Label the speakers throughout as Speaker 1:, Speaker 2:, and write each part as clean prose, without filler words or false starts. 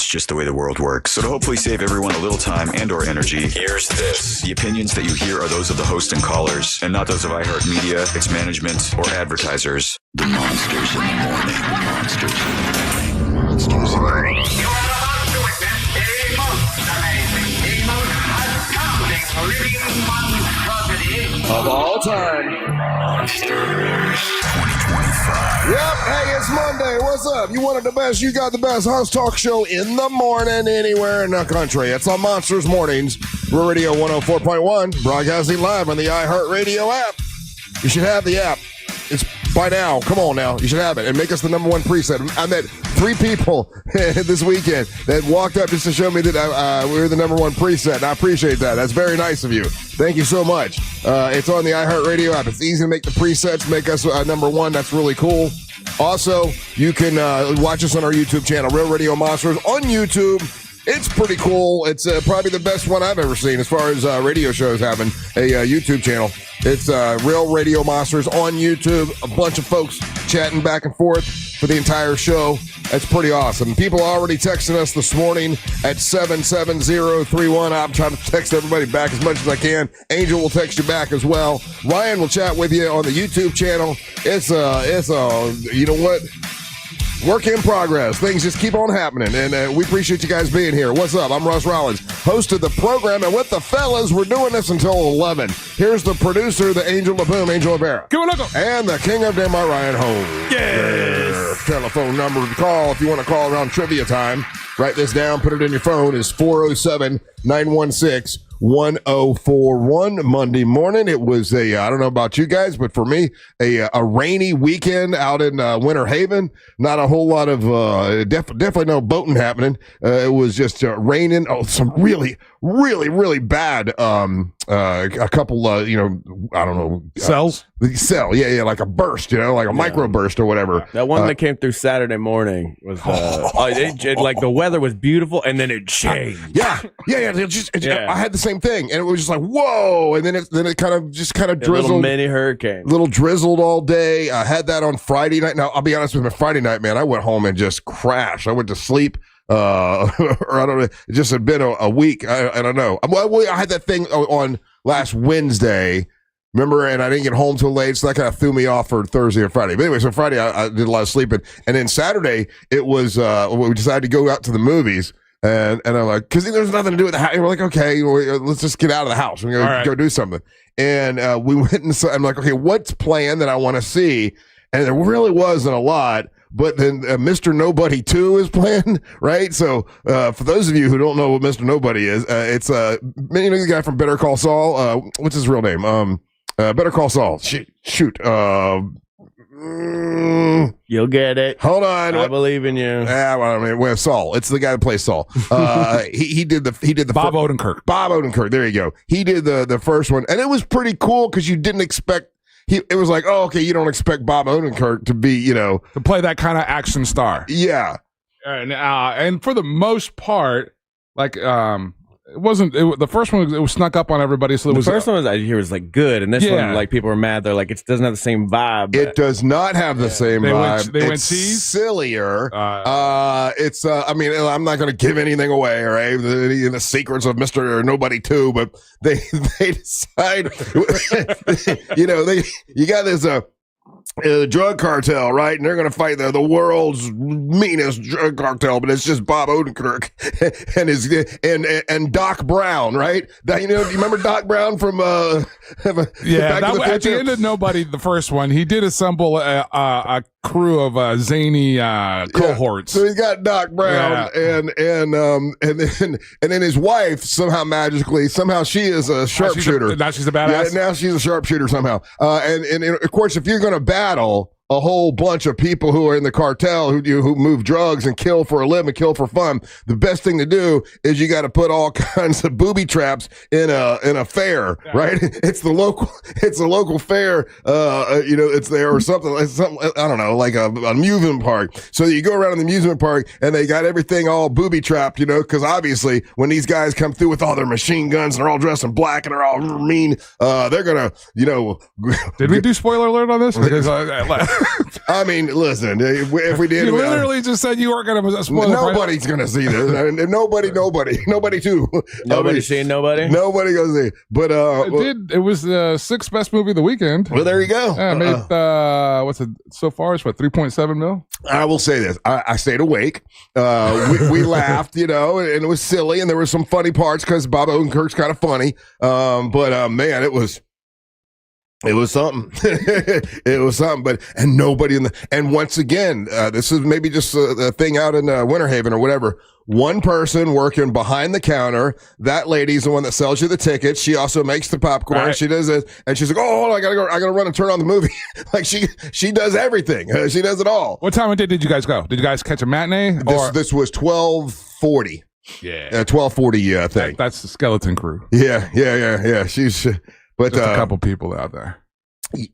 Speaker 1: It's just the way the world works. So to hopefully save everyone a little time and or energy, here's this. The opinions that you hear are those of the host and callers, and not those of iHeartMedia, its management, or advertisers. The Monsters in the Morning. Monsters in the Morning. Monsters in the Morning.
Speaker 2: You are about to witness the most amazing, the most astounding living monstrosity
Speaker 3: of all time.
Speaker 1: Monsters 2025.
Speaker 3: Yep, hey, it's Monday. What's up? You wanted the best, you got the best. House talk show in the morning, anywhere in the country. It's on Monsters Mornings, Real Radio 104.1, broadcasting live on the iHeartRadio app. You should have the app. It's by now. Come on now. You should have it. And make us the number one preset. I met 3 people this weekend that walked up just to show me that we were the number one preset. And I appreciate that. That's very nice of you. Thank you so much. It's on the iHeartRadio app. It's easy to make the presets, make us number one. That's really cool. Also, you can watch us on our YouTube channel, Real Radio Monsters on YouTube. It's pretty cool. It's probably the best one I've ever seen as far as radio shows having a YouTube channel. It's Real Radio Monsters on YouTube. A bunch of folks chatting back and forth for the entire show. That's pretty awesome. People are already texting us this morning at 77031. I'm trying to text everybody back as much as I can. Angel will text you back as well. Ryan will chat with you on the YouTube channel. It's you know what? Work in progress. Things just keep on happening, and we appreciate you guys being here. What's up? I'm Russ Rollins, host of the program, and with the fellas, we're doing this until 11. Here's the producer, the Angel of Boom, Angel Rivera. And the King of Denmark, Ryan Holmes.
Speaker 4: Yes.
Speaker 3: Telephone number to call if you want to call around trivia time. Write this down, put it in your phone, is 407-916-1041. Monday morning. It was I don't know about you guys, but for me, a rainy weekend out in Winter Haven. Not a whole lot of, definitely no boating happening. It was just raining. Oh, some really, really, really bad, a couple, I don't know.
Speaker 4: Cells?
Speaker 3: Yeah, like a burst, like a micro burst or whatever.
Speaker 5: That one that came through Saturday morning was, like the weather was beautiful and then it changed.
Speaker 3: Yeah. I had the same thing, and it was just like, whoa, and then it kind of drizzled. A
Speaker 5: little mini hurricane.
Speaker 3: Little drizzled all day. I had that on Friday night. Now, I'll be honest with you, Friday night, man, I went home and just crashed. I went to sleep. Or I don't know. It just had been a week. I don't know. I had that thing on last Wednesday. Remember, and I didn't get home till late, so that kind of threw me off for Thursday and Friday. But anyway, so Friday I did a lot of sleeping, and then Saturday it was we decided to go out to the movies, and I'm like, because there's nothing to do with the house. We're like, okay, let's just get out of the house. We're gonna go do something. And we went and I'm like, okay, what's planned that I want to see? And there really wasn't a lot. But then Mr. Nobody 2 is planned, right? So for those of you who don't know what Mr. Nobody is, it's the guy from Better Call Saul. What's his real name? Better Call Saul. Shoot.
Speaker 5: You'll get it.
Speaker 3: Hold on.
Speaker 5: I believe in you.
Speaker 3: Well, Saul. It's the guy that plays Saul. He did the
Speaker 4: Bob Odenkirk.
Speaker 3: Bob Odenkirk. There you go. He did the first one, and it was pretty cool because you didn't expect. It was like, oh, okay, you don't expect Bob Odenkirk to be, to
Speaker 4: play that kind of action star.
Speaker 3: Yeah.
Speaker 4: And for the most part, like, the first one, it was snuck up on everybody. So
Speaker 5: the first one I hear was like good, and this one, like, people were mad. They're like, it doesn't have the same vibe.
Speaker 3: It does not have the same vibe.
Speaker 4: They went
Speaker 3: cheese. Sillier. It's I'm not going to give anything away, right? The secrets of Mr. Nobody 2, but they decide, you got this drug cartel, right? And they're going to fight the world's meanest drug cartel, but it's just Bob Odenkirk and Doc Brown, right? You remember Doc Brown from Back to the Future?
Speaker 4: At the end of Nobody, the first one, he did assemble a crew of zany cohorts.
Speaker 3: So he's got Doc Brown and then his wife magically she is a sharpshooter.
Speaker 4: Now she's a badass.
Speaker 3: Yeah, now she's a sharpshooter somehow. And of course, if you're going to battle a whole bunch of people who are in the cartel who move drugs and kill for a living, kill for fun, the best thing to do is you got to put all kinds of booby traps in a fair, right? It's the local fair. It's there or something. It's something, I don't know, like an amusement park. So you go around in the amusement park and they got everything all booby trapped, because obviously when these guys come through with all their machine guns and they're all dressed in black and they're all mean, they're gonna,
Speaker 4: Did we do spoiler alert on this? Because
Speaker 3: I mean, listen, if we did,
Speaker 4: You literally just said you weren't going to spoil it.
Speaker 3: nobody's going to see this. And nobody too.
Speaker 5: Nobody's seeing nobody.
Speaker 3: Nobody going to see. But
Speaker 4: It was the sixth best movie of the weekend.
Speaker 3: well, there you go.
Speaker 4: Yeah, it made what's it so far? It's what 3.7 mil.
Speaker 3: I will say this: I stayed awake. We laughed, and it was silly, and there were some funny parts because Bob Odenkirk's kind of funny. But man, it was something. It was something. But and nobody and once again, this is maybe just a thing out in Winter Haven or whatever. One person working behind the counter. That lady's the one that sells you the tickets. She also makes the popcorn. Right. She does it, and she's like, "Oh, hold on, I gotta go. I gotta run and turn on the movie." Like she does everything. She does it all.
Speaker 4: What time of day did you guys go? Did you guys catch a matinee?
Speaker 3: This was 12:40.
Speaker 4: Yeah,
Speaker 3: 12:40. I think
Speaker 4: that's the Skeleton Crew.
Speaker 3: Yeah. She's but
Speaker 4: just a couple people out there.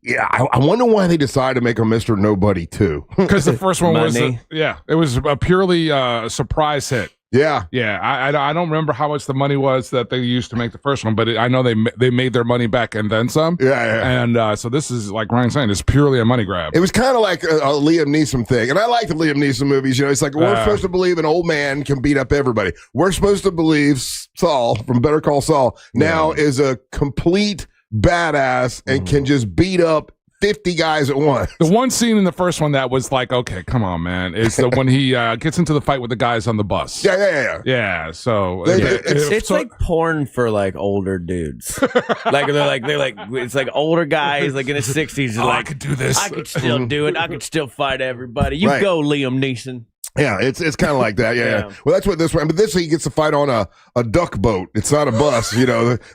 Speaker 3: Yeah, I wonder why they decided to make him Mr. Nobody too.
Speaker 4: Because the first one was it was a purely surprise hit.
Speaker 3: Yeah.
Speaker 4: I don't remember how much the money was that they used to make the first one, but I know they made their money back and then some.
Speaker 3: Yeah.
Speaker 4: And so this is like Ryan's saying, it's purely a money grab.
Speaker 3: It was kind of like a Liam Neeson thing, and I like the Liam Neeson movies. It's like we're supposed to believe an old man can beat up everybody. We're supposed to believe Saul from Better Call Saul now is a complete badass and can just beat up 50 guys at once.
Speaker 4: The one scene in the first one that was like, okay, come on, man, is the when he gets into the fight with the guys on the bus.
Speaker 3: Yeah.
Speaker 4: So
Speaker 5: it's like porn for like older dudes. like they're like it's like older guys like in his 60s.
Speaker 4: I could do this.
Speaker 5: I could still do it. I could still fight everybody. You go, Liam Neeson.
Speaker 3: Yeah, it's kind of like that. Yeah. Well, that's what this one. But this he gets to fight on a duck boat. It's not a bus. They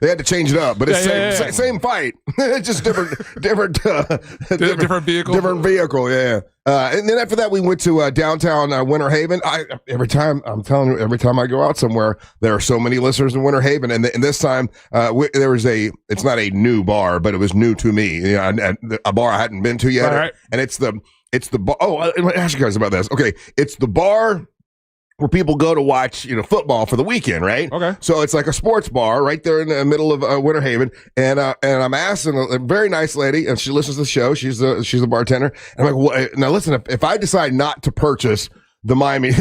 Speaker 3: had to change it up, but it's same fight. It's just different vehicle. Different vehicle. Yeah. And then after that, we went to downtown Winter Haven. Every time I go out somewhere, there are so many listeners in Winter Haven, and this time there was it's not a new bar, but it was new to me. A bar I hadn't been to yet,
Speaker 4: right.
Speaker 3: And it's the bar. Oh, I'm going to ask you guys about this. Okay, it's the bar where people go to watch, football for the weekend, right?
Speaker 4: Okay.
Speaker 3: So it's like a sports bar right there in the middle of Winter Haven, and I'm asking a very nice lady, and she listens to the show. She's the bartender. And I'm like, well, now listen, if I decide not to purchase the Miami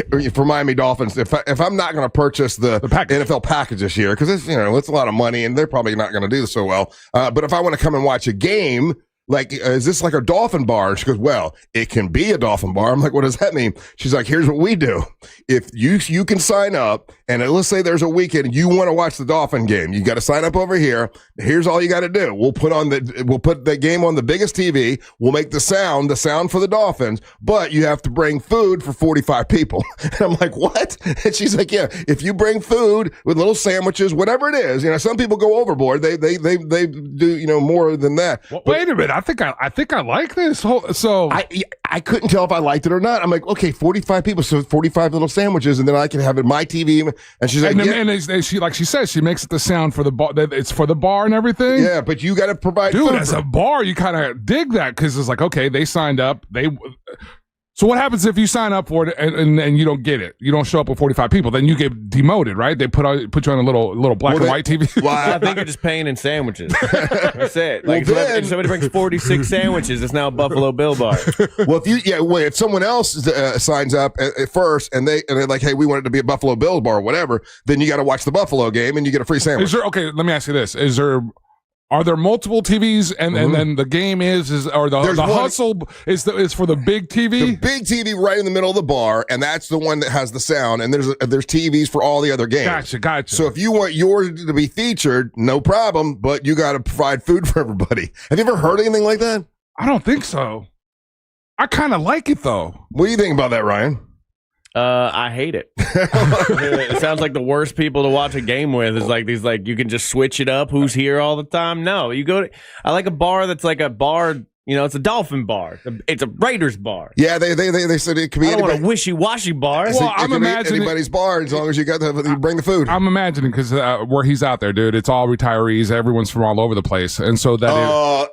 Speaker 3: Dolphins, if I'm not going to purchase the NFL package this year, because it's a lot of money, and they're probably not going to do so well. But if I want to come and watch a game. Like, is this like a dolphin bar? And she goes, well, it can be a dolphin bar. I'm like, what does that mean? She's like, here's what we do. If you can sign up, and let's say there's a weekend and you want to watch the Dolphin game, you got to sign up over here. Here's all you got to do. We'll put the game on the biggest TV. We'll make the sound for the Dolphins, but you have to bring food for 45 people. And I'm like, what? And she's like, yeah, if you bring food with little sandwiches, whatever it is, some people go overboard. They do, more than that.
Speaker 4: Well, wait a minute. I think I like this whole. So
Speaker 3: I couldn't tell if I liked it or not. I'm like, okay, 45 people, so 45 little sandwiches, and then I can have it my TV. And she's like,
Speaker 4: and she like she says, she makes it the sound for the bar. It's for the bar and everything.
Speaker 3: Yeah, but you got to provide.
Speaker 4: Dude, as a bar, you kind of dig that because it's like, okay, they signed up. So what happens if you sign up for it and you don't get it? You don't show up with 45 people, then you get demoted, right? They put you on a little black and white TV.
Speaker 5: Well, I think you're just paying in sandwiches. That's it. Like if somebody brings 46 sandwiches, it's now a Buffalo Bill bar.
Speaker 3: Well, if someone else signs up at first and they're like, hey, we want it to be a Buffalo Bills bar or whatever, then you got to watch the Buffalo game and you get a free sandwich.
Speaker 4: Okay, let me ask you this: are there multiple TVs and then the game is the hustle is for the big TV?
Speaker 3: The big TV right in the middle of the bar, and that's the one that has the sound, and there's TVs for all the other games.
Speaker 4: Gotcha.
Speaker 3: So if you want yours to be featured, no problem, but you got to provide food for everybody. Have you ever heard anything like that?
Speaker 4: I don't think so. I kind of like it though.
Speaker 3: What do you think about that, Ryan?
Speaker 5: I hate it. It sounds like the worst people to watch a game with is like these, like you can just switch it up. Who's here all the time? No, I like a bar that's like a bar. It's a Dolphin bar. It's a Raiders bar.
Speaker 3: Yeah, they said it could be.
Speaker 5: I don't want a wishy-washy bar.
Speaker 4: Well, I'm imagining
Speaker 3: anybody's bar as long as you bring the food.
Speaker 4: I'm imagining because where he's out there, dude, it's all retirees. Everyone's from all over the place, and so that.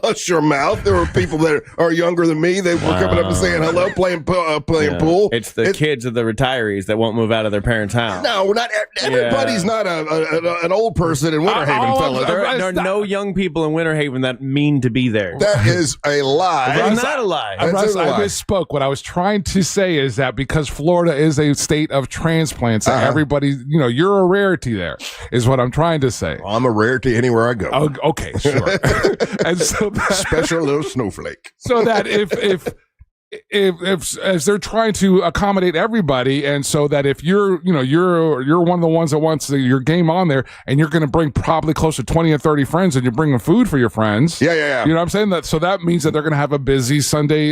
Speaker 3: Hush your mouth. There were people that are younger than me. They were coming up and saying hello, playing pool.
Speaker 5: It's the kids of the retirees that won't move out of their parents' house.
Speaker 3: No, not everybody's not an old person in Winter Haven, fella.
Speaker 5: There are no young people in Winter Haven that mean to be there. there.
Speaker 3: That is a lie.
Speaker 5: It's not a lie.
Speaker 3: That's
Speaker 4: Russ,
Speaker 3: a
Speaker 4: I
Speaker 3: lie.
Speaker 4: misspoke. What I was trying to say is that because Florida is a state of transplants, everybody, you're a rarity there, is what I'm trying to say.
Speaker 3: I'm a rarity anywhere I go.
Speaker 4: Oh, okay, sure. And so
Speaker 3: Special little snowflake.
Speaker 4: so that if as they're trying to accommodate everybody, and so that if you're one of the ones that wants your game on there, and you're going to bring probably close to 20 or 30 friends, and you're bringing food for your friends.
Speaker 3: Yeah.
Speaker 4: You know what I'm saying? That means that they're going to have a busy Sunday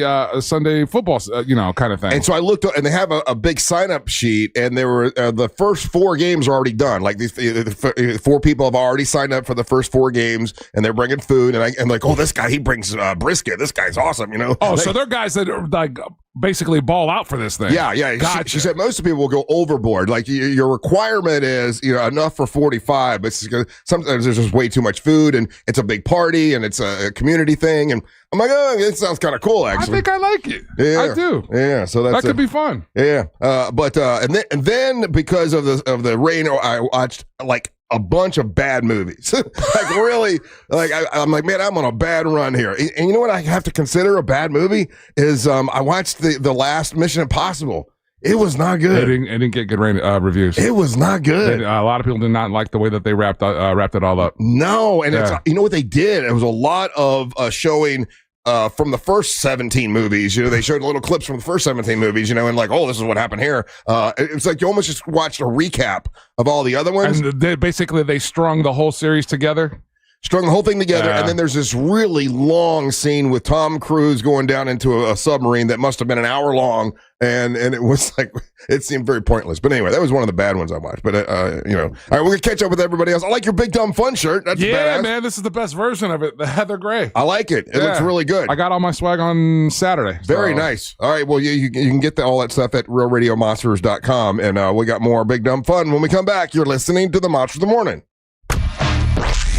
Speaker 4: football, kind of thing.
Speaker 3: And so I looked up, and they have a big sign-up sheet, and there were the first 4 games are already done. Like these 4 people have already signed up for the first 4 games, and they're bringing food. And like, oh, this guy, he brings brisket. This guy's awesome,
Speaker 4: Oh, so they're guys that are like basically ball out for this thing.
Speaker 3: Yeah.
Speaker 4: Gotcha.
Speaker 3: She said most people will go overboard. Like your requirement is enough for 45, but sometimes there's just way too much food, and it's a big party, and it's a community thing. And I'm like, oh, it sounds kind of cool, actually.
Speaker 4: I think I like it.
Speaker 3: Yeah,
Speaker 4: I do.
Speaker 3: Yeah, so that
Speaker 4: could be fun.
Speaker 3: Yeah, but then because of the rain, I watched like a bunch of bad movies. Like really, like I'm like, man, I'm on a bad run here. And you know what I have to consider a bad movie is I watched the last Mission Impossible. It was not good.
Speaker 4: It didn't get good reviews.
Speaker 3: It was not good.
Speaker 4: A lot of people did not like the way that they wrapped it all up.
Speaker 3: No, and it's you know what they did? It was a lot of showing from the first 17 movies. They showed little clips from the first 17 movies, and like, oh, this is what happened here. It's like you almost just watched a recap of all the other ones.
Speaker 4: And they strung the whole series together.
Speaker 3: Strung the whole thing together, and then there's this really long scene with Tom Cruise going down into a submarine that must have been an hour long, and it was like, it seemed very pointless. But anyway, that was one of the bad ones I watched. But all right, we're gonna catch up with everybody else. I like your Big Dumb Fun shirt. That's badass.
Speaker 4: Man, this is the best version of it, the Heather Gray.
Speaker 3: I like it. It looks really good.
Speaker 4: I got all my swag on Saturday.
Speaker 3: Very nice. All right, well, you can get all that stuff at realradiomonsters.com, and we got more Big Dumb Fun when we come back. You're listening to the Monster of the Morning.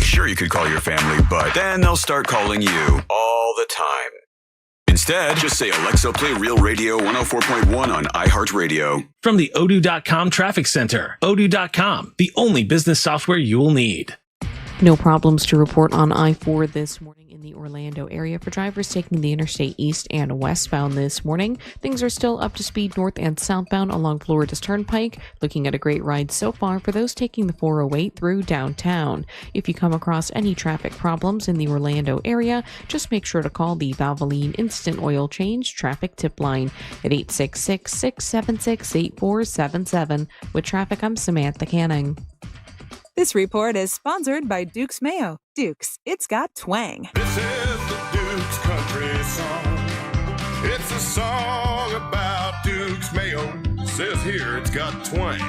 Speaker 1: Sure, you could call your family, but then they'll start calling you all the time. Instead, just say, Alexa, play Real Radio 104.1 on iHeartRadio.
Speaker 6: From the Odoo.com Traffic Center, Odoo.com, the only business software you will need.
Speaker 7: No problems to report on I-4 this morning in the Orlando area for drivers taking the Interstate East and westbound this morning. Things are still up to speed north and southbound along Florida's Turnpike. Looking at a great ride so far for those taking the 408 through downtown. If you come across any traffic problems in the Orlando area, just make sure to call the Valvoline Instant Oil Change Traffic Tip Line at 866-676-8477. With traffic, I'm Samantha Canning.
Speaker 8: This report is sponsored by Duke's Mayo. Duke's, it's got twang.
Speaker 9: This is the Duke's country song. It's a song about Duke's Mayo. Says here it's got twang.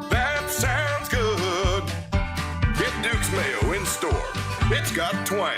Speaker 9: That sounds good. Get Duke's Mayo in store. It's got twang.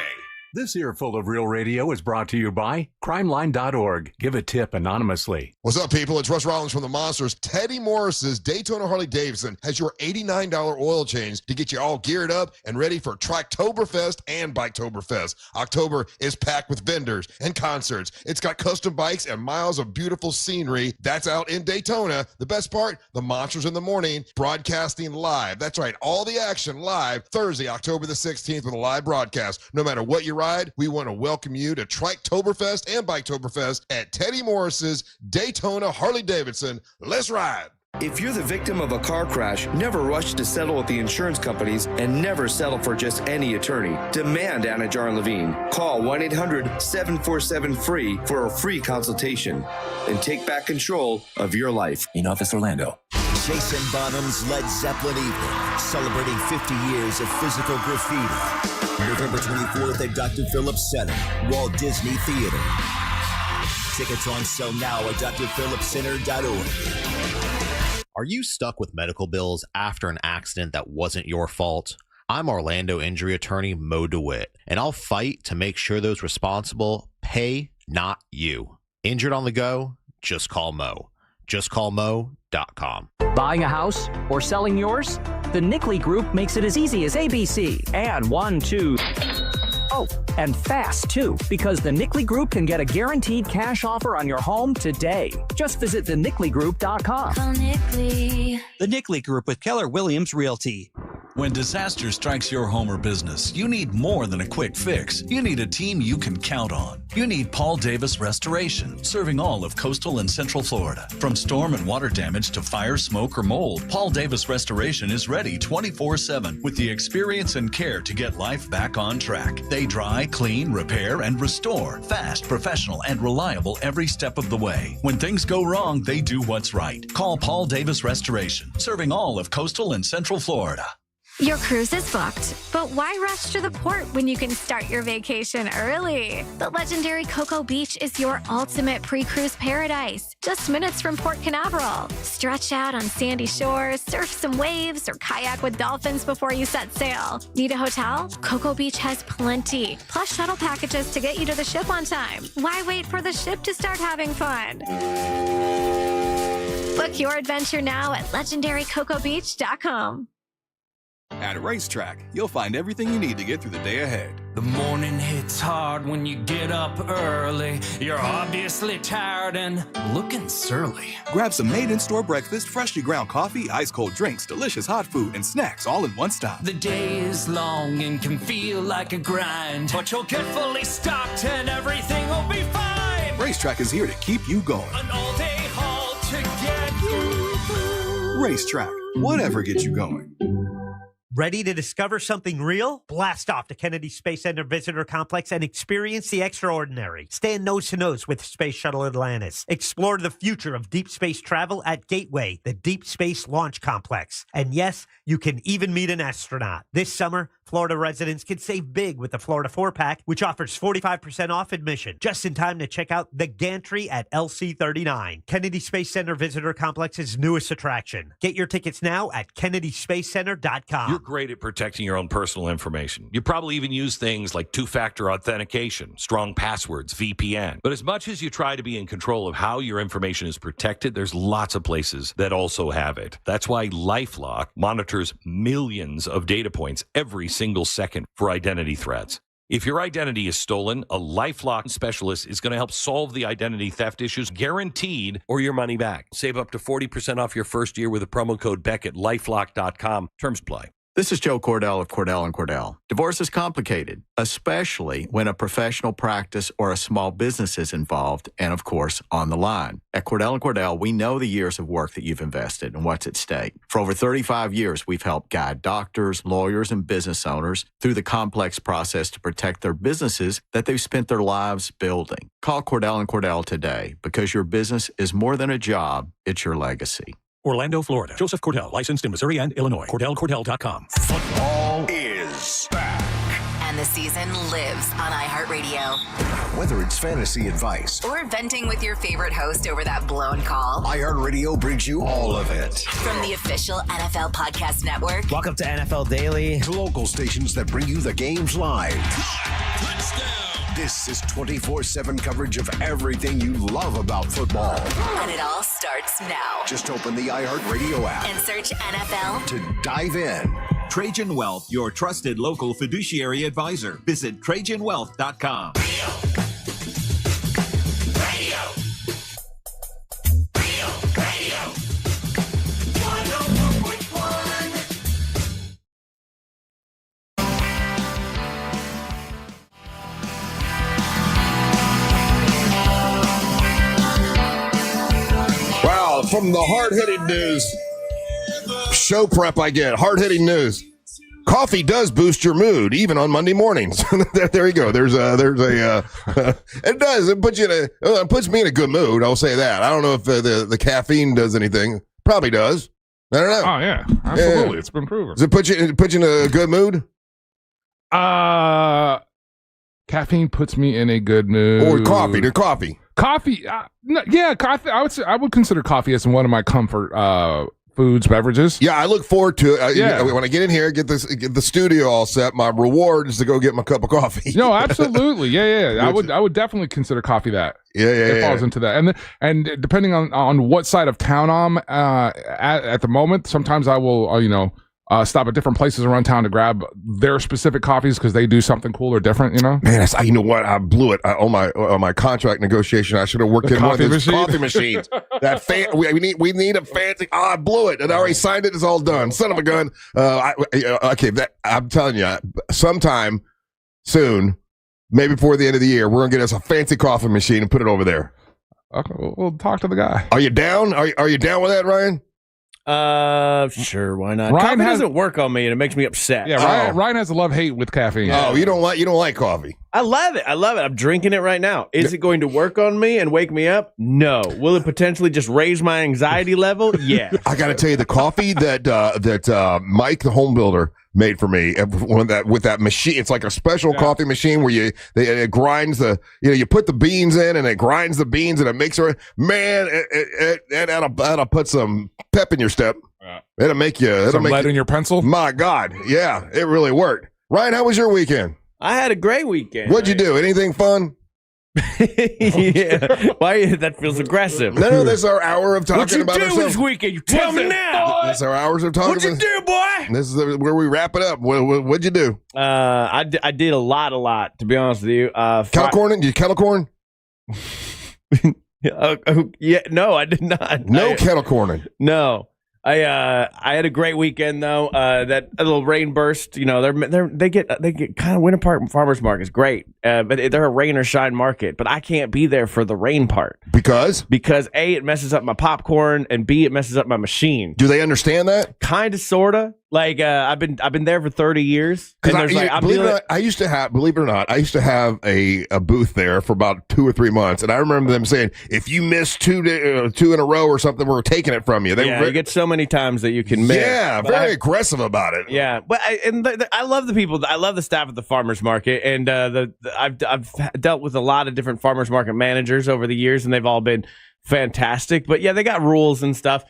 Speaker 10: This earful of Real Radio is brought to you by crimeline.org. Give a tip anonymously.
Speaker 3: What's up, people? It's Russ Rollins from the Monsters. Teddy Morris's Daytona Harley-Davidson has your $89 oil change to get you all geared up and ready for Triketoberfest and Biketoberfest. October is packed with vendors and concerts. It's got custom bikes and miles of beautiful scenery. That's out in Daytona. The best part, the Monsters in the Morning, broadcasting live. That's right, all the action live Thursday, October the 16th with a live broadcast. No matter what you ride, we want to welcome you to Triketoberfest and Biketoberfest at Teddy Morris's Daytona Harley-Davidson. Let's ride.
Speaker 11: If you're the victim of a car crash, never rush to settle with the insurance companies and never settle for just any attorney. Demand Anna Jar Levine. Call 1-800-747-FREE for a free consultation and take back control of your life.
Speaker 12: In Office Orlando.
Speaker 13: Jason Bonham's Led Zeppelin Evening, celebrating 50 years of physical graffiti. November 24th at Dr. Phillips Center, Walt Disney Theater. Tickets on sale now at drphillipscenter.org.
Speaker 14: Are you stuck with medical bills after an accident that wasn't your fault? I'm Orlando injury attorney Mo DeWitt, and I'll fight to make sure those responsible pay, not you. Injured on the go? Just call Mo. JustCallMo.com.
Speaker 15: Buying a house or selling yours? The Nickley Group makes it as easy as ABC. And 1, 2... Oh, and fast, too, because the Nickley Group can get a guaranteed cash offer on your home today. Just visit thenickley.com.
Speaker 16: Call Nickley. The Nickley Group with Keller Williams Realty.
Speaker 12: When disaster strikes your home or business, you need more than a quick fix. You need a team you can count on. You need Paul Davis Restoration, serving all of coastal and central Florida. From storm and water damage to fire, smoke, or mold, Paul Davis Restoration is ready 24/7 with the experience and care to get life back on track. They dry, clean, repair, and restore. Fast, professional, and reliable every step of the way. When things go wrong, they do what's right. Call Paul Davis Restoration, serving all of coastal and central Florida.
Speaker 16: Your cruise is booked, but why rush to the port when you can start your vacation early? The legendary Cocoa Beach is your ultimate pre-cruise paradise, just minutes from Port Canaveral. Stretch out on sandy shores, surf some waves, or kayak with dolphins before you set sail. Need a hotel? Cocoa Beach has plenty, plus shuttle packages to get you to the ship on time. Why wait for the ship to start having fun? Book your adventure now at legendarycocobeach.com.
Speaker 17: At Racetrack, you'll find everything you need to get through the day ahead.
Speaker 18: The morning hits hard when you get up early. You're obviously tired and looking surly.
Speaker 17: Grab some made-in-store breakfast, freshly ground coffee, ice-cold drinks, delicious hot food, and snacks all in one stop.
Speaker 18: The day is long and can feel like a grind, but you'll get fully stocked and everything will be fine.
Speaker 17: Racetrack is here to keep you going.
Speaker 18: An all-day haul to get you through.
Speaker 17: Racetrack, whatever gets you going.
Speaker 19: Ready to discover something real? Blast off to Kennedy Space Center Visitor Complex and experience the extraordinary. Stand nose to nose with Space Shuttle Atlantis. Explore the future of deep space travel at Gateway, the Deep Space Launch Complex. And yes, you can even meet an astronaut. This summer, Florida residents can save big with the Florida 4-Pack, which offers 45% off admission. Just in time to check out the gantry at LC39, Kennedy Space Center Visitor Complex's newest attraction. Get your tickets now at KennedySpaceCenter.com.
Speaker 20: You're great at protecting your own personal information. You probably even use things like two-factor authentication, strong passwords, VPN. But as much as you try to be in control of how your information is protected, there's lots of places that also have it. That's why LifeLock monitors millions of data points every single second for identity threats. If your identity is stolen, a LifeLock specialist is going to help solve the identity theft issues, guaranteed, or your money back. Save up to 40% off your first year with the promo code Beck at LifeLock.com. Terms apply.
Speaker 21: This is Joe Cordell of Cordell & Cordell. Divorce is complicated, especially when a professional practice or a small business is involved and, of course, on the line. At Cordell & Cordell, we know the years of work that you've invested and what's at stake. For over 35 years, we've helped guide doctors, lawyers, and business owners through the complex process to protect their businesses that they've spent their lives building. Call Cordell & Cordell today because your business is more than a job, it's your legacy.
Speaker 10: Orlando, Florida. Joseph Cordell, licensed in Missouri and Illinois. CordellCordell.com.
Speaker 9: Football is back.
Speaker 22: And the season lives on iHeartRadio.
Speaker 23: Whether it's fantasy advice
Speaker 22: or venting with your favorite host over that blown call,
Speaker 23: iHeartRadio brings you all of it.
Speaker 22: From the official NFL Podcast Network.
Speaker 24: Welcome to NFL Daily.
Speaker 23: To local stations that bring you the games live.
Speaker 9: Touchdown.
Speaker 23: This is 24/7 coverage of everything you love about football.
Speaker 22: And it all starts now.
Speaker 23: Just open the iHeartRadio app
Speaker 22: and search NFL
Speaker 23: to dive in.
Speaker 25: Trajan Wealth, your trusted local fiduciary advisor. Visit TrajanWealth.com.
Speaker 3: From the hard-hitting news, show prep I get, hard-hitting news. Coffee does boost your mood, even on Monday mornings. There you go. It does. It puts me in a good mood. I'll say that. I don't know if the caffeine does anything. Probably does. I don't know.
Speaker 4: Oh yeah, absolutely.
Speaker 3: Yeah.
Speaker 4: It's been proven.
Speaker 3: Does it put you in a good mood?
Speaker 4: Caffeine puts me in a good mood.
Speaker 3: Or coffee. Coffee.
Speaker 4: Coffee, coffee. I would consider coffee as one of my comfort foods, beverages.
Speaker 3: Yeah, I look forward to it. When I get in here, get the studio all set. My reward is to go get my cup of coffee.
Speaker 4: No, absolutely, yeah. I would definitely consider coffee that. It falls into that, and depending on what side of town I'm at the moment, sometimes I will stop at different places around town to grab their specific coffees because they do something cool or different, you know?
Speaker 3: Man, you know what? I blew it on my contract negotiation. I should have worked in one of those coffee machines. We need a fancy. Oh, I blew it, and I already signed it. It's all done. Son of a gun. I'm telling you, sometime soon, maybe before the end of the year, we're gonna get us a fancy coffee machine and put it over there.
Speaker 4: Okay, we'll talk to the guy.
Speaker 3: Are you down? Are you down with that, Ryan?
Speaker 1: Sure, why not?
Speaker 4: Ryan
Speaker 1: Coffee doesn't work on me, and it makes me upset.
Speaker 4: Yeah, Ryan has a love-hate with caffeine.
Speaker 3: Oh, you don't like coffee.
Speaker 1: I love it. I'm drinking it right now. Is it going to work on me and wake me up? No. Will it potentially just raise my anxiety level? Yeah.
Speaker 3: I got to tell you, the coffee that Mike, the home builder, made for me with that machine. It's like a special coffee machine where it grinds you put the beans in and it grinds the beans and it makes it. Man, that'll put some pep in your step. It'll make you
Speaker 4: some lead in your pencil.
Speaker 3: My God, yeah, it really worked. Ryan, how was your weekend?
Speaker 1: I had a great weekend.
Speaker 3: What'd you do? Anything fun?
Speaker 1: Yeah. Why? That feels aggressive.
Speaker 3: No, this is our hour of talking about ourselves.
Speaker 1: What you do this weekend? You tell me now.
Speaker 3: This is our hours of talking.
Speaker 1: What'd you do, boy?
Speaker 3: This is where we wrap it up. What'd you do?
Speaker 1: I did a lot. To be honest with you,
Speaker 3: kettle corn? Did you kettle corn?
Speaker 1: Yeah, no, I did not.
Speaker 3: No kettle corning.
Speaker 1: No. I had a great weekend though. That little rain burst, they get kind of Winter Park Farmers Market is great, but they're a rain or shine market. But I can't be there for the rain part
Speaker 3: because
Speaker 1: A, it messes up my popcorn, and B, it messes up my machine.
Speaker 3: Do they understand that?
Speaker 1: Kind of, sorta. Like I've been there for 30 years.
Speaker 3: Believe it or not, I used to have a booth there for about 2 or 3 months, and I remember them saying, if you miss two in a row or something, we're taking it from you.
Speaker 1: You get so many times that you can miss.
Speaker 3: Yeah, very aggressive about it.
Speaker 1: Yeah, but I love the people. I love the staff at the farmers market, and I've dealt with a lot of different farmers market managers over the years, and they've all been fantastic. But yeah, they got rules and stuff,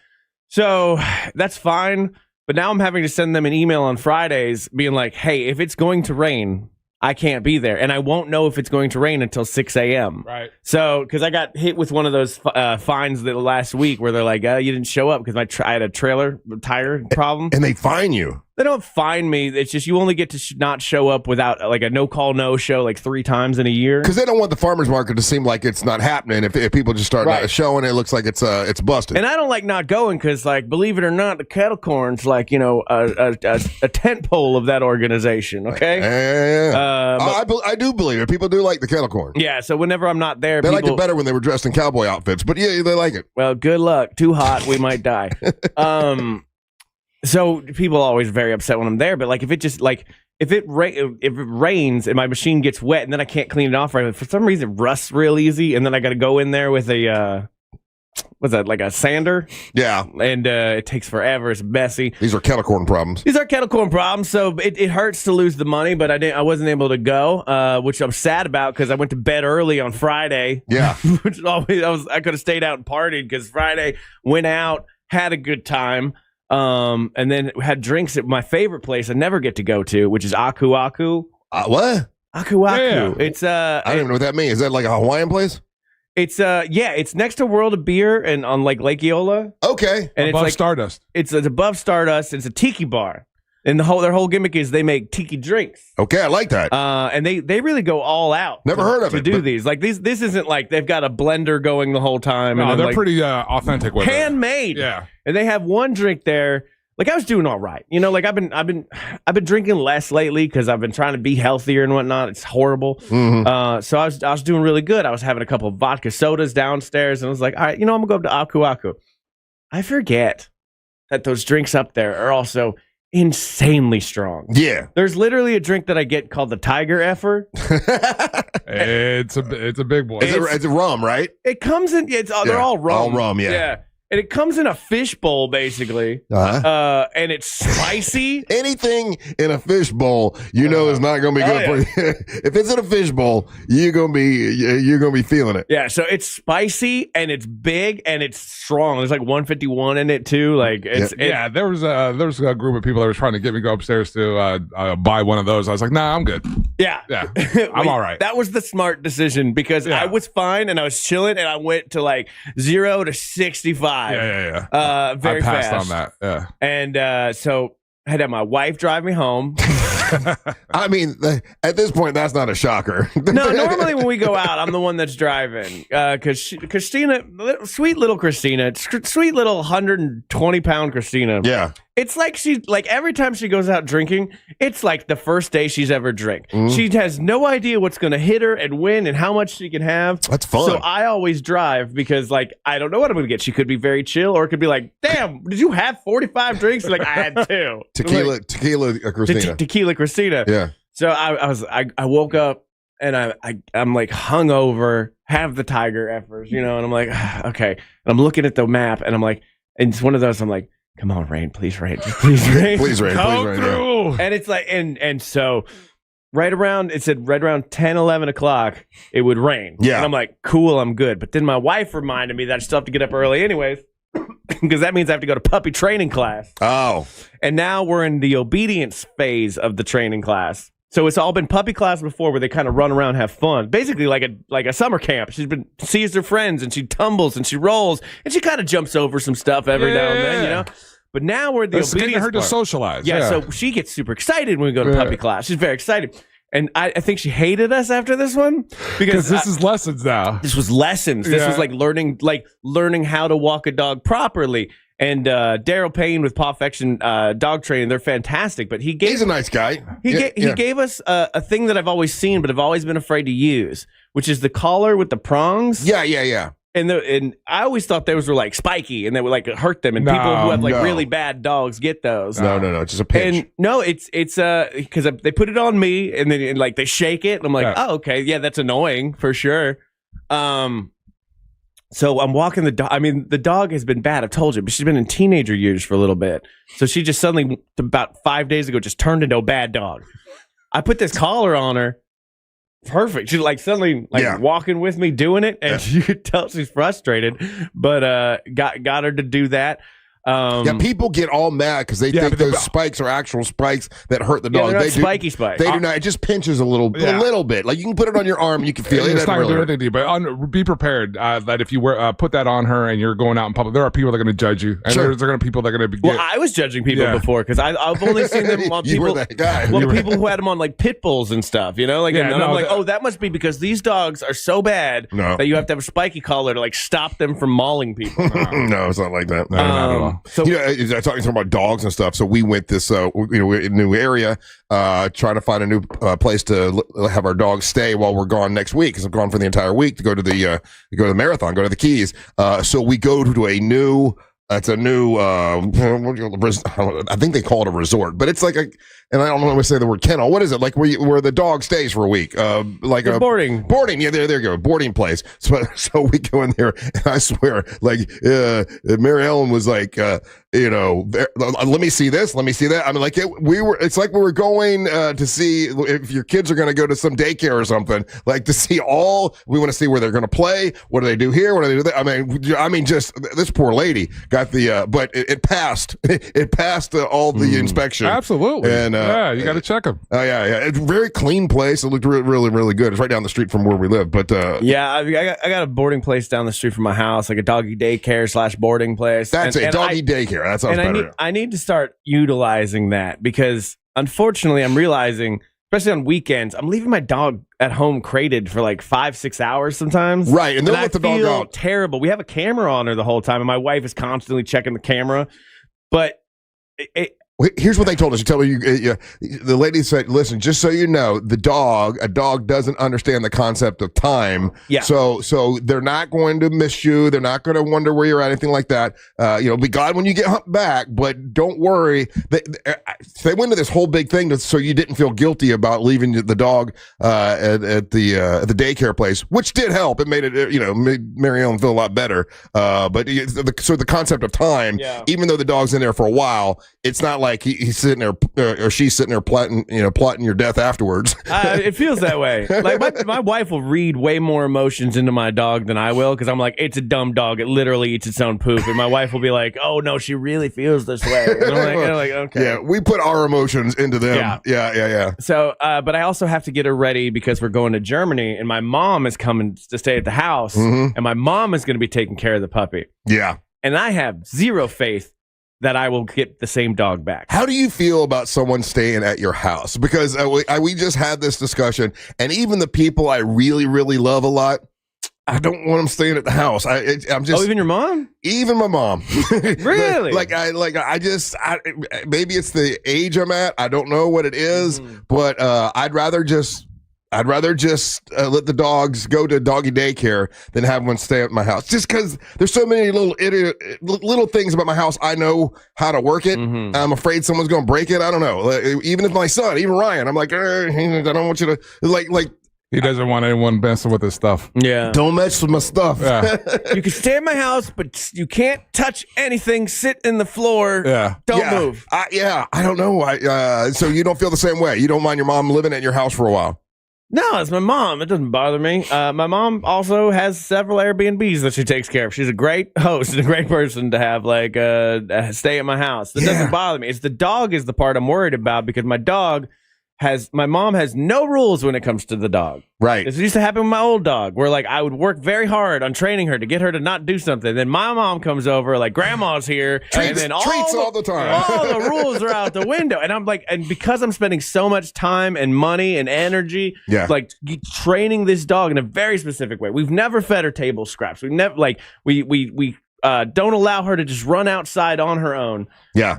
Speaker 1: so that's fine. But now I'm having to send them an email on Fridays being like, hey, if it's going to rain, I can't be there. And I won't know if it's going to rain until 6 a.m.
Speaker 4: Right.
Speaker 1: So, because I got hit with one of those fines the last week where they're like, you didn't show up because I had a trailer tire problem.
Speaker 3: And they fine you.
Speaker 1: They don't fine me. It's just you only get to not show up without like a no call, no show like 3 times in a year.
Speaker 3: Because they don't want the farmers market to seem like it's not happening. If people just start showing, it looks like it's busted.
Speaker 1: And I don't like not going because, like, believe it or not, the kettle corn's like a tent pole of that organization. Okay.
Speaker 3: Yeah. I do believe it. People do like the kettle corn.
Speaker 1: Yeah. So whenever I'm not there,
Speaker 3: they liked it better when they were dressed in cowboy outfits. But yeah, they like it.
Speaker 1: Well, good luck. Too hot, we might die. So people are always very upset when I'm there, but like if it rains and my machine gets wet and then I can't clean it off right, for some reason it rusts real easy, and then I got to go in there with a like a sander?
Speaker 3: Yeah,
Speaker 1: and it takes forever. It's messy.
Speaker 3: These are kettle corn problems.
Speaker 1: So it hurts to lose the money, but I wasn't able to go, which I'm sad about because I went to bed early on Friday.
Speaker 3: Yeah,
Speaker 1: which I could have stayed out and partied because Friday went out, had a good time. And then had drinks at my favorite place I never get to go to, which is Aku Aku.
Speaker 3: What?
Speaker 1: Aku Aku.
Speaker 3: Yeah.
Speaker 1: It's
Speaker 3: I don't even know what that means. Is that like a Hawaiian place?
Speaker 1: It's it's next to World of Beer and on like Lake Eola.
Speaker 3: Okay.
Speaker 1: And
Speaker 4: above
Speaker 1: it's like
Speaker 4: Stardust.
Speaker 1: It's above Stardust. It's a tiki bar. And their whole gimmick is they make tiki drinks.
Speaker 3: Okay, I like that.
Speaker 1: And they really go all out.
Speaker 3: Never heard of
Speaker 1: to
Speaker 3: it.
Speaker 1: Do these like these. This isn't like they've got a blender going the whole time.
Speaker 4: No,
Speaker 1: and
Speaker 4: they're
Speaker 1: like,
Speaker 4: pretty authentic with
Speaker 1: handmade.
Speaker 4: it. Yeah.
Speaker 1: And they have one drink there. Like I was doing all right, like I've been drinking less lately because I've been trying to be healthier and whatnot. It's horrible.
Speaker 3: Mm-hmm.
Speaker 1: So I was doing really good. I was having a couple of vodka sodas downstairs, and I was like, all right, I'm gonna go up to Aku Aku. I forget that those drinks up there are also insanely strong.
Speaker 3: Yeah,
Speaker 1: there's literally a drink that I get called the Tiger Effer.
Speaker 4: It's a big boy.
Speaker 3: It's a rum, right?
Speaker 1: It comes in. They're all rum.
Speaker 3: All rum. Yeah.
Speaker 1: And it comes in a fish bowl, basically. And it's spicy.
Speaker 3: Anything in a fish bowl, is not going to be good for you. If it's in a fish bowl, you're going to be feeling it.
Speaker 1: Yeah, so it's spicy and it's big and it's strong. There's like 151 in it too. Like
Speaker 4: there was a group of people that was trying to get me to go upstairs to buy one of those. I was like, nah, I'm good.
Speaker 1: Yeah,
Speaker 4: I'm all right.
Speaker 1: That was the smart decision because I was fine and I was chilling and I went to like 0 to 65.
Speaker 4: Yeah.
Speaker 1: Very
Speaker 4: I passed
Speaker 1: fast
Speaker 4: on that. Yeah.
Speaker 1: And so I had to have my wife drive me home.
Speaker 3: I mean, at this point, that's not a shocker.
Speaker 1: No, normally when we go out, I'm the one that's driving. Because Christina, sweet little Christina, sweet little 120-pound Christina.
Speaker 3: Yeah.
Speaker 1: It's like every time she goes out drinking, it's like the first day she's ever drank. She has no idea what's going to hit her and when and how much she can have.
Speaker 3: That's fun.
Speaker 1: So I always drive because I don't know what I'm going to get. She could be very chill, or it could be like, damn, did you have 45 drinks? Like, I had 2.
Speaker 3: Tequila Christina.
Speaker 1: Tequila Christina.
Speaker 3: Yeah.
Speaker 1: So I woke up and I'm like hungover, have the tiger effers, and I'm like, okay. And I'm looking at the map and I'm like, and it's one of those, I'm like, come on, rain, please rain, just please rain.
Speaker 3: Please rain,
Speaker 1: Come
Speaker 3: please rain.
Speaker 1: through. And it's like, and so right around 10, 11 o'clock, it would rain.
Speaker 3: Yeah.
Speaker 1: And I'm like, cool, I'm good. But then my wife reminded me that I still have to get up early anyways, because that means I have to go to puppy training class.
Speaker 3: Oh.
Speaker 1: And now we're in the obedience phase of the training class. So it's all been puppy class before, where they kind of run around and have fun. Basically like a summer camp. Sees her friends and she tumbles and she rolls and she kind of jumps over some stuff every now and then, But now we're the
Speaker 4: It's getting
Speaker 1: obedience
Speaker 4: her to
Speaker 1: part.
Speaker 4: socialize.
Speaker 1: Yeah, so she gets super excited when we go to puppy class. She's very excited. And I think she hated us after this one because
Speaker 4: this is lessons now.
Speaker 1: This was lessons. This was like learning how to walk a dog properly. And Daryl Payne with Pawfection Dog Training, they're fantastic. But he's
Speaker 3: a nice guy.
Speaker 1: He gave us a thing that I've always seen, but I've always been afraid to use, which is the collar with the prongs.
Speaker 3: Yeah.
Speaker 1: And I always thought those were like spiky and they would like hurt them. And people who have like really bad dogs get those.
Speaker 3: No. It's just a pinch.
Speaker 1: And no, it's because they put it on me and then like they shake it. And I'm like, oh, okay. Yeah, that's annoying for sure. So I'm walking the dog. I mean, the dog has been bad. I've told you, but she's been in teenager years for a little bit. So she just suddenly, about 5 days ago, just turned into a bad dog. I put this collar on her. Perfect. She's like suddenly walking with me, doing it, and you could tell she's frustrated. But got her to do that.
Speaker 3: People get all mad because they think those spikes are actual spikes that hurt the dog.
Speaker 1: They're not
Speaker 3: They
Speaker 1: spiky spikes.
Speaker 3: They do not. It just pinches a little bit. Like you can put it on your arm, you can feel it.
Speaker 4: It's not
Speaker 3: really
Speaker 4: going to do anything to you, but be prepared that if you put that on her and you're going out in public, there are people that are going to judge you, and there's going to be people that are going to be.
Speaker 1: Well, I was judging people before because I've only seen them on
Speaker 3: You
Speaker 1: people.
Speaker 3: were that guy.
Speaker 1: Well, people who had them on like pit bulls and stuff, and I'm like, oh, that must be because these dogs are so bad that you have to have a spiky collar to like stop them from mauling people.
Speaker 3: No, it's not like that.
Speaker 4: No, not at all.
Speaker 3: So talking about dogs and stuff. So we went this, we're in a new area, trying to find a new place to have our dogs stay while we're gone next week. Because I'm gone for the entire week to go to the marathon, go to the Keys. So we go to a new. It's a new, I think they call it a resort, but it's like and I don't know how to say the word kennel. What is it? Like where the dog stays for a week? Like a
Speaker 1: boarding.
Speaker 3: Yeah, there you go. Boarding place. So we go in there and I swear, like, Mary Ellen was like, let me see this. Let me see that. I mean, like it's like we were going, to see if your kids are going to go to some daycare or something, like to see we want to see where they're going to play. What do they do here? What do they do there? I mean, just this poor lady got but it passed. It passed all the inspection.
Speaker 4: Absolutely.
Speaker 3: And
Speaker 4: you got to check them.
Speaker 3: Oh yeah. It's a very clean place. It looked really, really, really good. It's right down the street from where we live. But
Speaker 1: I got a boarding place down the street from my house, like a doggy daycare / boarding place.
Speaker 3: That's a doggy daycare. That sounds better.
Speaker 1: I need to start utilizing that because unfortunately, I'm realizing, especially on weekends, I'm leaving my dog at home crated for like 5-6 hours sometimes.
Speaker 3: Right, and they'll let the dog
Speaker 1: feel
Speaker 3: out.
Speaker 1: Terrible. We have a camera on her the whole time, and my wife is constantly checking the camera. But
Speaker 3: here's what they told us. You tell me, the lady said, "Listen, just so you know, a dog doesn't understand the concept of time.
Speaker 1: Yeah.
Speaker 3: So they're not going to miss you. They're not going to wonder where you're at, anything like that. Be glad when you get back, but don't worry." They went into this whole big thing so you didn't feel guilty about leaving the dog at the daycare place, which did help. It made it, made Mary Ellen feel a lot better. But so the concept of time, even though the dog's in there for a while, it's not like he's sitting there or she's sitting there plotting your death afterwards.
Speaker 1: It feels that way. Like my wife will read way more emotions into my dog than I will because I'm like, it's a dumb dog. It literally eats its own poop. And my wife will be like, oh no, she really feels this way. And I'm like, okay.
Speaker 3: Yeah, we put our emotions into them. Yeah.
Speaker 1: So, but I also have to get her ready because we're going to Germany and my mom is coming to stay at the house and my mom is going to be taking care of the puppy.
Speaker 3: Yeah.
Speaker 1: And I have zero faith that I will get the same dog back.
Speaker 3: How do you feel about someone staying at your house? Because we just had this discussion, and even the people I really, really love a lot, I don't want them staying at the house. I'm just.
Speaker 1: Oh, even your mom?
Speaker 3: Even my mom.
Speaker 1: Really?
Speaker 3: Maybe it's the age I'm at. I don't know what it is, but I'd rather just let the dogs go to doggy daycare than have one stay at my house. Just because there's so many little things about my house. I know how to work it. I'm afraid someone's going to break it. I don't know. Even if my son, even Ryan, I'm like, I don't want you to like.
Speaker 4: He doesn't want anyone messing with his stuff.
Speaker 1: Yeah.
Speaker 3: Don't mess with my stuff.
Speaker 4: Yeah.
Speaker 1: You can stay at my house, but you can't touch anything. Sit in the floor.
Speaker 4: Yeah.
Speaker 1: Don't move.
Speaker 3: I don't know. So you don't feel the same way. You don't mind your mom living at your house for a while.
Speaker 1: No, it's my mom. It doesn't bother me. My mom also has several Airbnbs that she takes care of. She's a great host and a great person to have stay at my house. That doesn't bother me. It's the dog is the part I'm worried about because my mom has no rules when it comes to the dog.
Speaker 3: Right.
Speaker 1: This used to happen with my old dog where I would work very hard on training her to get her to not do something. Then my mom comes over, grandma's here.
Speaker 3: Treats
Speaker 1: and then
Speaker 3: all the time.
Speaker 1: All the rules are out the window. And I'm and because I'm spending so much time and money and energy, training this dog in a very specific way. We've never fed her table scraps. We've never, we don't allow her to just run outside on her own.
Speaker 3: Yeah.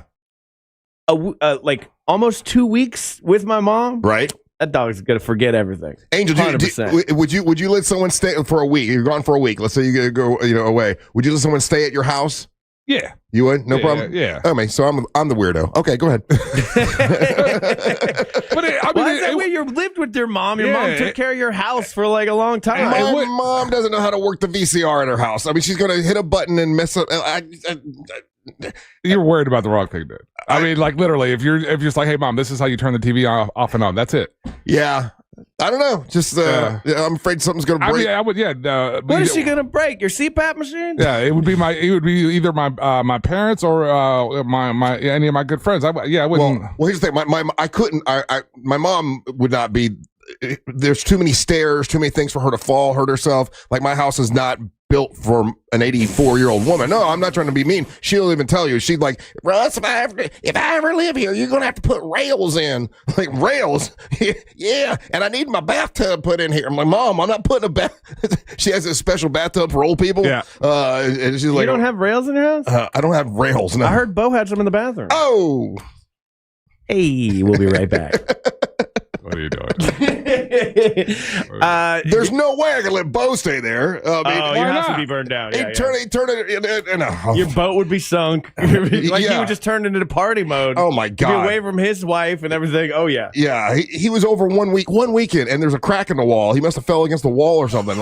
Speaker 1: Almost 2 weeks with my mom.
Speaker 3: Right.
Speaker 1: That dog's gonna forget everything.
Speaker 3: Angel,
Speaker 1: 100%.
Speaker 3: would you let someone stay for a week? You're gone for a week. Let's say you go away. Would you let someone stay at your house?
Speaker 4: Yeah.
Speaker 3: You would? No problem?
Speaker 4: Yeah.
Speaker 3: Okay, so I'm the weirdo. Okay, go ahead.
Speaker 1: But you lived with your mom. Your mom took care of your house for a long time.
Speaker 3: My mom doesn't know how to work the VCR at her house. I mean, she's going to hit a button and mess up.
Speaker 4: You're worried about the wrong thing, dude. I mean, literally, if you're just like, hey, mom, this is how you turn the TV off and on. That's it.
Speaker 3: Yeah. I don't know. Just, I'm afraid something's going to break.
Speaker 4: I would,
Speaker 1: what is she going to break? Your CPAP machine?
Speaker 4: Yeah, it would be either my parents or any of my good friends. I wouldn't.
Speaker 3: Well, here's the thing. My mom would not be. There's too many stairs, too many things for her to fall, hurt herself. My house is not built for an 84-year-old woman. No, I'm not trying to be mean. She'll even tell you. She's like, Russ, if I ever live here, you're gonna have to put rails in. Rails? Yeah. And I need my bathtub put in here. I'm like, Mom, I'm not putting a bath. She has a special bathtub for old people.
Speaker 4: Yeah.
Speaker 3: And she's like,
Speaker 1: you don't have rails in your house?
Speaker 3: I don't have rails. No.
Speaker 1: I heard Bo had some in the bathroom.
Speaker 3: Oh.
Speaker 1: Hey, we'll be right back.
Speaker 4: What are you doing?
Speaker 3: There's no way I can let Bo stay there.
Speaker 1: Your house would be burned down.
Speaker 3: He'd turn it.
Speaker 1: Your boat would be sunk. He would just turn into party mode.
Speaker 3: Oh my God!
Speaker 1: He'd be away from his wife and everything. Oh yeah.
Speaker 3: Yeah, he was over one weekend, and there's a crack in the wall. He must have fell against the wall or something.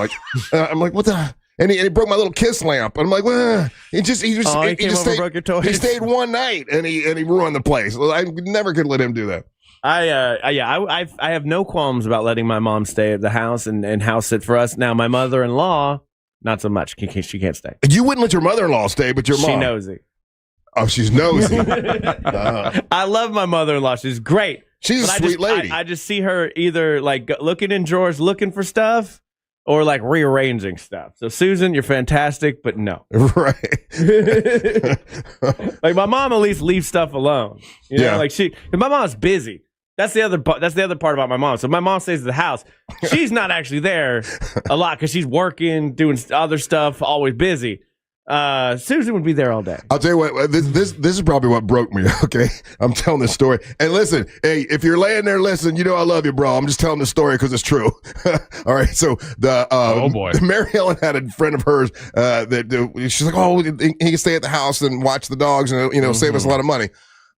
Speaker 3: I'm like, what the? And he broke my little kiss lamp. And I'm like, well, he
Speaker 1: broke your toys.
Speaker 3: He stayed one night, and he ruined the place. I never could let him do that.
Speaker 1: I have no qualms about letting my mom stay at the house and house sit for us. Now, my mother-in-law, not so much. She can't stay.
Speaker 3: You wouldn't let your mother-in-law stay, but your mom.
Speaker 1: She nosy.
Speaker 3: Oh, she's nosy.
Speaker 1: I love my mother-in-law. She's great.
Speaker 3: She's a sweet lady.
Speaker 1: I just see her either looking in drawers, looking for stuff, or rearranging stuff. So Susan, you're fantastic, but no.
Speaker 3: Right.
Speaker 1: My mom at least leaves stuff alone. You know, my mom's busy. That's the other part about my mom. So my mom stays at the house. She's not actually there a lot because she's working, doing other stuff, always busy. Susan would be there all day.
Speaker 3: I'll tell you what, this is probably what broke me, okay? I'm telling this story. And listen, hey, if you're laying there listening, you know I love you, bro. I'm just telling this story because it's true. All right, so
Speaker 4: oh boy.
Speaker 3: Mary Ellen had a friend of hers that she's like, oh, he can stay at the house and watch the dogs and, save us a lot of money.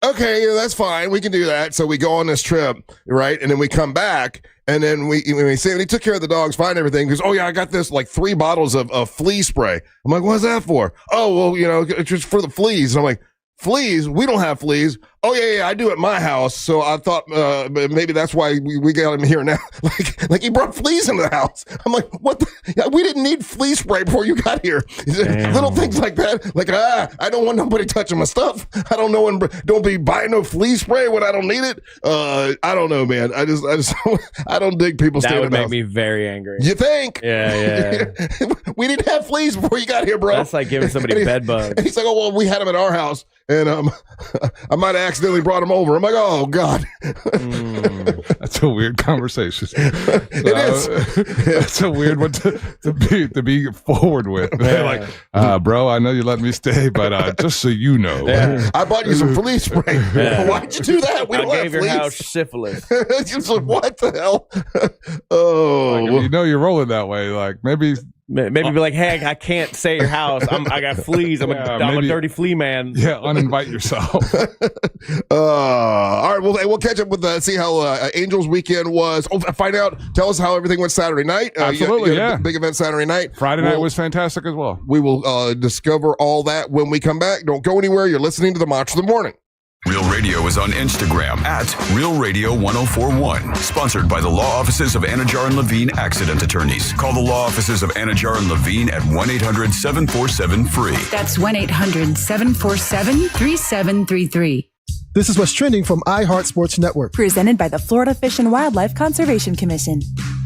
Speaker 3: Okay, that's fine. We can do that. So we go on this trip, right? And then we come back, and then we say, and he took care of the dogs, fine, everything. He goes, oh, yeah, I got this 3 bottles of flea spray. I'm like, what's that for? Oh, well, it's just for the fleas. And I'm like, fleas? We don't have fleas. Oh, yeah, I do at my house. So I thought maybe that's why we got him here now. like he brought fleas into the house. I'm like, what? We didn't need flea spray before you got here. Little things like that. Like, I don't want nobody touching my stuff. I don't know, and don't be buying no flea spray when I don't need it. I don't know, man. I just I don't dig people
Speaker 1: That
Speaker 3: staying
Speaker 1: would
Speaker 3: in the
Speaker 1: make
Speaker 3: house.
Speaker 1: me very angry.
Speaker 3: You think?
Speaker 1: Yeah.
Speaker 3: We didn't have fleas before you got here, bro.
Speaker 1: That's like giving somebody bed bugs.
Speaker 3: And he's like, oh, well, we had them at our house, and I might have accidentally brought them over. I'm like, oh, God.
Speaker 4: That's a weird conversation.
Speaker 3: It is.
Speaker 4: That's a weird one to be forward with. Like, bro, I know you let me stay, but just so you know.
Speaker 3: I bought you some flea spray. Why'd you do that? We
Speaker 1: I
Speaker 3: don't have
Speaker 1: gave your
Speaker 3: fleas.
Speaker 1: house syphilis.
Speaker 3: It's like, what the hell? Oh.
Speaker 4: Like, if you know you're rolling that way, like maybe
Speaker 1: be like, hey, I can't stay at your house. I got fleas. I'm a dirty flea man.
Speaker 4: Yeah, uninvite yourself.
Speaker 3: All right, we'll catch up with see how Angels weekend was. Oh, find out. Tell us how everything went Saturday night.
Speaker 4: Absolutely,
Speaker 3: you had a big event Saturday night.
Speaker 4: Friday night was fantastic as well.
Speaker 3: We will discover all that when we come back. Don't go anywhere. You're listening to the Monster of the Morning.
Speaker 2: Real Radio is on Instagram at Real Radio 1041. Sponsored by the law offices of Anajar and Levine Accident Attorneys. Call the law offices of Anajar and Levine at 1-800-747-FREE.
Speaker 5: That's 1-800-747-3733.
Speaker 6: This is what's trending from iHeart Sports Network.
Speaker 8: Presented by the Florida Fish and Wildlife Conservation Commission.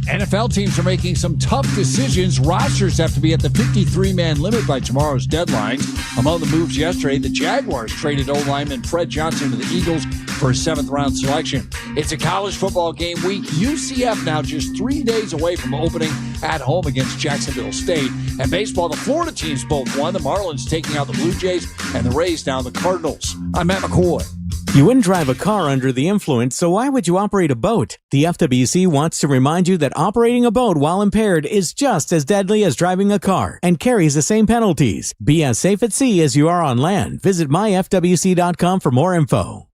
Speaker 7: NFL teams are making some tough decisions. Rosters have to be at the 53-man limit by tomorrow's deadline. Among the moves yesterday, the Jaguars traded O-lineman Fred Johnson to the Eagles for a 7th-round selection. It's a college football game week. UCF now just 3 days away from opening at home against Jacksonville State. And baseball, the Florida teams both won. The Marlins taking out the Blue Jays and the Rays down the Cardinals. I'm Matt McCoy.
Speaker 24: You wouldn't drive a car under the influence, so why would you operate a boat? The FWC wants to remind you that operating a boat while impaired is just as deadly as driving a car and carries the same penalties. Be as safe at sea as you are on land. Visit myfwc.com for more info.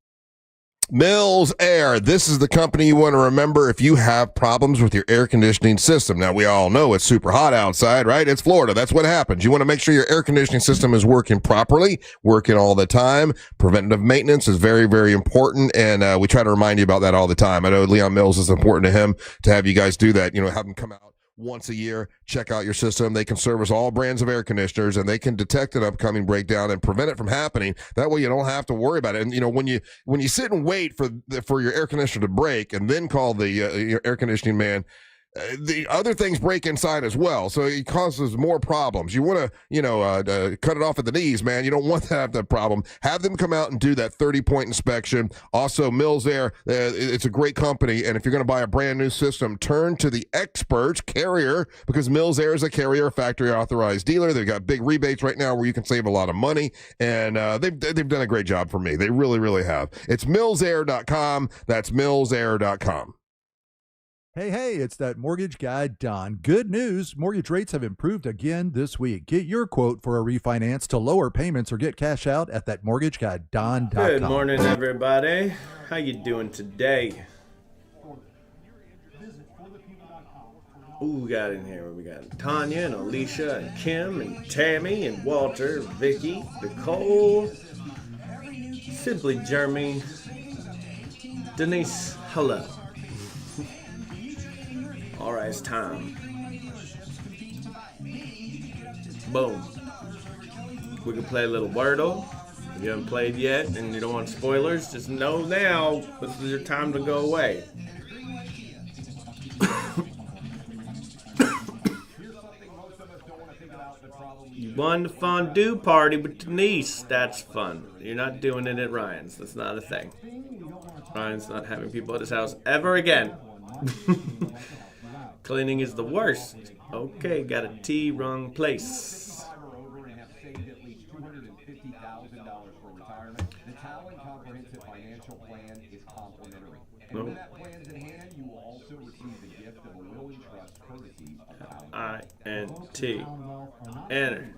Speaker 3: Mills Air. This is the company you want to remember if you have problems with your air conditioning system. Now, we all know it's super hot outside, right? It's Florida. That's what happens. You want to make sure your air conditioning system is working properly, working all the time. Preventative maintenance is very, very important, and we try to remind you about that all the time. I know Leon Mills is important to him to have you guys do that. You know, have them come out once a year, check out your system. They can service all brands of air conditioners, and they can detect an upcoming breakdown and prevent it from happening. That way you don't have to worry about it. And, you know, when you sit and wait for your air conditioner to break and then call the your air conditioning man, the other things break inside as well, so it causes more problems. You want to, cut it off at the knees, man. You don't want to have that problem. Have them come out and do that 30-point inspection. Also, Mills Air, it's a great company, and if you're going to buy a brand new system, turn to the experts, Carrier, because Mills Air is a Carrier factory authorized dealer. They've got big rebates right now where you can save a lot of money, and they've done a great job for me. They really, really have. It's millsair.com. That's millsair.com.
Speaker 26: Hey, it's that mortgage guy, Don. Good news, mortgage rates have improved again this week. Get your quote for a refinance to lower payments or get cash out at thatmortgageguyDon.com.
Speaker 1: Good morning, everybody. How you doing today? Who we got in here? We got Tanya and Alicia and Kim and Tammy and Walter, Vicky, Nicole, Simply Jeremy, Denise, hello. All right, it's time. Boom. We can play a little Wordle. If you haven't played yet and you don't want spoilers, just know now this is your time to go away. You won the fondue party with Denise. That's fun. You're not doing it at Ryan's. That's not a thing. Ryan's not having people at his house ever again. Cleaning is the worst. Okay, got a T, wrong place. Nope. I-N-T. Enter.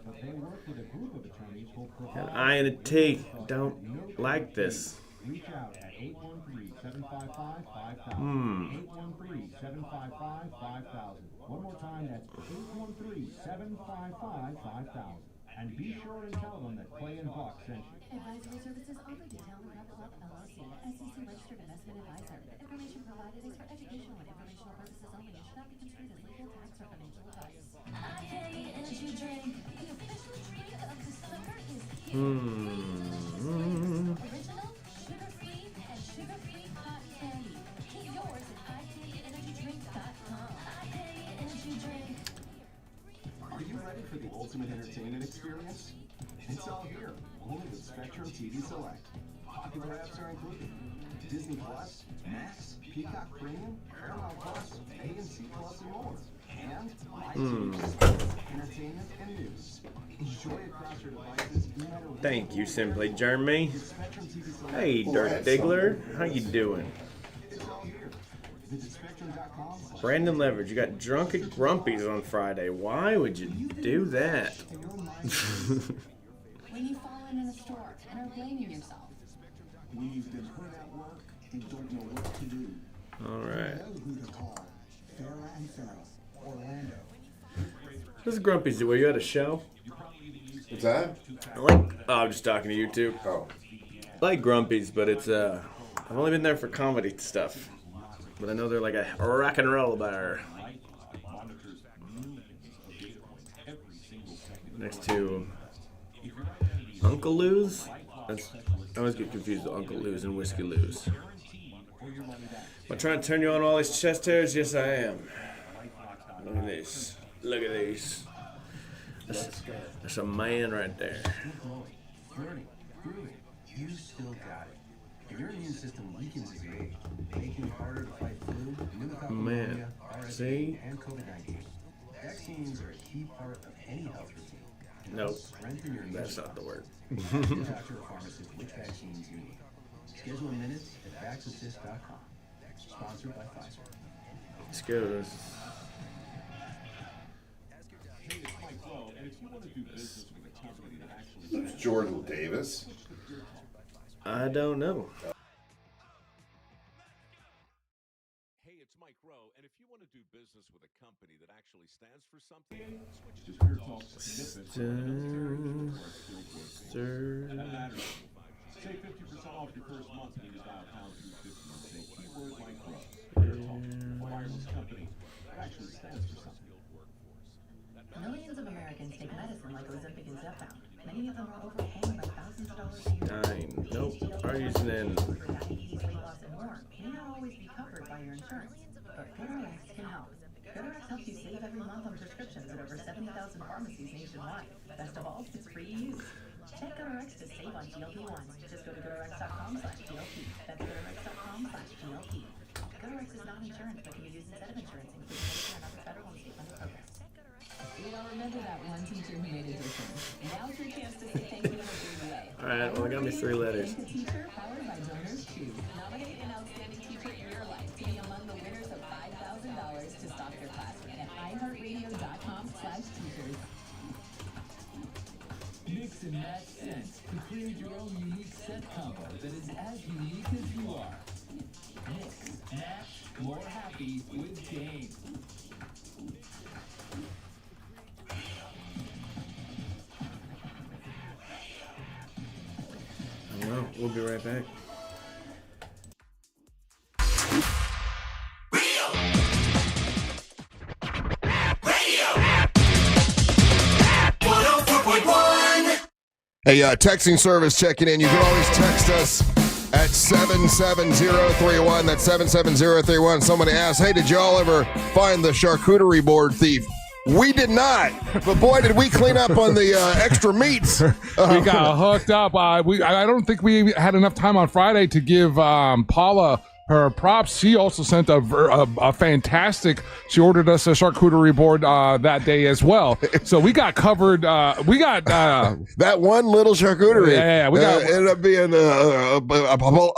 Speaker 1: An I and a T. Don't like this.
Speaker 27: One more time, that's 813-755-5000.
Speaker 5: And be sure and tell them that Clay and Buck sent you.
Speaker 11: Advisory services offered detailed and Private Wealth LLC, SEC registered investment advisor. The information provided is for educational and informational purposes only and should not be construed as legal, tax, or financial advice. Energy drink. The official drink of the summer is original, sugar-free, and sugar-free cotton candy. Get yours at IKEnergydrink.com. IKEA Energy Drink.
Speaker 23: Are you ready for the ultimate entertainment experience? It's all here, only with Spectrum TV Select. Popular apps are included: Disney Plus, Max, Peacock Premium, Paramount Plus, AMC Plus, and more. And live TV, sports, entertainment, and news. Enjoy across your devices. No matter where
Speaker 1: Thank you, Simply Jeremy. Hey, Dirk Diggler. How you doing?
Speaker 23: it's all here. Visit Spectrum.com.
Speaker 1: Brandon Leverage, you got drunk at Grumpy's on Friday. Why would you do that?
Speaker 11: When you fall in a store and are blaming yourself.
Speaker 23: When you've been hurt at work and don't know what to do.
Speaker 1: All right.
Speaker 23: Know who to call. Farrah and Farrah, Orlando.
Speaker 1: This is Grumpy's. Were you at a show?
Speaker 3: What's that?
Speaker 1: I'm just talking to you two.
Speaker 3: Oh.
Speaker 1: I like Grumpy's, but it's I've only been there for comedy stuff. But I know they're like a rock and roll bar. Next to Uncle Lou's. I always get confused with Uncle Lou's and Whiskey Lou's. Am I trying to turn you on all these chest hairs? Yes, I am. Look at this. Look at these. That's a man right there.
Speaker 23: Learning, proving, you still got it. If your immune system weakens as you age, making it harder to fight flu, pneumococcal
Speaker 1: Man,
Speaker 23: pneumonia,
Speaker 1: see?
Speaker 23: RSV, and COVID-19. Vaccines are a key part of any health routine.
Speaker 1: Nope,
Speaker 23: Strengthen your immune
Speaker 1: that's not the word.
Speaker 23: Ask your doctor or pharmacist which vaccines you need. Schedule minutes at VaxAssist.com. Sponsored by Pfizer.
Speaker 1: Let's go.
Speaker 3: Who's Jordan Davis?
Speaker 1: I don't know.
Speaker 20: Hey, it's Mike Rowe, and if you want to do business with a company that actually stands for something, switch to Pure Talk Snippets.
Speaker 5: Save 50% off your first month when you dial pound 250 and say keyword Mike Rowe. Pure Talk, a wireless company that actually stands for something.
Speaker 11: Millions of Americans take medicine like Ozempic and Zepbound. Many of them are overpaying by thousands of dollars a year.
Speaker 1: Nope. Are using it.
Speaker 11: For diabetes, weight loss, and more may not always be covered by your insurance, but GoodRx can help. GoodRx helps you save every month on prescriptions at over 70,000 pharmacies nationwide. Best of all, it's free to use. Check GoodRx to save on GLP-1s. Just go to GoodRx.com/GLP. That's GoodRx.com/GLP. GoodRx is not insurance, but can be used instead of insurance, including Medicare and other federal and state funded programs. We all remember that one teacher who made a difference. Now's your chance to say thank you to her.
Speaker 1: All right, well, I got me 3 letters.
Speaker 11: Thank the teacher, powered by Donors Choose. Nominate an outstanding teacher in your life to be among the winners of $5,000 to stock your classroom at iHeartRadio.com/teachers.
Speaker 18: Mix and match scents to create your own unique scent combo that is as unique as you are. Mix, match, more happy with Dane.
Speaker 1: Well, we'll be right back.
Speaker 3: Hey, texting service checking in. You can always text us at 77031. That's 77031. Somebody asked, hey, did y'all ever find the charcuterie board thief? We did not, but boy, did we clean up on the extra meats.
Speaker 4: We got hooked up. I don't think we had enough time on Friday to give Paula her props. She also sent a fantastic. She ordered us a charcuterie board that day as well. So we got covered. We got
Speaker 3: that one little charcuterie.
Speaker 4: Yeah, we got
Speaker 3: ended up being a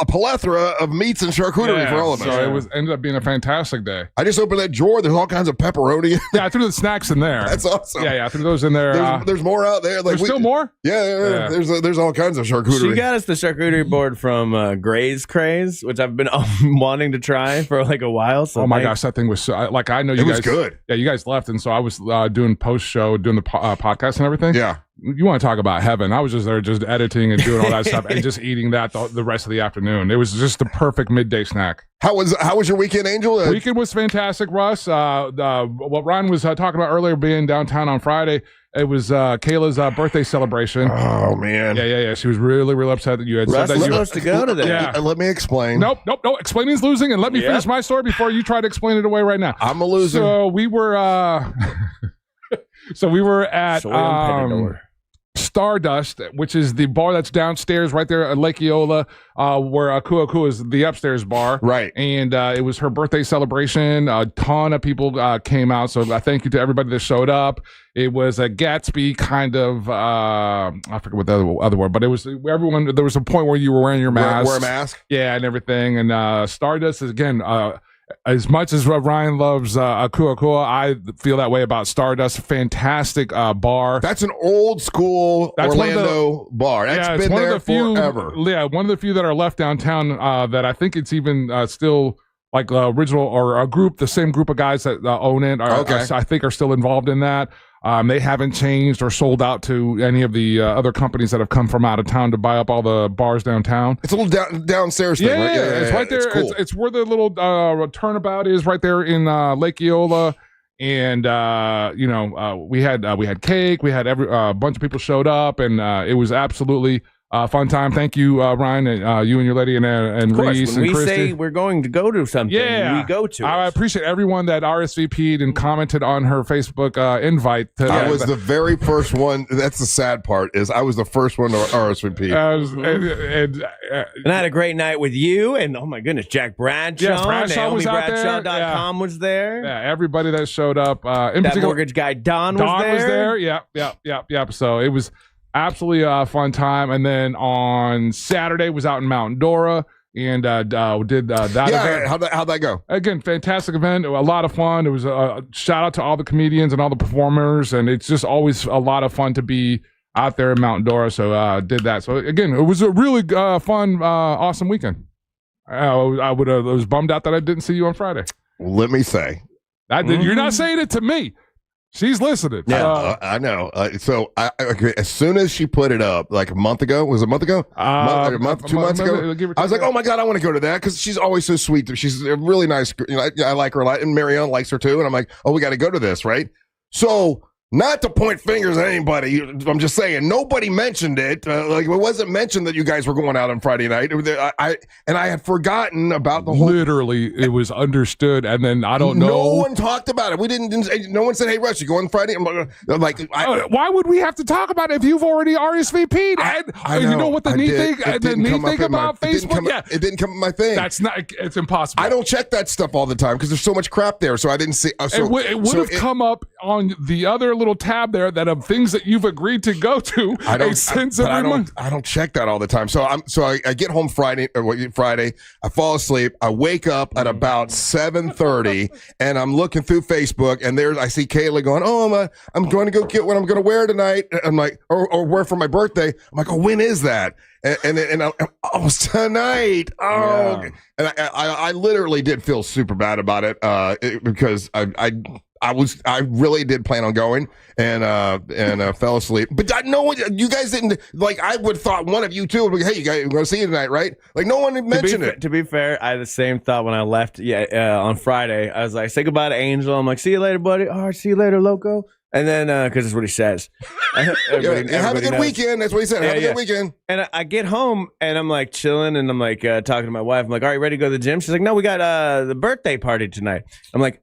Speaker 3: plethora of meats and charcuterie for all of us.
Speaker 4: So it ended up being a fantastic day.
Speaker 3: I just opened that drawer. There's all kinds of pepperoni.
Speaker 4: Yeah, I threw the snacks in there.
Speaker 3: That's awesome.
Speaker 4: Yeah, I threw those in there.
Speaker 3: There's more out there.
Speaker 4: There's still more.
Speaker 3: Yeah. There's all kinds of charcuterie.
Speaker 1: She got us the charcuterie board from Gray's Craze, which I've been wanting to try for like a while. So
Speaker 4: oh my gosh, that thing was so, like, I know you guys.
Speaker 3: It was good.
Speaker 4: Yeah, you guys left, and so I was doing post show, doing the podcast and everything.
Speaker 3: Yeah.
Speaker 4: you want to talk about heaven. I was just there just editing and doing all that stuff and just eating that the rest of the afternoon. It was just the perfect midday snack.
Speaker 3: How was your weekend, Angel?
Speaker 4: Weekend was fantastic, Russ. What Ryan was talking about earlier, being downtown on Friday, it was Kayla's birthday celebration.
Speaker 3: Oh, man.
Speaker 4: Yeah. She was really, really upset that you had
Speaker 1: Russ
Speaker 4: said that you were
Speaker 1: supposed to go to that.
Speaker 3: Yeah. Let me explain.
Speaker 4: Nope. Explaining's losing, and let me finish my story before you try to explain it away right now.
Speaker 3: I'm a loser.
Speaker 4: So we were at Stardust, which is the bar that's downstairs right there at Lake Eola, where Aku is the upstairs bar.
Speaker 3: Right.
Speaker 4: And it was her birthday celebration. A ton of people came out. So thank you to everybody that showed up. It was a Gatsby kind of, I forget what the other word, but it was everyone. There was a point where you were wearing your mask.
Speaker 3: Wear a mask?
Speaker 4: Yeah, and everything. And Stardust is, again, as much as Ryan loves Aku, I feel that way about Stardust. Fantastic bar.
Speaker 3: That's an old school Orlando bar. That's been there forever.
Speaker 4: Yeah, one of the few that are left downtown that I think it's even still like original or the same group of guys that own it. I think are still involved in that. They haven't changed or sold out to any of the other companies that have come from out of town to buy up all the bars downtown.
Speaker 3: It's a little downstairs thing, right?
Speaker 4: Yeah, it's right there.
Speaker 3: It's cool.
Speaker 4: It's where the little turnabout is, right there in Lake Eola. And we had cake. We had a bunch of people showed up, and it was absolutely fun time. Thank you, Ryan, and you and your lady and Reese
Speaker 1: when
Speaker 4: and
Speaker 1: we
Speaker 4: Christy.
Speaker 1: say we're going to go to something, we go to
Speaker 4: I appreciate everyone that RSVP'd and commented on her Facebook invite.
Speaker 3: I was the very first one. That's the sad part, is I was the first one to RSVP.
Speaker 1: And I had a great night with you, and oh my goodness, Jack Bradshaw.
Speaker 4: Yes, Bradshaw was out there.
Speaker 1: NaomiBradshaw.com was there.
Speaker 4: Yeah, everybody that showed up.
Speaker 1: That mortgage guy Don was there.
Speaker 4: Yep. So it was absolutely a fun time. And then on Saturday was out in Mount Dora and did that event.
Speaker 3: How'd that go?
Speaker 4: Again, fantastic event. A lot of fun. It was a shout out to all the comedians and all the performers, and it's just always a lot of fun to be out there in Mount Dora. So did that. So again, it was a really fun, awesome weekend. I was bummed out that I didn't see you on Friday.
Speaker 3: Let me say,
Speaker 4: you're not saying it to me. She's listening.
Speaker 3: Yeah, I know. So as soon as she put it up, like a month ago, was it a month ago? A month, 2 months ago? I was like, oh my God, I want to go to that because she's always so sweet. She's a really nice, I like her a lot. And Marianne likes her too. And I'm like, oh, we got to go to this, right? So, not to point fingers at anybody, I'm just saying nobody mentioned it. Like it wasn't mentioned that you guys were going out on Friday night. I had forgotten about the whole.
Speaker 4: Literally, it was understood, and then I don't know.
Speaker 3: No one talked about it. We didn't. No one said, "Hey, Russ, you going Friday?" I'm like,
Speaker 4: why would we have to talk about it if you've already RSVP'd?
Speaker 3: I know,
Speaker 4: you know what the neat thing? The neat thing about Facebook,
Speaker 3: it didn't come up my thing.
Speaker 4: That's not. It's impossible.
Speaker 3: I don't check that stuff all the time because there's so much crap there. So I didn't see.
Speaker 4: It would have come up on the other little tab there that of things that you've agreed to go to. I
Speaker 3: don't check that all the time. So I get home Friday. I fall asleep. I wake up at about 7:30, and I'm looking through Facebook, and I see Kayla going, "Oh, I'm going to go get what I'm going to wear tonight." I'm like, or wear for my birthday. I'm like, "Oh, when is that?" And it's tonight. Oh, yeah. And I literally did feel super bad about it because I really did plan on going and fell asleep. But no one, you guys didn't, like, I would have thought one of you two would be, hey, you guys are going to see you tonight, right? Like, no one mentioned it.
Speaker 1: To be fair, I had the same thought when I left on Friday. I was like, say goodbye to Angel. I'm like, see you later, buddy. All right, see you later, loco. And then, because that's what he says.
Speaker 3: Have a good weekend. That's what he said. Have a good weekend.
Speaker 1: And I get home, and I'm like chilling, and I'm like talking to my wife. I'm like, all right, ready to go to the gym? She's like, no, we got the birthday party tonight. I'm like,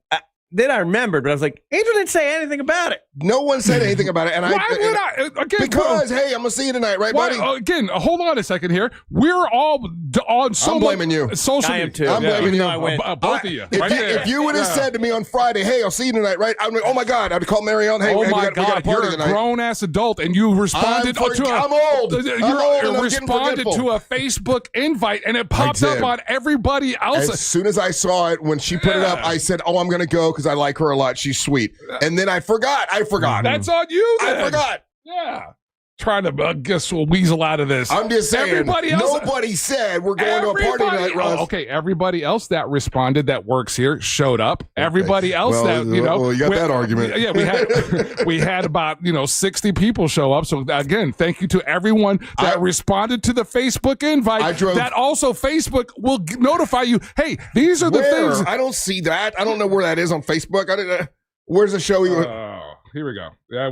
Speaker 1: then I remembered, but I was like, Angel didn't say anything about it.
Speaker 3: No one said anything about it. And
Speaker 4: why would I? Again,
Speaker 3: because, hey, I'm going to see you tonight, right, buddy?
Speaker 4: Again, hold on a second here. We're all on
Speaker 3: I'm blaming you.
Speaker 4: Social
Speaker 1: I am too.
Speaker 3: I'm blaming you.
Speaker 1: I went.
Speaker 4: Both of you.
Speaker 3: If you would have said to me on Friday, hey, I'll see you tonight, right? I'm like, oh, my God. I'd call Marianne. Hey, we got a party
Speaker 4: you're
Speaker 3: tonight.
Speaker 4: A grown-ass adult, and you responded
Speaker 3: I'm old.
Speaker 4: You responded to a Facebook invite, and it popped up on everybody else.
Speaker 3: As soon as I saw it, when she put it up, I said, oh, I'm going to go because I like her a lot. She's sweet. And then I forgot.
Speaker 4: That's on you then.
Speaker 3: I forgot.
Speaker 4: Yeah. trying to, weasel out of this.
Speaker 3: I'm just saying, nobody said we're going to a party tonight, Russ.
Speaker 4: Okay, everybody else that responded that works here showed up. Everybody else
Speaker 3: you got that argument.
Speaker 4: Yeah, we had about 60 people show up. So again, thank you to everyone that responded to the Facebook invite. That also Facebook will notify you. Hey, these are the things.
Speaker 3: I don't see that. I don't know where that is on Facebook. Where's the show?
Speaker 4: Here we go. Yeah,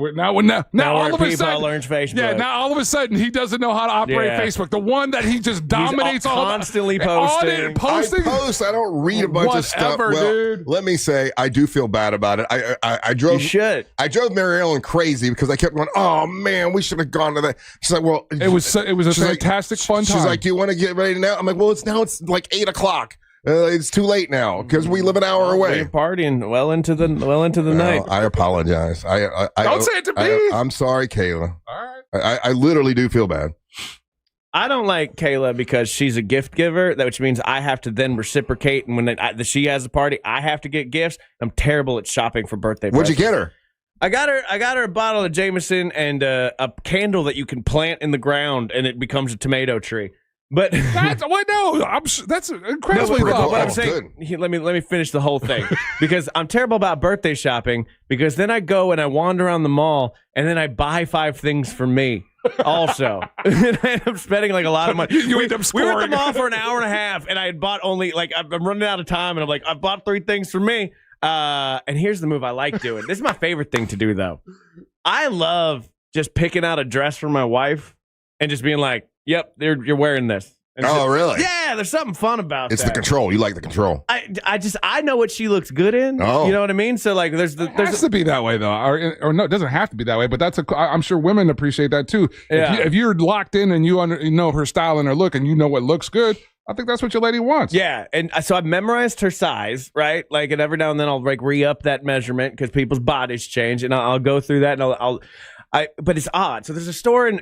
Speaker 4: now all of a sudden,
Speaker 1: learns Facebook.
Speaker 4: Yeah, now all of a sudden he doesn't know how to operate Facebook. The one that he just dominates all
Speaker 1: constantly posting.
Speaker 3: I post. I don't read a bunch of stuff. Well,
Speaker 4: dude.
Speaker 3: Let me say, I do feel bad about it. I drove.
Speaker 1: You should.
Speaker 3: I drove Mary Ellen crazy because I kept going, oh man, we should have gone to that. She's like, well,
Speaker 4: it was a fantastic fun time.
Speaker 3: She's like, do you want to get ready now? I'm like, well, it's like 8:00. It's too late now because we live an hour away.
Speaker 1: We're partying well into the night.
Speaker 3: I apologize.
Speaker 4: Don't say it to me.
Speaker 3: I'm sorry, Kayla.
Speaker 4: All right.
Speaker 3: I literally do feel bad.
Speaker 1: I don't like Kayla because she's a gift giver, which means I have to then reciprocate. And when she has a party, I have to get gifts. I'm terrible at shopping for birthday presents.
Speaker 3: What'd you get her?
Speaker 1: I got her a bottle of Jameson and a candle that you can plant in the ground and it becomes a tomato tree. But
Speaker 4: that's incredibly
Speaker 1: thoughtful. But I'm saying, let me finish the whole thing because I'm terrible about birthday shopping because then I go and I wander around the mall and then I buy 5 things for me also. And I end up spending like a lot of money. We were at the mall for an hour and a half and I had bought only I'm running out of time and I'm like, I bought 3 things for me. And here's the move I like doing. This is my favorite thing to do though. I love just picking out a dress for my wife and just being like, yep, you're wearing this. And
Speaker 3: really?
Speaker 1: Yeah, there's something fun about
Speaker 3: it's
Speaker 1: that.
Speaker 3: The control. You like the control.
Speaker 1: I know what she looks good in.
Speaker 3: Oh.
Speaker 1: You know what I mean? So like it
Speaker 4: has to be that way though. Or no, it doesn't have to be that way, but I'm sure women appreciate that too.
Speaker 1: Yeah.
Speaker 4: If you're locked in and you know her style and her look and you know what looks good, I think that's what your lady wants.
Speaker 1: Yeah, and so I've memorized her size, right? Like, and every now and then I'll re-up that measurement because people's bodies change, and I'll go through that and but it's odd. So there's a store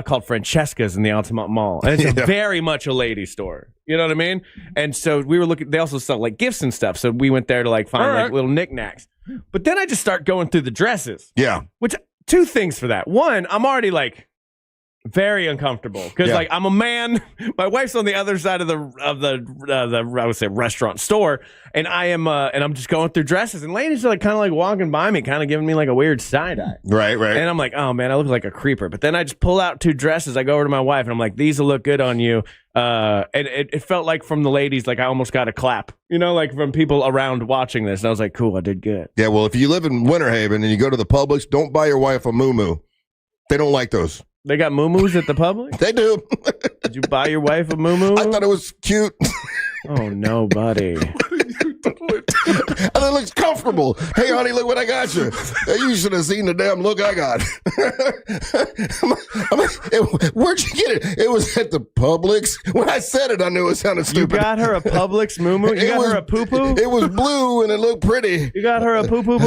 Speaker 1: called Francesca's in the Altamont Mall, and it's very much a lady store. You know what I mean? And so we were looking. They also sell like gifts and stuff. So we went there to find like little knickknacks. But then I just start going through the dresses.
Speaker 3: Yeah.
Speaker 1: Which 2 things for that. One, I'm already very uncomfortable because I'm a man. My wife's on the other side of the I would say restaurant store, and I'm just going through dresses, and ladies are kind of walking by me, kind of giving me a weird side eye.
Speaker 3: Right.
Speaker 1: And I'm like, oh man, I look like a creeper. But then I just pull out 2 dresses. I go over to my wife, and I'm like, these will look good on you. And it felt like from the ladies, I almost got a clap, from people around watching this. And I was like, cool, I did good.
Speaker 3: Yeah. Well, if you live in Winter Haven and you go to the Publix, don't buy your wife a muumuu. They don't like those.
Speaker 1: They got muumuus at the Publix?
Speaker 3: They do.
Speaker 1: Did you buy your wife a muumuu?
Speaker 3: I thought it was cute.
Speaker 1: Oh, no, buddy.
Speaker 3: And it looks comfortable. Hey, honey, look what I got you. You should have seen the damn look I got. Where'd you get it? It was at the Publix. When I said it, I knew it sounded stupid.
Speaker 1: You got her a Publix muumuu? You got her a poo-poo?
Speaker 3: It was blue, and it looked pretty.
Speaker 1: You got her a poo-poo?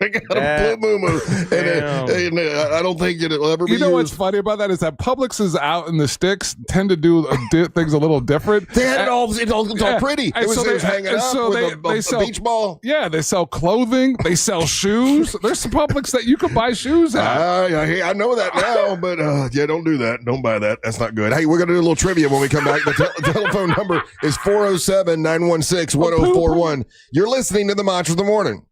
Speaker 3: I got a blue muumuu, and I don't think it'll ever be
Speaker 4: used.
Speaker 3: What's
Speaker 4: funny about that is that Publix is out in the sticks tend to do things a little different.
Speaker 3: They had it all pretty. It was hanging out with a beach ball.
Speaker 4: Yeah, they sell clothing. They sell shoes. There's some Publix that you can buy shoes at.
Speaker 3: I know that now, but don't do that. Don't buy that. That's not good. Hey, we're going to do a little trivia when we come back. The telephone number is 407-916-1041. You're listening to the Mantra of the Morning.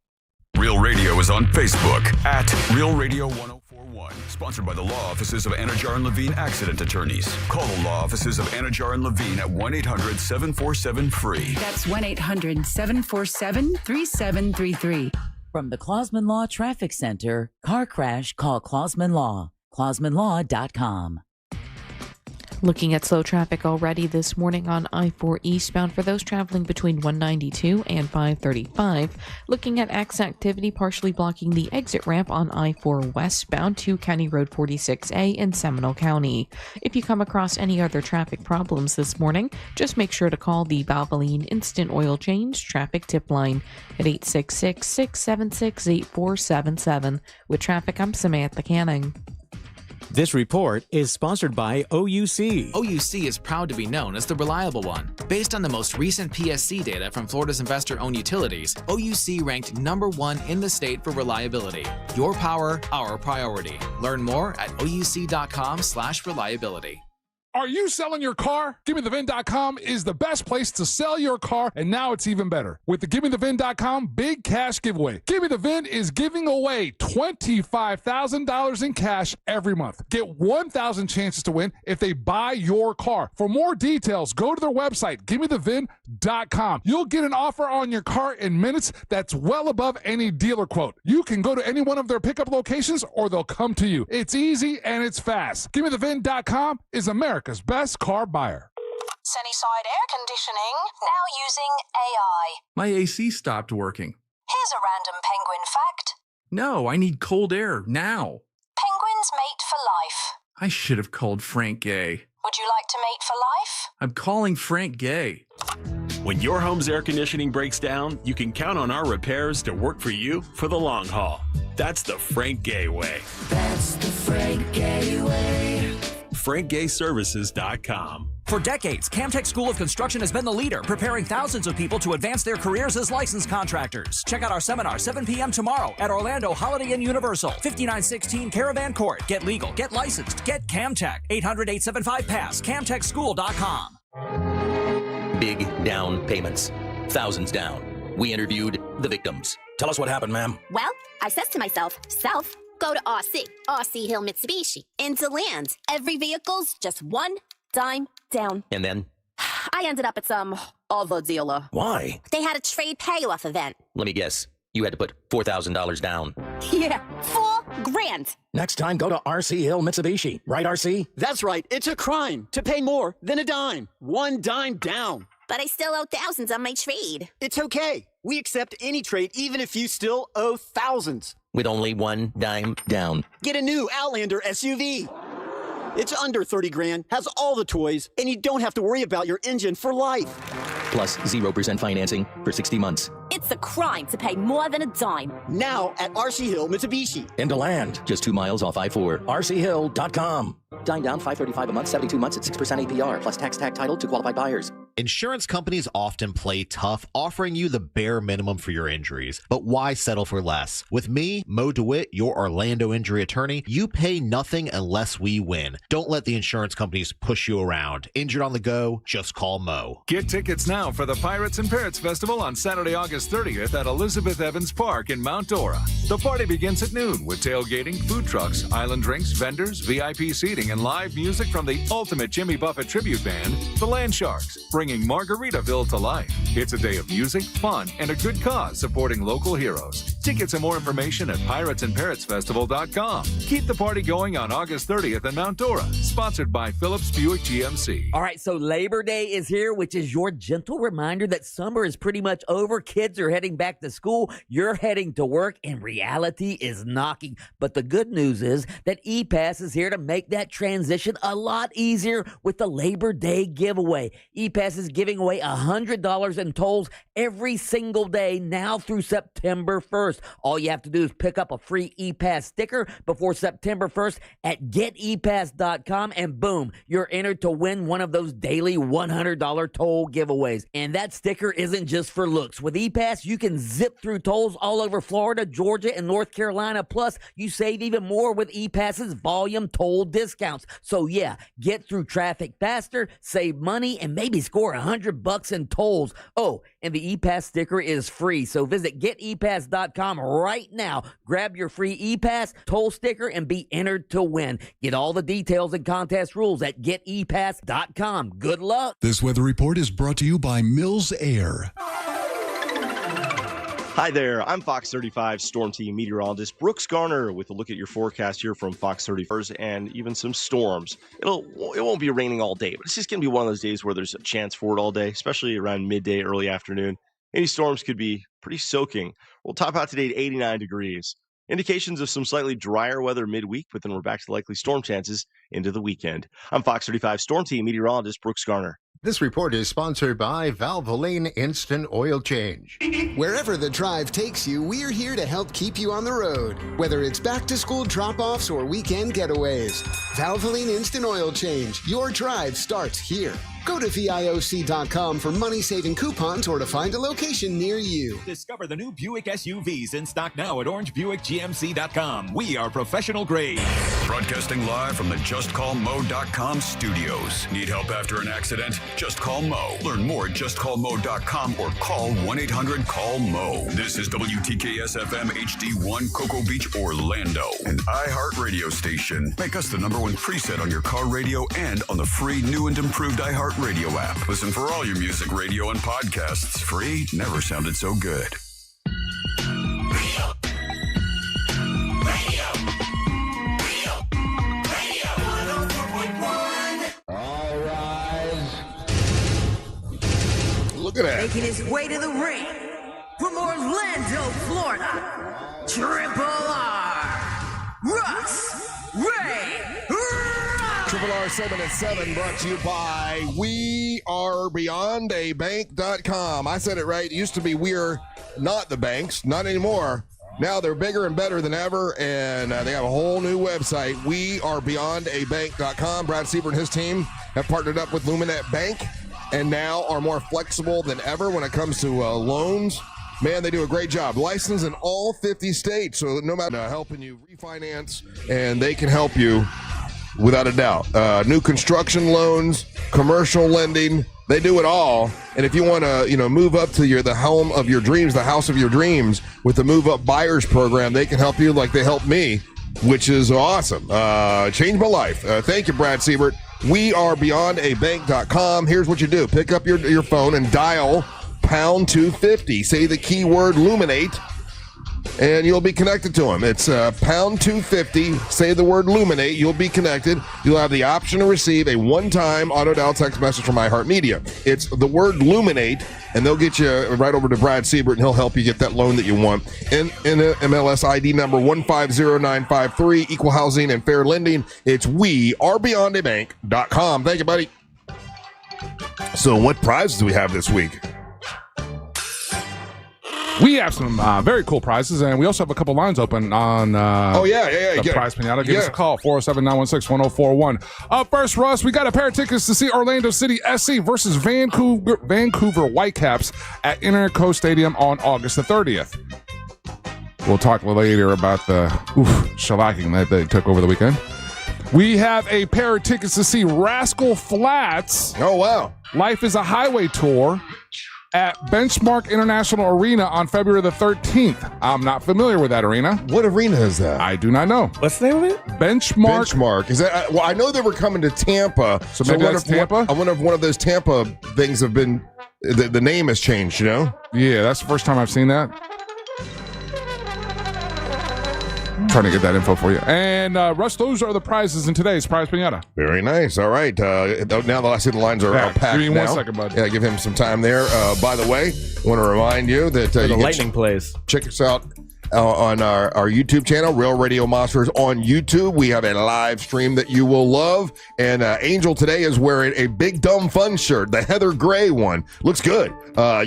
Speaker 2: Real Radio is on Facebook at Real Radio 1041. Sponsored by the law offices of Anajar and Levine Accident Attorneys. Call the law offices of Anajar and Levine at 1-800-747-FREE.
Speaker 12: That's 1-800-747-3733. From the Clausman Law Traffic Center, car crash, call Clausman Law. ClausmanLaw.com.
Speaker 13: Looking at slow traffic already this morning on I-4 eastbound for those traveling between 192 and 535. Looking at activity partially blocking the exit ramp on I-4 westbound to County Road 46A in Seminole County. If you come across any other traffic problems this morning, just make sure to call the Valvoline Instant Oil Change Traffic Tip Line at 866-676-8477. With traffic, I'm Samantha Canning.
Speaker 24: This report is sponsored by OUC.
Speaker 14: OUC is proud to be known as the reliable one. Based on the most recent PSC data from Florida's investor-owned utilities, OUC ranked #1 in the state for reliability. Your power, our priority. Learn more at ouc.com/reliability.
Speaker 4: Are you selling your car? GimmeTheVin.com is the best place to sell your car, and now it's even better. With the GimmeTheVin.com Big Cash Giveaway. Gimme the Vin is giving away $25,000 in cash every month. Get 1,000 chances to win if they buy your car. For more details, go to their website, GimmeTheVin.com. You'll get an offer on your car in minutes that's well above any dealer quote. You can go to any one of their pickup locations, or they'll come to you. It's easy and it's fast. GimmeTheVin.com is America's best car buyer.
Speaker 15: Sunnyside Air Conditioning, now using AI.
Speaker 16: My AC stopped working.
Speaker 15: Here's a random penguin fact.
Speaker 16: No, I need cold air now.
Speaker 15: Penguins mate for life.
Speaker 16: I should have called Frank Gay.
Speaker 15: Would you like to mate for life?
Speaker 16: I'm calling Frank Gay.
Speaker 17: When your home's air conditioning breaks down, you can count on our repairs to work for you for the long haul. That's the Frank Gay way.
Speaker 18: That's the Frank Gay way.
Speaker 17: FrankGayServices.com.
Speaker 19: For decades, Camtech School of Construction has been the leader, preparing thousands of people to advance their careers as licensed contractors. Check out our seminar, 7 p.m. tomorrow at Orlando Holiday Inn Universal, 5916 Caravan Court. Get legal, get licensed, get Camtech. 800-875-PASS, CamtechSchool.com.
Speaker 21: Big down payments. Thousands down. We interviewed the victims. Tell us what happened, ma'am.
Speaker 27: Well, I says to myself, self, go to RC Hill Mitsubishi, into land. Every vehicle's just one dime down.
Speaker 21: And then?
Speaker 27: I ended up at some other dealer.
Speaker 21: Why?
Speaker 27: They had a trade payoff event.
Speaker 21: Let me guess. You had to put $4,000 down.
Speaker 27: Yeah, $4,000.
Speaker 21: Next time, go to RC Hill Mitsubishi. Right, RC?
Speaker 28: That's right. It's a crime to pay more than a dime. One dime down.
Speaker 27: But I still owe thousands on my trade.
Speaker 28: It's okay. We accept any trade, even if you still owe thousands.
Speaker 21: With only one dime down.
Speaker 28: Get a new Outlander SUV. It's under 30 grand, has all the toys, and you don't have to worry about your engine for life.
Speaker 21: Plus 0% financing for 60 months.
Speaker 27: It's a crime to pay more than a dime.
Speaker 28: Now at RC Hill Mitsubishi.
Speaker 21: Into land, just 2 miles off I-4. RCHill.com. Dime down, $535 a month, 72 months at 6% APR, plus tax tag title to qualified buyers.
Speaker 29: Insurance companies often play tough, offering you the bare minimum for your injuries. But why settle for less? With me, Mo DeWitt, your Orlando injury attorney, you pay nothing unless we win. Don't let the insurance companies push you around. Injured on the go, just call Mo.
Speaker 30: Get tickets now for the Pirates and Parrots Festival on Saturday, August 30th at Elizabeth Evans Park in Mount Dora. The party begins at noon with tailgating, food trucks, island drinks, vendors, VIP seating, and live music from the ultimate Jimmy Buffett tribute band, the Land Sharks, bringing Margaritaville to life. It's a day of music, fun, and a good cause supporting local heroes. Tickets and more information at piratesandparrotsfestival.com. Keep the party going on August 30th in Mount Dora. Sponsored by Phillips Buick GMC.
Speaker 31: All right, so Labor Day is here, which is your gentle reminder that summer is pretty much over. Kids are heading back to school. You're heading to work, and reality is knocking. But the good news is that ePass is here to make that transition a lot easier with the Labor Day giveaway. ePass is giving away $100 in tolls every single day now through September 1st. All you have to do is pick up a free ePass sticker before September 1st at getepass.com, and boom, you're entered to win one of those daily $100 toll giveaways. And that sticker isn't just for looks. With ePass, you can zip through tolls all over Florida, Georgia, and North Carolina. Plus, you save even more with ePass's volume toll discounts. So yeah, get through traffic faster, save money, and maybe score $100 in tolls. Oh, and the ePass sticker is free. So visit getepass.com right now. Grab your free ePass toll sticker and be entered to win. Get all the details and contest rules at getepass.com. Good luck.
Speaker 32: This weather report is brought to you by Mills Air.
Speaker 33: Hi there, I'm Fox 35 Storm Team meteorologist Brooks Garner with a look at your forecast here from Fox 35 and even some storms. It won't be raining all day, but it's just going to be one of those days where there's a chance for it all day, especially around midday, early afternoon. Any storms could be pretty soaking. We'll top out today at 89 degrees. Indications of some slightly drier weather midweek, but then we're back to likely storm chances into the weekend. I'm Fox 35 Storm Team meteorologist Brooks Garner.
Speaker 1: This report is sponsored by Valvoline Instant Oil Change.
Speaker 5: Wherever the drive takes you, we're here to help keep you on the road. Whether it's back-to-school drop-offs or weekend getaways, Valvoline Instant Oil Change. Your drive starts here. Go to VIOC.com for money-saving coupons or to find a location near you.
Speaker 6: Discover the new Buick SUVs in stock now at OrangeBuickGMC.com. We are professional grade.
Speaker 2: Broadcasting live from the JustCallMo.com studios. Need help after an accident? Just call Mo. Learn more at JustCallMo.com or call 1-800-CALL-MO. This is WTKS-FM HD1 Cocoa Beach, Orlando, an iHeart radio station. Make us the #1 preset on your car radio and on the free new and improved iHeart radio app. Listen for all your music, radio, and podcasts. Free never sounded so good.
Speaker 3: All rise. Look at that.
Speaker 7: Making his way to the ring from Orlando, Florida, Triple R, Russ Ray.
Speaker 3: Triple R 7 at 7 brought to you by WeAreBeyondABank.com. I said it right. It used to be We're Not the Banks. Not anymore. Now they're bigger and better than ever, and they have a whole new website, WeAreBeyondABank.com. Brad Siebert and his team have partnered up with Luminette Bank and now are more flexible than ever when it comes to loans. Man, they do a great job. Licensed in all 50 states, so no matter helping you refinance, and they can help you without a doubt. New construction loans, commercial lending, they do it all. And if you want to, move up to the home of your dreams, the house of your dreams with the Move Up Buyers Program, they can help you like they helped me, which is awesome. Changed my life. Thank you, Brad Siebert. WeAreBeyondABank.com. Here's what you do. Pick up your phone and dial pound 250. Say the keyword Luminate, and you'll be connected to them. It's pound 250. Say the word Luminate. You'll be connected. You'll have the option to receive a one-time auto-dial text message from iHeartMedia. It's the word Luminate, and they'll get you right over to Brad Siebert, and he'll help you get that loan that you want. And MLS ID number 150953, Equal Housing and Fair Lending. It's WeAreBeyondABank.com. Thank you, buddy. So what prizes do we have this week?
Speaker 4: We have some very cool prizes, and we also have a couple lines open on the prize pinata. Give us a call, 407-916-1041. Up first, Russ, we got a pair of tickets to see Orlando City SC versus Vancouver Whitecaps at Interco Stadium on August the 30th. We'll talk later about the shellacking that they took over the weekend. We have a pair of tickets to see Rascal Flatts.
Speaker 3: Oh, wow.
Speaker 4: Life is a Highway Tour at Benchmark International Arena on February the 13th. I'm not familiar with that arena.
Speaker 3: What arena is that?
Speaker 4: I do not know.
Speaker 8: What's the name of it?
Speaker 3: Benchmark. Is that? Well, I know they were coming to Tampa.
Speaker 4: So maybe that's Tampa?
Speaker 3: I wonder if one of those Tampa things have been, the name has changed,
Speaker 4: Yeah, that's the first time I've seen that. Trying to get that info for you. And Russ, those are the prizes in today's Prize Pinata.
Speaker 3: Very nice. All right. Now that I see the lines are packed.
Speaker 4: Give me 1 second, bud.
Speaker 3: Yeah, give him some time there. By the way, I want to remind you that
Speaker 8: the lightning plays.
Speaker 3: Check us out on our YouTube channel, Real Radio Monsters on YouTube. We have a live stream that you will love. And Angel today is wearing a Big Dumb Fun shirt, the Heather Gray one. Looks good.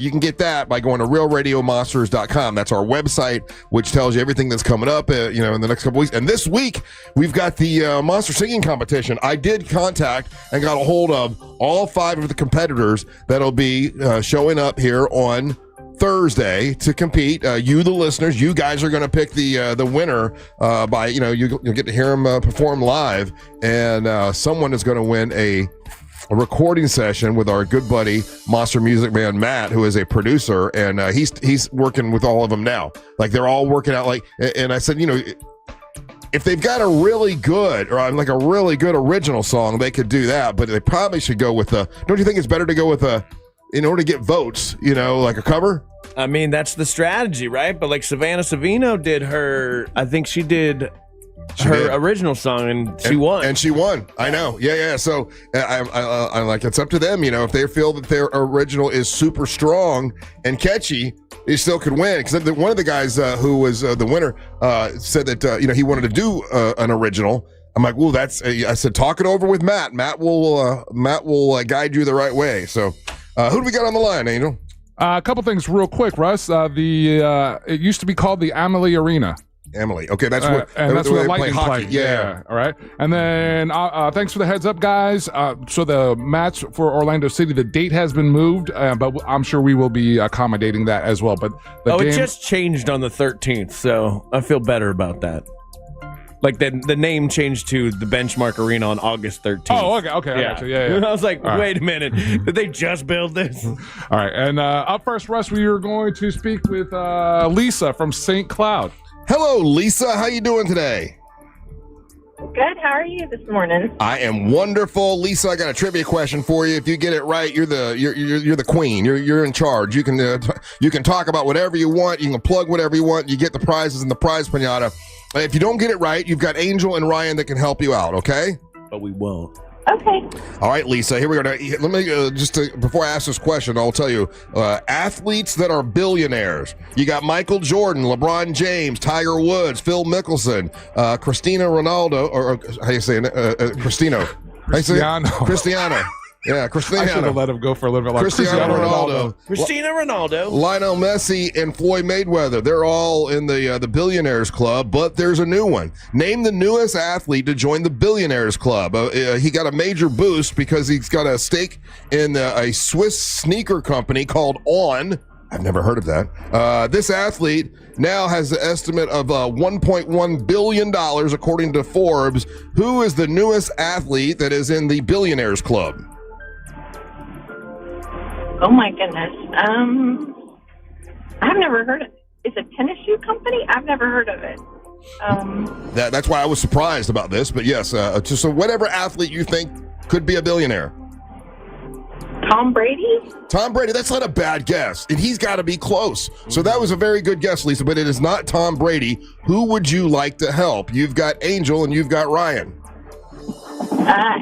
Speaker 3: You can get that by going to realradiomonsters.com. That's our website, which tells you everything that's coming up, in the next couple weeks. And this week, we've got the monster singing competition. I did contact and got a hold of all 5 of the competitors that'll be showing up here on Thursday to compete. You, the listeners, you guys are going to pick the winner by, you'll get to hear them perform live, and someone is going to win a recording session with our good buddy Monster Music Man Matt, who is a producer, and he's working with all of them now. Like, they're all working out. And I said, if they've got a really good or like a really good original song, they could do that, but they probably should go with don't you think it's better to go with in order to get votes, like a cover?
Speaker 8: I mean, that's the strategy, right? But like Savannah Savino did I think she did her original song, and she won.
Speaker 3: And she won. I know. Yeah. So I like, it's up to them. If they feel that their original is super strong and catchy, they still could win. Because one of the guys who was the winner said that he wanted to do an original. I'm like, "Ooh, that's." I said, "Talk it over with Matt. Matt will guide you the right way." So, who do we got on the line, Angel?
Speaker 4: A couple things real quick, Russ. It used to be called the Amalie Arena.
Speaker 3: Emily. Okay, that's where
Speaker 4: that's where the
Speaker 3: they play
Speaker 4: Lightning
Speaker 3: hockey.
Speaker 4: play. Yeah. All right. And then thanks for the heads up, guys. So the match for Orlando City, the date has been moved, but I'm sure we will be accommodating that as well. But
Speaker 8: it just changed on the 13th, so I feel better about that. Like the name changed to the Benchmark Arena on August 13th.
Speaker 4: Oh, okay.
Speaker 8: Yeah.
Speaker 4: I got you. Yeah.
Speaker 8: I was like,
Speaker 4: All
Speaker 8: wait a minute. Did they just build this?
Speaker 4: All right. And up first, Russ, we are going to speak with Lisa from St. Cloud.
Speaker 3: Hello, Lisa. How you doing today?
Speaker 9: Good. How are you this morning?
Speaker 3: I am wonderful, Lisa. I got a trivia question for you. If you get it right, you're the queen. You're in charge. You can talk about whatever you want. You can plug whatever you want. You get the prizes in the prize pinata. If you don't get it right, you've got Angel and Ryan that can help you out. Okay?
Speaker 8: But we won't.
Speaker 9: Okay.
Speaker 3: All right, Lisa. Here we go. Now, let me before I ask this question, I'll tell you athletes that are billionaires. You got Michael Jordan, LeBron James, Tiger Woods, Phil Mickelson, Cristiano Ronaldo, or how you say it? Cristino. Cristiano. Yeah, Cristiano.
Speaker 4: I should have let him go for a little bit. Like
Speaker 3: Cristiano Ronaldo.
Speaker 8: Cristiano Ronaldo.
Speaker 3: Lionel Messi and Floyd Mayweather. They're all in the Billionaires Club, but there's a new one. Name the newest athlete to join the Billionaires Club. He got a major boost because he's got a stake in a Swiss sneaker company called On. I've never heard of that. This athlete now has an estimate of $1.1 billion, according to Forbes. Who is the newest athlete that is in the Billionaires Club?
Speaker 9: Oh my goodness. I've never heard of it. It's a tennis shoe company? I've never heard of it.
Speaker 3: That's why I was surprised about this, but yes, so whatever athlete you think could be a billionaire.
Speaker 9: Tom Brady?
Speaker 3: Tom Brady, that's not a bad guess. And he's got to be close. So that was a very good guess, Lisa, but it is not Tom Brady. Who would you like to help? You've got Angel and you've got Ryan.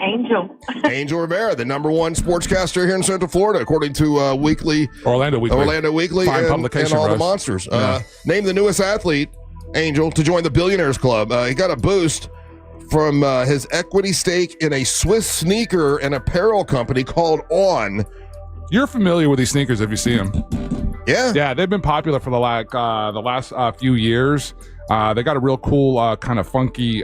Speaker 9: Angel.
Speaker 3: Angel Rivera, the number one sportscaster here in Central Florida, according to
Speaker 4: Orlando Weekly. Fine
Speaker 3: and
Speaker 4: publication,
Speaker 3: all the
Speaker 4: Russ.
Speaker 3: monsters.
Speaker 4: Yeah.
Speaker 3: Name the newest athlete, Angel, to join the Billionaires Club. He got a boost from his equity stake in a Swiss sneaker and apparel company called On.
Speaker 4: You're familiar with these sneakers if you see them.
Speaker 3: Yeah,
Speaker 4: they've been popular for the last few years. They got a real cool kind of funky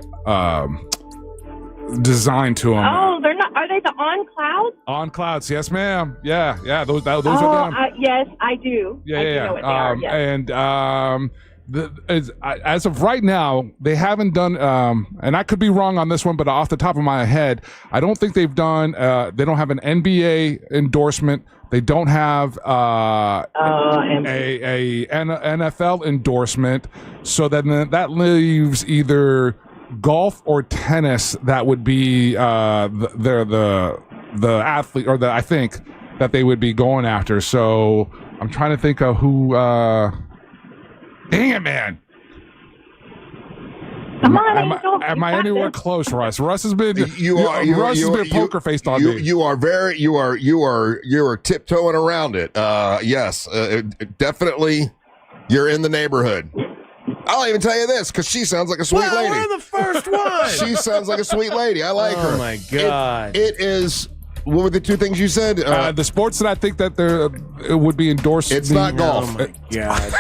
Speaker 4: design to them.
Speaker 9: Oh, they're not. Are they the On Clouds?
Speaker 4: On Clouds, yes, ma'am. Yeah. Those are them.
Speaker 9: Yes, I do. I do know what they are. Yes.
Speaker 4: And as of right now, they haven't done. And I could be wrong on this one, but off the top of my head, I don't think they've done. They don't have an NBA endorsement. They don't have a NFL endorsement. So then that leaves either golf or tennis. That would be the athlete, or I think that they would be going after. So I'm trying to think of who. Dang it, man!
Speaker 9: Come on, Angel.
Speaker 4: Am I anywhere close, Russ? Russ has been Russ has been poker faced on me.
Speaker 3: You are tiptoeing around it. Yes, definitely. You're in the neighborhood. I'll even tell you this, because she sounds like a sweet lady.
Speaker 8: We're the first one.
Speaker 3: She sounds like a sweet lady. I like her.
Speaker 8: Oh my God!
Speaker 3: It is. What were the two things you said?
Speaker 4: The sports that I think that it would be endorsed.
Speaker 3: It's not golf.
Speaker 8: Oh my God!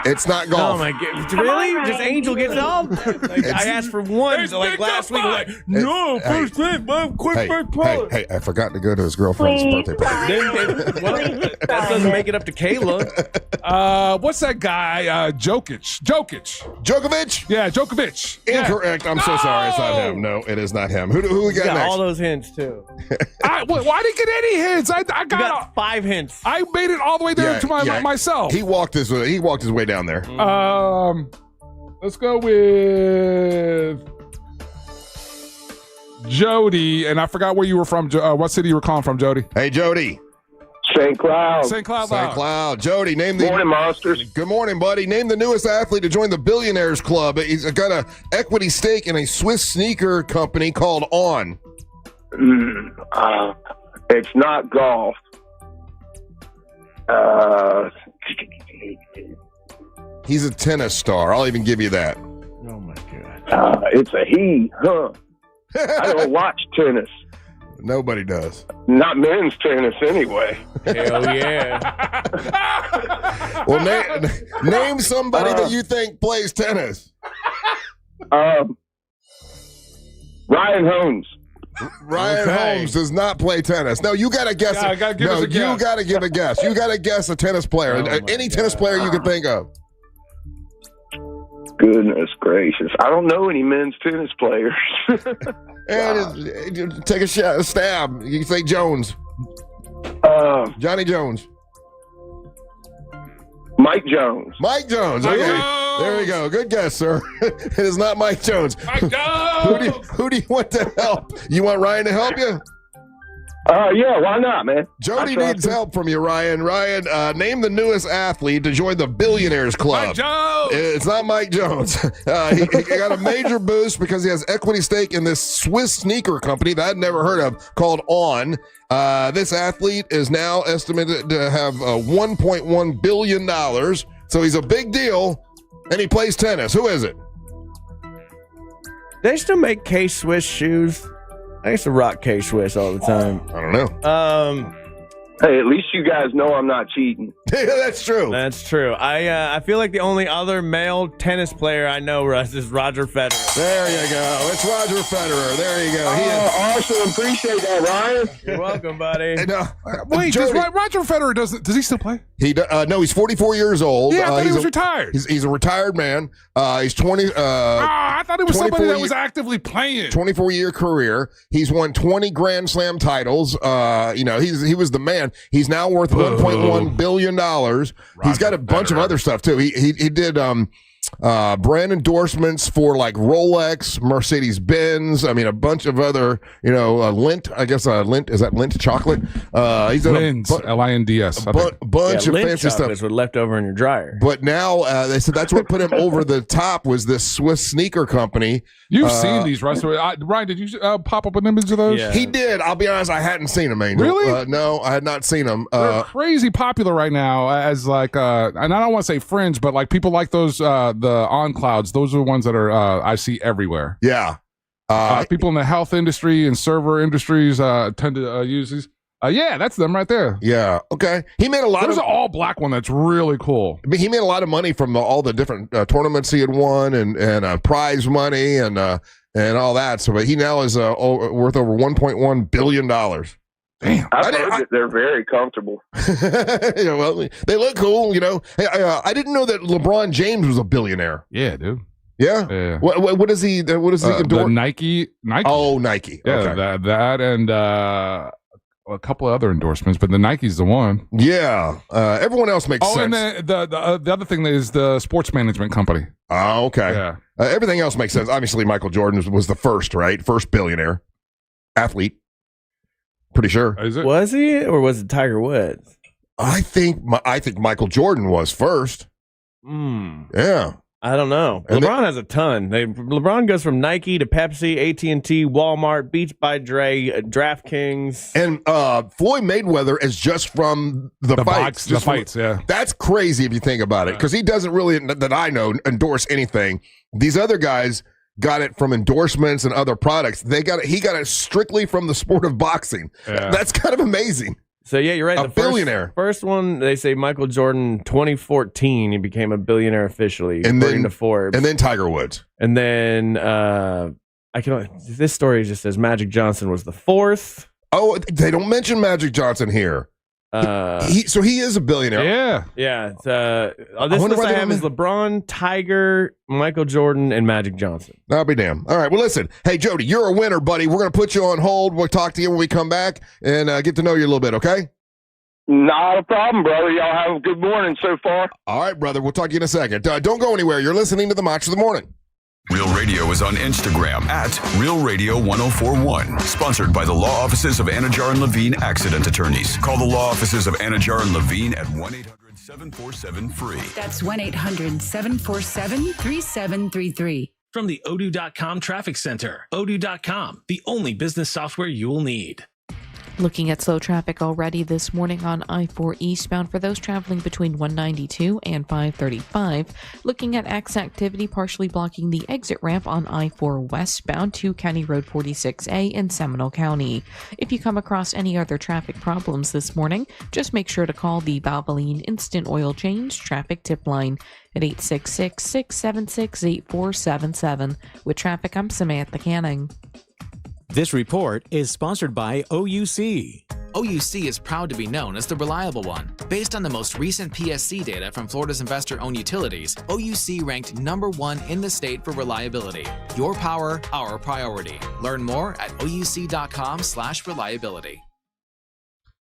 Speaker 3: It's not golf.
Speaker 8: Oh my God! Really? Just Angel gets all? I asked for one last week. No, first thing, quick first part.
Speaker 3: Hey, I forgot to go to his girlfriend's birthday party.
Speaker 8: That doesn't make it up to Kayla.
Speaker 4: What's that guy? Jokic. Yeah, Djokovic.
Speaker 3: Incorrect. I'm so sorry. It's not him. No, it is not him. Who we got next?
Speaker 8: All those hints too.
Speaker 4: I didn't get any hints. I
Speaker 8: got 5 hints.
Speaker 4: I made it all the way there to myself.
Speaker 3: He walked his way down there.
Speaker 4: Let's go with Jody, and I forgot where you were from. What city you were calling from, Jody?
Speaker 3: Hey, Jody.
Speaker 10: St. Cloud.
Speaker 4: St. Cloud.
Speaker 3: Jody, name the
Speaker 10: morning, monsters.
Speaker 3: Good morning, buddy. Name the newest athlete to join the Billionaires Club. He's got a equity stake in a Swiss sneaker company called On.
Speaker 10: It's not golf.
Speaker 3: He's a tennis star. I'll even give you that.
Speaker 8: Oh my God.
Speaker 10: It's a he, huh? I don't watch tennis.
Speaker 3: Nobody does.
Speaker 10: Not men's tennis, anyway.
Speaker 8: Hell yeah.
Speaker 3: Well, name somebody that you think plays tennis.
Speaker 10: Ryan Holmes.
Speaker 3: Ryan Holmes does not play tennis. No, you got to guess.
Speaker 4: Yeah, gotta give us a guess.
Speaker 3: You got to give a guess. You got to guess a tennis player. Any tennis player you can think of.
Speaker 10: Goodness gracious. I don't know any men's tennis players.
Speaker 3: And take a stab. You can say Jones. Johnny Jones.
Speaker 10: Mike Jones.
Speaker 3: Mike Jones. Okay. There we go. Good guess, sir. It is not Mike Jones.
Speaker 4: Mike Jones.
Speaker 3: Who do you want to help? You want Ryan to help you?
Speaker 10: Yeah, why not, man?
Speaker 3: Jody needs help from you, Ryan. Ryan, name the newest athlete to join the Billionaires Club.
Speaker 4: Mike Jones.
Speaker 3: It's not Mike Jones. He got a major boost because he has equity stake in this Swiss sneaker company that I'd never heard of called On. This athlete is now estimated to have $1.1 billion. So he's a big deal, and he plays tennis. Who is it?
Speaker 8: They still make K-Swiss shoes. I used to rock K-Swiss all the time.
Speaker 3: I don't know.
Speaker 10: Hey, at least you guys know I'm not cheating.
Speaker 3: That's true.
Speaker 8: That's true. I feel like the only other male tennis player I know, Russ, is Roger Federer.
Speaker 3: There you go. It's Roger Federer. There you go.
Speaker 10: Awesome. Appreciate that, Ryan.
Speaker 8: You're welcome, buddy.
Speaker 3: And,
Speaker 4: Wait,
Speaker 3: Jody,
Speaker 4: Roger Federer does he still play?
Speaker 3: No, he's 44 years old.
Speaker 4: Yeah, I thought he was retired.
Speaker 3: He's a retired man. He's 20.
Speaker 4: I thought he was somebody that was actively playing.
Speaker 3: 24-year career. He's won 20 Grand Slam titles. He was the man. He's now worth $1.1 billion. He's got a bunch of other stuff too. He did brand endorsements for like Rolex, Mercedes-Benz. I mean, a bunch of other, Lindt. I guess Lindt, is that Lindt chocolate? He's done
Speaker 4: Lindt, Linds.
Speaker 3: Bunch of fancy stuff.
Speaker 8: Were left over in your dryer.
Speaker 3: But now they said that's what put him over the top was this Swiss sneaker company.
Speaker 4: You've seen these, Russ. Ryan, did you pop up an image of those?
Speaker 3: Yeah. He did. I'll be honest, I hadn't seen them, Angel.
Speaker 4: Really?
Speaker 3: No, I had not seen them.
Speaker 4: They're crazy popular right now as like, and I don't want to say fringe, but like people like those, the on clouds. Those are the ones that are I see everywhere.
Speaker 3: Yeah.
Speaker 4: People in the health industry and server industries tend to use these. Yeah, that's them right there.
Speaker 3: Yeah. Okay. He made a lot.
Speaker 4: There's an all black one that's really cool.
Speaker 3: I mean, he made a lot of money from all the different tournaments he had won and prize money and all that. So, but he now is worth over $1.1 billion. Damn.
Speaker 10: I've heard that they're very comfortable.
Speaker 3: Well, they look cool. Hey, I didn't know that LeBron James was a billionaire.
Speaker 4: Yeah, dude.
Speaker 3: Yeah. What is he? What does he endorse?
Speaker 4: Nike.
Speaker 3: Oh, Nike.
Speaker 4: Yeah,
Speaker 3: okay.
Speaker 4: that and a couple of other endorsements, but the Nike's the one.
Speaker 3: Yeah. Everyone else makes sense.
Speaker 4: Oh, and then the other thing is the sports management company.
Speaker 3: Oh, okay.
Speaker 4: Yeah.
Speaker 3: Everything else makes sense. Obviously, Michael Jordan was the first, right? First billionaire athlete. Pretty sure.
Speaker 4: Is it?
Speaker 8: Was he, or was it Tiger Woods?
Speaker 3: I think Michael Jordan was first. Yeah.
Speaker 8: I don't know.
Speaker 3: And
Speaker 8: LeBron has a ton. LeBron goes from Nike to Pepsi, AT&T, Walmart, Beats by Dre, DraftKings.
Speaker 3: And Floyd Mayweather is just from the fights.
Speaker 4: The fights, yeah.
Speaker 3: That's crazy if you think about it, because he doesn't really, that I know, endorse anything. These other guys got it from endorsements and other products. He got it strictly from the sport of boxing. Yeah. That's kind of amazing.
Speaker 8: So, yeah, you're right.
Speaker 3: A billionaire.
Speaker 8: First one, they say Michael Jordan, 2014, he became a billionaire officially, according to Forbes.
Speaker 3: And then Tiger Woods.
Speaker 8: And then, this story just says Magic Johnson was the fourth.
Speaker 3: Oh, they don't mention Magic Johnson here. So he is a billionaire.
Speaker 4: Yeah.
Speaker 8: Yeah. This list I have is LeBron, Tiger, Michael Jordan, and Magic Johnson.
Speaker 3: I'll be damned. All right. Well, listen. Hey, Jody, you're a winner, buddy. We're going to put you on hold. We'll talk to you when we come back and get to know you a little bit, okay?
Speaker 10: Not a problem, brother. Y'all have a good morning so far.
Speaker 3: All right, brother. We'll talk to you in a second. Don't go anywhere. You're listening to the Match of the Morning.
Speaker 2: Real Radio is on Instagram at Real Radio 1041. Sponsored by the law offices of Anajar and Levine Accident Attorneys. Call the law offices of Anajar and Levine at 1-800-747-FREE.
Speaker 11: That's 1-800-747-3733.
Speaker 17: From the Odoo.com Traffic Center. Odoo.com, the only business software you will need.
Speaker 11: Looking at slow traffic already this morning on I-4 eastbound for those traveling between 192 and 535. Looking at X activity partially blocking the exit ramp on I-4 westbound to County Road 46A in Seminole County. If you come across any other traffic problems this morning, just make sure to call the Valvoline Instant Oil Change traffic tip line at 866-676-8477. With traffic, I'm Samantha Canning.
Speaker 12: This report is sponsored by OUC. OUC is proud to be known as the reliable one. Based on the most recent PSC data from Florida's investor-owned utilities, OUC ranked #1 in the state for reliability. Your power, our priority. Learn more at ouc.com/reliability.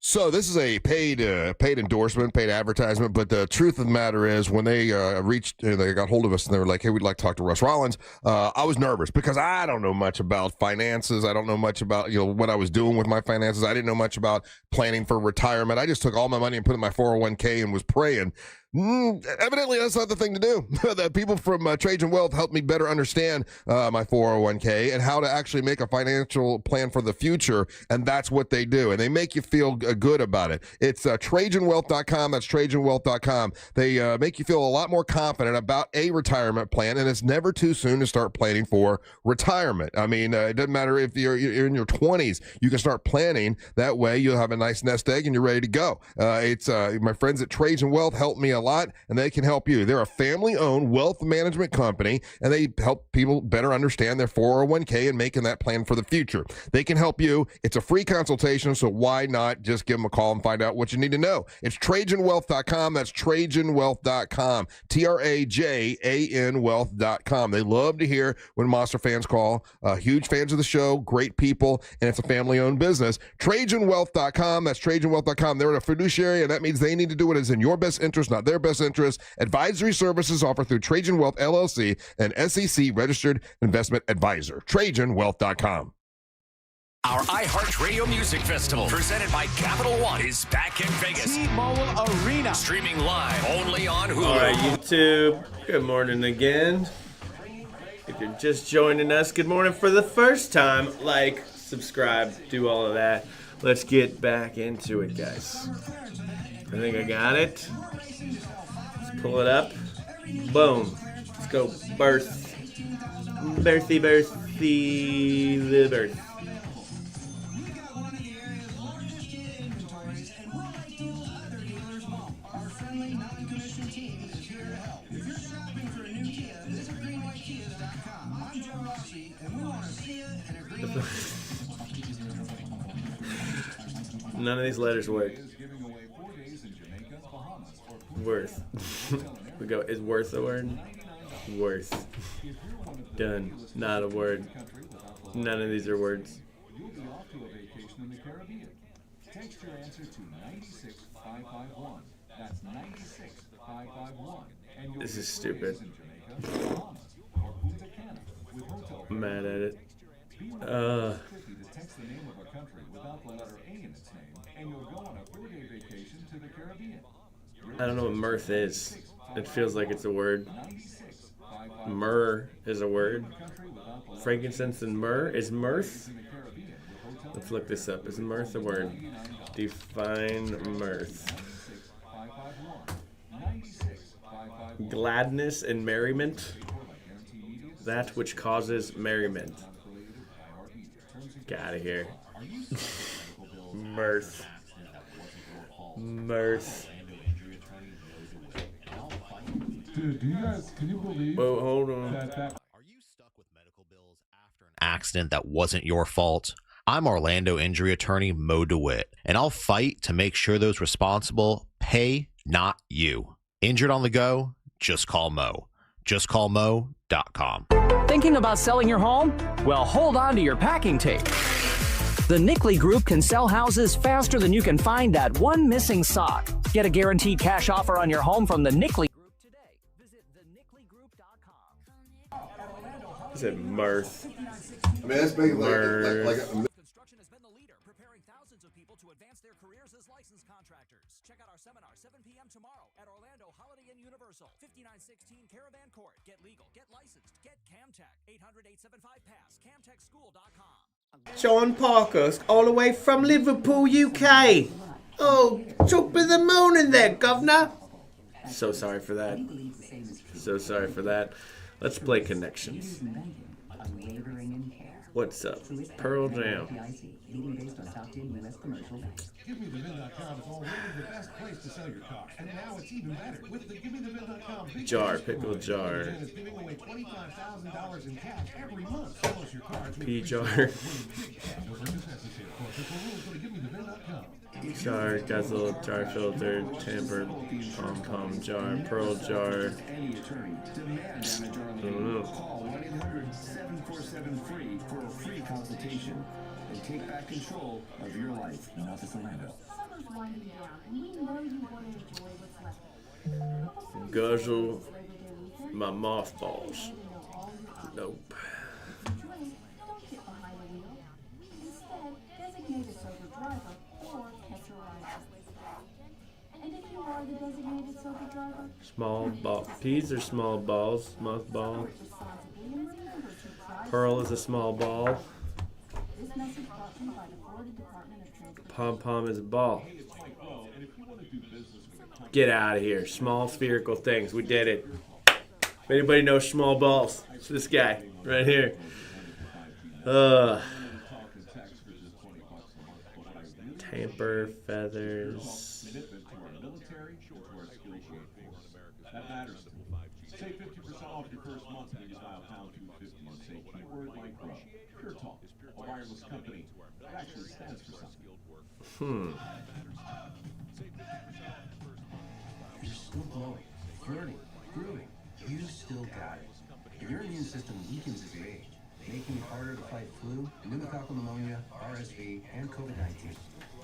Speaker 3: So this is a paid endorsement, paid advertisement, but the truth of the matter is when they they got hold of us and they were like, hey, we'd like to talk to Russ Rollins, I was nervous because I don't know much about finances. I don't know much about, what I was doing with my finances. I didn't know much about planning for retirement. I just took all my money and put it in my 401k and was praying. Evidently, that's not the thing to do. The people from Trajan Wealth helped me better understand my 401k and how to actually make a financial plan for the future, and that's what they do, and they make you feel good about it. It's TrajanWealth.com. That's TrajanWealth.com. They make you feel a lot more confident about a retirement plan, and it's never too soon to start planning for retirement. I mean, it doesn't matter if you're in your 20s. You can start planning. That way, you'll have a nice nest egg, and you're ready to go. It's my friends at Trajan Wealth helped me a lot, and they can help you. They're a family-owned wealth management company, and they help people better understand their 401k and making that plan for the future. They can help you. It's a free consultation, so why not just give them a call and find out what you need to know? It's TrajanWealth.com. That's TrajanWealth.com. TRAJAN Wealth.com. They love to hear when Monster fans call. Huge fans of the show, great people, and it's a family-owned business. TrajanWealth.com. That's TrajanWealth.com. They're a fiduciary, and that means they need to do what is in your best interest, not their best interest. Advisory services offered through Trajan Wealth LLC, an SEC registered investment advisor. TrajanWealth.com.
Speaker 13: Our iHeartRadio Music Festival, presented by Capital One, is back in Vegas.
Speaker 14: T-Mobile Arena.
Speaker 13: Streaming live only on Hulu.
Speaker 8: All right, YouTube. Good morning again. If you're just joining us, good morning for the first time. Like, subscribe, do all of that. Let's get back into it, guys. I think I got it. Let's pull it up. Boom. Let's go birth. The birth. None of these letters work. Worth. We go, is worth a word? Worth. Done. Not a word. None of these are words. Text your answer to 96551. That's 96551. This is stupid. I'm mad at it. I don't know what mirth is. It feels like it's a word. Myrrh is a word. Frankincense and myrrh is mirth. Let's look this up. Is mirth a word? Define mirth. Gladness and merriment. That which causes merriment. Get out of here. Mirth. Mirth.
Speaker 15: Dude, can you believe?
Speaker 8: Whoa, hold on.
Speaker 29: Are you stuck with medical bills after an accident that wasn't your fault? I'm Orlando injury attorney Mo DeWitt, and I'll fight to make sure those responsible pay, not you. Injured on the go? Just call Mo. JustCallMo.com.
Speaker 19: Thinking about selling your home? Well, hold on to your packing tape. The Nickley Group can sell houses faster than you can find that one missing sock. Get a guaranteed cash offer on your home from the Nickley Group today. Visit thenickley.group.com.
Speaker 8: Is it mirth?
Speaker 3: I mean, that's basically like
Speaker 19: Construction has been the leader, preparing thousands of people to advance their careers as licensed contractors. Check out our seminar, 7 p.m. tomorrow at Orlando Holiday Inn Universal, 5916 Caravan Court. Get legal, get licensed, get Camtech. 800-875-PASS, camtechschool.com.
Speaker 8: John Parkhurst, all the way from Liverpool, UK. Oh, top of the morning there, governor. So sorry for that. So sorry for that. Let's play Connections. What's up? Pearl Jam. Jar, pickle jar. P jar. Jar, guzzle, jar filter, tamper, pom-pom jar, pearl jar. I don't know.
Speaker 14: Call 1-800-747-FREE for a free consultation and take back control of your life in Office Orlando.
Speaker 8: Guzzle my mothballs. Nope. Small ball. Peas are small balls. Mothball. Pearl is a small ball. Pom-pom is a ball. Get out of here. Small spherical things. We did it. If anybody knows small balls, it's this guy right here. Tamper, feathers.
Speaker 14: That matters. Save 50% off your first month when you dial pound 250 and say keyword micro. Pure Talk, a wireless company that actually stands for something. You're still glowing, flirting, grooving. You still got it. But your immune system weakens as you age, making it harder to fight flu, pneumococcal pneumonia, RSV, and COVID-19.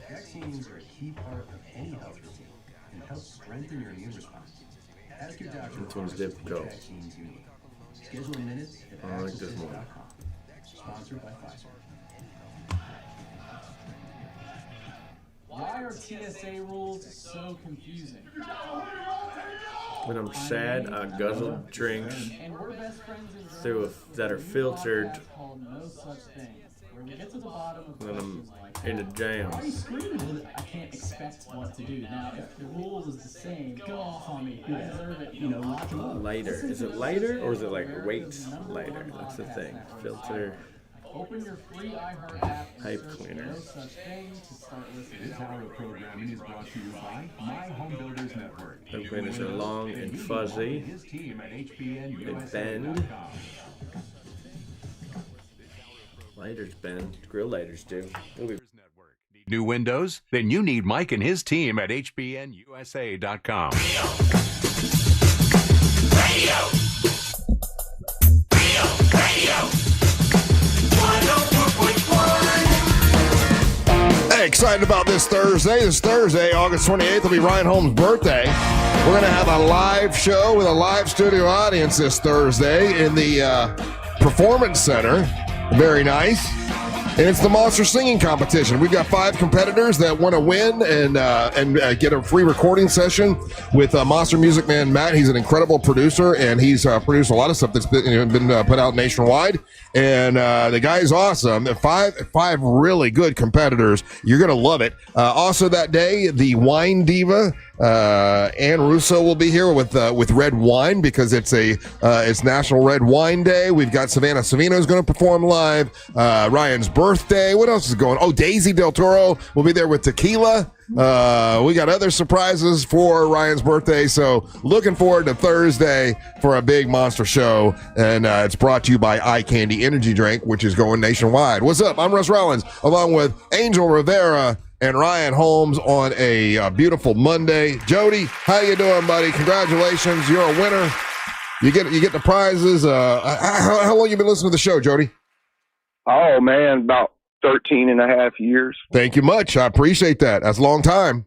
Speaker 14: Vaccines are a key part of any health routine and help strengthen your immune response. Ask your doctor
Speaker 8: This one's difficult.
Speaker 14: vaccines you need. Schedule minutes at
Speaker 8: I like this one.
Speaker 14: accessfit.com. Sponsored by Pfizer.
Speaker 15: Why are TSA rules so confusing?
Speaker 8: When I'm sad, I guzzle drinks that are filtered.
Speaker 15: No such thing. Where we get to the bottom of
Speaker 8: When I'm
Speaker 15: questions like
Speaker 8: in a jam.
Speaker 15: why are you screaming? I can't expect what to do. Now, if the rules is the same, go off on me. I deserve it. You know, lock him up.
Speaker 8: Lighter. Is it lighter or is it like weight lighter? That's the thing. Filter.
Speaker 15: Open your free iHeart app.
Speaker 8: Pipe
Speaker 15: search
Speaker 8: cleaner.
Speaker 15: No such thing to start listening.
Speaker 14: This hour of programming is brought to you by My Home Builders Network.
Speaker 8: Pipe cleaners are long and fuzzy.
Speaker 14: His team at HPNUSA.com.
Speaker 8: They bend. Lighters bend. Grill lighters do.
Speaker 16: New windows? Then you need Mike and his team at HBNUSA.com.
Speaker 3: Hey, excited about this Thursday. This Thursday, August 28th, will be Ryan Holmes' birthday. We're going to have a live show with a live studio audience this Thursday in the Performance Center. Very nice. And it's the Monster Singing Competition. We've got 5 competitors that want to win and get a free recording session with Monster Music Man Matt. He's an incredible producer, and he's produced a lot of stuff that's been put out nationwide. And the guy is awesome. 5 really good competitors. You're going to love it. Also that day, the wine diva, Ann Russo, will be here with red wine because it's National Red Wine Day. We've got Savannah Savino is going to perform live. Ryan's birthday. What else is going on? Oh, Daisy Del Toro will be there with tequila. We got other surprises for Ryan's birthday. So looking forward to Thursday for a big monster show. And it's brought to you by Eye Candy Energy Drink, which is going nationwide. What's up? I'm Russ Rollins, along with Angel Rivera and Ryan Holmes on a beautiful Monday. Jody, how you doing, buddy? Congratulations. You're a winner. You get the prizes. How long you been listening to the show, Jody?
Speaker 10: Oh, man, about 13 and a half years.
Speaker 3: Thank you much. I appreciate that. That's a long time.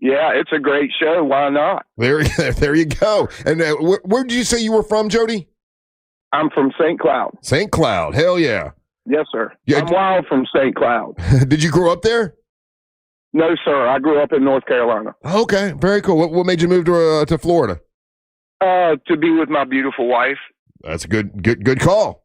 Speaker 10: Yeah, it's a great show. Why not?
Speaker 3: There you go. And where did you say you were from, Jody?
Speaker 10: I'm from St. Cloud.
Speaker 3: St. Cloud. Hell yeah.
Speaker 10: Yes, sir.
Speaker 3: Yeah.
Speaker 10: I'm wild from St. Cloud.
Speaker 3: Did you grow up there?
Speaker 10: No, sir. I grew up in North Carolina.
Speaker 3: Okay, very cool. What made you move to Florida?
Speaker 10: To be with my beautiful wife.
Speaker 3: That's a good call.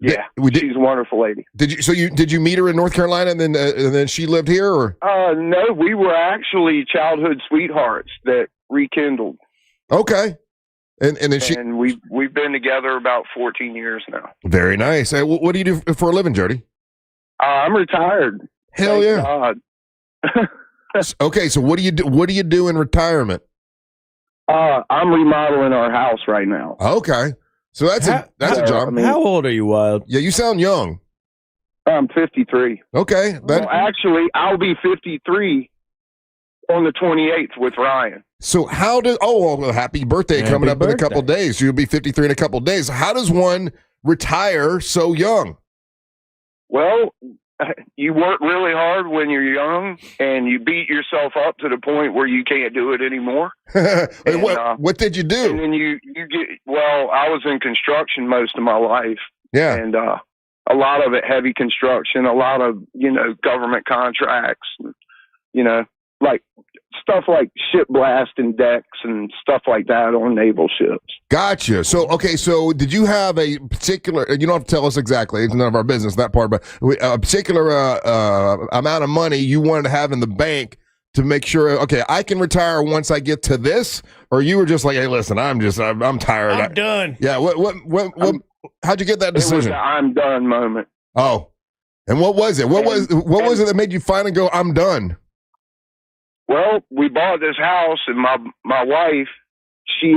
Speaker 3: Yeah,
Speaker 10: she's a wonderful lady.
Speaker 3: Did you meet her in North Carolina and then she lived here, or?
Speaker 10: No, we were actually childhood sweethearts that rekindled.
Speaker 3: Okay. And then
Speaker 10: we've been together about 14 years now.
Speaker 3: Very nice. Hey, what do you do for a living, Jody?
Speaker 10: I'm retired.
Speaker 3: Hell
Speaker 10: Thank
Speaker 3: yeah.
Speaker 10: God.
Speaker 3: Okay, so what do you do? What do you do in retirement?
Speaker 10: I'm remodeling our house right now.
Speaker 3: Okay, so that's a job.
Speaker 18: How old are you, Wild?
Speaker 3: Yeah, you sound young.
Speaker 10: I'm 53.
Speaker 3: Okay,
Speaker 10: well, actually, I'll be 53 on the 28th with Ryan.
Speaker 3: So how does? Oh, well, happy birthday coming up in a couple days. You'll be 53 in a couple days. How does one retire so young?
Speaker 10: Well, you work really hard when you're young, and you beat yourself up to the point where you can't do it anymore.
Speaker 3: And, what did you do?
Speaker 10: And then you get. Well, I was in construction most of my life.
Speaker 3: Yeah,
Speaker 10: and a lot of it heavy construction, a lot of government contracts, like stuff like ship blasting decks and stuff like that on naval ships.
Speaker 3: Gotcha. So, okay, so did you have a particular, you don't have to tell us exactly, it's none of our business, that part, but a particular amount of money you wanted to have in the bank to make sure, okay, I can retire once I get to this, or you were just like, hey, listen, I'm tired.
Speaker 18: I'm done.
Speaker 3: Yeah, how'd you get that decision?
Speaker 10: It was an I'm done moment.
Speaker 3: Oh, and what was it? What was it that made you finally go, I'm done?
Speaker 10: Well, we bought this house, and my wife, she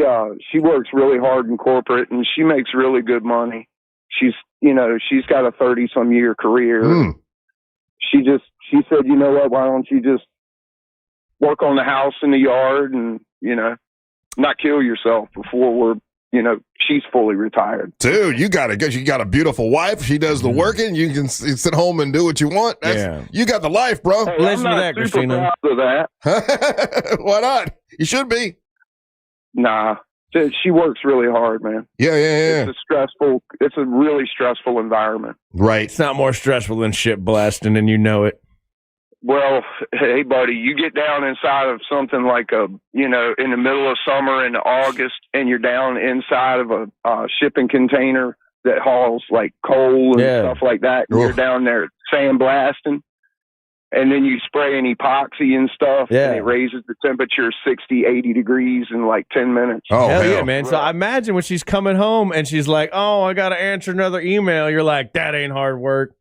Speaker 10: works really hard in corporate, and she makes really good money. She's got a 30-some year career. She said, you know what? Why don't you just work on the house in the yard and not kill yourself before she's fully retired.
Speaker 3: Dude, you got a beautiful wife. She does the working. You can sit home and do what you want. You got the life, bro.
Speaker 10: Hey, I'm not super proud of that.
Speaker 3: Why not? You should be.
Speaker 10: Nah, she works really hard, man.
Speaker 3: Yeah.
Speaker 10: It's a really stressful environment.
Speaker 3: Right.
Speaker 18: It's not more stressful than ship blasting, and you know it.
Speaker 10: Well, hey, buddy, you get down inside of something like in the middle of summer in August, and you're down inside of a shipping container that hauls like coal and stuff like that. And you're down there sandblasting, and then you spray an epoxy and stuff, and it raises the temperature 60, 80 degrees in like 10 minutes.
Speaker 18: Oh, hell yeah, man. So I imagine when she's coming home and she's like, oh, I got to answer another email. You're like, that ain't hard work.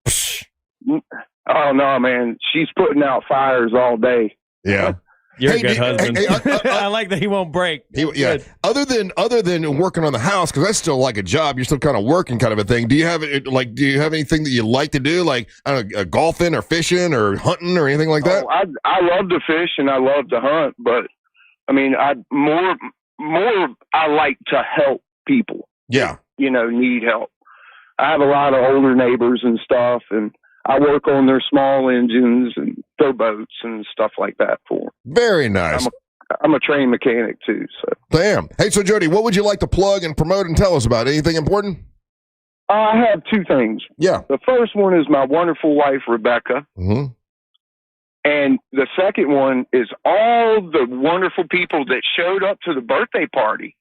Speaker 10: Oh, no, man. She's putting out fires all day.
Speaker 3: Yeah.
Speaker 18: You're a good husband. I like that he won't break.
Speaker 3: Yeah. Other than working on the house, because that's still like a job, you're still kind of working kind of a thing. Do you have anything that you like to do, like I don't know, golfing or fishing or hunting or anything like that?
Speaker 10: Oh, I love to fish and I love to hunt, but I mean, I like to help people.
Speaker 3: Yeah.
Speaker 10: Need help. I have a lot of older neighbors and stuff, and I work on their small engines and their boats and stuff like that for them.
Speaker 3: Very nice.
Speaker 10: I'm a trained mechanic too. So
Speaker 3: damn. Hey, so Jody, what would you like to plug and promote and tell us about? Anything important?
Speaker 10: I have two things.
Speaker 3: Yeah.
Speaker 10: The first one is my wonderful wife, Rebecca.
Speaker 3: Mm-hmm.
Speaker 10: And the second one is all the wonderful people that showed up to the birthday party.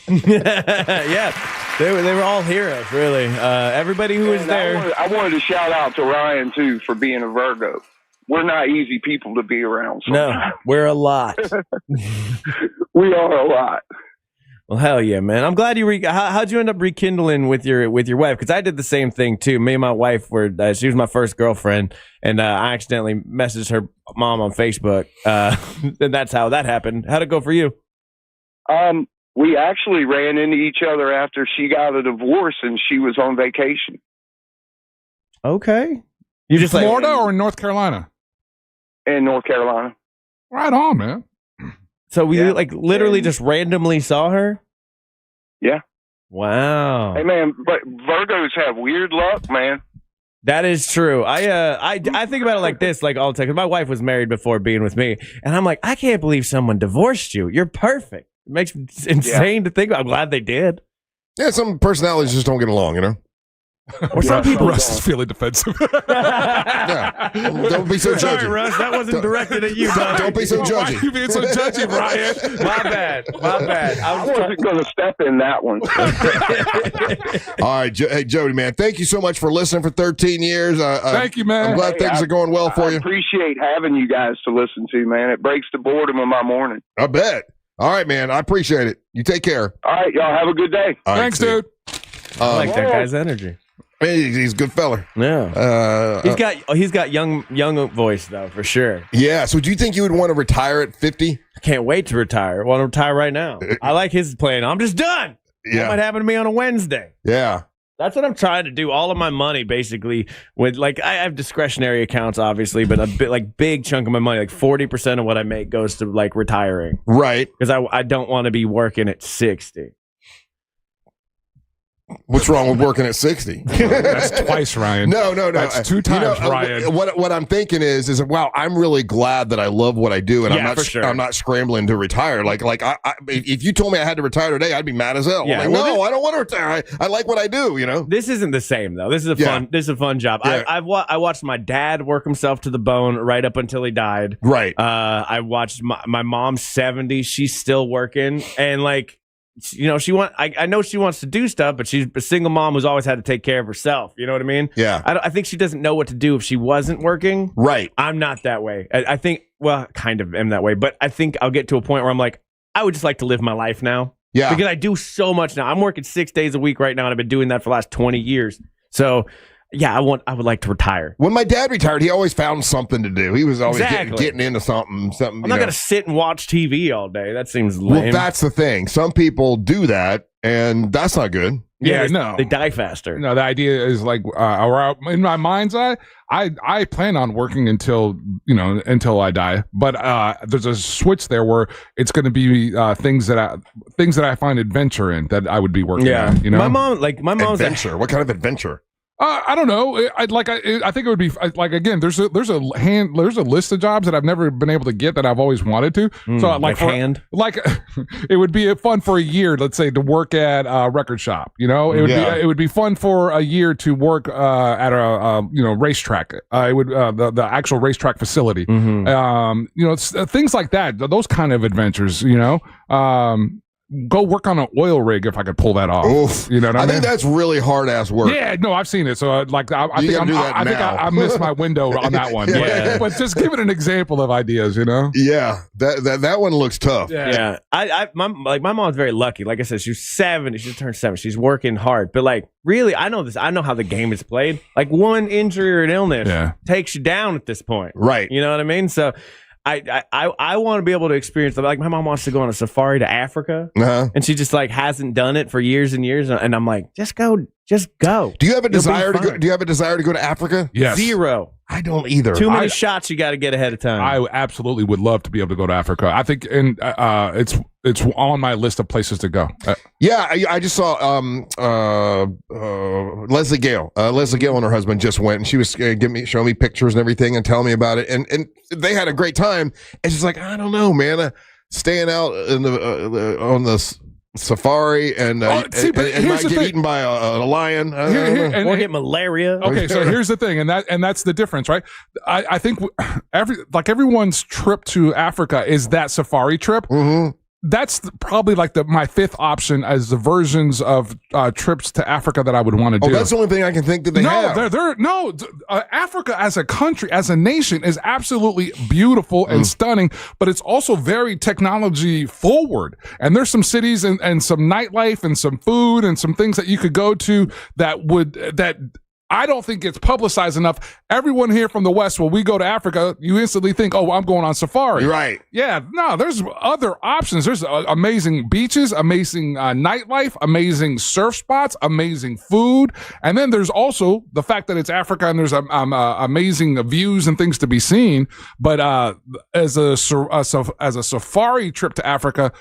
Speaker 18: Yeah, they were all heroes, really. Everybody who was there.
Speaker 10: I wanted to shout out to Ryan, too, for being a Virgo. We're not easy people to be around sometimes.
Speaker 18: No, we're a lot.
Speaker 10: We are a lot.
Speaker 18: Well, hell yeah, man! I'm glad you. How'd you end up rekindling with your wife? Because I did the same thing too. Me and my wife were. She was my first girlfriend, and I accidentally messaged her mom on Facebook, and that's how that happened. How'd it go for you?
Speaker 10: We actually ran into each other after she got a divorce, and she was on vacation.
Speaker 18: Okay,
Speaker 4: you just Florida or in North Carolina?
Speaker 10: In North Carolina.
Speaker 4: Right on, man.
Speaker 18: So we literally just randomly saw her?
Speaker 10: Yeah.
Speaker 18: Wow.
Speaker 10: Hey man, but Virgos have weird luck, man.
Speaker 18: That is true. I think about it like this, like all the time. 'Cause my wife was married before being with me, and I'm like, I can't believe someone divorced you. You're perfect. It makes me insane to think about. I'm glad they did.
Speaker 3: Yeah, some personalities just don't get along,
Speaker 18: Or some people
Speaker 4: Russ is feeling defensive.
Speaker 3: Yeah. Don't be so judgy.
Speaker 18: Sorry, Russ. That wasn't directed at you.
Speaker 3: Don't be so
Speaker 4: Why
Speaker 3: judgy.
Speaker 4: are you being so judgy, Brian?
Speaker 18: My bad.
Speaker 10: I wasn't going to step in that one.
Speaker 3: All right, hey Jody, man, thank you so much for listening for 13 years.
Speaker 4: Thank you, man.
Speaker 3: I'm glad things are going well for
Speaker 10: I
Speaker 3: you.
Speaker 10: appreciate having you guys to listen to, man. It breaks the boredom of my morning.
Speaker 3: I bet. All right, man. I appreciate it. You take care.
Speaker 10: All right, y'all have a good day.
Speaker 3: All right,
Speaker 4: Thanks,
Speaker 3: see you.
Speaker 4: dude.
Speaker 18: I like that guy's energy.
Speaker 3: He's a good feller.
Speaker 18: Yeah. He's got young voice though, for sure.
Speaker 3: Yeah. So do you think you would want to retire at 50?
Speaker 18: I can't wait to retire. I want to retire right now. I like his plan. I'm just done.
Speaker 3: Yeah.
Speaker 18: That might happen to me on a Wednesday.
Speaker 3: Yeah.
Speaker 18: That's what I'm trying to do. All of my money, basically, with like I have discretionary accounts, obviously, but a bit like big chunk of my money, like 40% of what I make goes to like retiring.
Speaker 3: Right.
Speaker 18: Because I don't want to be working at 60.
Speaker 3: What's wrong with working at 60?
Speaker 4: That's twice, Ryan.
Speaker 3: No.
Speaker 4: That's 2 times, Ryan.
Speaker 3: What I'm thinking is wow, I'm really glad that I love what I do, and
Speaker 18: Yeah, for sure.
Speaker 3: I'm not scrambling to retire. Like I if you told me I had to retire today, I'd be mad as hell.
Speaker 18: Yeah,
Speaker 3: Like,
Speaker 18: well,
Speaker 3: no, I don't want to retire. I like what I do. You know.
Speaker 18: This isn't the same though. This is a fun job.
Speaker 3: Yeah.
Speaker 18: I watched my dad work himself to the bone right up until he died.
Speaker 3: Right.
Speaker 18: I watched my mom's 70. She's still working, and like, you know, I know she wants to do stuff, but she's a single mom who's always had to take care of herself. You know what I mean?
Speaker 3: Yeah.
Speaker 18: I think she doesn't know what to do if she wasn't working.
Speaker 3: Right.
Speaker 18: I'm not that way. I think, well, kind of am that way, but I think I'll get to a point where I'm like, I would just like to live my life now.
Speaker 3: Yeah.
Speaker 18: Because I do so much now. I'm working 6 days a week right now, and I've been doing that for the last 20 years. So, yeah, I would like to retire.
Speaker 3: When my dad retired, he always found something to do. He was always getting into something.
Speaker 18: I'm not going to sit and watch TV all day. That seems lame.
Speaker 3: Well, that's the thing. Some people do that, and that's not good.
Speaker 4: Yeah, no.
Speaker 18: They die faster.
Speaker 4: No, the idea is like, in my mind's eye, I plan on working until I die. But there's a switch there where it's going to be things that I find adventure in that I would be working on. You know,
Speaker 18: my mom's
Speaker 3: adventure. What kind of adventure?
Speaker 4: I don't know. I think it would be like, again, there's a list of jobs that I've never been able to get that I've always wanted to. So it would be fun for a year, let's say, to work at a record shop. You know, it would be fun for a year to work at a racetrack. It would the actual racetrack facility. It's, things like that. Those kind of adventures. You know. Go work on an oil rig if I could pull that off.
Speaker 3: Oof.
Speaker 4: You know what I mean?
Speaker 3: think that's really hard ass work.
Speaker 4: Yeah, no, I've seen it. So I think I missed my window on that one.
Speaker 3: Yeah.
Speaker 4: But just give it an example of ideas, you know?
Speaker 3: Yeah, that one looks tough.
Speaker 18: Yeah. My mom's very lucky. Like I said, she's 70. She just turned 7. She's working hard. But like, really, I know this. I know how the game is played. Like, one injury or an illness takes you down at this point.
Speaker 3: Right.
Speaker 18: You know what I mean? So I want to be able to experience, like, my mom wants to go on a safari to Africa, and she just like hasn't done it for years and years, and I'm like, just go.
Speaker 3: Do you have a desire to go? Do you have a desire to go to Africa?
Speaker 4: Yes.
Speaker 18: 0.
Speaker 3: I don't either.
Speaker 18: Too many shots you got to get ahead of time.
Speaker 4: I absolutely would love to be able to go to Africa. I think, and it's on my list of places to go.
Speaker 3: I just saw Leslie Gale. Leslie Gale and her husband just went, and she was showing me pictures and everything, and telling me about it, and they had a great time. And she's like, I don't know, man, staying out in the on the safari and might get eaten by a lion
Speaker 18: or get malaria.
Speaker 4: Okay, so here's the thing, and that's the difference, right? I think everyone's trip to Africa is that safari trip.
Speaker 3: Mm-hmm.
Speaker 4: That's probably like my 5th option as the versions of trips to Africa that I would want to do.
Speaker 3: Oh, that's the only thing I can think that they have.
Speaker 4: Africa as a country, as a nation, is absolutely beautiful and stunning, but it's also very technology forward. And there's some cities and some nightlife and some food and some things that you could go to that I don't think it's publicized enough. Everyone here from the West, when we go to Africa, you instantly think, oh, I'm going on safari.
Speaker 3: Right.
Speaker 4: Yeah, no, there's other options. There's amazing beaches, amazing nightlife, amazing surf spots, amazing food. And then there's also the fact that it's Africa and there's amazing views and things to be seen. But as a safari trip to Africa,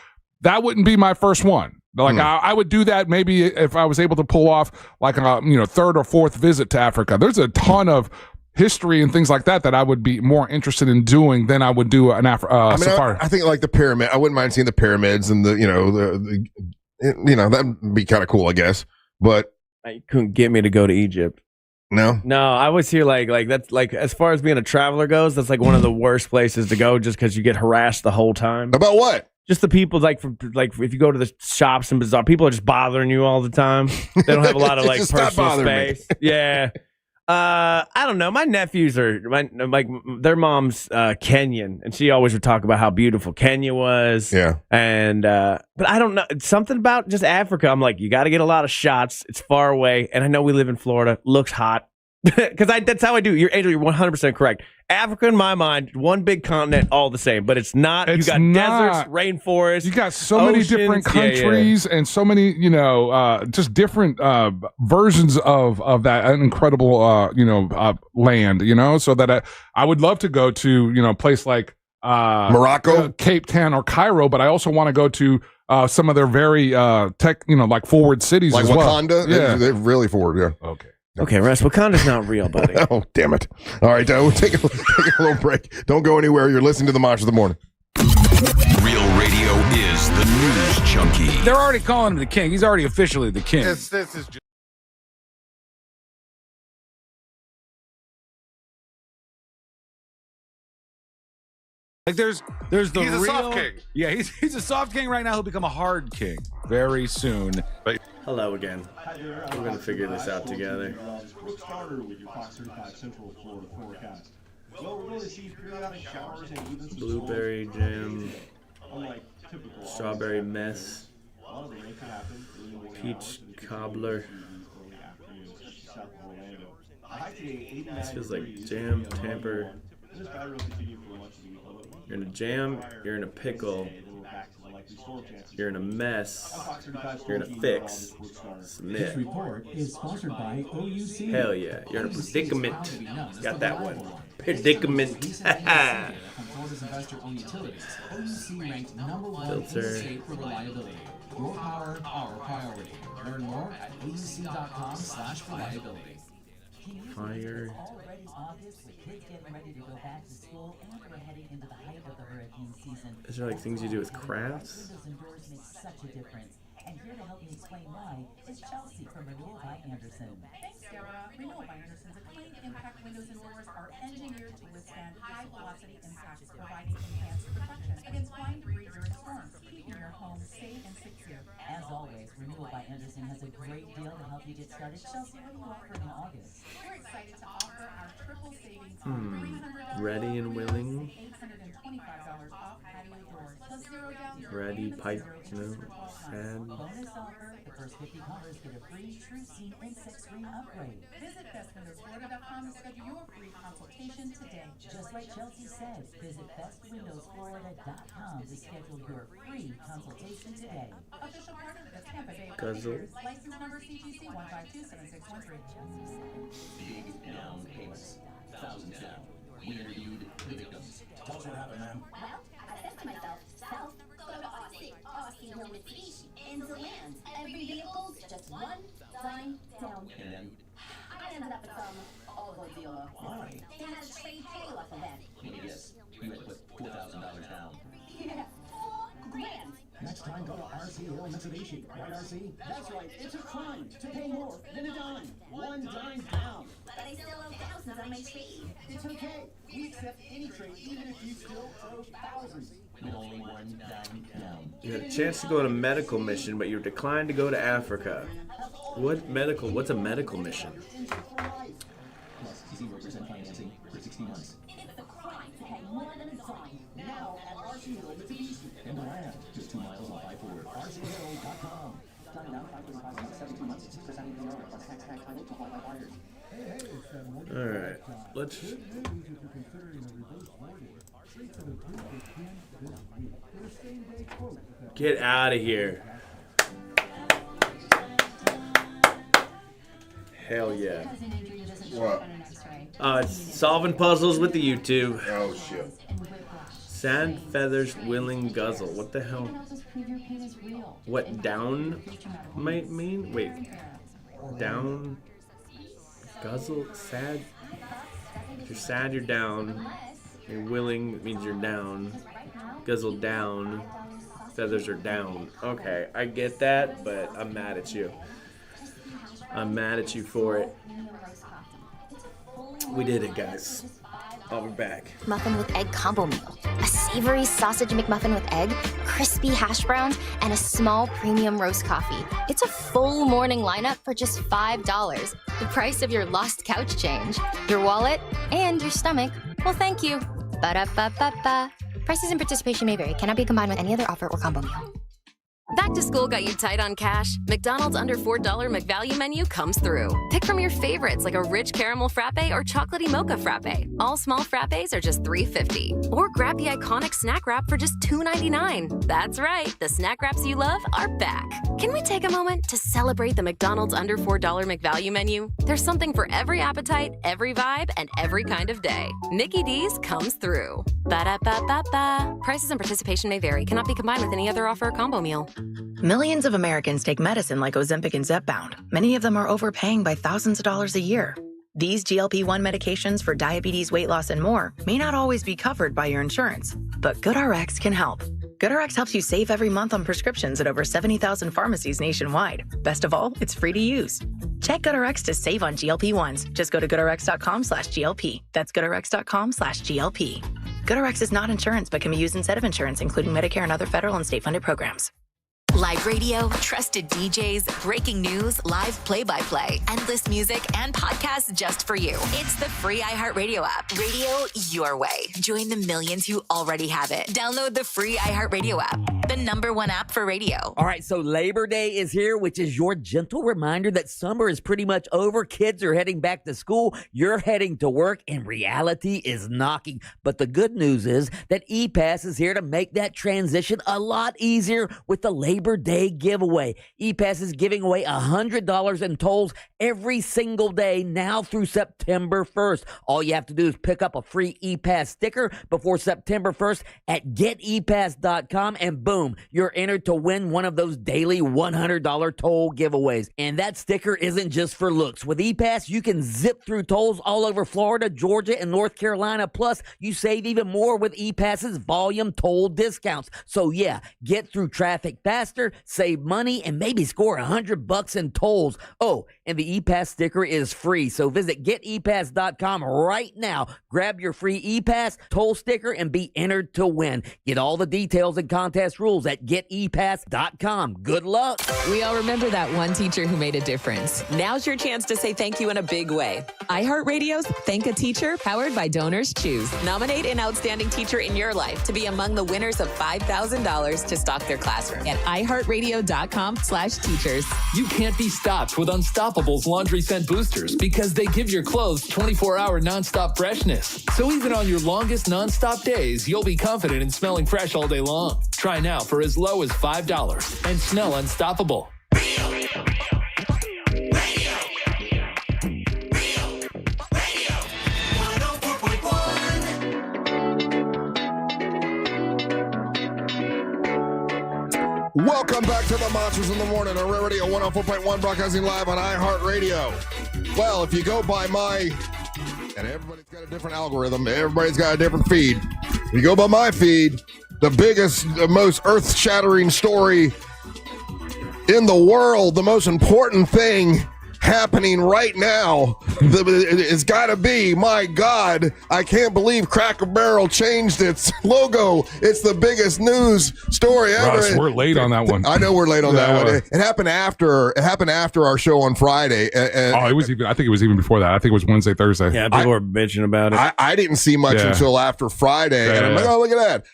Speaker 4: that wouldn't be my first one. Like I would do that maybe if I was able to pull off like a 3rd or 4th visit to Africa. There's a ton of history and things like that I would be more interested in doing than I would do an safari.
Speaker 3: I think like the pyramid. I wouldn't mind seeing the pyramids and that'd be kind of cool, I guess. But
Speaker 18: You couldn't get me to go to Egypt.
Speaker 3: No,
Speaker 18: I always hear like that's like as far as being a traveler goes, that's like one of the worst places to go just because you get harassed the whole time.
Speaker 3: About what?
Speaker 18: Just the people like if you go to the shops and bazaar, people are just bothering you all the time. They don't have a lot of like
Speaker 3: Just stop
Speaker 18: personal
Speaker 3: bothering
Speaker 18: space. Yeah. I don't know. My nephews are like their mom's Kenyan, and she always would talk about how beautiful Kenya was.
Speaker 3: Yeah.
Speaker 18: And but I don't know, something about just Africa. I'm like, you got to get a lot of shots. It's far away, and I know we live in Florida. Looks hot because that's how I do. Angel, you're 100% correct. Africa, in my mind, one big continent, all the same, but it's not. You got deserts, rainforests.
Speaker 4: You got so many different countries and so many, just different versions of that incredible, land. So that I would love to go to, a place like
Speaker 3: Morocco,
Speaker 4: Cape Town, or Cairo, but I also want to go to some of their very like forward cities,
Speaker 3: like
Speaker 4: as
Speaker 3: Wakanda.
Speaker 4: well. Yeah,
Speaker 3: They're really forward. Yeah.
Speaker 18: Okay, Russ, Wakanda's not real, buddy.
Speaker 3: Oh, damn it. All right, we'll take a little break. Don't go anywhere. You're listening to the Monster of the Morning.
Speaker 2: Real Radio is the news junkie.
Speaker 20: They're already calling him the king. He's already officially the king.
Speaker 1: This is just
Speaker 20: Like there's the
Speaker 1: He's a
Speaker 20: real
Speaker 1: soft king.
Speaker 20: Yeah, he's a soft king right now. He'll become a hard king very soon. But
Speaker 8: Hello again. We're gonna figure this out together.
Speaker 14: Let's start with your Fox 35 Central Florida forecast. Well, we're going to see periodic showers and even some
Speaker 8: Blueberry jam, strawberry mess, peach cobbler. This feels like jam tamper. You're in a jam, you're in a pickle, you're in a mess, you're in a fix. Submit.
Speaker 19: This report is sponsored by OUC.
Speaker 8: Hell yeah, you're in a predicament. Got that one. Predicament.
Speaker 19: Florida's investor-owned utilities. OUC ranked #1 in the
Speaker 8: Filter.
Speaker 19: state for reliability. Your power, our priority. Learn more at ouc.com/reliability.
Speaker 8: Fire.
Speaker 21: Already August, with kids getting ready to go back to school, and we're heading into the height of the hurricane season.
Speaker 8: Is there like things you do with crafts?
Speaker 21: Windows and doors make such a difference. And here to help me explain why is Chelsea from Renewal by Anderson.
Speaker 22: Thanks, Sarah. Renewal by Anderson's acclaimed impact windows and doors are engineered to withstand high-velocity impacts, providing enhanced protection against flying debris during storms, keeping your home safe and secure.
Speaker 21: As always, Renewal by Anderson has a great deal to help you get started. Chelsea, what are you offering in August?
Speaker 22: We're excited to offer our triple savings
Speaker 8: Ready and willing.
Speaker 22: $825 off patio doors, plus $0 down.
Speaker 8: Ready, pipe, no, sad.
Speaker 21: Bonus offer, the first 50 callers get a free True Scene insect screen upgrade.
Speaker 22: Visit bestwindowsflorida.com to schedule your free consultation today.
Speaker 21: Just like Chelsea says, visit bestwindowsflorida.com to schedule your free consultation today.
Speaker 22: Official partner of the Tampa Bay
Speaker 8: Guzzle.
Speaker 22: Buccaneers. License number CGC 1527613.
Speaker 14: Big down payments. Thousands down. We interviewed the victims. Tell us what happened, ma'am.
Speaker 23: Well, I said to myself, South, go to Aussie. Aussie no Mitsubishi. Into land. Every vehicle's just one dime down.
Speaker 14: And then?
Speaker 23: I ended up at some auto dealer.
Speaker 14: Why?
Speaker 23: They had a trade payoff event.
Speaker 14: Let me guess. You had to put $4,000 down.
Speaker 23: Yeah, $4,000.
Speaker 14: Next time, go to RC Hill Mitsubishi. Right, RC? That's right. It's a crime to pay more than a dime. One dime down.
Speaker 23: But I still owe thousands on my trade.
Speaker 14: It's okay. We accept any trade, even if you still owe thousands. With only one dime down.
Speaker 8: You had a chance to go on a medical mission, but you declined to go to Africa. What's a medical mission?
Speaker 14: Plus, 0% financing for 60 months.
Speaker 23: It's a crime to pay more than a dime.
Speaker 14: Now at RC Hill Mitsubishi. And the land, just 2 miles on I-4. RCHill.com. Done now, 5.5 months, 72 months, 6% APR, plus tax title to qualify buyers.
Speaker 8: Alright, let's... Get out of here. Hell yeah.
Speaker 3: What?
Speaker 8: It's solving puzzles with the YouTube.
Speaker 3: Oh, shit.
Speaker 8: Sand, feathers, willing, guzzle. What the hell? What down might mean? Wait. Down? Guzzle? Sad? If you're sad, you're down. You're willing means you're down. Guzzle down. Feathers are down. Okay, I get that, but I'm mad at you. I'm mad at you for it. We did it, guys. We're back.
Speaker 5: Muffin with egg combo meal. A savory sausage McMuffin with egg, crispy hash browns, and a small premium roast coffee. It's a full morning lineup for just $5. The price of your lost couch change, your wallet, and your stomach. Well, thank you. Ba-da-ba-ba-ba. Prices and participation may vary. Cannot be combined with any other offer or combo meal.
Speaker 6: Back to school got you tight on cash? McDonald's under $4 McValue menu comes through. Pick from your favorites like a rich caramel frappe or chocolatey mocha frappe. All small frappes are just $3.50. Or grab the iconic snack wrap for just $2.99. That's right, the snack wraps you love are back. Can we take a moment to celebrate the McDonald's under $4 McValue menu? There's something for every appetite, every vibe, and every kind of day. Mickey D's comes through. Ba-da-ba-ba-ba. Prices and participation may vary. Cannot be combined with any other offer or combo meal.
Speaker 7: Millions of Americans take medicine like Ozempic and Zepbound. Many of them are overpaying by thousands of dollars a year. These GLP-1 medications for diabetes, weight loss, and more may not always be covered by your insurance, but GoodRx can help. GoodRx helps you save every month on prescriptions at over 70,000 pharmacies nationwide. Best of all, it's free to use. Check GoodRx to save on GLP-1s. Just go to GoodRx.com/GLP. That's GoodRx.com/GLP. GoodRx is not insurance, but can be used instead of insurance, including Medicare and other federal and state-funded programs.
Speaker 9: Live radio, trusted DJs, breaking news, live play-by-play, endless music, and podcasts just for you. It's the free iHeartRadio app. Radio your way. Join the millions who already have it. Download the free iHeartRadio app, the #1 app for radio.
Speaker 24: All right, so Labor Day is here, which is your gentle reminder that summer is pretty much over. Kids are heading back to school. You're heading to work, and reality is knocking. But the good news is that ePass is here to make that transition a lot easier with the Labor Day giveaway. ePass is giving away $100 in tolls every single day now through September 1st. All you have to do is pick up a free ePass sticker before September 1st at getepass.com, and boom, you're entered to win one of those daily $100 toll giveaways. And that sticker isn't just for looks. With ePass, you can zip through tolls all over Florida, Georgia, and North Carolina. Plus, you save even more with ePass's volume toll discounts. So yeah, get through traffic faster, save money, and maybe score $100 in tolls. Oh, and the ePass sticker is free. So visit getepass.com right now. Grab your free ePass toll sticker and be entered to win. Get all the details and contest rules at getepass.com. Good luck.
Speaker 25: We all remember that one teacher who made a difference. Now's your chance to say thank you in a big way. iHeartRadio's Thank a Teacher, powered by Donors Choose. Nominate an outstanding teacher in your life to be among the winners of $5,000 to stock their classroom at iHeartRadio.com/teachers.
Speaker 26: You can't be stopped with Unstoppable's laundry scent boosters because they give your clothes 24-hour nonstop freshness. So even on your longest nonstop days, you'll be confident in smelling fresh all day long. Try now for as low as $5 and smell unstoppable.
Speaker 3: Welcome back to the Monsters in the Morning on Real Radio 104.1, broadcasting live on iHeartRadio. Well, if you go by and everybody's got a different algorithm, everybody's got a different feed. If you go by my feed, the biggest, the most earth-shattering story in the world, the most important thing happening right now, it's got to be, my God, I can't believe Cracker Barrel changed its logo. It's the biggest news story ever.
Speaker 4: Russ, we're late on that one.
Speaker 3: I know we're late on that one. It happened after our show on Friday.
Speaker 4: I think it was even before that. I think it was Wednesday, Thursday.
Speaker 18: Yeah, people were bitching about it.
Speaker 3: I didn't see much until after Friday, and I'm like, oh, look at that.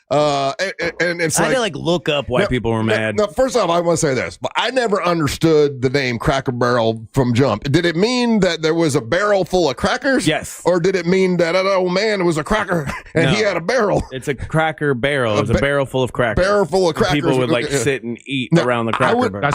Speaker 3: And it's
Speaker 18: I had to look up why people were mad.
Speaker 3: Now, first off, I want to say this, but I never understood the name Cracker Barrel from jump. Did it mean that there was a barrel full of crackers?
Speaker 18: Yes.
Speaker 3: Or did it mean that an old man was a cracker and he had a barrel?
Speaker 18: It's a cracker barrel. It's a barrel full of crackers.
Speaker 3: Barrel full of crackers.
Speaker 18: People would sit and eat around the cracker barrel.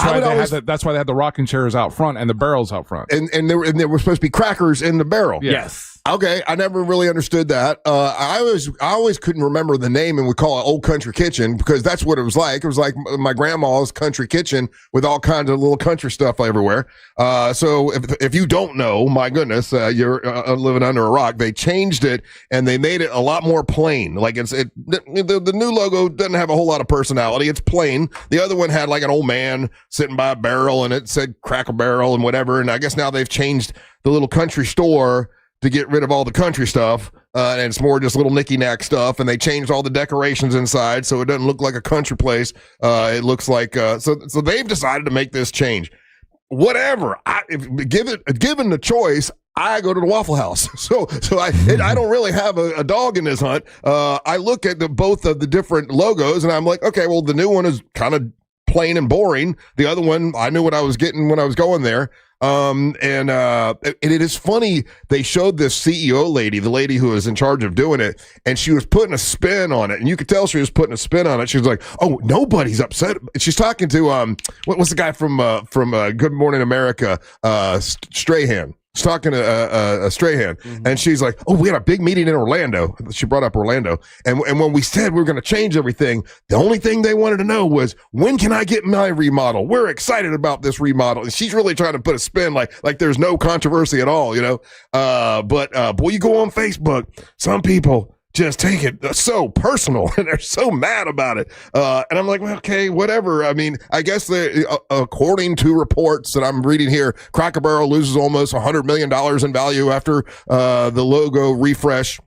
Speaker 4: That's why they had the rocking chairs out front and the barrels out front.
Speaker 3: And there were supposed to be crackers in the barrel.
Speaker 18: Yes.
Speaker 3: Okay, I never really understood that. I always couldn't remember the name, and would call it Old Country Kitchen because that's what it was like. It was like my grandma's country kitchen with all kinds of little country stuff everywhere. So if you don't know, my goodness, you're living under a rock. They changed it and they made it a lot more plain. Like the new logo doesn't have a whole lot of personality. It's plain. The other one had like an old man sitting by a barrel and it said Cracker Barrel and whatever. And I guess now they've changed the little country store to get rid of all the country stuff, and it's more just little knicky-knack stuff, and they changed all the decorations inside so it doesn't look like a country place. It looks like so they've decided to make this change. Whatever, given the choice, I go to the Waffle House. So I don't really have a dog in this hunt. I look at both of the different logos, and I'm like, okay, well, the new one is kind of plain and boring. The other one, I knew what I was getting when I was going there. And it is funny. They showed this CEO lady, the lady who was in charge of doing it, and she was putting a spin on it, and you could tell she was putting a spin on it. She was like, "Oh, nobody's upset." She's talking to what's the guy from Good Morning America, Strahan. She's talking to Strahan, and she's like, "Oh, we had a big meeting in Orlando." She brought up Orlando, and when we said we were going to change everything, the only thing they wanted to know was, when can I get my remodel? We're excited about this remodel, and she's really trying to put a spin like there's no controversy at all, you know. But boy, you go on Facebook, some people just take it so personal and they're so mad about it. And I'm like, well, okay, whatever. I mean, I guess according to reports that I'm reading here, Cracker Barrel loses almost $100 million in value after the logo refresh.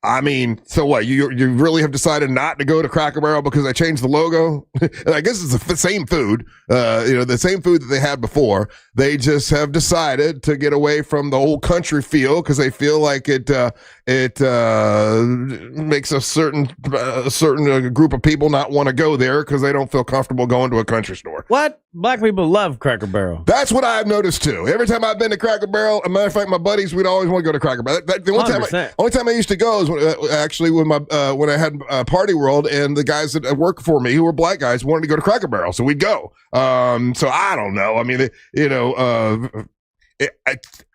Speaker 3: I mean, so what? You really have decided not to go to Cracker Barrel because they changed the logo? And I guess it's the same food, the same food that they had before. They just have decided to get away from the old country feel because they feel like it makes a certain group of people not want to go there because they don't feel comfortable going to a country store.
Speaker 18: What? Black people love Cracker Barrel.
Speaker 3: That's what I've noticed too. Every time I've been to Cracker Barrel, as a matter of fact, my buddies, we'd always want to go to Cracker Barrel. The only time I used to go is when I had Party World, and the guys that worked for me who were black guys wanted to go to Cracker Barrel, so we'd go. So I don't know. I mean,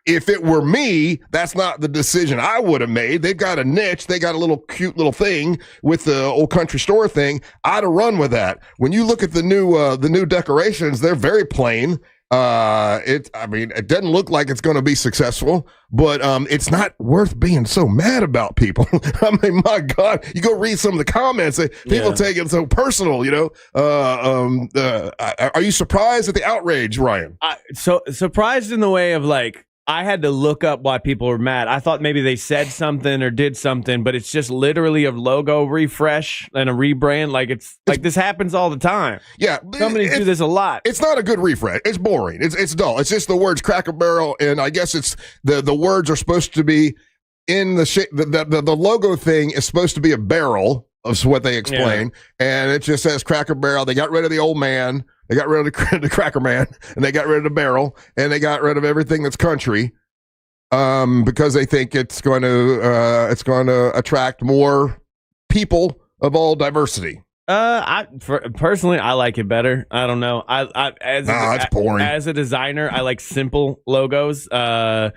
Speaker 3: if it were me, that's not the decision I would have made. They've got a niche. They got a little cute little thing with the old country store thing. I'd have run with that. When you look at the new decorations, they're very plain. It doesn't look like it's going to be successful, but it's not worth being so mad about, people. I mean, my God, you go read some of the comments. People take it so personal, you know. Are you surprised at the outrage, Ryan?
Speaker 18: So surprised in the way of like, I had to look up why people were mad. I thought maybe they said something or did something, but it's just literally a logo refresh and a rebrand. Like it's like this happens all the time.
Speaker 3: Yeah,
Speaker 18: companies do this a lot.
Speaker 3: It's not a good refresh. It's boring. It's dull. It's just the words Cracker Barrel, and I guess it's the words are supposed to be in the shape. The logo thing is supposed to be a barrel, of what they explain, and it just says Cracker Barrel. They got rid of the old man. They got rid of the Cracker Man, and they got rid of the barrel, and they got rid of everything that's country, because they think it's going to attract more people of all diversity.
Speaker 18: Personally, I like it better. I don't know. It's boring. As a designer, I like simple logos. The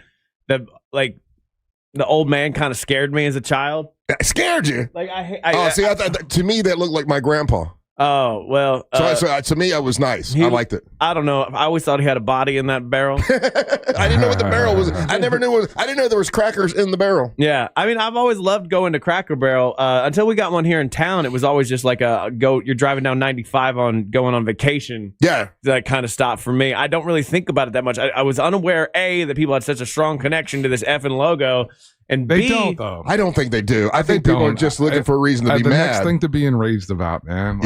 Speaker 18: old man kind of scared me as a child.
Speaker 3: Scared you?
Speaker 18: Like
Speaker 3: to me that looked like my grandpa.
Speaker 18: Oh, well.
Speaker 3: So to me, I was nice. I liked it.
Speaker 18: I don't know. I always thought he had a body in that barrel.
Speaker 3: I didn't know what the barrel was. I didn't know there was crackers in the barrel.
Speaker 18: Yeah. I mean, I've always loved going to Cracker Barrel. Until we got one here in town, it was always just like you're driving down 95 going on vacation.
Speaker 3: Yeah.
Speaker 18: That kind of stopped for me. I don't really think about it that much. I was unaware, A, that people had such a strong connection to this effing logo. And
Speaker 4: they
Speaker 18: B,
Speaker 4: don't, though.
Speaker 3: I don't think they do. I think people are just looking for a reason to be
Speaker 4: the
Speaker 3: mad.
Speaker 4: Next thing to be enraged about, man.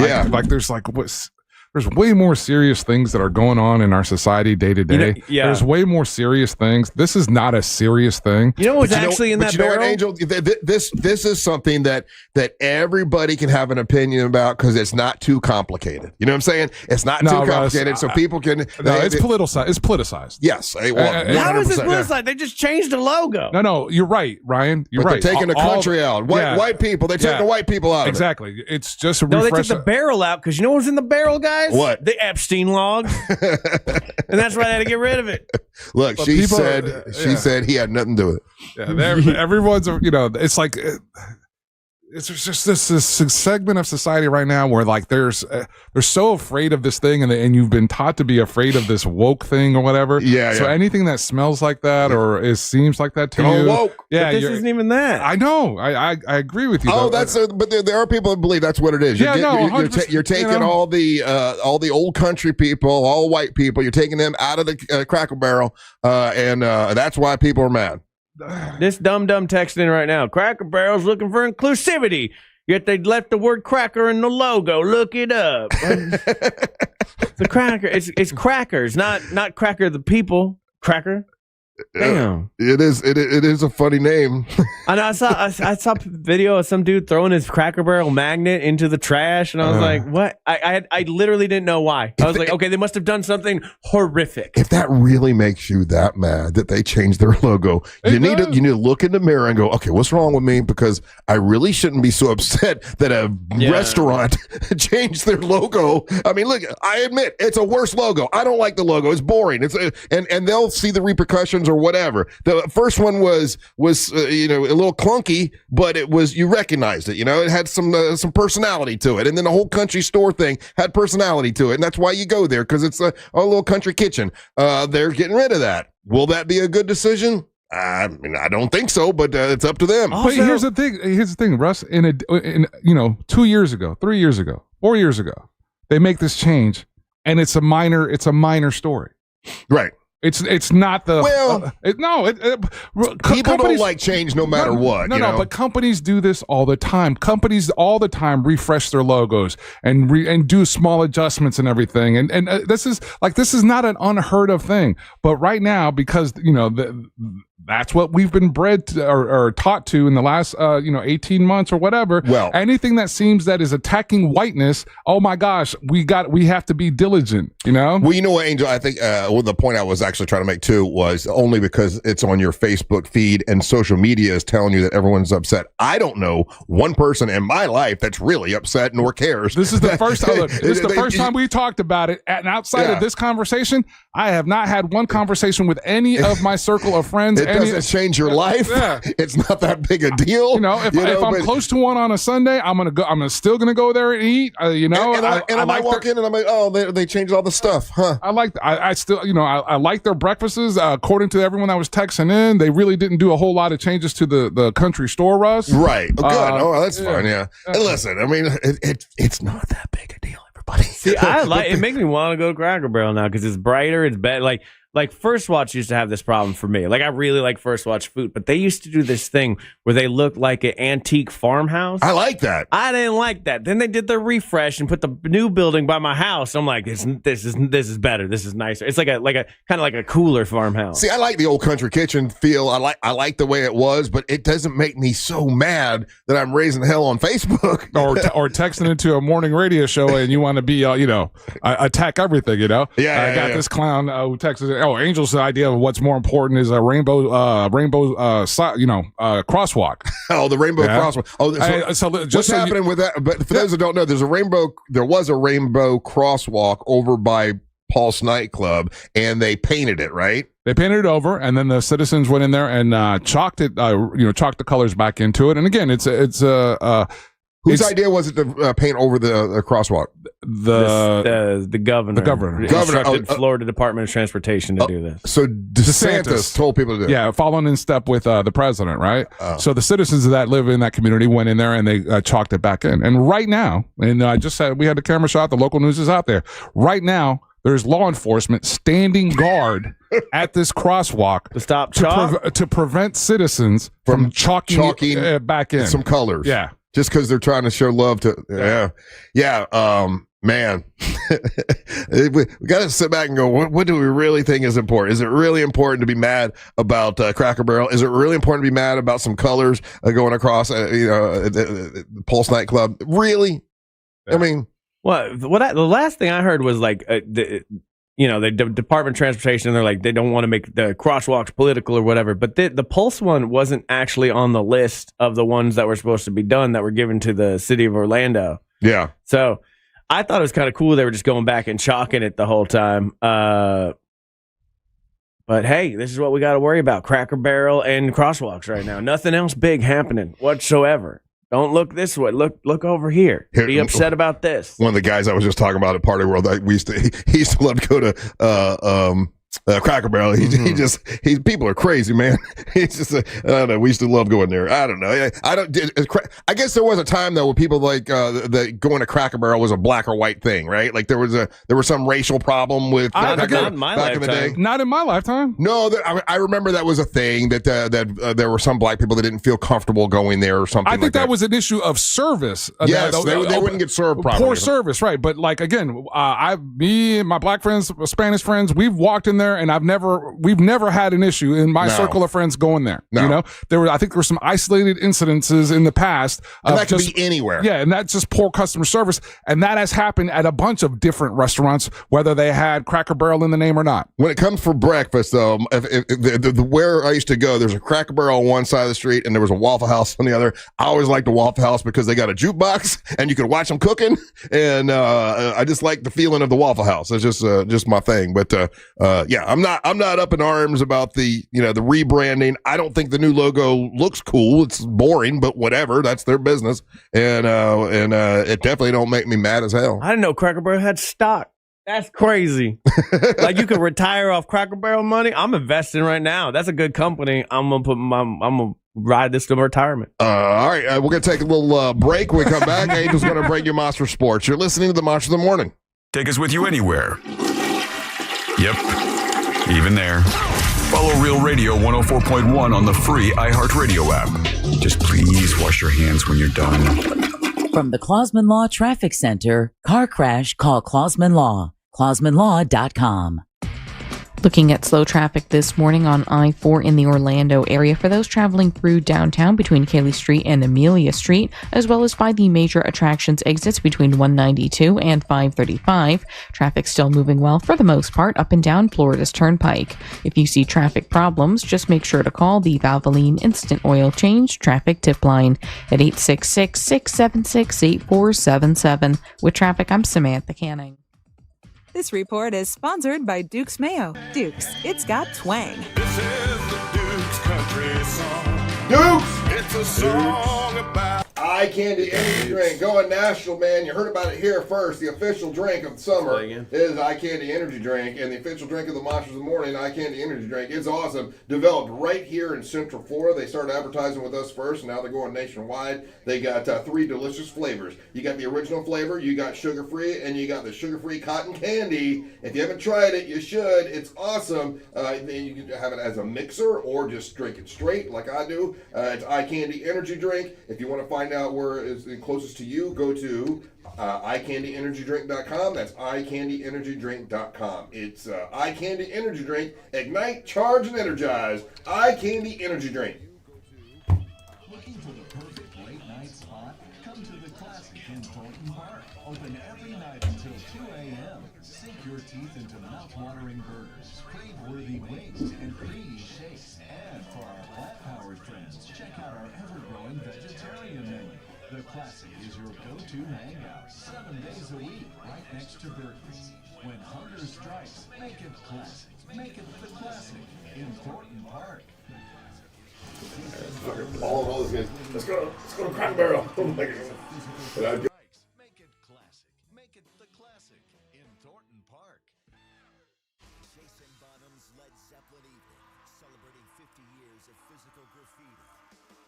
Speaker 4: There's way more serious things that are going on in our society day to day. There's way more serious things. This is not a serious thing.
Speaker 18: You know what's actually in that barrel?
Speaker 3: Angel, this is something that everybody can have an opinion about because it's not too complicated. You know what I'm saying? It's not too complicated, so people can.
Speaker 4: It's politicized. It's politicized.
Speaker 3: Yes.
Speaker 18: How is this politicized? They just changed the logo.
Speaker 4: No, you're right, Ryan. You're right.
Speaker 3: They're taking the country out. White people. They're taking the white people out.
Speaker 4: Exactly. It's just a
Speaker 18: No,
Speaker 4: refresh.
Speaker 18: they took the barrel out because you know what's in the barrel, guys? guys?
Speaker 3: What?
Speaker 18: The Epstein logs. And that's why they had to get rid of it.
Speaker 3: Look,
Speaker 4: But
Speaker 3: she
Speaker 4: people-
Speaker 3: said he had nothing to do with it.
Speaker 4: Yeah, everyone's, it's like it's just this segment of society right now where like they're so afraid of this thing, and you've been taught to be afraid of this woke thing or whatever.
Speaker 3: Yeah.
Speaker 4: So anything that smells like that or seems like that to
Speaker 3: Go
Speaker 4: you,
Speaker 3: woke.
Speaker 4: yeah,
Speaker 18: But this isn't even that.
Speaker 4: I know. I agree with you.
Speaker 3: Oh,
Speaker 4: though.
Speaker 3: but there are people that believe that's what it is.
Speaker 4: Yeah, no, 100%,
Speaker 3: You're taking
Speaker 4: you know.
Speaker 3: all the old country people, all white people. You're taking them out of the Cracker Barrel, and that's why people are mad.
Speaker 18: This dumb texting in right now. Cracker Barrel's looking for inclusivity, yet they left the word cracker in the logo. Look it up. The cracker. It's crackers, not cracker the people. Cracker. Damn.
Speaker 3: It is a funny name.
Speaker 18: I know. I saw a video of some dude throwing his Cracker Barrel magnet into the trash, and I was like, "What?" I literally didn't know why. I was like, "Okay, they must have done something horrific."
Speaker 3: If that really makes you that mad that they changed their logo, you need to look in the mirror and go, "Okay, what's wrong with me?" Because I really shouldn't be so upset that a restaurant changed their logo. I mean, look, I admit it's a worse logo. I don't like the logo. It's boring. And they'll see the repercussions or whatever. The first one was a little clunky, but you recognized it. It had some personality to it, and then the whole country store thing had personality to it, and that's why you go there, because it's a little country kitchen. They're getting rid of that. Will that be a good decision? I mean, I don't think so, but it's up to them.
Speaker 4: But here's the thing, Russ. In 2 years ago, 3 years ago, 4 years ago, they make this change, and it's a minor story,
Speaker 3: right?
Speaker 4: It's not the
Speaker 3: people don't like change no matter what.
Speaker 4: No, but companies do this all the time. Companies all the time refresh their logos and do small adjustments and everything. And this is not an unheard of thing. But right now, because that's what we've been bred to, or taught to in the last 18 months or whatever.
Speaker 3: Well,
Speaker 4: anything that seems that is attacking whiteness, oh my gosh, we have to be diligent.
Speaker 3: Well, you know what, Angel? I think the point I was actually trying to make too was only because it's on your Facebook feed and social media is telling you that everyone's upset. I don't know one person in my life that's really upset nor cares.
Speaker 4: This is the first time. This is the first time we talked about it. And outside of this conversation, I have not had one conversation with any of my circle of friends.
Speaker 3: It doesn't change your life.
Speaker 4: Yeah.
Speaker 3: It's not that big a deal.
Speaker 4: If I'm close to one on a Sunday, I'm still gonna go there and eat. And
Speaker 3: I might walk in and I'm like, oh, they changed all the stuff, huh?
Speaker 4: I still, I like their breakfasts. According to everyone that was texting in, they really didn't do a whole lot of changes to the country store, Russ.
Speaker 3: Right. Oh, good. That's fine. Yeah. And listen, I mean, it's not that big a deal. Everybody.
Speaker 18: See, it makes me want to go to Cracker Barrel now because it's brighter. It's better. Like First Watch used to have this problem for me. Like I really like First Watch food, but they used to do this thing where they looked like an antique farmhouse.
Speaker 3: I like that.
Speaker 18: I didn't like that. Then they did the refresh and put the new building by my house. I'm like, this is better. This is nicer. It's like a kind of like a cooler farmhouse.
Speaker 3: See, I like the old country kitchen feel. I like the way it was, but it doesn't make me so mad that I'm raising hell on Facebook
Speaker 4: or texting into a morning radio show and you want to be attack everything. I got this clown who texted. Oh, Angel's idea of what's more important is a rainbow crosswalk.
Speaker 3: Oh, the rainbow crosswalk. Oh, what's happening with that? But for those that don't know, there was a rainbow crosswalk over by Pulse nightclub, and they painted it, right?
Speaker 4: They painted it over, and then the citizens went in there and chalked the colors back into it. And again,
Speaker 3: whose idea was it to paint over the crosswalk?
Speaker 18: The governor.
Speaker 4: The governor
Speaker 18: instructed Florida Department of Transportation to do this.
Speaker 3: So DeSantis told people to do it.
Speaker 4: Yeah, following in step with the president, right? So the citizens that live in that community went in there and they chalked it back in. And right now, and I just said we had the camera shot. The local news is out there. Right now, there's law enforcement standing guard at this crosswalk
Speaker 18: to stop
Speaker 4: to prevent citizens from chalking back in
Speaker 3: some colors.
Speaker 4: Yeah.
Speaker 3: Just because they're trying to show love to, man, we got to sit back and go, what do we really think is important? Is it really important to be mad about Cracker Barrel? Is it really important to be mad about some colors going across, Pulse nightclub? Really? Yeah. I mean,
Speaker 18: the last thing I heard was like the Department of Transportation, they're like, they don't want to make the crosswalks political or whatever. But the Pulse one wasn't actually on the list of the ones that were supposed to be done that were given to the city of Orlando.
Speaker 3: Yeah.
Speaker 18: So I thought it was kind of cool they were just going back and chalking it the whole time. But hey, this is what we got to worry about: Cracker Barrel and crosswalks right now. Nothing else big happening whatsoever. Don't look this way. Look over here. Be upset about this.
Speaker 3: One of the guys I was just talking about at Party World, he used to love to go to Cracker Barrel. People are crazy, man. He's just I don't know. We used to love going there. I don't know. I guess there was a time though where people like that going to Cracker Barrel was a black or white thing, right? Like there was some racial problem with
Speaker 18: not in my
Speaker 3: back in the day.
Speaker 4: Not in my lifetime.
Speaker 3: No, I remember that was a thing that there were some black people that didn't feel comfortable going there or something.
Speaker 4: I think that was an issue of service.
Speaker 3: Yes, they wouldn't get served properly.
Speaker 4: Poor service, right? But like again, me and my black friends, Spanish friends, we've walked in there, and we've never had an issue in my circle of friends going there.
Speaker 3: No.
Speaker 4: You know, I think there were some isolated incidences in the past.
Speaker 3: And that could be anywhere.
Speaker 4: Yeah, and that's just poor customer service, and that has happened at a bunch of different restaurants, whether they had Cracker Barrel in the name or not.
Speaker 3: When it comes for breakfast, though, if where I used to go, there's a Cracker Barrel on one side of the street, and there was a Waffle House on the other. I always liked the Waffle House because they got a jukebox, and you could watch them cooking, and I just like the feeling of the Waffle House. It's just my thing. But yeah, I'm not up in arms about the rebranding. I don't think the new logo looks cool. It's boring, but whatever. That's their business, and it definitely don't make me mad as hell.
Speaker 18: I didn't know Cracker Barrel had stock. That's crazy. Like you could retire off Cracker Barrel money. I'm investing right now. That's a good company. I'm gonna ride this to retirement.
Speaker 3: All right, we're gonna take a little break. When we come back, Angel's gonna bring you Monster Sports. You're listening to the Monster of the Morning.
Speaker 2: Take us with you anywhere. Yep, even there. Follow Real Radio 104.1 on the free iHeartRadio app. Just please wash your hands when you're done.
Speaker 21: From the Clausman Law Traffic Center, car crash, call Clausman Law. ClausmanLaw.com.
Speaker 11: Looking at slow traffic this morning on I-4 in the Orlando area for those traveling through downtown between Cayley Street and Amelia Street, as well as by the major attractions exits between 192 and 535. Traffic still moving well for the most part up and down Florida's Turnpike. If you see traffic problems, just make sure to call the Valvoline Instant Oil Change Traffic Tip Line at 866-676-8477. With traffic, I'm Samantha Canning.
Speaker 12: This report is sponsored by Duke's Mayo. Duke's, it's got twang.
Speaker 13: This is the Duke's country song.
Speaker 3: Dukes!
Speaker 13: It's a song about
Speaker 3: Eye Candy Energy Drink going national, man. You heard about it here first. The official drink of the summer is Eye Candy Energy Drink, and the official drink of the Monsters of the Morning, Eye Candy Energy Drink. It's awesome. Developed right here in Central Florida. They started advertising with us first, and now they're going nationwide. They got 3 delicious flavors. You got the original flavor, you got sugar-free, and you got the sugar-free cotton candy. If you haven't tried it, you should. It's awesome. You can have it as a mixer or just drink it straight like I do. It's Eye Candy Energy Drink. If you want to find out where it's closest to you, go to iCandyEnergyDrink.com. That's iCandyEnergyDrink.com. It's Eye Candy Energy Drink. Ignite, charge, and energize. Eye Candy Energy Drink.
Speaker 14: Looking for the perfect late night spot? Come to the Classic in Thornton Park. Open every night until 2 a.m. Sink your teeth into mouth-watering burgers, crave-worthy wings, and creamy shakes. And for our flat-powered friends, check out our ever-growing vegetarian menu. The Classic is your go-to hangout 7 days a week, right next to Burgers. When hunger strikes, make it classic. Make it the Classic in Thornton Park.
Speaker 3: All those guys. Let's go to Cracker Barrel. Oh my God.
Speaker 14: Make it classic. Make it the Classic in Thornton Park.
Speaker 15: Jason Bonham's Led Zeppelin Evening, celebrating 50 years of physical graffiti.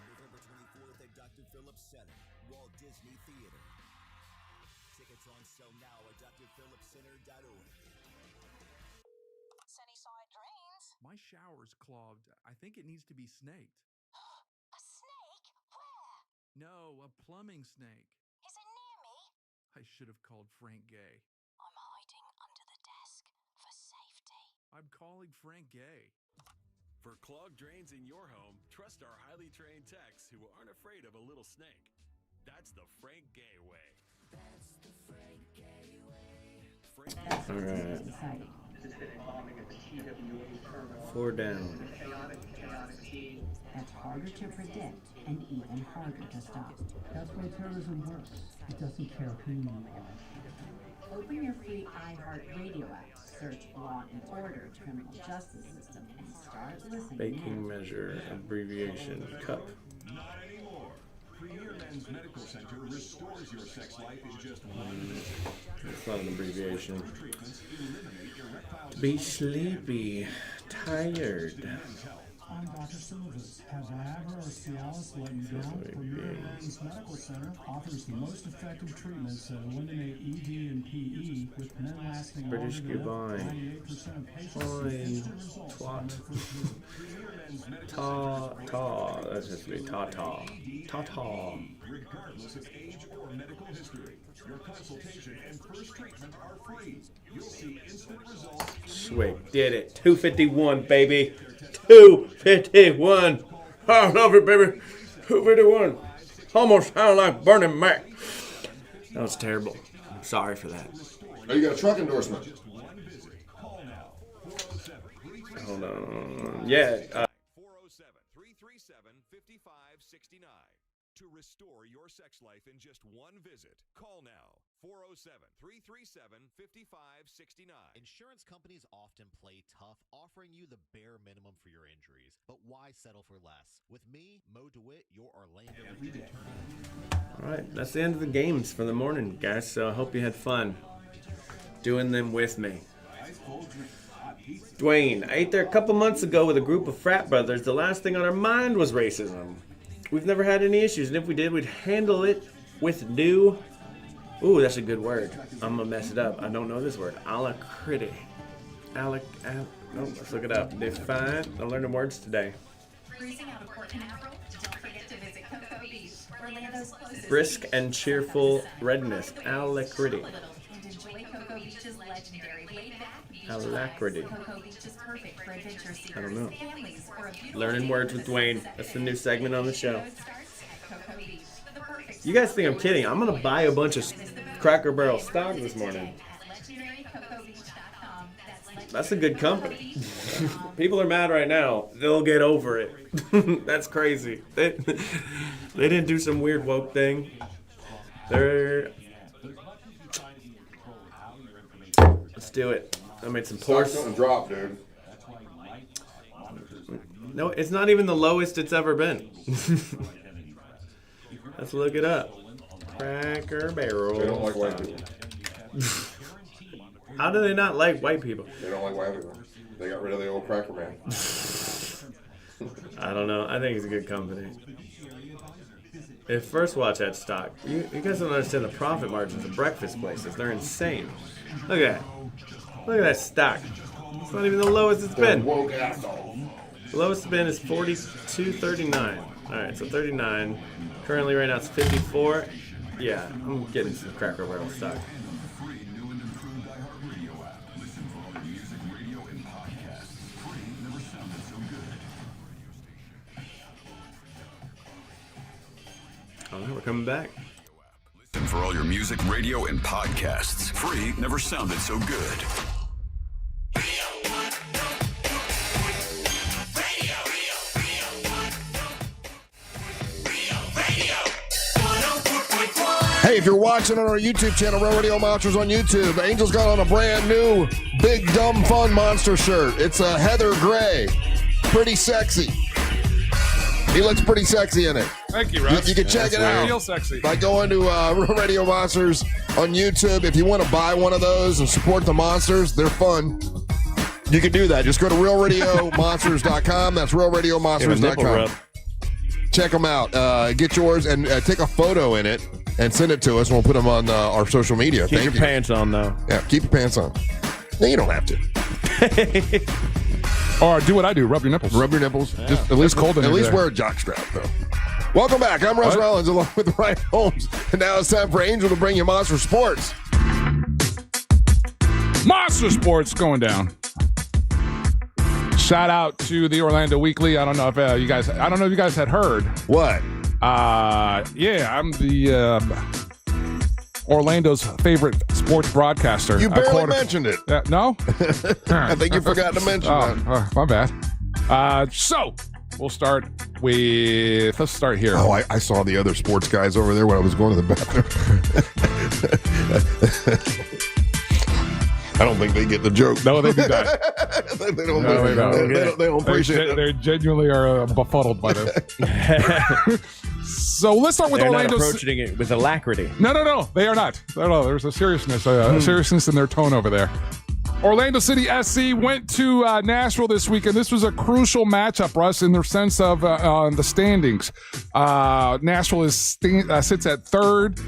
Speaker 15: November 24th at Dr. Phillips Center, Walt Disney Theater. Tickets on sale now at drphillipscenter.org.
Speaker 16: Sunnyside Drains.
Speaker 17: My shower's clogged. I think it needs to be snaked.
Speaker 16: A snake? Where?
Speaker 17: No, a plumbing snake.
Speaker 16: Is it near me?
Speaker 17: I should have called Frank Gay.
Speaker 16: I'm hiding under the desk for safety.
Speaker 17: I'm calling Frank Gay.
Speaker 27: For clogged drains in your home, trust our highly trained techs who aren't afraid of a little snake. That's the Frank Gay way.
Speaker 16: That's the Frank Gay way.
Speaker 8: All right. 4 down.
Speaker 21: That's harder to predict and even harder to stop.
Speaker 28: That's why terrorism works. It doesn't care who you are.
Speaker 21: free iHeartRadio app. Search Law and Order, Criminal Justice System, and start listening.
Speaker 8: Baking measure, abbreviation, cup.
Speaker 13: Not anymore. Premier Men's Medical Center restores your sex life in just one visit.
Speaker 8: It's not an abbreviation.
Speaker 13: Treatments eliminate erectile
Speaker 8: Be sleepy, tired.
Speaker 1: I'm Dr. Silvers. Have Viagra or Cialis let you down? Premier Men's Medical Center offers the most effective treatments that eliminate ED and PE with men lasting
Speaker 8: British
Speaker 1: longer than
Speaker 8: goodbye.
Speaker 1: 98% of patients
Speaker 8: Fine.
Speaker 1: see instant results
Speaker 8: Twat.
Speaker 1: on their first visit.
Speaker 8: Ta. That has to be ta-ta. Ta-ta.
Speaker 13: Regardless of age or medical history, your consultation and first treatment are free. You'll see instant results.
Speaker 8: Sweet. Did it. 251, baby. 251. I love it, baby. 251. Almost sound like Bernie Mac. That was terrible. I'm sorry for that.
Speaker 3: Oh, you got a truck endorsement.
Speaker 8: Hold on. Yeah.
Speaker 27: 407-337-5569. To restore your sex life in just one visit, call now. 407-337-5569.
Speaker 5: Insurance companies often play tough, offering you the bare minimum for your injuries. But why settle for less? With me, Mo DeWitt, your Orlando.
Speaker 8: All right. That's the end of the games for the morning, guys. So I hope you had fun doing them with me. Dwayne, I ate there a couple months ago with a group of frat brothers. The last thing on our mind was racism. We've never had any issues, and if we did, we'd handle it with new... Ooh, that's a good word. I'm going to mess it up. I don't know this word. Alacrity. Oh, let's look it up. Define. I'm learning words today. Brisk and cheerful redness. Alacrity. Alacrity. I don't know. Learning words with Dwayne. That's the new segment on the show. You guys think I'm kidding. I'm going to buy a bunch of Cracker Barrel stock this morning. That's a good company. People are mad right now. They'll get over it. That's crazy. They didn't do some weird woke thing. Let's do it. I made some pours.
Speaker 3: Stock's gonna drop, dude.
Speaker 8: No, it's not even the lowest it's ever been. Let's look it up. Cracker Barrel.
Speaker 3: They don't like white people.
Speaker 8: How do they not like white people?
Speaker 3: They don't like white people. They got rid of the old Cracker Man.
Speaker 8: I don't know. I think it's a good company. If First Watch had stock, you guys don't understand the profit margins of breakfast places. They're insane. Look at that. Look at that stock. It's not even the lowest it's been.
Speaker 3: Woke asshole.
Speaker 8: The lowest it's been is 42.39. All right, so 39. Currently, right now it's 54. Yeah, I'm getting some Cracker Barrel stock. All right, we're coming back.
Speaker 2: Listen for all your music, radio, and podcasts. Free never sounded so good.
Speaker 3: Hey, if you're watching on our YouTube channel, Real Radio Monsters on YouTube, Angel's got on a brand new Big Dumb Fun Monster shirt. It's a heather gray. Pretty sexy. He looks pretty sexy in it.
Speaker 4: Thank you, Russ.
Speaker 3: You can check it out.
Speaker 4: Real sexy.
Speaker 3: By going to Real Radio Monsters on YouTube. If you want to buy one of those and support the monsters, they're fun. You can do that. Just go to realradiomonsters.com. That's realradiomonsters.com. Check them out. Get yours and take a photo in it and send it to us, and we'll put them on our social media.
Speaker 18: Keep your pants on, though.
Speaker 3: Yeah, keep your pants on. No, you don't have to.
Speaker 4: Or do what I do, rub your nipples.
Speaker 3: Rub your nipples.
Speaker 4: Yeah.
Speaker 3: Just
Speaker 4: At least cold in
Speaker 3: At
Speaker 4: here
Speaker 3: least
Speaker 4: today.
Speaker 3: wear a jockstrap, though. Welcome back. I'm Russ Rollins along with Ryan Holmes. And now it's time for Angel to bring you Monster Sports.
Speaker 4: Monster Sports going down. Shout out to the Orlando Weekly. I don't know if you guys had heard.
Speaker 3: What?
Speaker 4: Yeah, I'm the Orlando's favorite sports broadcaster.
Speaker 3: You barely mentioned it.
Speaker 4: No?
Speaker 3: I think you forgot to mention that.
Speaker 4: My bad. So, we'll start with... Let's start here.
Speaker 3: Oh, I saw the other sports guys over there when I was going to the bathroom. I don't think they get the joke.
Speaker 4: No, they do not.
Speaker 3: they don't.
Speaker 4: No, they don't.
Speaker 3: They don't appreciate it.
Speaker 4: They genuinely are befuddled by this. So let's start with
Speaker 18: They're
Speaker 4: Orlando.
Speaker 18: not approaching it with alacrity.
Speaker 4: No, they are not. No, there's a seriousness in their tone over there. Orlando City SC went to Nashville this weekend. This was a crucial matchup, Russ, in the sense of the standings. Nashville sits at third.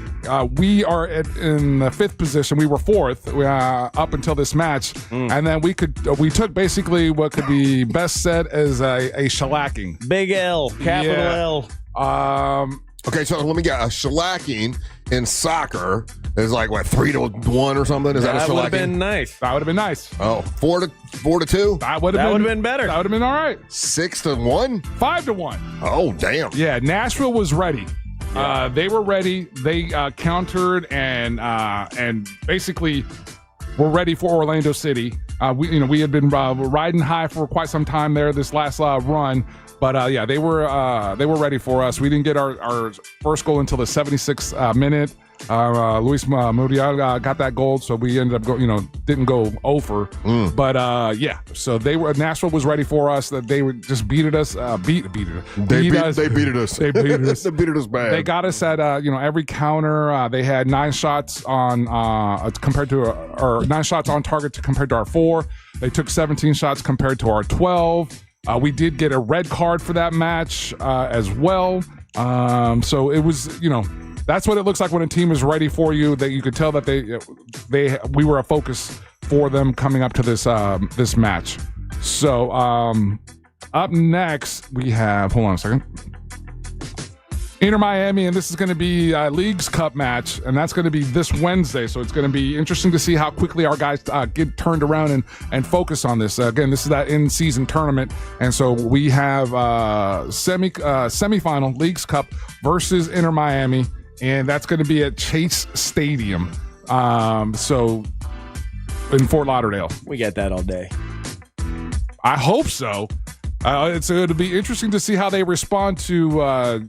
Speaker 4: We are in the fifth position. We were fourth up until this match, and then we took basically what could be best said as a shellacking.
Speaker 18: Big L, capital
Speaker 3: L. Okay, so let me get a shellacking in soccer is like what 3-1 or something. Is that a shellacking?
Speaker 18: That would have been nice.
Speaker 4: That would have been nice.
Speaker 3: Oh, 4-2.
Speaker 4: That would have been better. That would have been all right.
Speaker 3: 6-1.
Speaker 4: 5-1.
Speaker 3: Oh, damn.
Speaker 4: Yeah, Nashville was ready. Yeah. They were ready. They countered and basically were ready for Orlando City. We had been riding high for quite some time there this last run. But yeah, they were ready for us. We didn't get our first goal until the 76th minute. Luis Muriel got that goal, so we ended up didn't go over. But yeah, so Nashville was ready for us. That they would just beat us. They beat us. They beat us.
Speaker 3: They beat us.
Speaker 4: They beat us bad.
Speaker 3: They
Speaker 4: got us at every counter. They had 9 shots on compared to or 9 shots on target compared to our 4. They took 17 shots compared to our 12. We did get a red card for that match as well. So it was, that's what it looks like when a team is ready for you. That you could tell that we were a focus for them coming up to this match. So up next we have, hold on a second, Inter Miami, and this is going to be a Leagues Cup match, and that's going to be this Wednesday. So it's going to be interesting to see how quickly our guys get turned around and focus on this. Again, this is that in-season tournament, and so we have semifinal Leagues Cup versus Inter Miami, and that's going to be at Chase Stadium. So in Fort Lauderdale,
Speaker 18: we get that all day.
Speaker 4: I hope so. It'll be interesting to see how they respond to,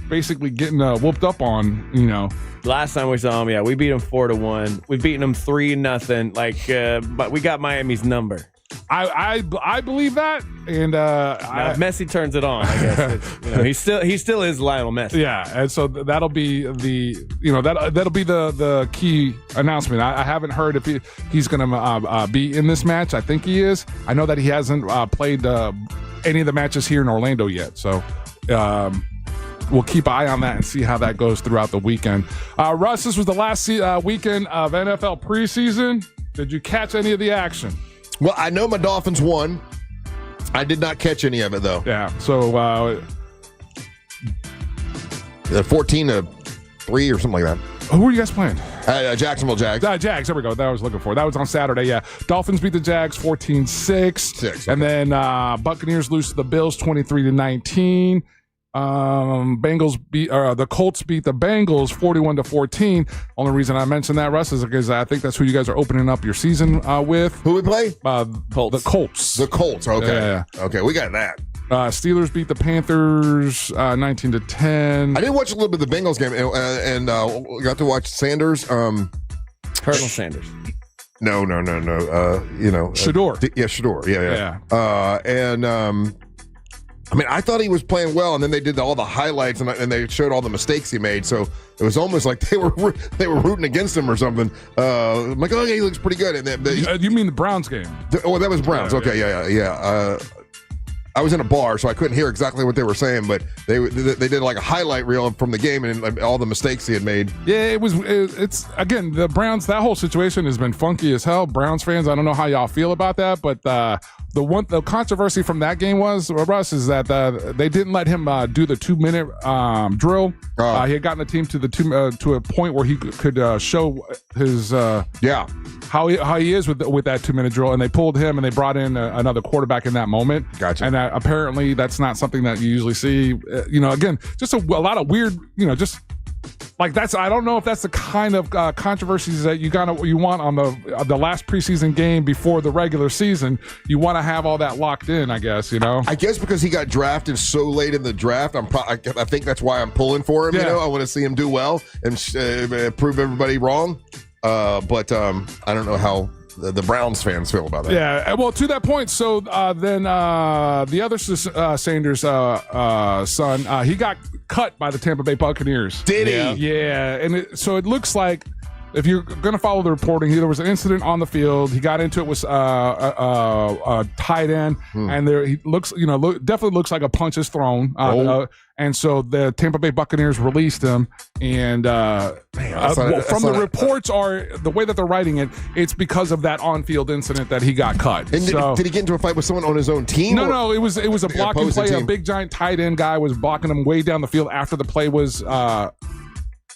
Speaker 4: basically getting whooped up on,
Speaker 18: Last time we saw them, we beat them 4-1. We've beaten them 3-0. But we got Miami's number.
Speaker 4: I believe that, and
Speaker 18: now if Messi turns it on, I guess he still is Lionel Messi.
Speaker 4: Yeah, and so that'll be that'll be the key announcement. I haven't heard if he's going to be in this match. I think he is. I know that he hasn't played any of the matches here in Orlando yet, so we'll keep an eye on that and see how that goes throughout the weekend. Russ, this was the last weekend of NFL preseason. Did you catch any of the action?
Speaker 3: Well, I know my Dolphins won. I did not catch any of it, though.
Speaker 4: Yeah, so
Speaker 3: 14-3 or something like that.
Speaker 4: Who are you guys playing?
Speaker 3: Jacksonville Jags.
Speaker 4: Jags, there we go. That I was looking for. That was on Saturday, yeah. Dolphins beat the Jags 14-6.
Speaker 3: Okay.
Speaker 4: And then Buccaneers lose to the Bills 23-19. The Colts beat the Bengals 41-14. Only reason I mentioned that, Russ, is because I think that's who you guys are opening up your season with.
Speaker 3: Who we play?
Speaker 4: The Colts.
Speaker 3: The Colts. Okay.
Speaker 4: Yeah.
Speaker 3: Okay, we got that.
Speaker 4: Steelers beat the Panthers 19-10.
Speaker 3: I did watch a little bit of the Bengals game and got to watch Sanders.
Speaker 18: Colonel Sanders.
Speaker 3: No.
Speaker 4: Shador.
Speaker 3: Shador. Yeah. I thought he was playing well, and then they did all the highlights and they showed all the mistakes he made. So it was almost like they were rooting against him or something. I'm like, he looks pretty good. And then,
Speaker 4: you mean the Browns game?
Speaker 3: That was Browns. Okay, yeah. I was in a bar, so I couldn't hear exactly what they were saying, but they did like a highlight reel from the game and all the mistakes he had made.
Speaker 4: Yeah, it's again, the Browns, that whole situation has been funky as hell. Browns fans, I don't know how y'all feel about that, but the controversy from that game was, Russ, is that they didn't let him do the 2-minute drill. He had gotten the team to a point where he could show his how he is with that 2-minute drill, and they pulled him and they brought in another quarterback in that moment.
Speaker 3: Gotcha.
Speaker 4: And apparently that's not something that you usually see. Again, just a lot of weird, just. Like that's, I don't know if that's the kind of controversies that you want on the last preseason game before the regular season. You want to have all that locked in, I guess.
Speaker 3: I guess because he got drafted so late in the draft, I think that's why I'm pulling for him.
Speaker 4: Yeah.
Speaker 3: I want to see him do well and prove everybody wrong. But I don't know how the Browns fans feel about that.
Speaker 4: Yeah, well, to that point, so then the other Sanders son, he got cut by the Tampa Bay Buccaneers.
Speaker 3: Did he?
Speaker 4: Yeah, and so it looks like, if you're going to follow the reporting, there was an incident on the field. He got into it with a tight end, and there he looks, definitely looks like a punch is thrown. And so the Tampa Bay Buccaneers released him. And the reports are, the way that they're writing it, it's because of that on-field incident that he got cut.
Speaker 3: And did he get into a fight with someone on his own team?
Speaker 4: No, it was a blocking play.
Speaker 3: Team.
Speaker 4: A big giant tight end guy was blocking him way down the field after the play was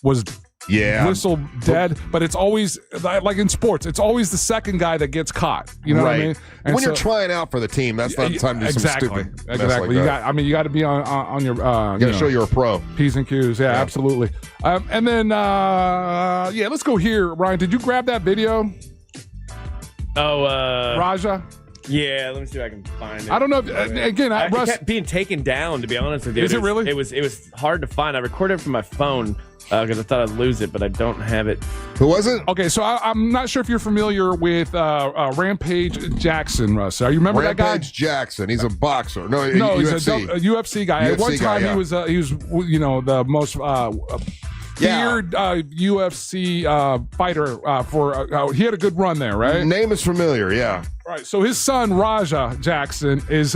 Speaker 4: whistle dead, but it's always like in sports, it's always the second guy that gets caught. You know what I mean? And
Speaker 3: when you're trying out for the team, that's not the time to do some stupid mess like
Speaker 4: you
Speaker 3: that.
Speaker 4: got, you got to be on your. You
Speaker 3: got to show you're a pro.
Speaker 4: P's and Q's, yeah. Absolutely. And then let's go here. Ryan, did you grab that video? Raja.
Speaker 18: Yeah, let me see if I can find it.
Speaker 4: I don't know. Again,
Speaker 18: it
Speaker 4: Russ,
Speaker 18: kept being taken down. To be honest with you,
Speaker 4: Is it really?
Speaker 18: It was hard to find. I recorded it from my phone because I thought I'd lose it, but I don't have it.
Speaker 3: Who was it?
Speaker 4: Okay, so I'm not sure if you're familiar with Rampage Jackson, Russ. You remember that guy?
Speaker 3: Rampage Jackson. He's a boxer. No,
Speaker 4: he's
Speaker 3: UFC.
Speaker 4: a UFC guy. At one time, he was the most feared UFC fighter. He had a good run there, right?
Speaker 3: Name is familiar. Yeah.
Speaker 4: Right. So his son Raja Jackson is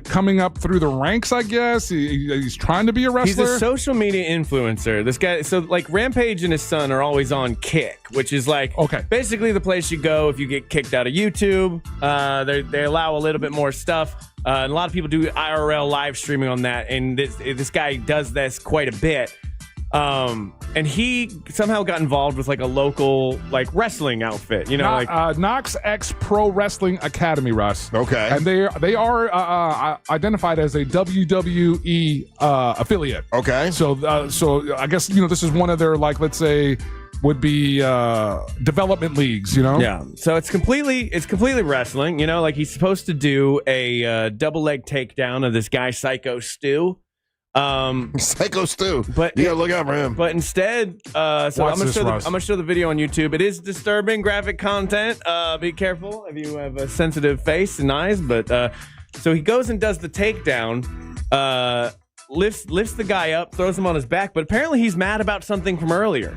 Speaker 4: coming up through the ranks, I guess. He's trying to be a wrestler.
Speaker 18: He's a social media influencer. This guy, so like Rampage and his son are always on Kick, which is like basically the place you go if you get kicked out of YouTube. They allow a little bit more stuff. And a lot of people do IRL live streaming on that, and this guy does this quite a bit. And he somehow got involved with like a local like wrestling outfit,
Speaker 4: Knox X Pro Wrestling Academy, Russ.
Speaker 3: Okay,
Speaker 4: and they are identified as a WWE affiliate.
Speaker 3: Okay,
Speaker 4: so I guess this is one of their, like, let's say, would be development leagues,
Speaker 18: Yeah. So it's completely wrestling. Like he's supposed to do a double leg takedown of this guy Psycho Stu.
Speaker 3: Psycho Stu,
Speaker 18: but
Speaker 3: you gotta look out for him.
Speaker 18: But instead, I'm gonna show the video on YouTube. It is disturbing, graphic content. Be careful if you have a sensitive face and eyes. But so he goes and does the takedown, lifts the guy up, throws him on his back. But apparently he's mad about something from earlier.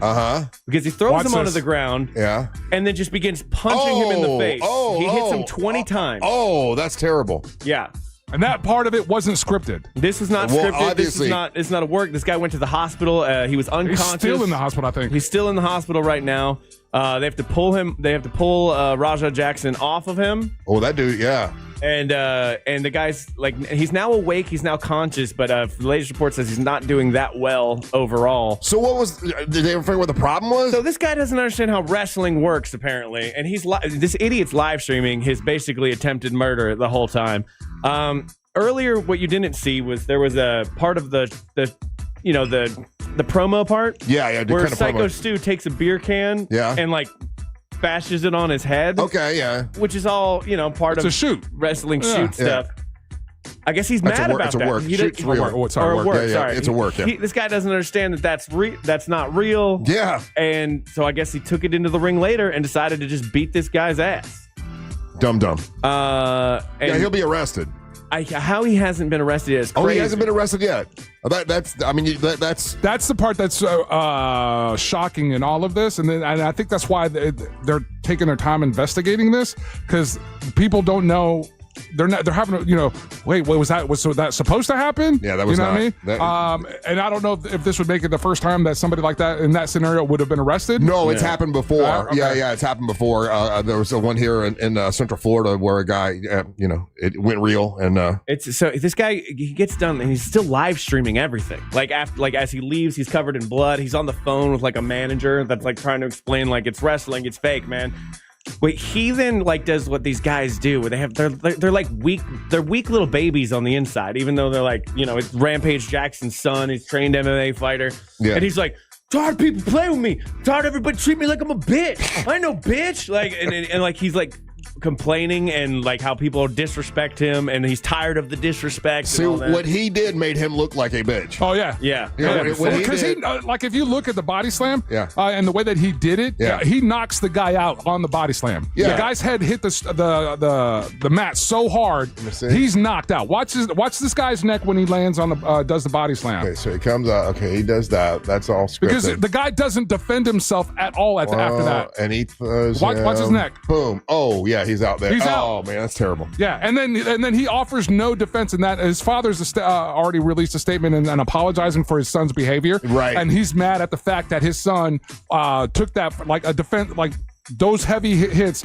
Speaker 18: Because he throws him onto the ground.
Speaker 3: Yeah.
Speaker 18: And then just begins punching him in the face. He hits him 20 times.
Speaker 3: Oh, that's terrible.
Speaker 18: Yeah.
Speaker 4: And that part of it wasn't scripted.
Speaker 18: This is not scripted.
Speaker 3: Obviously.
Speaker 18: It's not a work. This guy went to the hospital. He was unconscious.
Speaker 4: He's still in the hospital, I think.
Speaker 18: He's still in the hospital right now. They have to pull him. They have to pull Raja Jackson off of him.
Speaker 3: Oh, that dude, yeah.
Speaker 18: And the guy's like, he's now awake. He's now conscious. But the latest report says he's not doing that well overall.
Speaker 3: So did they ever figure out what the problem was?
Speaker 18: So this guy doesn't understand how wrestling works, apparently. And this idiot's live streaming his basically attempted murder the whole time. Earlier, what you didn't see was there was a part of the promo part.
Speaker 3: Yeah,
Speaker 18: where Psycho Stu takes a beer can.
Speaker 3: Yeah.
Speaker 18: And like bashes it on his head.
Speaker 3: Okay, yeah.
Speaker 18: Which is all part of
Speaker 4: a shoot,
Speaker 18: wrestling shoot stuff. I guess he's mad about that.
Speaker 3: Work.
Speaker 18: It's a work.
Speaker 3: Sorry. It's a work. Yeah.
Speaker 18: This guy doesn't understand that's not real.
Speaker 3: Yeah.
Speaker 18: And so I guess he took it into the ring later and decided to just beat this guy's ass.
Speaker 3: Dumb.
Speaker 18: And
Speaker 3: he'll be arrested.
Speaker 18: How he hasn't been arrested yet is crazy.
Speaker 3: Oh, he hasn't been arrested yet. That's
Speaker 4: the part that's shocking in all of this, and I think that's why they're taking their time investigating this, because people don't know. They're having wait, was that supposed to happen?
Speaker 3: Yeah, that was
Speaker 4: what I mean? And I don't know if this would make it the first time that somebody like that in that scenario would have been arrested.
Speaker 3: No, it's happened before.
Speaker 4: Okay.
Speaker 3: Yeah, it's happened before. There was one here in Central Florida where a guy, it went real, and
Speaker 18: so this guy, he gets done and he's still live streaming everything. Like as he leaves, he's covered in blood. He's on the phone with like a manager that's like trying to explain like it's wrestling, it's fake, man. Wait, he then like does what these guys do, where they're like weak little babies on the inside, even though they're like, it's Rampage Jackson's son, he's trained MMA fighter, and he's like, tired of people play with me, tired of everybody treat me like I'm a bitch. I know, bitch. Like and like he's like complaining and like how people disrespect him, and he's tired of the disrespect.
Speaker 3: See,
Speaker 18: and all that.
Speaker 3: what he did made him look like a bitch.
Speaker 4: Oh yeah,
Speaker 18: yeah.
Speaker 3: Because
Speaker 4: like if you look at the body slam,
Speaker 3: Yeah.
Speaker 4: And the way that he did it,
Speaker 3: Yeah.
Speaker 4: he knocks the guy out on the body slam.
Speaker 3: Yeah.
Speaker 4: The guy's head hit the mat so hard, he's knocked out. Watch this guy's neck when he lands on the does the body slam.
Speaker 3: Okay, so he comes out. Okay, he does that. That's all scripted.
Speaker 4: Because the guy doesn't defend himself at all after that.
Speaker 3: And he throws
Speaker 4: Watch his
Speaker 3: him.
Speaker 4: neck.
Speaker 3: Boom. Oh, yeah, he's out there.
Speaker 4: He's out.
Speaker 3: Oh, man, that's terrible.
Speaker 4: Yeah, and then he offers no defense in that. His father's already released a statement and apologizing for his son's behavior.
Speaker 3: Right.
Speaker 4: And he's mad at the fact that his son took that like a defense, like those heavy hits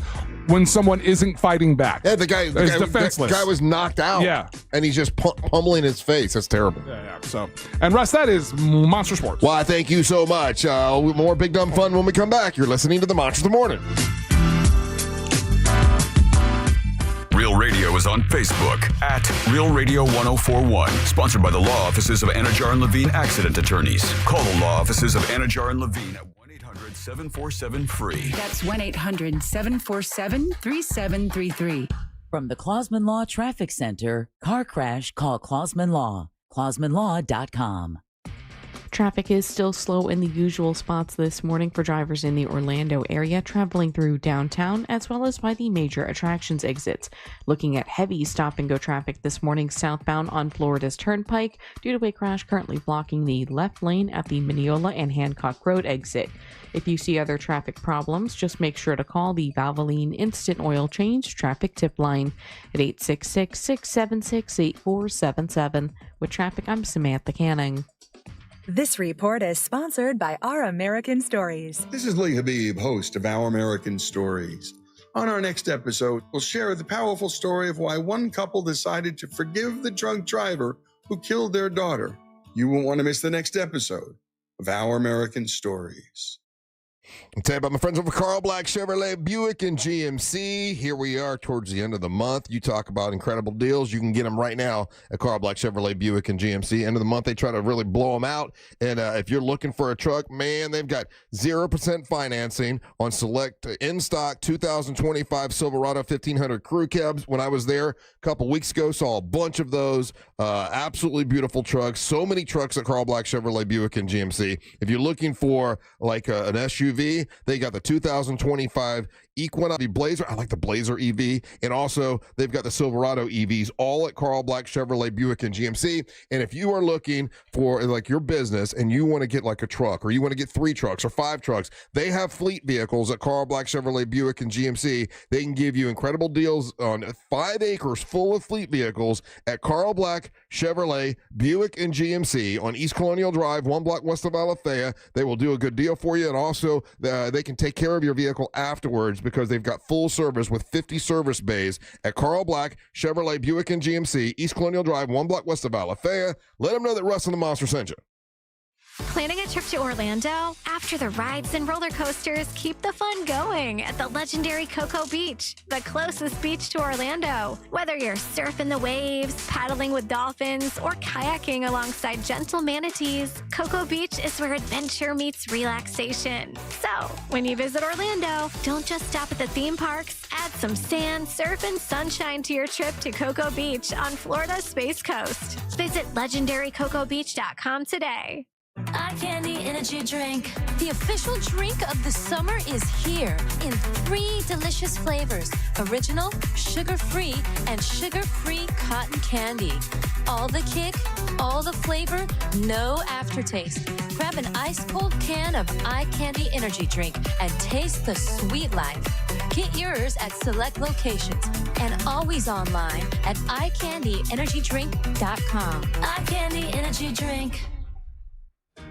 Speaker 4: when someone isn't fighting back.
Speaker 3: Yeah, the guy
Speaker 4: defenseless.
Speaker 3: The guy was knocked out.
Speaker 4: Yeah.
Speaker 3: And he's just pummeling his face. That's terrible.
Speaker 4: Yeah. So, and Russ, that is Monster Sports.
Speaker 3: Why, thank you so much. More Big Dumb Fun when we come back. You're listening to the Monsters of the Morning.
Speaker 2: Real Radio is on Facebook at Real Radio 1041. Sponsored by the law offices of Anajar and Levine Accident Attorneys. Call the law offices of Anajar and Levine at 1-800-747-FREE.
Speaker 6: That's 1-800-747-3733.
Speaker 21: From the Clausman Law Traffic Center, car crash, call Clausman Law. ClausmanLaw.com.
Speaker 11: Traffic is still slow in the usual spots this morning for drivers in the Orlando area traveling through downtown, as well as by the major attractions exits. Looking at heavy stop-and-go traffic this morning southbound on Florida's Turnpike due to a crash currently blocking the left lane at the Mineola and Hancock Road exit. If you see other traffic problems, just make sure to call the Valvoline Instant Oil Change Traffic Tip Line at 866-676-8477. With traffic, I'm Samantha Canning.
Speaker 12: This report is sponsored by Our American Stories.
Speaker 7: This is Lee Habib, host of Our American Stories. On our next episode, we'll share the powerful story of why one couple decided to forgive the drunk driver who killed their daughter. You won't want to miss the next episode of Our American Stories.
Speaker 3: I'll tell you about my friends over Carl Black Chevrolet Buick and GMC. Here we are towards the end of the month. You talk about incredible deals. You can get them right now at Carl Black Chevrolet Buick and GMC. End of the month, they try to really blow them out. And if you're looking for a truck, man, they've got 0% financing on select in-stock 2025 Silverado 1500 crew cabs. When I was there a couple weeks ago, saw a bunch of those. Absolutely beautiful trucks. So many trucks at Carl Black Chevrolet Buick and GMC. If you're looking for like an SUV, they got the 2025 Equinox, the Blazer. I like the Blazer EV. And also, they've got the Silverado EVs, all at Carl Black Chevrolet Buick and GMC. And if you are looking for like your business and you want to get like a truck, or you want to get 3 trucks or 5 trucks, they have fleet vehicles at Carl Black Chevrolet Buick and GMC. They can give you incredible deals on 5 acres full of fleet vehicles at Carl Black Chevrolet Buick and GMC on East Colonial Drive, 1 block west of Alafaya. They will do a good deal for you. And also, they can take care of your vehicle afterwards, because they've got full service with 50 service bays at Carl Black Chevrolet Buick and GMC, East Colonial Drive, 1 block west of Alafaya. Let them know that Russ and the Monster sent you.
Speaker 10: Planning a trip to Orlando? After the rides and roller coasters, keep the fun going at the legendary Cocoa Beach, the closest beach to Orlando. Whether you're surfing the waves, paddling with dolphins, or kayaking alongside gentle manatees, Cocoa Beach is where adventure meets relaxation. So, when you visit Orlando, don't just stop at the theme parks. Add some sand, surf, and sunshine to your trip to Cocoa Beach on Florida's Space Coast. Visit legendarycocobeach.com today.
Speaker 16: Eye Candy Energy Drink. The official drink of the summer is here in 3 delicious flavors: original, sugar-free, and sugar-free cotton candy. All the kick, all the flavor, no aftertaste. Grab an ice-cold can of Eye Candy Energy Drink and taste the sweet life. Get yours at select locations and always online at eyecandyenergydrink.com. Eye Candy Energy Drink.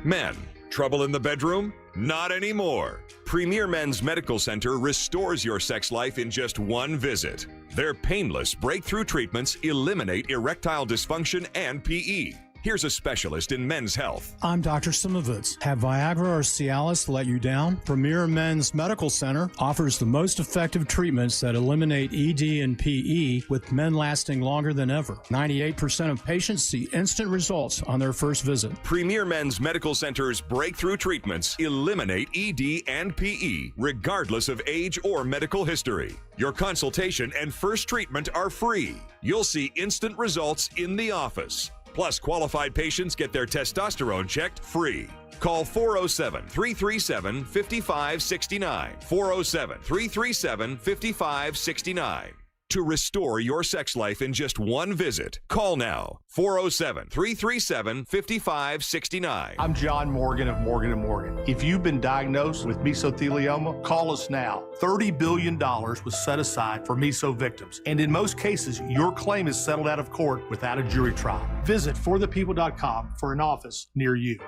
Speaker 13: Men, trouble in the bedroom? Not anymore. Premier Men's Medical Center restores your sex life in just one visit. Their painless breakthrough treatments eliminate erectile dysfunction and PE. Here's a specialist in men's health.
Speaker 1: I'm Dr. Simovitz. Have Viagra or Cialis let you down? Premier Men's Medical Center offers the most effective treatments that eliminate ED and PE, with men lasting longer than ever. 98% of patients see instant results on their first visit.
Speaker 13: Premier Men's Medical Center's breakthrough treatments eliminate ED and PE, regardless of age or medical history. Your consultation and first treatment are free. You'll see instant results in the office. Plus, qualified patients get their testosterone checked free. Call 407-337-5569. 407-337-5569. To restore your sex life in just one visit, call now. 407-337-5569.
Speaker 6: I'm John Morgan of Morgan & Morgan. If you've been diagnosed with mesothelioma, call us now. $30 billion was set aside for meso victims. And in most cases, your claim is settled out of court without a jury trial. Visit forthepeople.com for an office near you.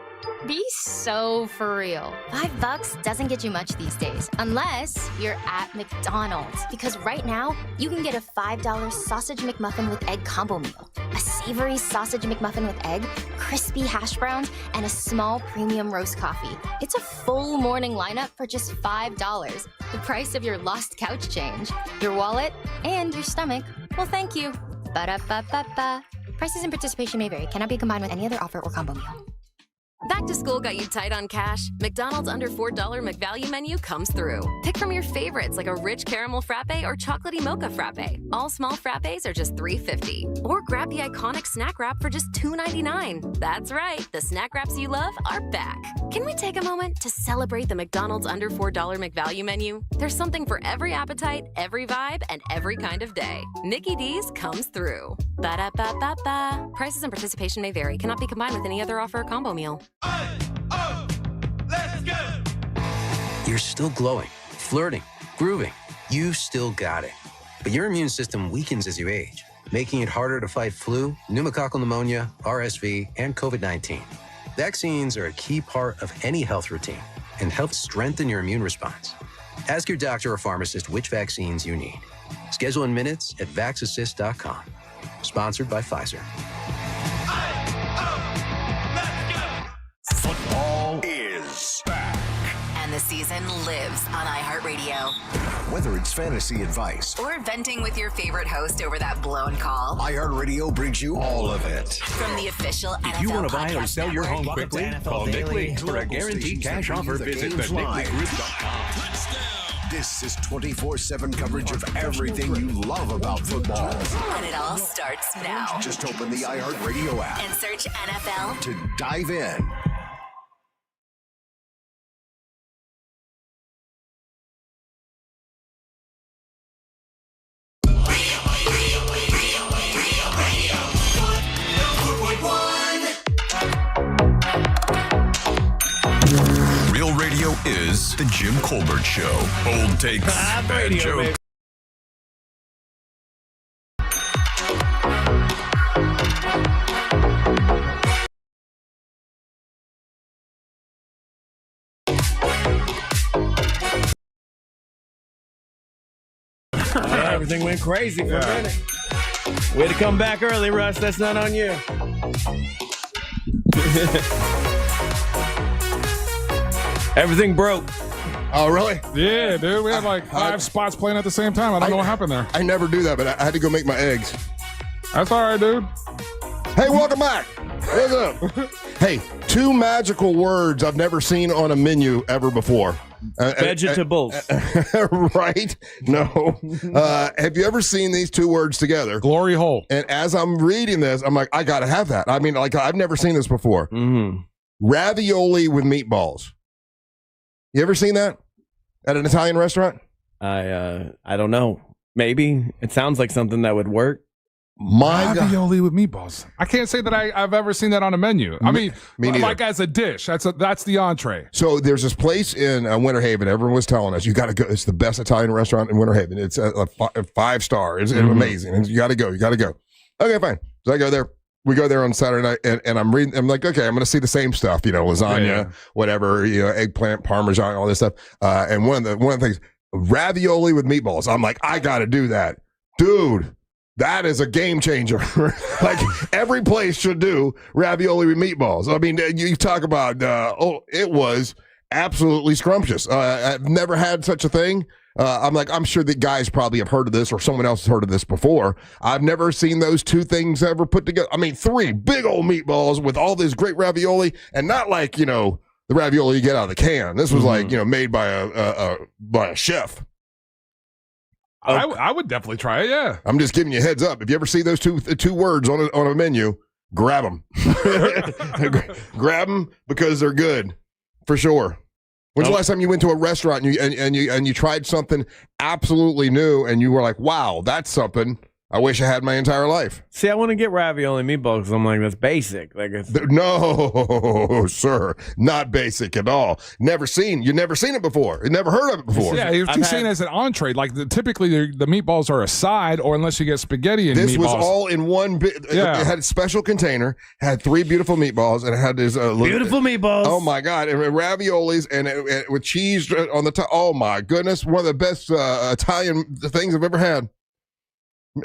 Speaker 9: Be so for real. $5 doesn't get you much these days, unless you're at McDonald's. Because right now, you can get a $5 sausage McMuffin with egg combo meal. A savory sausage McMuffin with egg, crispy hash browns, and a small premium roast coffee. It's a full morning lineup for just $5. The price of your lost couch change, your wallet, and your stomach. Well, thank you. Ba-da-ba-ba-ba. Prices and participation may vary. Cannot be combined with any other offer or combo meal.
Speaker 25: Back to school got you tight on cash? McDonald's under $4 McValue menu comes through. Pick from your favorites like a rich caramel frappe or chocolatey mocha frappe. All small frappes are just $3.50. Or grab the iconic snack wrap for just $2.99. That's right, the snack wraps you love are back. Can we take a moment to celebrate the McDonald's under $4 McValue menu? There's something for every appetite, every vibe, and every kind of day. Mickey D's comes through. Ba-da-ba-ba-ba. Prices and participation may vary. Cannot be combined with any other offer or combo meal.
Speaker 14: You're still glowing, flirting, grooving. You still got it. But your immune system weakens as you age, making it harder to fight flu, pneumococcal pneumonia, RSV, and COVID-19. Vaccines are a key part of any health routine and help strengthen your immune response. Ask your doctor or pharmacist which vaccines you need. Schedule in minutes at vaxassist.com. Sponsored by Pfizer.
Speaker 13: Football is back.
Speaker 25: And the season lives on iHeartRadio.
Speaker 19: Whether it's fantasy advice
Speaker 25: Or venting with your favorite host over that blown call.
Speaker 19: iHeartRadio brings you all of it.
Speaker 25: From the official NFL
Speaker 13: If you want to buy or
Speaker 25: podcast
Speaker 13: sell your home
Speaker 19: Welcome
Speaker 13: quickly,
Speaker 19: to NFL
Speaker 13: call Nick
Speaker 19: Daily.
Speaker 13: Lee for a guaranteed cash offer. Visit thenickleegroup.com.
Speaker 19: This is 24/7 coverage of everything you love about football.
Speaker 25: And it all starts now.
Speaker 19: Just open the iHeartRadio app
Speaker 25: And search NFL.
Speaker 19: to dive in.
Speaker 2: Real Radio is the Jim Colbert Show. Bold takes, bad jokes.
Speaker 18: Everything went crazy for a minute. Way to come back early, Russ. That's not on you. Everything broke.
Speaker 3: Oh, really?
Speaker 4: Yeah, dude. We had like 5 spots playing at the same time. I don't know what happened there.
Speaker 3: I never do that, but I had to go make my eggs.
Speaker 4: That's all right, dude.
Speaker 3: Hey, welcome back. What's up? Hey, 2 magical words I've never seen on a menu ever before.
Speaker 18: Vegetables.
Speaker 3: Right? No. Have you ever seen these 2 words together?
Speaker 4: Glory hole.
Speaker 3: And as I'm reading this, I'm like, I got to have that. I mean, like, I've never seen this before.
Speaker 18: Mm-hmm.
Speaker 3: Ravioli with meatballs. You ever seen that at an Italian restaurant?
Speaker 18: I don't know. Maybe. It sounds like something that would work.
Speaker 4: Ravioli with meatballs. I can't say that I've ever seen that on a menu. I mean,
Speaker 3: Me neither.
Speaker 4: like as a dish. That's the entree.
Speaker 3: So there's this place in Winter Haven. Everyone was telling us, you got to go. It's the best Italian restaurant in Winter Haven. It's a 5-star. It's amazing. And you got to go. You got to go. Okay, fine. So I go there. We go there on Saturday night, and I'm reading. I'm like, okay, I'm going to see the same stuff. Lasagna, whatever. Eggplant, Parmesan, all this stuff. And one of the things, ravioli with meatballs. I'm like, I got to do that, dude. That is a game changer. Like every place should do ravioli with meatballs. I mean, you talk about, it was absolutely scrumptious. I've never had such a thing. I'm sure that guys probably have heard of this or someone else has heard of this before. I've never seen those two things ever put together. I mean, 3 big old meatballs with all this great ravioli, and not like, the ravioli you get out of the can. This was like, made by a chef.
Speaker 4: I would definitely try it. Yeah,
Speaker 3: I'm just giving you a heads up. If you ever see those two words on a menu, grab them. Grab them because they're good for sure. When's the last time you went to a restaurant and you tried something absolutely new and you were like, "Wow, that's something I wish I had my entire life"?
Speaker 18: See, I want to get ravioli meatballs because I'm like, that's basic. Like,
Speaker 3: no, sir, not basic at all. You've never seen it before. You never heard of it before.
Speaker 4: Yeah, you've seen it as an entree. Like typically, the meatballs are a side, or unless you get spaghetti and meatballs.
Speaker 3: This was all in one bit.
Speaker 4: Yeah.
Speaker 3: It had a special container, had 3 beautiful meatballs, and it had this
Speaker 18: beautiful meatballs.
Speaker 3: Oh my God, and raviolis and with cheese on the top. Oh my goodness, one of the best Italian things I've ever had.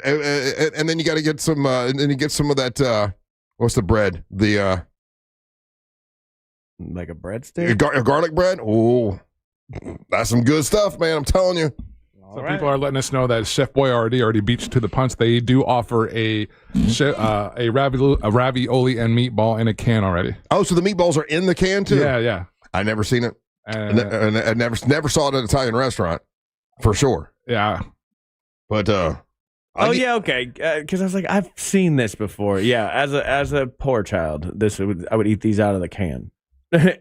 Speaker 3: And then you got to get some, and then you get some of that. What's the bread? The
Speaker 18: like a breadstick,
Speaker 3: garlic bread. Oh, that's some good stuff, man. I'm telling you.
Speaker 4: So people are letting us know that Chef Boyardee already beats to the punch. They do offer a ravioli and meatball in a can already.
Speaker 3: Oh, so the meatballs are in the can too?
Speaker 4: Yeah.
Speaker 3: I never seen it. And I never saw it at an Italian restaurant, for sure.
Speaker 4: Yeah,
Speaker 3: but
Speaker 18: okay. Because I was like, I've seen this before. Yeah, as a poor child, I would eat these out of the can,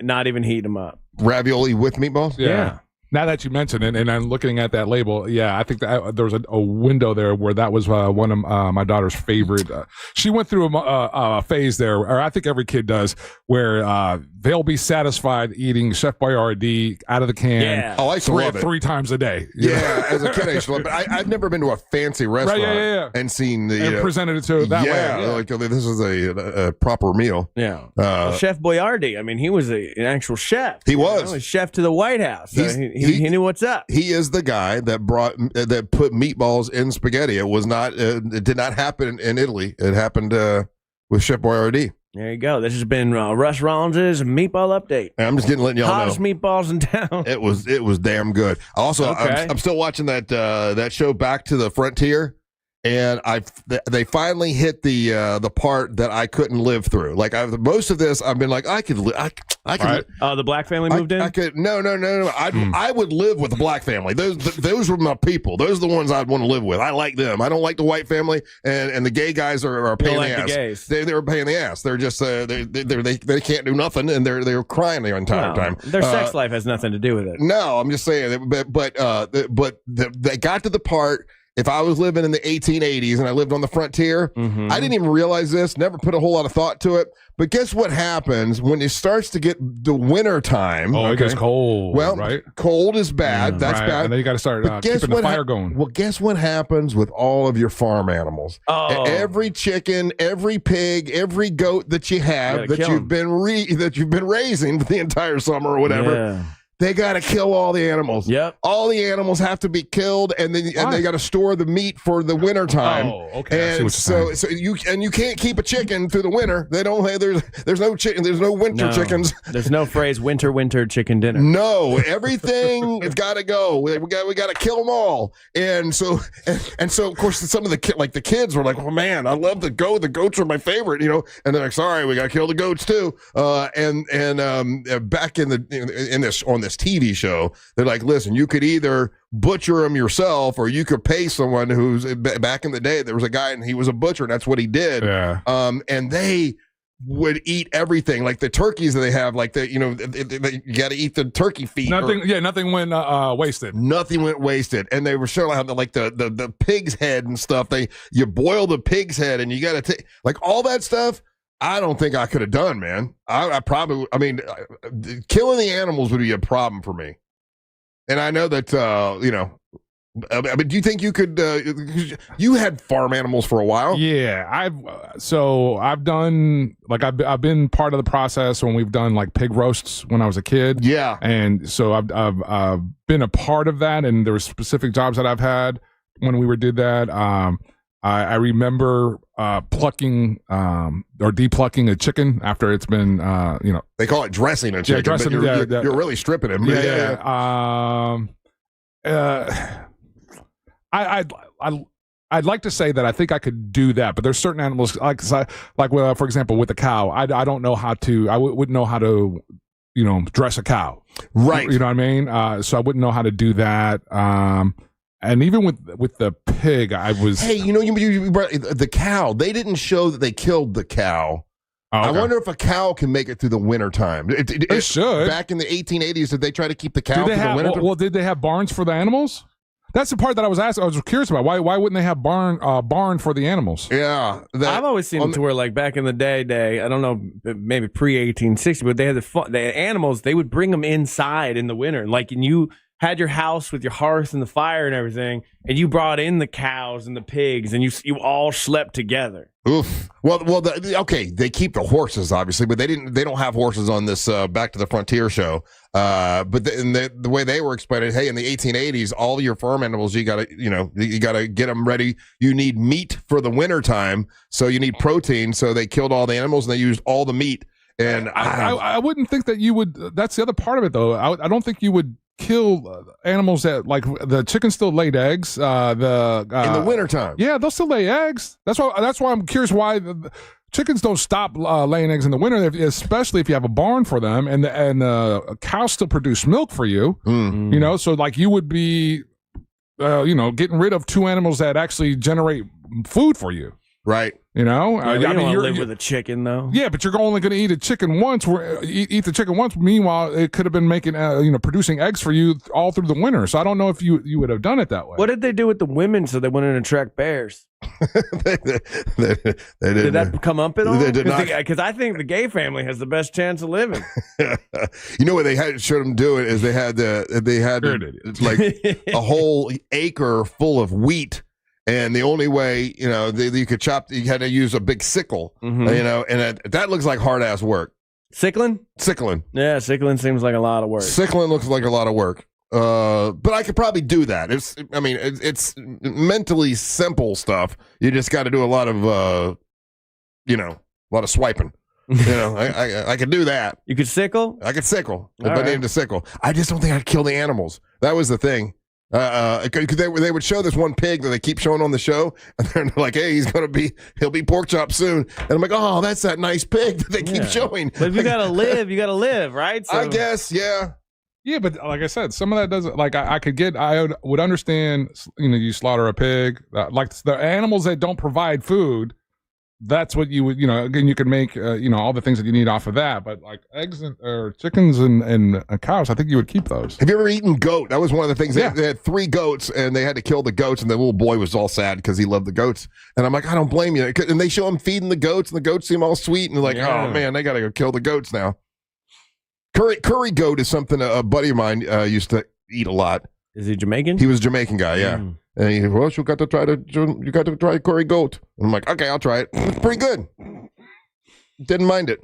Speaker 18: not even heat them up.
Speaker 3: Ravioli with meatballs.
Speaker 18: Yeah.
Speaker 4: Now that you mention it, and I'm looking at that label, I think that there was a window there where that was one of my daughter's favorite. She went through a phase there, or I think every kid does, where they'll be satisfied eating Chef Boyardee out of the can.
Speaker 18: Yeah.
Speaker 3: Oh, I used to love it
Speaker 4: 3 times a day.
Speaker 3: Yeah, as a kid, I used to love it. But I've never been to a fancy restaurant and seen the
Speaker 4: and presented it to that way. Yeah,
Speaker 3: like this is a proper meal.
Speaker 18: Yeah, Chef Boyardee. I mean, he was an actual chef.
Speaker 3: He was
Speaker 18: a chef to the White House. He knew what's up.
Speaker 3: He is the guy that put meatballs in spaghetti. It was not. It did not happen in Italy. It happened with Chef Boyardee.
Speaker 18: There you go. This has been Russ Rollins' Meatball Update.
Speaker 3: I'm just letting y'all know.
Speaker 18: Hottest meatballs in town.
Speaker 3: It was damn good. Also,
Speaker 18: Okay.
Speaker 3: I'm still watching that show Back to the Frontier, and they finally hit the part that I couldn't live through. Like most of this, I've been like, I could.
Speaker 18: Right. The black family moved in.
Speaker 3: I could. No. I would live with the black family. Those were my people. Those are the ones I'd want to live with. I like them. I don't like the white family, and the gay guys are a pain in the ass.
Speaker 18: The gays.
Speaker 3: They're a pain in the ass. They're just they can't do nothing, and they're crying the entire time.
Speaker 18: Their sex life has nothing to do with it.
Speaker 3: No, I'm just saying. But they got to the part. If I was living in the 1880s and I lived on the frontier, I didn't even realize this, never put a whole lot of thought to it. But guess what happens when it starts to get the winter time?
Speaker 4: Oh, it gets cold.
Speaker 3: Well,
Speaker 4: right?
Speaker 3: Cold is bad. That's bad.
Speaker 4: And then you got to start keeping the fire going.
Speaker 3: Well, guess what happens with all of your farm animals?
Speaker 18: Oh.
Speaker 3: Every chicken, every pig, every goat that you have that you've been raising for the entire summer or whatever.
Speaker 18: Yeah.
Speaker 3: They got to kill all the animals.
Speaker 18: Yep.
Speaker 3: All the animals have to be killed, and they got to store the meat for the winter time.
Speaker 4: Oh, okay.
Speaker 3: And so you can't keep a chicken through the winter. They don't. There's no chicken. There's no winter chickens.
Speaker 18: There's no phrase winter chicken dinner.
Speaker 3: No, everything has got to go. We got to kill them all. And so of course some of the kids were like, "Oh man, I love the goat. The goats are my favorite," And they're like, "Sorry, we got to kill the goats too." Back on this TV show, they're like, listen, you could either butcher them yourself or you could pay someone who's back in the day, there was a guy and he was a butcher and that's what he did.
Speaker 4: Yeah.
Speaker 3: And they would eat everything, like the turkeys that they have, like you got to eat the turkey feet.
Speaker 4: Nothing went wasted.
Speaker 3: Nothing went wasted. And they were showing how the pig's head and stuff. You boil the pig's head and you got to take like all that stuff. I don't think I could have done, man. I probably, killing the animals would be a problem for me. And I know that, do you think you could, you had farm animals for a while?
Speaker 4: Yeah. I've done, I've been part of the process when we've done like pig roasts when I was a kid.
Speaker 3: Yeah.
Speaker 4: And so I've been a part of that, and there were specific jobs that I've had when we did that. I remember plucking or depulking a chicken after it's been,
Speaker 3: They call it dressing a chicken,
Speaker 4: dressing,
Speaker 3: but you're really stripping him.
Speaker 4: I'd like to say that I think I could do that, but there's certain animals, for example, with a cow, I don't know how to, wouldn't know how to, dress a cow.
Speaker 3: Right.
Speaker 4: You know what I mean? So I wouldn't know how to do that. And even with the pig, I was.
Speaker 3: Hey, you brought the cow. They didn't show that they killed the cow.
Speaker 4: Oh, okay.
Speaker 3: I wonder if a cow can make it through the winter time.
Speaker 4: It should.
Speaker 3: Back in the 1880s, did they try to keep the cow through the winter time?
Speaker 4: Well, did they have barns for the animals? That's the part that I was asking. I was curious about. Why wouldn't they have barn for the animals?
Speaker 3: Yeah,
Speaker 18: I've always seen it to where, like, back in the day. I don't know, maybe pre-1860, but they had the animals. They would bring them inside in the winter, and you had your house with your hearth and the fire and everything, and you brought in the cows and the pigs, and you all slept together.
Speaker 3: Oof. Well, okay. They keep the horses, obviously, but they don't have horses on this Back to the Frontier show. But the way they were explaining, hey, in the 1880s, all your farm animals, you gotta get them ready. You need meat for the winter time, so you need protein. So they killed all the animals and they used all the meat. And
Speaker 4: I wouldn't think that you would. That's the other part of it, though. I don't think you would kill animals that, like, the chickens still laid eggs in
Speaker 3: the wintertime.
Speaker 4: Yeah, they'll still lay eggs. That's why I'm curious why the chickens don't stop laying eggs in the winter, especially if you have a barn for them, and cows still produce milk for you. So like you would be getting rid of two animals that actually generate food for you.
Speaker 3: Right.
Speaker 18: You don't want to live with a chicken, though.
Speaker 4: Yeah, but you're only going to eat a chicken once. Eat the chicken once. Meanwhile, it could have been making, producing eggs for you all through the winter. So I don't know if you would have done it that way.
Speaker 18: What did they do with the women so they wouldn't attract bears?
Speaker 3: they
Speaker 18: did that come up at all?
Speaker 3: They did not.
Speaker 18: Because I think the gay family has the best chance of living.
Speaker 3: You know what they showed them do it is they had like a whole acre full of wheat. And the only way, you could chop, you had to use a big sickle, and that looks like hard ass work.
Speaker 18: Sickling?
Speaker 3: Yeah,
Speaker 18: sickling seems like a lot of work.
Speaker 3: Sickling looks like a lot of work. But I could probably do that. It's mentally simple stuff. You just got to do a lot of, a lot of swiping. I could do that.
Speaker 18: You could sickle?
Speaker 3: I could sickle.
Speaker 18: All
Speaker 3: If I needed to sickle. I just don't think I'd kill the animals. That was the thing. They would show this one pig that they keep showing on the show, and they're like, "Hey, he'll be pork chop soon." And I'm like, "Oh, that's that nice pig that they keep showing."
Speaker 18: But if you gotta live, right? So.
Speaker 3: I guess, yeah.
Speaker 4: Yeah, but like I said, some of that doesn't. Like I would understand. You slaughter a pig, like the animals that don't provide food. That's what you would, again, you could make, all the things that you need off of that. But like eggs or chickens and cows, I think you would keep those.
Speaker 3: Have you ever eaten goat? That was one of the things. They had 3 goats and they had to kill the goats. And the little boy was all sad because he loved the goats. And I'm like, I don't blame you. And they show him feeding the goats and the goats seem all sweet. And they're like, oh man, they got to go kill the goats now. Curry goat is something a buddy of mine used to eat a lot.
Speaker 18: Is he Jamaican?
Speaker 3: He was a Jamaican guy, yeah. And he, well, you got to try curry goat. And I'm like, okay, I'll try it. It's pretty good. Didn't mind it.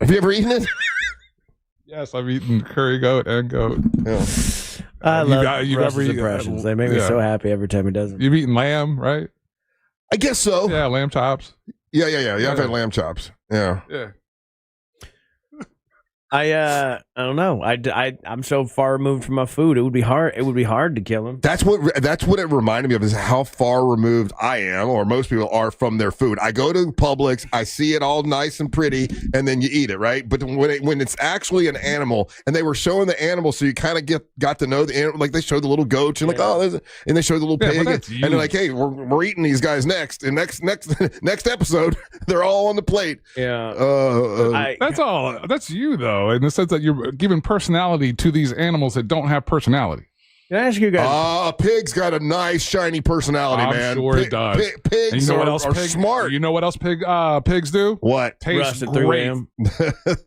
Speaker 3: Have you ever eaten it?
Speaker 4: Yes, I've eaten curry goat and goat.
Speaker 3: Yeah.
Speaker 18: I love Russ's impressions. They make me so happy every time he does them.
Speaker 4: You've eaten lamb, right?
Speaker 3: I guess so.
Speaker 4: Yeah, lamb chops.
Speaker 3: Yeah. I've had lamb chops. Yeah.
Speaker 4: Yeah.
Speaker 18: I don't know. I'm so far removed from my food. It would be hard. It would be hard to kill him.
Speaker 3: That's what it reminded me of, is how far removed I am, or most people are, from their food. I go to Publix, I see it all nice and pretty, and then you eat it, right? But when it's actually an animal, and they were showing the animal, so you kind of got to know the animal. Like they showed the little goat, and like, and they showed the little pig, and they're like, hey, we're eating these guys next, and next episode, they're all on the plate.
Speaker 18: Yeah,
Speaker 4: that's all. That's you though. In the sense that you're giving personality to these animals that don't have personality.
Speaker 18: Can I ask you guys?
Speaker 3: A pig's got a nice, shiny personality, man.
Speaker 4: I'm sure it does.
Speaker 3: Pigs
Speaker 4: and you know what else
Speaker 3: are smart.
Speaker 4: You know what else pigs do?
Speaker 3: What?
Speaker 4: Taste great.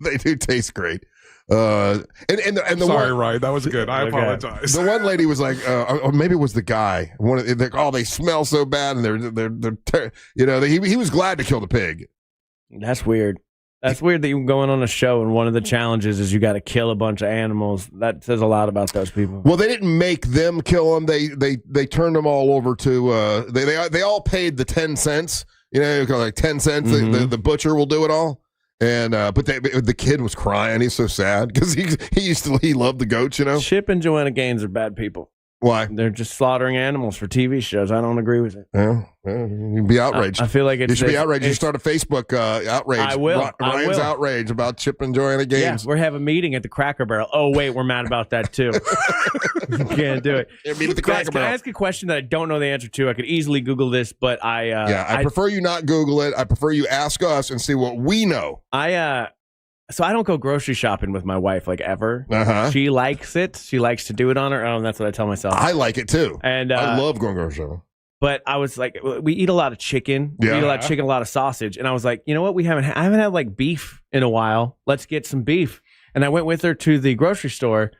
Speaker 3: They do taste great. And the
Speaker 4: sorry,
Speaker 3: one,
Speaker 4: right? That was good. I apologize.
Speaker 3: The one lady was like, or maybe it was the guy. They smell so bad, and they're he was glad to kill the pig.
Speaker 18: That's weird. That's weird that you're going on a show and one of the challenges is you got to kill a bunch of animals. That says a lot about those people.
Speaker 3: Well, they didn't make them kill them. They turned them all over to. They all paid the 10 cents. You know, like 10 cents. The butcher will do it all. And but the kid was crying. He's so sad because he loved the goats. You know,
Speaker 18: Chip and Joanna Gaines are bad people.
Speaker 3: Why?
Speaker 18: They're just slaughtering animals for TV shows. I don't agree with it.
Speaker 3: Yeah, you'd be outraged.
Speaker 18: I feel like you
Speaker 3: should be outraged. You start a Facebook outrage.
Speaker 18: I will.
Speaker 3: Ryan's outrage about Chip and Joanna Gaines.
Speaker 18: Yeah, we're having a meeting at the Cracker Barrel. Oh, wait, we're mad about that too. You can't do it.
Speaker 3: Yeah, meet at the Cracker
Speaker 18: Can I
Speaker 3: Barrel.
Speaker 18: ask a question that I don't know the answer to? I could easily Google this, but
Speaker 3: I prefer you not Google it. I prefer you ask us and see what we know.
Speaker 18: So I don't go grocery shopping with my wife like ever.
Speaker 3: Uh-huh.
Speaker 18: She likes it. She likes to do it on her own. That's what I tell myself.
Speaker 3: I like it too.
Speaker 18: And
Speaker 3: I love going grocery shopping.
Speaker 18: But I was like, we eat a lot of chicken. We eat a lot of chicken, a lot of sausage. And I was like, you know what? I haven't had like beef in a while. Let's get some beef. And I went with her to the grocery store.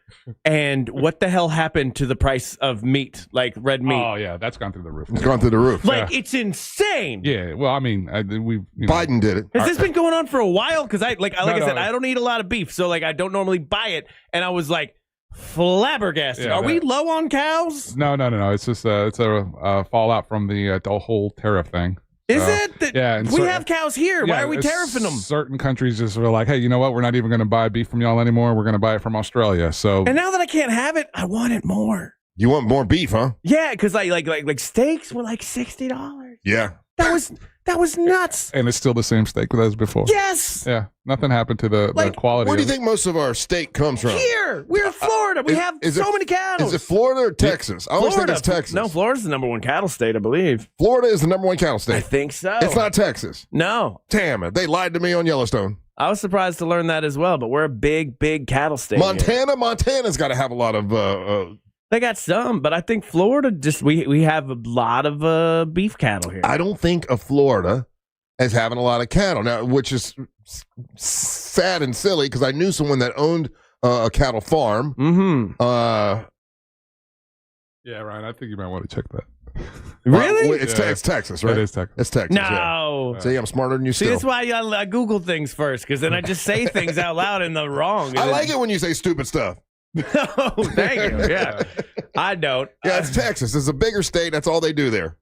Speaker 18: And what the hell happened to the price of meat, like red meat?
Speaker 4: Oh, yeah, that's gone through the roof.
Speaker 3: It's gone through the roof.
Speaker 18: Like, it's insane.
Speaker 4: Yeah, well, I mean,
Speaker 3: Biden did it.
Speaker 18: Has this been going on for a while? Because I said,
Speaker 4: no.
Speaker 18: I don't eat a lot of beef, so like I don't normally buy it. And I was like flabbergasted.
Speaker 4: Yeah,
Speaker 18: Are we low on cows?
Speaker 4: No. It's just it's a fallout from the whole tariff thing.
Speaker 18: Is it?
Speaker 4: Yeah. and
Speaker 18: We have cows here. Why are we tariffing them?
Speaker 4: Certain countries just were like, hey, you know what? We're not even going to buy beef from y'all anymore. We're going to buy it from Australia. So.
Speaker 18: And now that I can't have it, I want it more.
Speaker 3: You want more beef, huh?
Speaker 18: Yeah, because like steaks were like $60.
Speaker 3: Yeah.
Speaker 18: That was nuts.
Speaker 4: And it's still the same steak as before.
Speaker 18: Yes.
Speaker 4: Yeah. Nothing happened to the quality.
Speaker 3: Where do you
Speaker 4: of it.
Speaker 3: think most of our steak comes from?
Speaker 18: Here. We're in Florida. We have so many cattle.
Speaker 3: Is it Florida or Texas? I always think it's Texas.
Speaker 18: No, Florida's the number one cattle state, I believe.
Speaker 3: Florida is the number one cattle state.
Speaker 18: I think so.
Speaker 3: It's not Texas.
Speaker 18: No.
Speaker 3: Damn it. They lied to me on Yellowstone.
Speaker 18: I was surprised to learn that as well, but we're a big cattle state.
Speaker 3: Montana's got to have a lot of...
Speaker 18: They got some, but I think Florida we have a lot of beef cattle here.
Speaker 3: I don't think of Florida as having a lot of cattle now, which is sad and silly because I knew someone that owned a cattle farm.
Speaker 18: Mm-hmm.
Speaker 4: Yeah, Ryan, I think you might want to check that.
Speaker 18: Really?
Speaker 3: It's Texas, right?
Speaker 4: It is Texas.
Speaker 3: It's Texas.
Speaker 18: No.
Speaker 3: Yeah. See, I'm smarter than you
Speaker 18: See,
Speaker 3: still.
Speaker 18: that's why I Google things first, because then I just say things out loud in the wrong.
Speaker 3: I like it when you say stupid stuff.
Speaker 18: Oh, thank you. Yeah. I don't.
Speaker 3: Yeah, it's Texas. It's a bigger state. That's all they do there.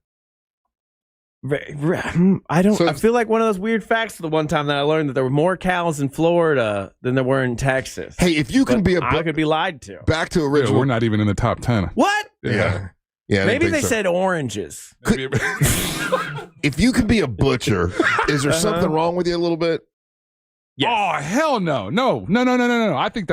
Speaker 18: I feel like one of those weird facts the one time that I learned that there were more cows in Florida than there were in Texas.
Speaker 3: Hey, if you can be
Speaker 18: I could be lied to.
Speaker 3: Back to original.
Speaker 4: Yeah, we're not even in the top 10.
Speaker 18: What?
Speaker 3: Yeah. Yeah,
Speaker 18: Maybe they said oranges.
Speaker 3: If you could be a butcher, is there something wrong with you a little bit?
Speaker 18: Yes.
Speaker 4: Oh, hell no. No. I think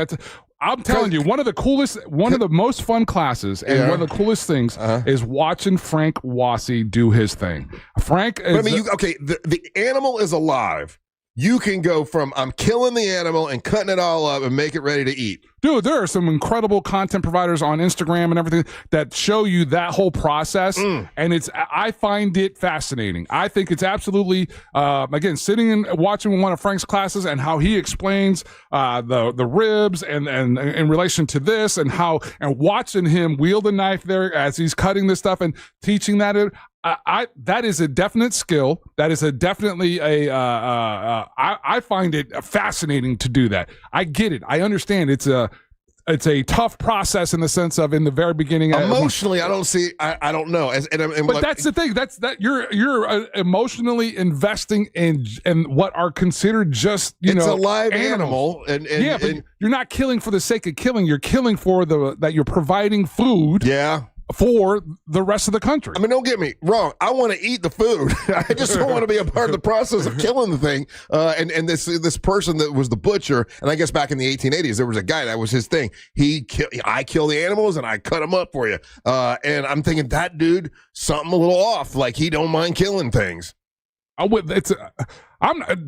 Speaker 4: I'm telling you, one of the most fun classes and one of the coolest things is watching Frank Wassi do his thing. Frank is...
Speaker 3: the animal is alive. You can go from I'm killing the animal and cutting it all up and make it ready to eat.
Speaker 4: Dude, there are some incredible content providers on Instagram and everything that show you that whole process, and I find it fascinating. I think it's absolutely, again, sitting and watching one of Frank's classes and how he explains the ribs and in relation to this and watching him wield the knife there as he's cutting this stuff and teaching that. That is a definite skill. That is definitely I find it fascinating to do that. I get it. I understand. It's a tough process in the sense of in the very beginning.
Speaker 3: Emotionally, I don't know.
Speaker 4: But that's the thing. You're emotionally investing in what are considered just
Speaker 3: it's a live animal,
Speaker 4: but you're not killing for the sake of killing. You're killing for that you're providing food.
Speaker 3: Yeah.
Speaker 4: For the rest of the country.
Speaker 3: I mean, don't get me wrong. I want to eat the food. I just don't want to be a part of the process of killing the thing. And this person that was the butcher, and I guess back in the 1880s, there was a guy that was his thing. I kill the animals and I cut them up for you. And I'm thinking that dude, something a little off. Like he don't mind killing things.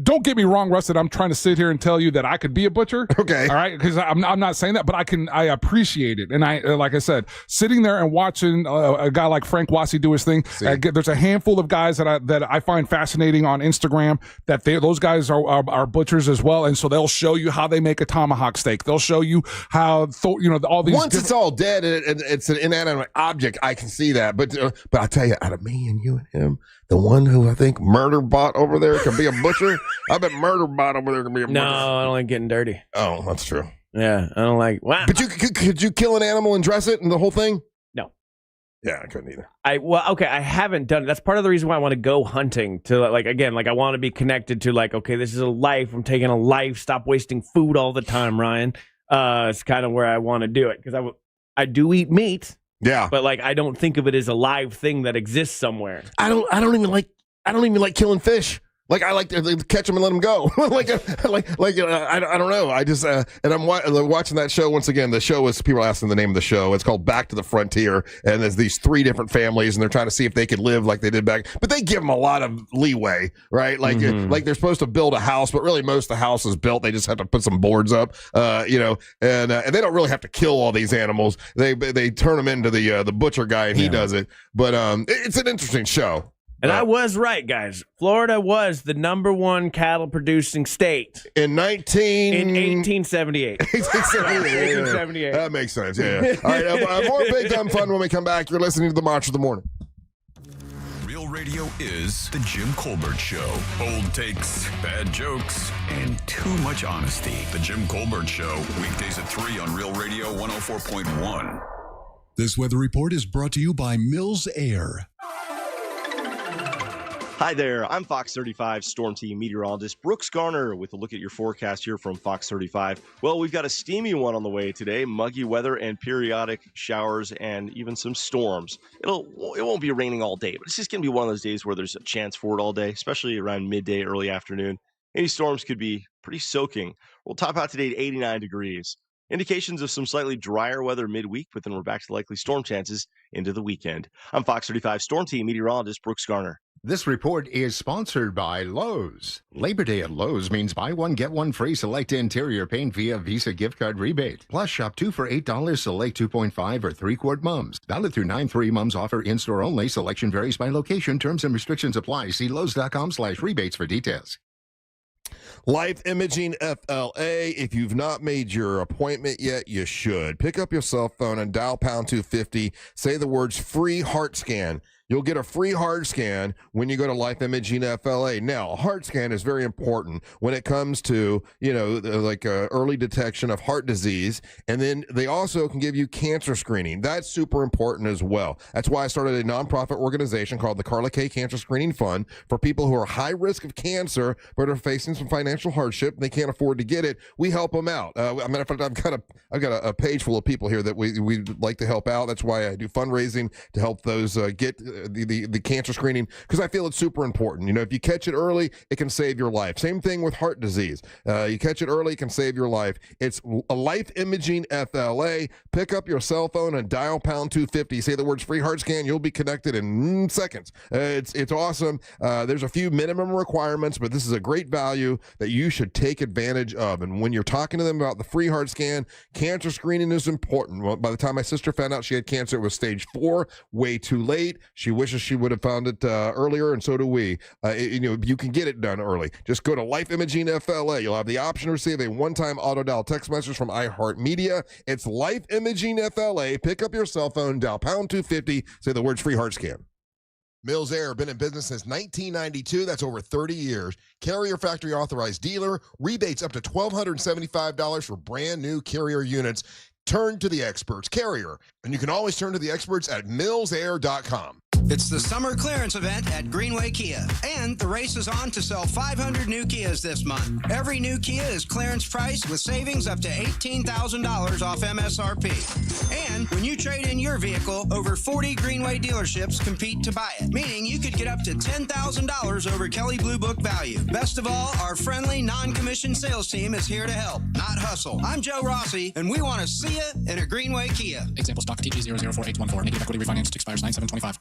Speaker 4: Don't get me wrong, Russ, that I'm trying to sit here and tell you that I could be a butcher.
Speaker 3: Okay.
Speaker 4: All right. Because I'm not saying that, but I appreciate it. And like I said, sitting there and watching a guy like Frank Wassi do his thing, there's a handful of guys that I find fascinating on Instagram that those guys are butchers as well. And so they'll show you how they make a tomahawk steak. They'll show you how, all these.
Speaker 3: Once it's all dead and it's an inanimate object, I can see that. But I tell you, out of me and you and him, the one who I think murder bot over there can be a butcher? I bet murder bot over there to be a
Speaker 18: No,
Speaker 3: murderer.
Speaker 18: I don't like getting dirty.
Speaker 3: Oh, that's true.
Speaker 18: Yeah, I don't like. Wow.
Speaker 3: But could you kill an animal and dress it and the whole thing?
Speaker 18: No.
Speaker 3: Yeah, I couldn't either.
Speaker 18: I haven't done it. That's part of the reason why I want to go hunting. To like again, like I want to be connected to like, okay, this is a life. I'm taking a life. Stop wasting food all the time, Ryan. It's kind of where I want to do it because I do eat meat.
Speaker 3: Yeah,
Speaker 18: but like I don't think of it as a live thing that exists somewhere.
Speaker 3: I don't even like killing fish. Like I like to catch them and let them go. I don't know. I just and I'm watching that show once again. The show is people asking the name of the show. It's called Back to the Frontier, and there's these 3 different families, and they're trying to see if they could live like they did back. But they give them a lot of leeway, right? Like like they're supposed to build a house, but really most of the house is built. They just have to put some boards up, and they don't really have to kill all these animals. They turn them into the butcher guy, and he does it. But it's an interesting show.
Speaker 18: And I was right, guys. Florida was the #1 cattle producing state
Speaker 3: in
Speaker 18: 1878. 1878.
Speaker 3: That makes sense. Yeah. All right. More big time fun when we come back. You're listening to the March of the Morning.
Speaker 2: Real radio is the Jim Colbert Show. Bold takes, bad jokes, and too much honesty. The Jim Colbert Show, weekdays at 3 on Real Radio 104.1.
Speaker 15: This weather report is brought to you by Mills Air.
Speaker 17: Hi there, I'm Fox 35 Storm Team meteorologist Brooks Garner with a look at your forecast here from Fox 35. Well, we've got a steamy one on the way today, muggy weather and periodic showers and even some storms. It won't be raining all day, but it's just going to be one of those days where there's a chance for it all day, especially around midday, early afternoon. Any storms could be pretty soaking. We'll top out today at 89 degrees. Indications of some slightly drier weather midweek, but then we're back to likely storm chances into the weekend. I'm Fox 35 Storm Team meteorologist Brooks Garner.
Speaker 20: This report is sponsored by Lowe's. Labor Day at Lowe's means buy one, get one free select interior paint via Visa gift card rebate. Plus, shop 2 for $8 select 2.5 or 3-quart mums. Valid through 9/3 mums offer in-store only. Selection varies by location. Terms and restrictions apply. See Lowe's.com/rebates for details.
Speaker 3: Life Imaging FLA. If you've not made your appointment yet, you should. Pick up your cell phone and dial pound 250. Say the words free heart scan. You'll get a free heart scan when you go to Life Imaging FLA. Now, a heart scan is very important when it comes to, early detection of heart disease. And then they also can give you cancer screening. That's super important as well. That's why I started a nonprofit organization called the Carla K Cancer Screening Fund for people who are high risk of cancer but are facing some financial hardship and they can't afford to get it. We help them out. Matter of fact, I've got a page full of people here that we'd like to help out. That's why I do fundraising to help those get the cancer screening, because I feel it's super important. If you catch it early, it can save your life. Same thing with heart disease. You catch it early, it can save your life. It's a Life Imaging FLA. Pick up your cell phone and dial pound 250. Say the words free heart scan. You'll be connected in seconds. It's awesome. There's a few minimum requirements, but this is a great value that you should take advantage of. And when you're talking to them about the free heart scan, cancer screening is important. Well, by the time my sister found out she had cancer, it was stage 4, way too late. She wishes she would have found it earlier, and so do we. You can get it done early. Just go to Life Imaging FLA. You'll have the option to receive a one-time auto-dial text message from iHeartMedia. It's Life Imaging FLA. Pick up your cell phone, dial pound 250, say the words free heart scan. Mills Air, been in business since 1992. That's over 30 years. Carrier factory authorized dealer. Rebates up to $1,275 for brand new Carrier units. Turn to the experts. Carrier. And you can always turn to the experts at millsair.com.
Speaker 22: It's the summer clearance event at Greenway Kia, and the race is on to sell 500 new Kias this month. Every new Kia is clearance price with savings up to $18,000 off MSRP. And when you trade in your vehicle, over 40 Greenway dealerships compete to buy it, meaning you could get up to $10,000 over Kelley Blue Book value. Best of all, our friendly, non-commissioned sales team is here to help, not hustle. I'm Joe Rossi, and we want to see you in a Greenway Kia.
Speaker 23: Example stock TG004814. Negative equity refinanced expires 9/7/25.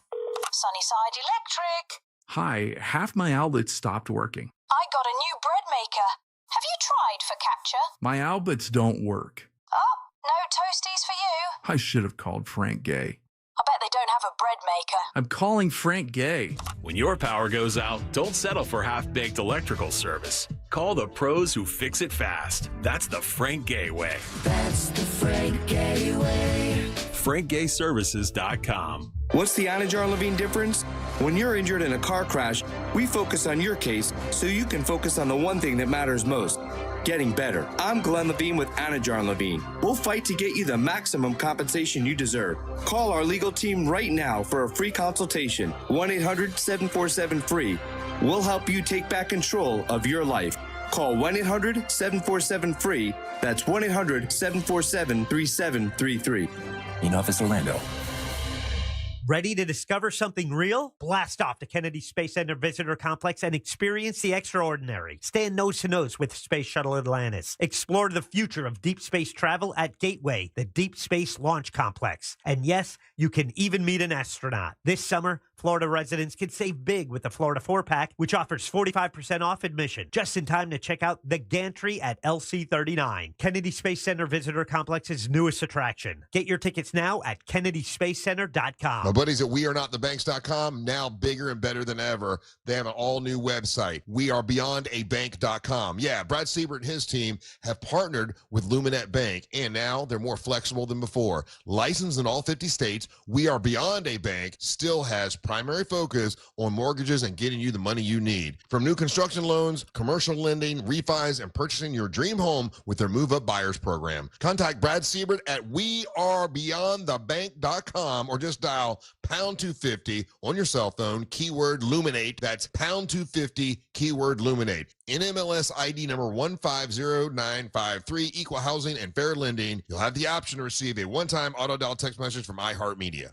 Speaker 24: Sunnyside Electric.
Speaker 26: Hi, half my outlets stopped working.
Speaker 24: I got a new bread maker. Have you tried focaccia?
Speaker 26: My outlets don't work.
Speaker 24: Oh, no toasties for you.
Speaker 26: I should have called Frank Gay.
Speaker 24: I bet they don't have a bread maker.
Speaker 26: I'm calling Frank Gay.
Speaker 27: When your power goes out, don't settle for half-baked electrical service. Call the pros who fix it fast. That's the Frank Gay way.
Speaker 28: That's the Frank Gay way.
Speaker 13: frankgayservices.com.
Speaker 5: What's the Anajar Levine difference? When you're injured in a car crash, we focus on your case so you can focus on the one thing that matters most, getting better. I'm Glenn Levine with Anajar Levine. We'll fight to get you the maximum compensation you deserve. Call our legal team right now for a free consultation, 1-800-747-FREE. We'll help you take back control of your life. Call 1-800-747-FREE. That's 1-800-747-3733.
Speaker 7: In Office Orlando.
Speaker 8: Ready to discover something real? Blast off to Kennedy Space Center Visitor Complex and experience the extraordinary. Stand nose to nose with Space Shuttle Atlantis. Explore the future of deep space travel at Gateway, the Deep Space Launch Complex. And yes, you can even meet an astronaut. This summer, Florida residents can save big with the Florida 4-Pack, which offers 45% off admission. Just in time to check out the gantry at LC39, Kennedy Space Center Visitor Complex's newest attraction. Get your tickets now at KennedySpaceCenter.com.
Speaker 3: My buddies at WeAreNotTheBanks.com, now bigger and better than ever. They have an all-new website, WeAreBeyondABank.com. Yeah, Brad Siebert and his team have partnered with Luminette Bank, and now they're more flexible than before. Licensed in all 50 states, We Are Beyond a Bank still has primary focus on mortgages and getting you the money you need. From new construction loans, commercial lending, refis, and purchasing your dream home with their Move Up Buyers program. Contact Brad Siebert at WeAreBeyondTheBank.com or just dial pound 250 on your cell phone, keyword Luminate. That's pound 250, keyword Luminate. NMLS ID number 150953, equal housing and fair lending. You'll have the option to receive a one-time auto dial text message from iHeartMedia.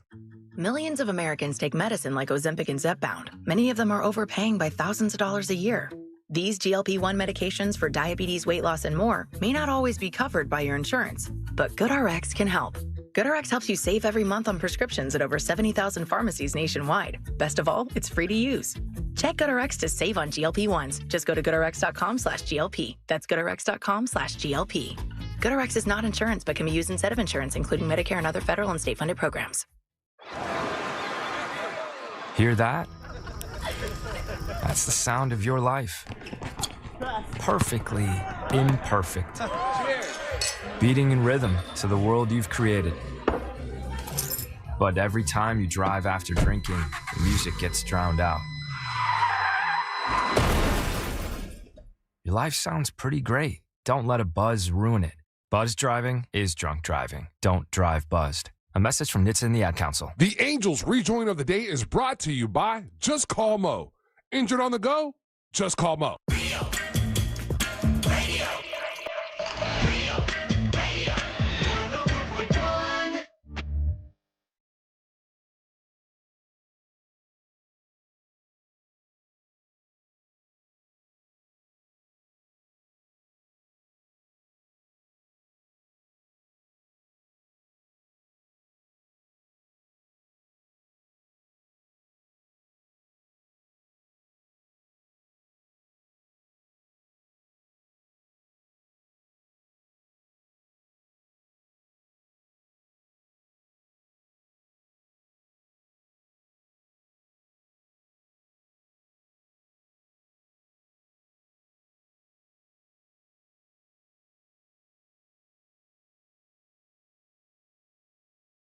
Speaker 10: Millions of Americans take medicine like Ozempic and Zepbound. Many of them are overpaying by thousands of dollars a year. These GLP-1 medications for diabetes, weight loss, and more may not always be covered by your insurance, but GoodRx can help. GoodRx helps you save every month on prescriptions at over 70,000 pharmacies nationwide. Best of all, it's free to use. Check GoodRx to save on GLP-1s. Just go to GoodRx.com/GLP. That's GoodRx.com/GLP. GoodRx is not insurance, but can be used instead of insurance, including Medicare and other federal and state-funded programs.
Speaker 11: Hear that? That's the sound of your life. Perfectly imperfect. Beating in rhythm to the world you've created. But every time you drive after drinking, the music gets drowned out. Your life sounds pretty great. Don't let a buzz ruin it. Buzz driving is drunk driving. Don't drive buzzed. A message from NHTSA and the Ad Council.
Speaker 4: The Angels Rejoin of the Day is brought to you by Just Call Mo. Injured on the go? Just call Mo.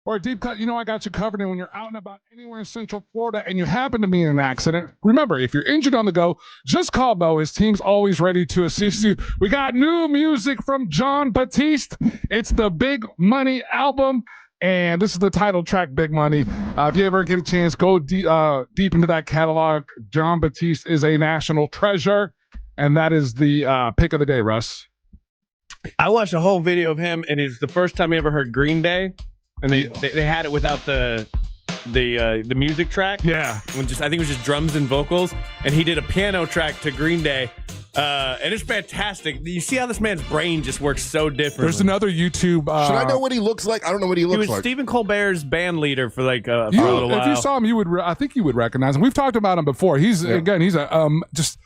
Speaker 4: Or a deep cut, I got you covered. And when you're out and about anywhere in Central Florida and you happen to be in an accident, remember, if you're injured on the go, just call Bo. His team's always ready to assist you. We got new music from Jon Batiste. It's the Big Money album, and this is the title track, Big Money. If you ever get a chance, go deep into that catalog. Jon Batiste is a national treasure, and that is the pick of the day, Russ.
Speaker 18: I watched a whole video of him, and it's the first time I ever heard Green Day. And they had it without the music track.
Speaker 4: Yeah.
Speaker 18: I think it was just drums and vocals. And he did a piano track to Green Day. And it's fantastic. You see how this man's brain just works so different.
Speaker 4: There's another YouTube.
Speaker 3: Should I know what he looks like? I don't know what he looks like.
Speaker 18: He was Stephen Colbert's band leader for a little while.
Speaker 4: If you saw him, I think you would recognize him. We've talked about him before. He's a just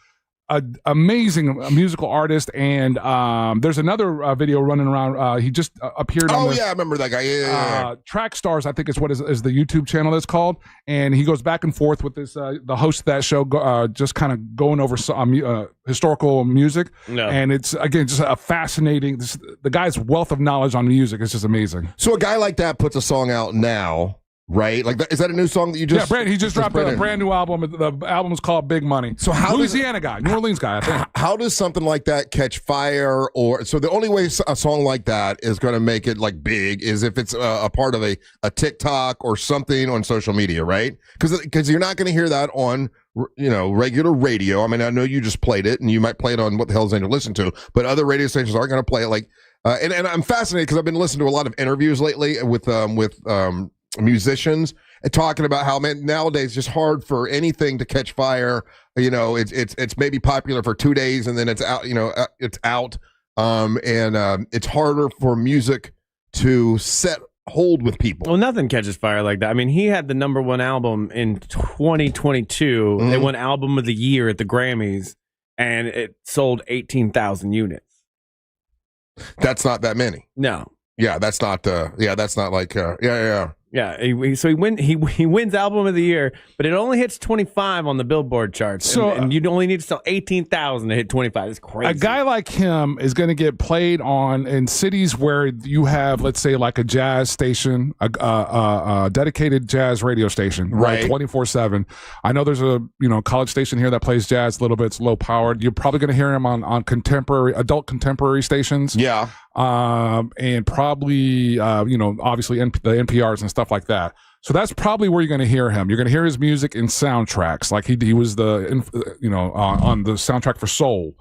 Speaker 4: amazing musical artist, and there's another video running around. He just appeared on
Speaker 3: I remember that guy. Yeah.
Speaker 4: Track Stars, I think is what is the YouTube channel that's called, and he goes back and forth with this the host of that show, just kind of going over some historical music, and it's again just a fascinating. The guy's wealth of knowledge on music is just amazing.
Speaker 3: So a guy like that puts a song out now. Right, like is that a new song that you just?
Speaker 4: Yeah, Brandon. He just dropped a brand new album. The album is called Big Money.
Speaker 3: So how
Speaker 4: Louisiana guy, New Orleans guy, I think.
Speaker 3: How does something like that catch fire? Or so the only way a song like that is going to make it like big is if it's a part of a TikTok or something on social media, right? Because you're not going to hear that on regular radio. I mean, I know you just played it, and you might play it on What the Hell's Angel Listen To, but other radio stations aren't going to play it. Like, and I'm fascinated because I've been listening to a lot of interviews lately with musicians and talking about how nowadays it's just hard for anything to catch fire. It's maybe popular for 2 days and then it's out. It's out, and it's harder for music to set hold with people.
Speaker 18: Well, nothing catches fire like that. I mean, he had the #1 album in 2022. They won Album of the Year at the Grammys, and it sold 18,000 units.
Speaker 3: That's not that many.
Speaker 18: No.
Speaker 3: Yeah, that's not. That's not like.
Speaker 18: Yeah, so he wins Album of the Year, but it only hits 25 on the Billboard charts. So, and you only need to sell 18,000 to hit 25. It's crazy.
Speaker 4: A guy like him is going to get played on in cities where you have, let's say, like a jazz station, a dedicated jazz radio station, right, 24/7. I know there's a college station here that plays jazz a little bit. It's low powered. You're probably going to hear him on adult contemporary stations.
Speaker 3: Yeah.
Speaker 4: And probably, obviously the NPRs and stuff like that. So that's probably where you're going to hear him. You're going to hear his music in soundtracks. Like he was on the soundtrack for Soul.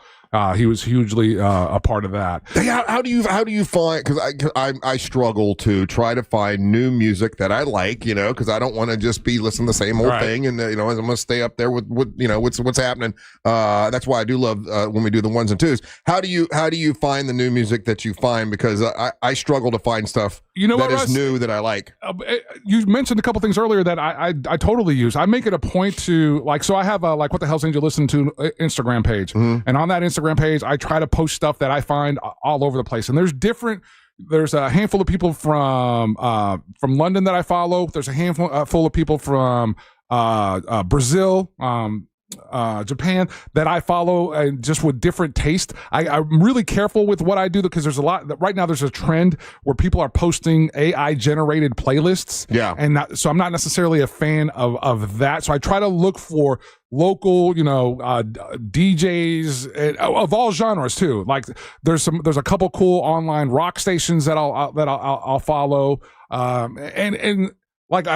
Speaker 4: He was hugely a part of that.
Speaker 3: How do you find? Because I struggle to try to find new music that I like. Because I don't want to just be listening to the same old thing, and I'm going to stay up there with what's happening. That's why I do love when we do the ones and twos. How do you find the new music that you find? Because I struggle to find stuff that is new that I like.
Speaker 4: You mentioned a couple things earlier that I totally use. I make it a point to so I have like What the Hell's Angel Listen To Instagram page, and on that Instagram page I try to post stuff that I find all over the place, and there's a handful of people from London that I follow. There's a handful full of people from Brazil, Japan that I follow, and just with different taste. I'm really careful with what I do because there's a lot right now. There's a trend where people are posting AI generated playlists.
Speaker 3: Yeah,
Speaker 4: and so I'm not necessarily a fan of that. So I try to look for local, DJs of all genres too. Like there's a couple cool online rock stations that I'll follow, and like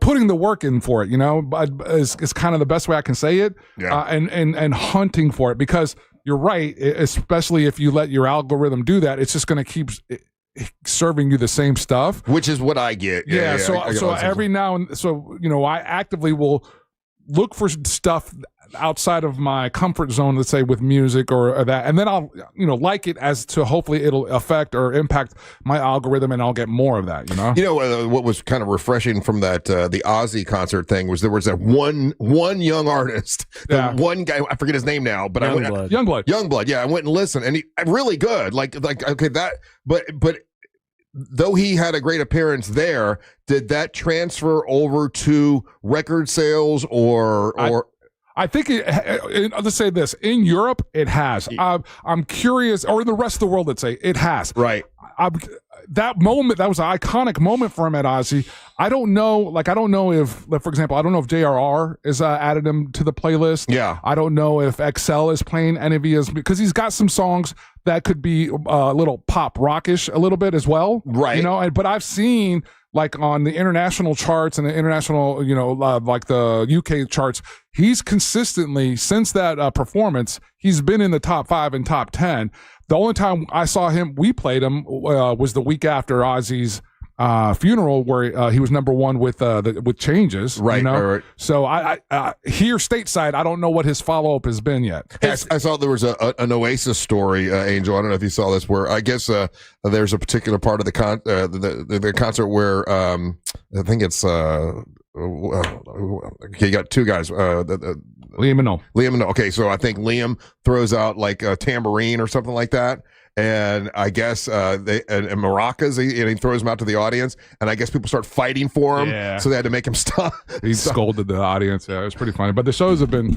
Speaker 4: putting the work in for it, is kind of the best way I can say it.
Speaker 3: Yeah.
Speaker 4: And hunting for it, because you're right, especially if you let your algorithm do that, it's just going to keep serving you the same stuff,
Speaker 3: which is what I get.
Speaker 4: Yeah. So every now and I actively will look for stuff outside of my comfort zone, let's say with music or that, and then I'll like it as to hopefully it'll affect or impact my algorithm, and I'll get more of that.
Speaker 3: What was kind of refreshing from that the Ozzy concert thing was there was that one young artist, one guy, I forget his name now, but Youngblood. Yeah, I went and listened, and he really good. Like okay, that, but though he had a great appearance there, did that transfer over to record sales or?
Speaker 4: I think let's say this, in Europe it has. I'm curious, or in the rest of the world, let's say it has.
Speaker 3: Right.
Speaker 4: That moment, that was an iconic moment for him at Ozzy. I don't know if, for example, JRR is added him to the playlist.
Speaker 3: Yeah.
Speaker 4: I don't know if XL is playing any of his, because he's got some songs that could be a little pop rockish a little bit as well.
Speaker 3: Right.
Speaker 4: But I've seen like on the international charts and the international, like the UK charts, he's consistently, since that performance, he's been in the top 5 and top 10. The only time I saw him, we played him, was the week after Ozzy's funeral, where he was #1 with Changes.
Speaker 3: Right, right.
Speaker 4: So I here stateside, I don't know what his follow up has been yet.
Speaker 3: I saw there was an Oasis story, Angel. I don't know if you saw this, where I guess there's a particular part of the concert where I think it's you got two guys. Liam Minot. Okay, so I think Liam throws out like a tambourine or something like that. And I guess and maracas, and he throws them out to the audience. And I guess people start fighting for him.
Speaker 4: Yeah.
Speaker 3: So they had to make him stop.
Speaker 4: He scolded the audience. Yeah, it was pretty funny. But the shows have been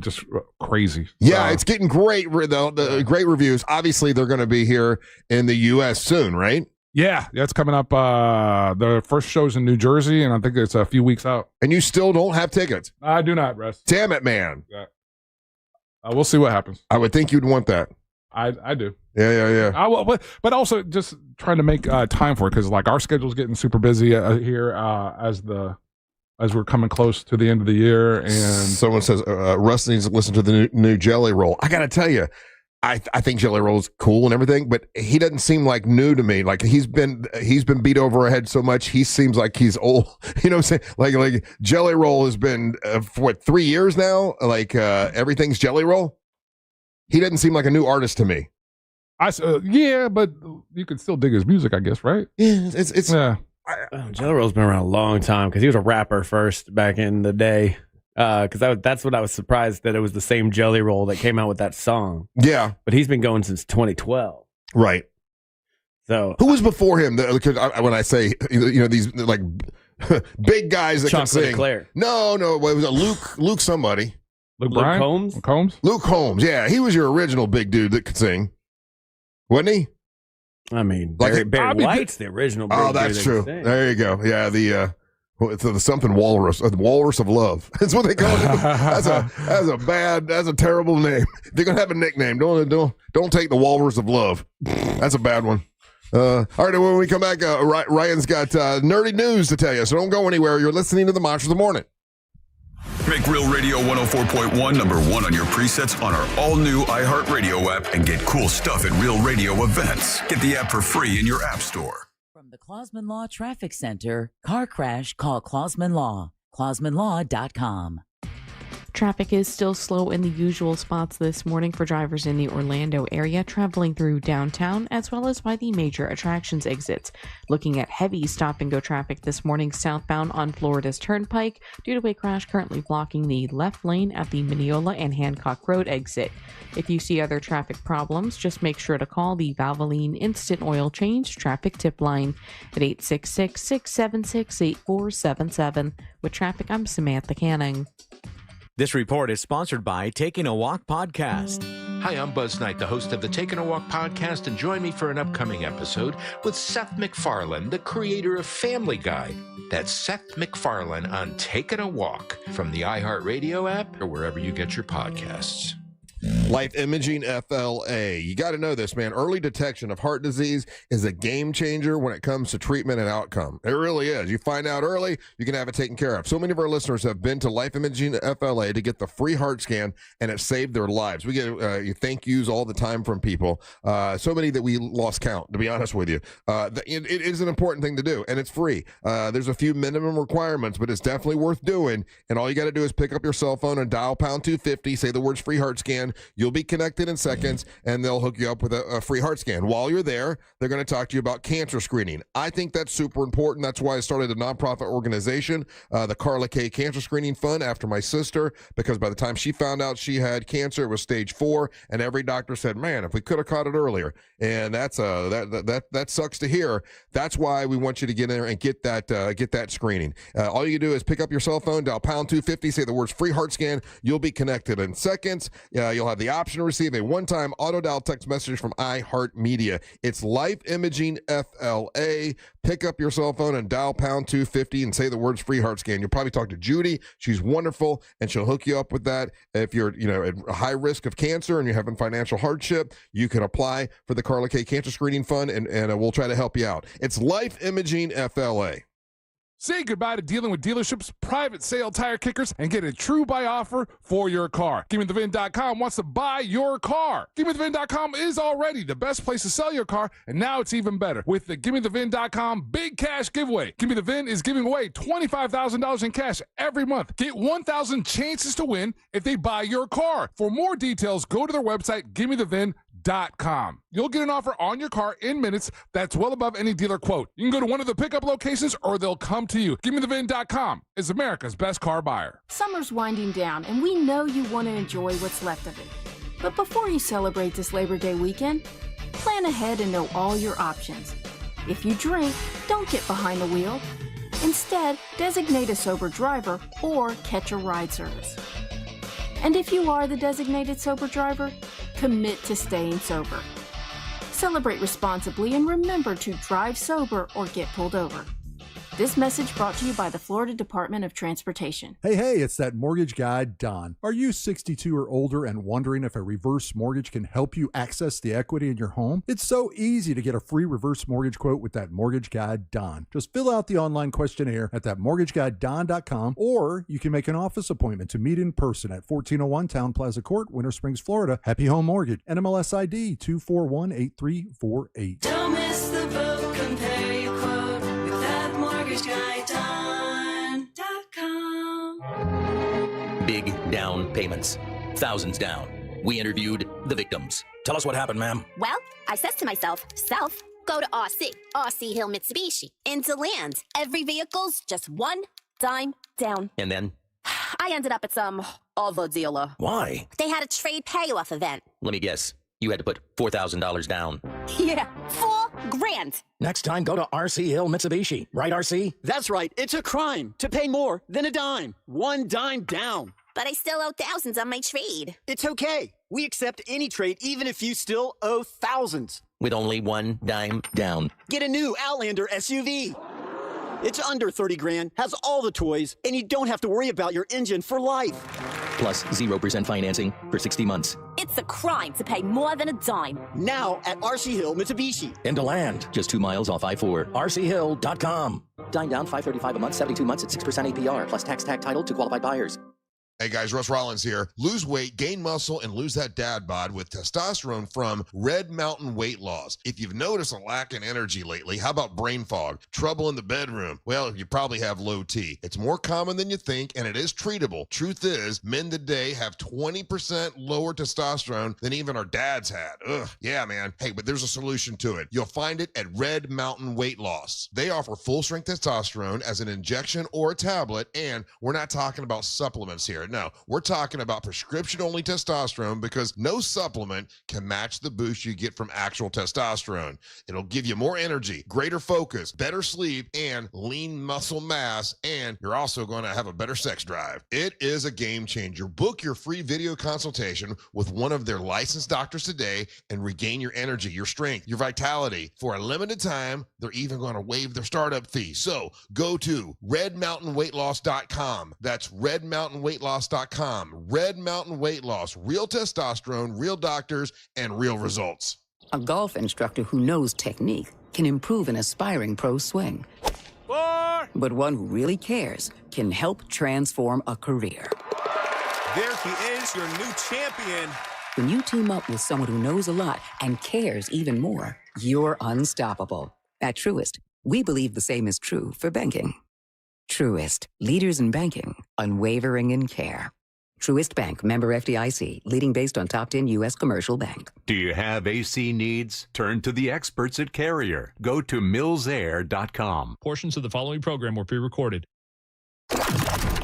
Speaker 4: just crazy.
Speaker 3: Yeah, it's getting great. Great reviews. Obviously, they're going to be here in the U.S. soon, right?
Speaker 4: Yeah, it's coming up. The first show's in New Jersey, and I think it's a few weeks out.
Speaker 3: And you still don't have tickets?
Speaker 4: I do not, Russ.
Speaker 3: Damn it, man.
Speaker 4: Yeah. We'll see what happens.
Speaker 3: I would think you'd want that.
Speaker 4: I do.
Speaker 3: Yeah.
Speaker 4: I will, but also just trying to make time for it because like our schedule's getting super busy here as we're coming close to the end of the year. And
Speaker 3: someone says Russ needs to listen to the new Jelly Roll. I got to tell you, I think Jelly Roll's cool and everything, but he doesn't seem like new to me. Like he's been beat over the head so much. He seems like he's old. You know what I'm saying? Like Jelly Roll has been for 3 years now. Like everything's Jelly Roll. He doesn't seem like a new artist to me.
Speaker 4: Yeah, but you can still dig his music, I guess, right?
Speaker 3: Yeah, it's
Speaker 18: Jelly Roll's been around a long time because he was a rapper first back in the day. Because that's what I was surprised that it was the same Jelly Roll that came out with that song.
Speaker 3: Yeah,
Speaker 18: but he's been going since 2012.
Speaker 3: Right.
Speaker 18: So
Speaker 3: who was before him? Because when I say these like big guys that can sing, no, it was a Luke somebody.
Speaker 4: Luke
Speaker 18: Combs?
Speaker 3: Luke Combs, yeah. He was your original big dude that could sing. Wasn't he?
Speaker 18: I mean,
Speaker 3: Like
Speaker 18: Barry White's the original big dude.
Speaker 3: That's true. There you go. Yeah, the something walrus, the walrus of love. That's what they call it. That's a terrible name. If you're gonna have a nickname, don't take the walrus of love. That's a bad one. All right, when we come back, Ryan's got nerdy news to tell you, so don't go anywhere. You're listening to the Monsters of the Morning.
Speaker 2: Make Real Radio 104.1 #1 on your presets on our all-new iHeartRadio app and get cool stuff at Real Radio events. Get the app for free in your app store.
Speaker 1: From the Clausman Law Traffic Center, car crash, call Clausman Law, clausmanlaw.com.
Speaker 6: Traffic is still slow in the usual spots this morning for drivers in the Orlando area traveling through downtown as well as by the major attractions exits. Looking at heavy stop-and-go traffic this morning southbound on Florida's Turnpike due to a crash currently blocking the left lane at the Mineola and Hancock Road exit. If you see other traffic problems, just make sure to call the Valvoline Instant Oil Change traffic tip line at 866-676-8477. With traffic, I'm Samantha Canning.
Speaker 7: This report is sponsored by Taking a Walk Podcast.
Speaker 9: Hi, I'm Buzz Knight, the host of the Taking a Walk podcast, and join me for an upcoming episode with Seth MacFarlane, the creator of Family Guy. That's Seth MacFarlane on Taking a Walk from the iHeartRadio app or wherever you get your podcasts.
Speaker 3: Life Imaging FLA. You got to know this, man. Early detection of heart disease is a game changer when it comes to treatment and outcome. It really is. You find out early, you can have it taken care of. So many of our listeners have been to Life Imaging FLA to get the free heart scan, and it saved their lives. We get thank yous all the time from people. So many that we lost count, to be honest with you. It is an important thing to do, and it's free. There's a few minimum requirements, but it's definitely worth doing. And all you got to do is pick up your cell phone and dial pound 250, say the words free heart scan. You'll be connected in seconds, and they'll hook you up with a free heart scan. While you're there, they're going to talk to you about cancer screening. I think that's super important. That's why I started a nonprofit organization, the Carla K Cancer Screening Fund, after my sister, because by the time she found out she had cancer, it was stage 4, and every doctor said, man, if we could have caught it earlier. And that's that sucks to hear. That's why we want you to get in there and get that screening. All you do is pick up your cell phone, dial pound 250, say the words free heart scan. You'll be connected in seconds. You'll have the option to receive a one-time auto-dial text message from iHeartMedia. It's Life Imaging FLA. Pick up your cell phone and dial pound 250 and say the words free heart scan. You'll probably talk to Judy. She's wonderful, and she'll hook you up with that. If you're at high risk of cancer and you're having financial hardship, you can apply for the Carla K Cancer Screening Fund, and we'll try to help you out. It's Life Imaging FLA.
Speaker 4: Say goodbye to dealing with dealerships, private sale tire kickers, and get a true buy offer for your car. GimmeTheVin.com wants to buy your car. GimmeTheVin.com is already the best place to sell your car, and now it's even better with the GimmeTheVin.com Big Cash Giveaway. Gimme the Vin is giving away $25,000 in cash every month. Get 1,000 chances to win if they buy your car. For more details, go to their website, GimmeTheVin.com. Levine.com. You'll get an offer on your car in minutes that's well above any dealer quote. You can go to one of the pickup locations or they'll come to you. GiveMeTheVin.com is America's best car buyer.
Speaker 12: Summer's winding down, and we know you want to enjoy what's left of it. But before you celebrate this Labor Day weekend, plan ahead and know all your options. If you drink, don't get behind the wheel. Instead, designate a sober driver or catch a ride service. And if you are the designated sober driver, commit to staying sober. Celebrate responsibly and remember to drive sober or get pulled over. This message brought to you by the Florida Department of Transportation.
Speaker 14: Hey, it's that mortgage guy, Don. Are you 62 or older and wondering if a reverse mortgage can help you access the equity in your home? It's so easy to get a free reverse mortgage quote with that mortgage guy, Don. Just fill out the online questionnaire at thatmortgageguyDon.com, or you can make an office appointment to meet in person at 1401 Town Plaza Court, Winter Springs, Florida. Happy Home Mortgage, NMLS ID 2418348.
Speaker 15: Don't miss the boat, compare your quote with that MortgageGuyDon.com.
Speaker 16: Big down payments. Thousands down. We interviewed the victims. Tell us what happened, ma'am.
Speaker 19: Well, I says to myself, self, go to RC Hill Mitsubishi, into land. Every vehicle's just one dime down.
Speaker 16: And then?
Speaker 19: I ended up at some other dealer.
Speaker 16: Why?
Speaker 19: They had a trade payoff event.
Speaker 16: Let me guess. You had to put $4,000 down.
Speaker 19: Yeah, $4,000.
Speaker 16: Next time, go to RC Hill Mitsubishi. Right, RC?
Speaker 21: That's right. It's a crime to pay more than a dime. One dime down.
Speaker 19: But I still owe thousands on my trade.
Speaker 21: It's okay. We accept any trade, even if you still owe thousands.
Speaker 16: With only one dime down.
Speaker 21: Get a new Outlander SUV. It's under 30 grand, has all the toys, and you don't have to worry about your engine for life.
Speaker 16: Plus 0% financing for 60 months.
Speaker 19: It's a crime to pay more than a dime.
Speaker 21: Now at RC Hill Mitsubishi.
Speaker 16: Into land, just 2 miles off I-4. RCHill.com. Dime down, $535 a month, 72 months at 6% APR, plus tax tag title to qualified buyers.
Speaker 3: Hey guys, Russ Rollins here. Lose weight, gain muscle, and lose that dad bod with testosterone from Red Mountain Weight Loss. If you've noticed a lack in energy lately, how about brain fog, trouble in the bedroom? Well, you probably have low T. It's more common than you think, and it is treatable. Truth is, men today have 20% lower testosterone than even our dads had. Ugh, yeah, man. Hey, but there's a solution to it. You'll find it at Red Mountain Weight Loss. They offer full-strength testosterone as an injection or a tablet, and we're not talking about supplements here. No, we're talking about prescription-only testosterone because no supplement can match the boost you get from actual testosterone. It'll give you more energy, greater focus, better sleep, and lean muscle mass, and you're also going to have a better sex drive. It is a game changer. Book your free video consultation with one of their licensed doctors today and regain your energy, your strength, your vitality. For a limited time, they're even going to waive their startup fee. So go to redmountainweightloss.com. That's redmountainweightloss.com. Red Mountain Weight Loss. Real testosterone, real doctors, and real results.
Speaker 25: A golf instructor who knows technique can improve an aspiring pro's swing. But one who really cares can help transform a career.
Speaker 28: There he is, your new champion.
Speaker 25: When you team up with someone who knows a lot and cares even more, you're unstoppable. At Truist, we believe the same is true for banking. Truist, leaders in banking, unwavering in care. Truist Bank, member FDIC, leading based on top 10 U.S. commercial bank.
Speaker 29: Do you have AC needs? Turn to the experts at Carrier. Go to millsair.com.
Speaker 30: Portions of the following program were pre-recorded.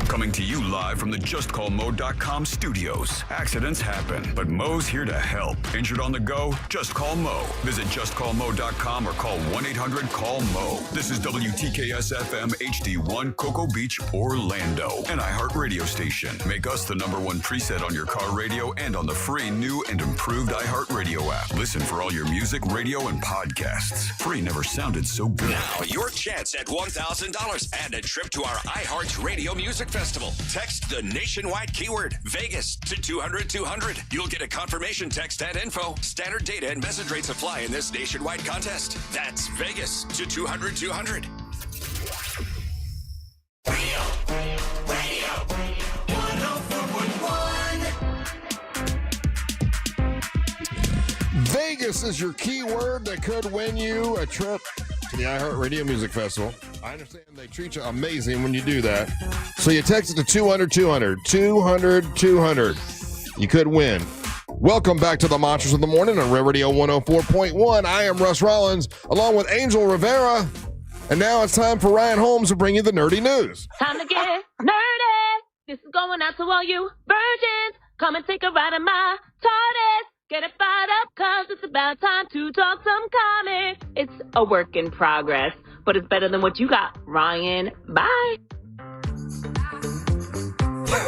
Speaker 2: Coming to you live from the JustCallMo.com studios. Accidents happen, but Mo's here to help. Injured on the go? Just call Mo. Visit JustCallMo.com or call 1-800-CALL-MO. This is WTKS-FM HD1 Cocoa Beach, Orlando. An iHeart radio station. Make us the #1 preset on your car radio and on the free new and improved iHeart radio app. Listen for all your music, radio, and podcasts. Free never sounded so good.
Speaker 31: Now, your chance at $1,000 and a trip to our iHeart Radio Music Festival. Text the nationwide keyword Vegas to 200-200. You'll get a confirmation text and info. Standard data and message rates apply in this nationwide contest. That's Vegas to 200-200.
Speaker 15: Radio 104.1.
Speaker 3: Vegas is your keyword that could win you a trip to the iHeart Radio Music Festival. I understand they treat you amazing when you do that. So you text it to 200-200. 200-200. You could win Welcome back to the Monsters of the Morning on Real Radio 104.1. I am Russ Rollins, along with Angel Rivera. And now it's time for Ryan Holmes to bring you the nerdy news.
Speaker 5: Time to get nerdy. This is going out to all you virgins. Come and take a ride in my TARDIS. Get it fired up, cause it's about time to talk some comics. It's a work in progress, but it's better than what you got, Ryan. Bye.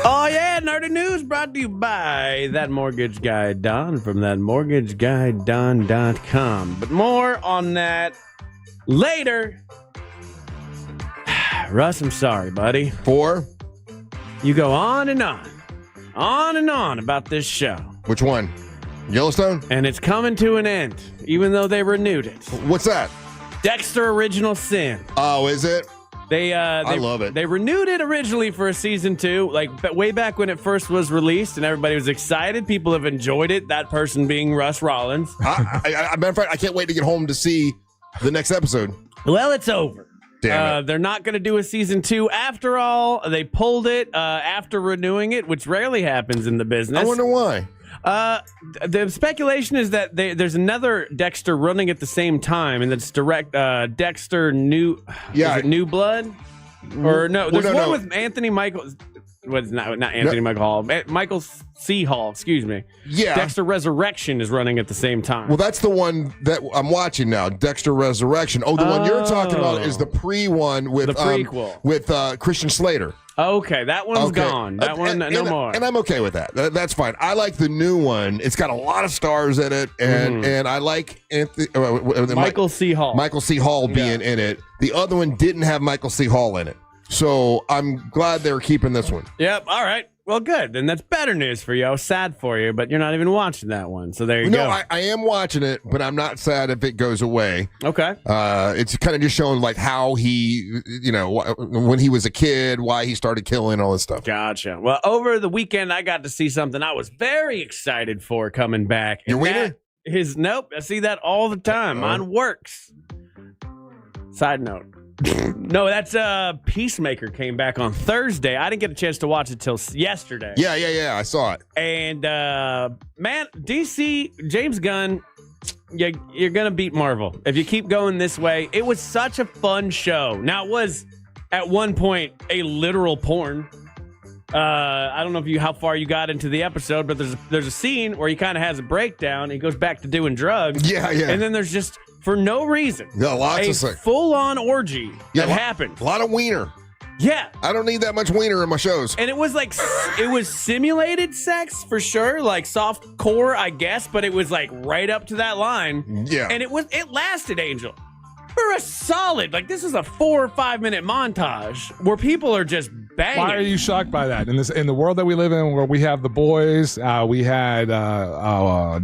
Speaker 18: Oh, yeah, nerdy news brought to you by That Mortgage Guy Don from thatmortgageguyDon.com. But more on that later. Russ, I'm sorry, buddy.
Speaker 3: For?
Speaker 18: You go on and on about this show.
Speaker 3: Which one? Yellowstone?
Speaker 18: And it's coming to an end, even though they renewed it.
Speaker 3: What's that?
Speaker 18: Dexter Original Sin.
Speaker 3: Oh, is it?
Speaker 18: I
Speaker 3: love it.
Speaker 18: They renewed it originally for a season 2, like way back when it first was released, and everybody was excited. People have enjoyed it. That person being Russ Rollins.
Speaker 3: Matter of fact, I can't wait to get home to see the next episode.
Speaker 18: Well, it's over.
Speaker 3: Damn it.
Speaker 18: They're not going to do a season 2 after all. They pulled it after renewing it, which rarely happens in the business.
Speaker 3: I wonder why.
Speaker 18: The speculation is that there's another Dexter running at the same time, and that's Dexter New.
Speaker 3: Yeah,
Speaker 18: is it New Blood, or no? There's one
Speaker 3: no.
Speaker 18: with Anthony Michael. What's not Anthony Michael Hall? Michael C. Hall. Excuse me.
Speaker 3: Yeah,
Speaker 18: Dexter Resurrection is running at the same time.
Speaker 3: Well, that's the one that I'm watching now, Dexter Resurrection. Oh, the one you're talking about is the pre-one with
Speaker 18: the prequel
Speaker 3: with Christian Slater.
Speaker 18: Okay, that one's gone. That one, no more.
Speaker 3: And I'm okay with that. That's fine. I like the new one. It's got a lot of stars in it, and I like
Speaker 18: Michael C. Hall.
Speaker 3: Michael C. Hall being in it. The other one didn't have Michael C. Hall in it, so I'm glad they're keeping this one.
Speaker 18: Yep. All right. Well, good. Then that's better news for you. I was sad for you, but you're not even watching that one. So there you go.
Speaker 3: No, I am watching it, but I'm not sad if it goes away.
Speaker 18: Okay.
Speaker 3: It's kind of just showing like how he, when he was a kid, why he started killing, all this stuff.
Speaker 18: Gotcha. Well, over the weekend, I got to see something I was very excited for coming back.
Speaker 3: Your wiener?
Speaker 18: Nope. I see that all the time. Mine works. Side note. No, that's Peacemaker came back on Thursday. I didn't get a chance to watch it till yesterday.
Speaker 3: Yeah. I saw it.
Speaker 18: And man, DC, James Gunn, you're gonna beat Marvel if you keep going this way. It was such a fun show. Now it was at one point a literal porn. I don't know how far you got into the episode, but there's a scene where he kind of has a breakdown. He goes back to doing drugs.
Speaker 3: Yeah.
Speaker 18: And then there's just, for no reason,
Speaker 3: lots
Speaker 18: a
Speaker 3: of
Speaker 18: full-on orgy that happened.
Speaker 3: A lot of wiener.
Speaker 18: Yeah.
Speaker 3: I don't need that much wiener in my shows.
Speaker 18: And it was like, it was simulated sex for sure, like soft core, I guess, but it was like right up to that line.
Speaker 3: Yeah.
Speaker 18: And it lasted, Angel, for a solid, like this is a 4 or 5 minute montage where people are just banging.
Speaker 4: Why are you shocked by that? In the world that we live in, where we have The Boys, we had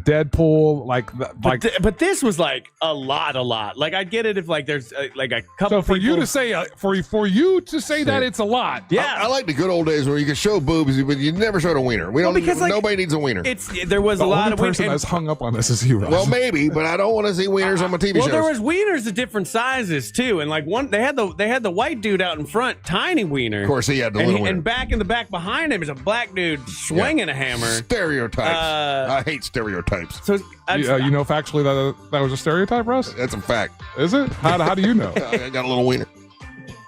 Speaker 4: Deadpool,
Speaker 18: but this was like a lot. Like I get it if like there's like a couple.
Speaker 4: So for you to say for you to say that it's a lot,
Speaker 18: yeah.
Speaker 3: I like the good old days where you could show boobs, but you never showed a wiener. Nobody needs a wiener.
Speaker 18: There was a lot of
Speaker 4: person that's hung up on this is you, Russ.
Speaker 3: Well, maybe, but I don't want to see wieners on my TV shows.
Speaker 18: Well, there was wieners of different sizes too, and like they had the white dude out in front, tiny wiener.
Speaker 3: Of course, he had the little wiener.
Speaker 18: And back in the back behind him is a black dude swinging a hammer.
Speaker 3: Stereotypes. I hate stereotypes.
Speaker 18: So
Speaker 4: you know factually that was a stereotype, Russ?
Speaker 3: That's a fact.
Speaker 4: Is it? How do you know?
Speaker 3: I got a little wiener.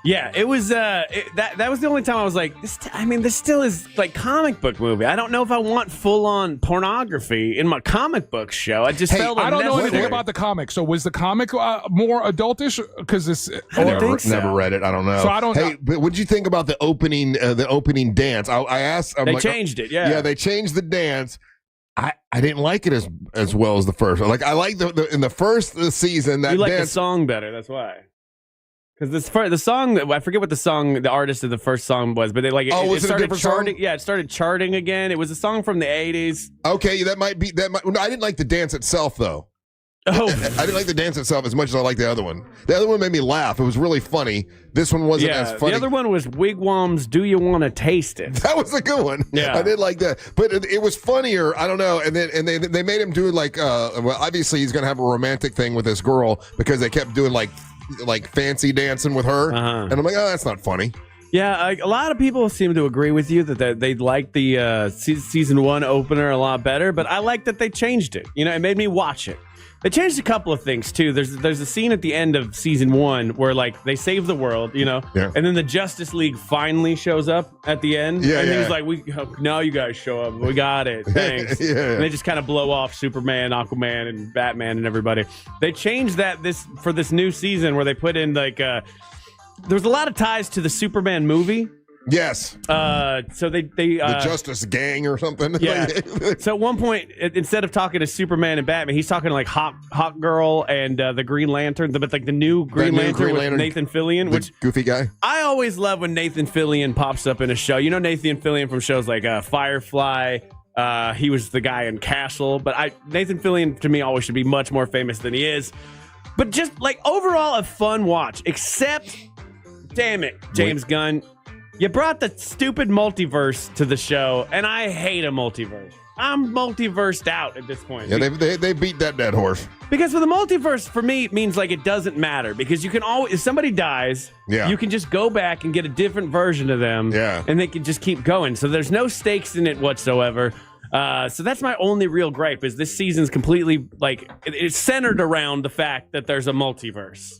Speaker 18: Yeah, it was. That was the only time I was like, this still is like comic book movie. I don't know if I want full on pornography in my comic book show. I just felt
Speaker 4: I don't know
Speaker 18: unnecessary.
Speaker 4: anything about the comic. So was the comic more adultish? Because it's
Speaker 3: I never read it. I don't know.
Speaker 4: So I don't.
Speaker 3: Hey, but what did you think about the opening dance? I asked.
Speaker 18: They changed it. Yeah,
Speaker 3: they changed the dance. I didn't like it as well as the first. Like I like in the first season that
Speaker 18: you like
Speaker 3: dance.
Speaker 18: the song better. That's why. Because the song, I forget what the artist of the first song was, but it started charting.
Speaker 3: Song?
Speaker 18: Yeah, it started charting again. It was a song from the 80s.
Speaker 3: Okay, that might be that. No, I didn't like the dance itself though.
Speaker 18: Oh,
Speaker 3: I didn't like the dance itself as much as I liked the other one. The other one made me laugh. It was really funny. This one wasn't as funny.
Speaker 18: The other one was Wigwam's "Do You Want to Taste It?"
Speaker 3: That was a good one.
Speaker 18: Yeah,
Speaker 3: I did like that, but it was funnier. I don't know. And they made him do like well, obviously he's gonna have a romantic thing with this girl because they kept doing like fancy dancing with her, and I'm like, oh, that's not funny.
Speaker 18: Yeah, a lot of people seem to agree with you that they like the season 1 opener a lot better, but I like that they changed it. It made me watch it. They changed a couple of things too. There's a scene at the end of season 1 where like they save the world,
Speaker 3: Yeah.
Speaker 18: and then the Justice League finally shows up at the end.
Speaker 3: Yeah,
Speaker 18: and
Speaker 3: yeah.
Speaker 18: he's like, now you guys show up. We got it. Thanks.
Speaker 3: Yeah.
Speaker 18: And they just kind of blow off Superman, Aquaman, and Batman and everybody. They changed that for this new season where they put in like there was a lot of ties to the Superman movie.
Speaker 3: Yes.
Speaker 18: So they
Speaker 3: the Justice Gang or something.
Speaker 18: Yeah. So at one point, instead of talking to Superman and Batman, he's talking to like Hawk Girl and the Green Lantern, but like the new Green Lantern with Nathan Fillion, which
Speaker 3: goofy guy.
Speaker 18: I always love when Nathan Fillion pops up in a show. Nathan Fillion from shows like Firefly. He was the guy in Castle, but Nathan Fillion to me always should be much more famous than he is. But just like overall a fun watch, except, damn it, James Gunn. You brought the stupid multiverse to the show, and I hate a multiverse. I'm multiversed out at this point.
Speaker 3: Yeah, they beat that dead horse.
Speaker 18: Because for the multiverse, for me, it means like it doesn't matter. Because you can always, if somebody dies, you can just go back and get a different version of them.
Speaker 3: Yeah.
Speaker 18: And they can just keep going. So there's no stakes in it whatsoever. So that's my only real gripe is this season's completely like it's centered around the fact that there's a multiverse.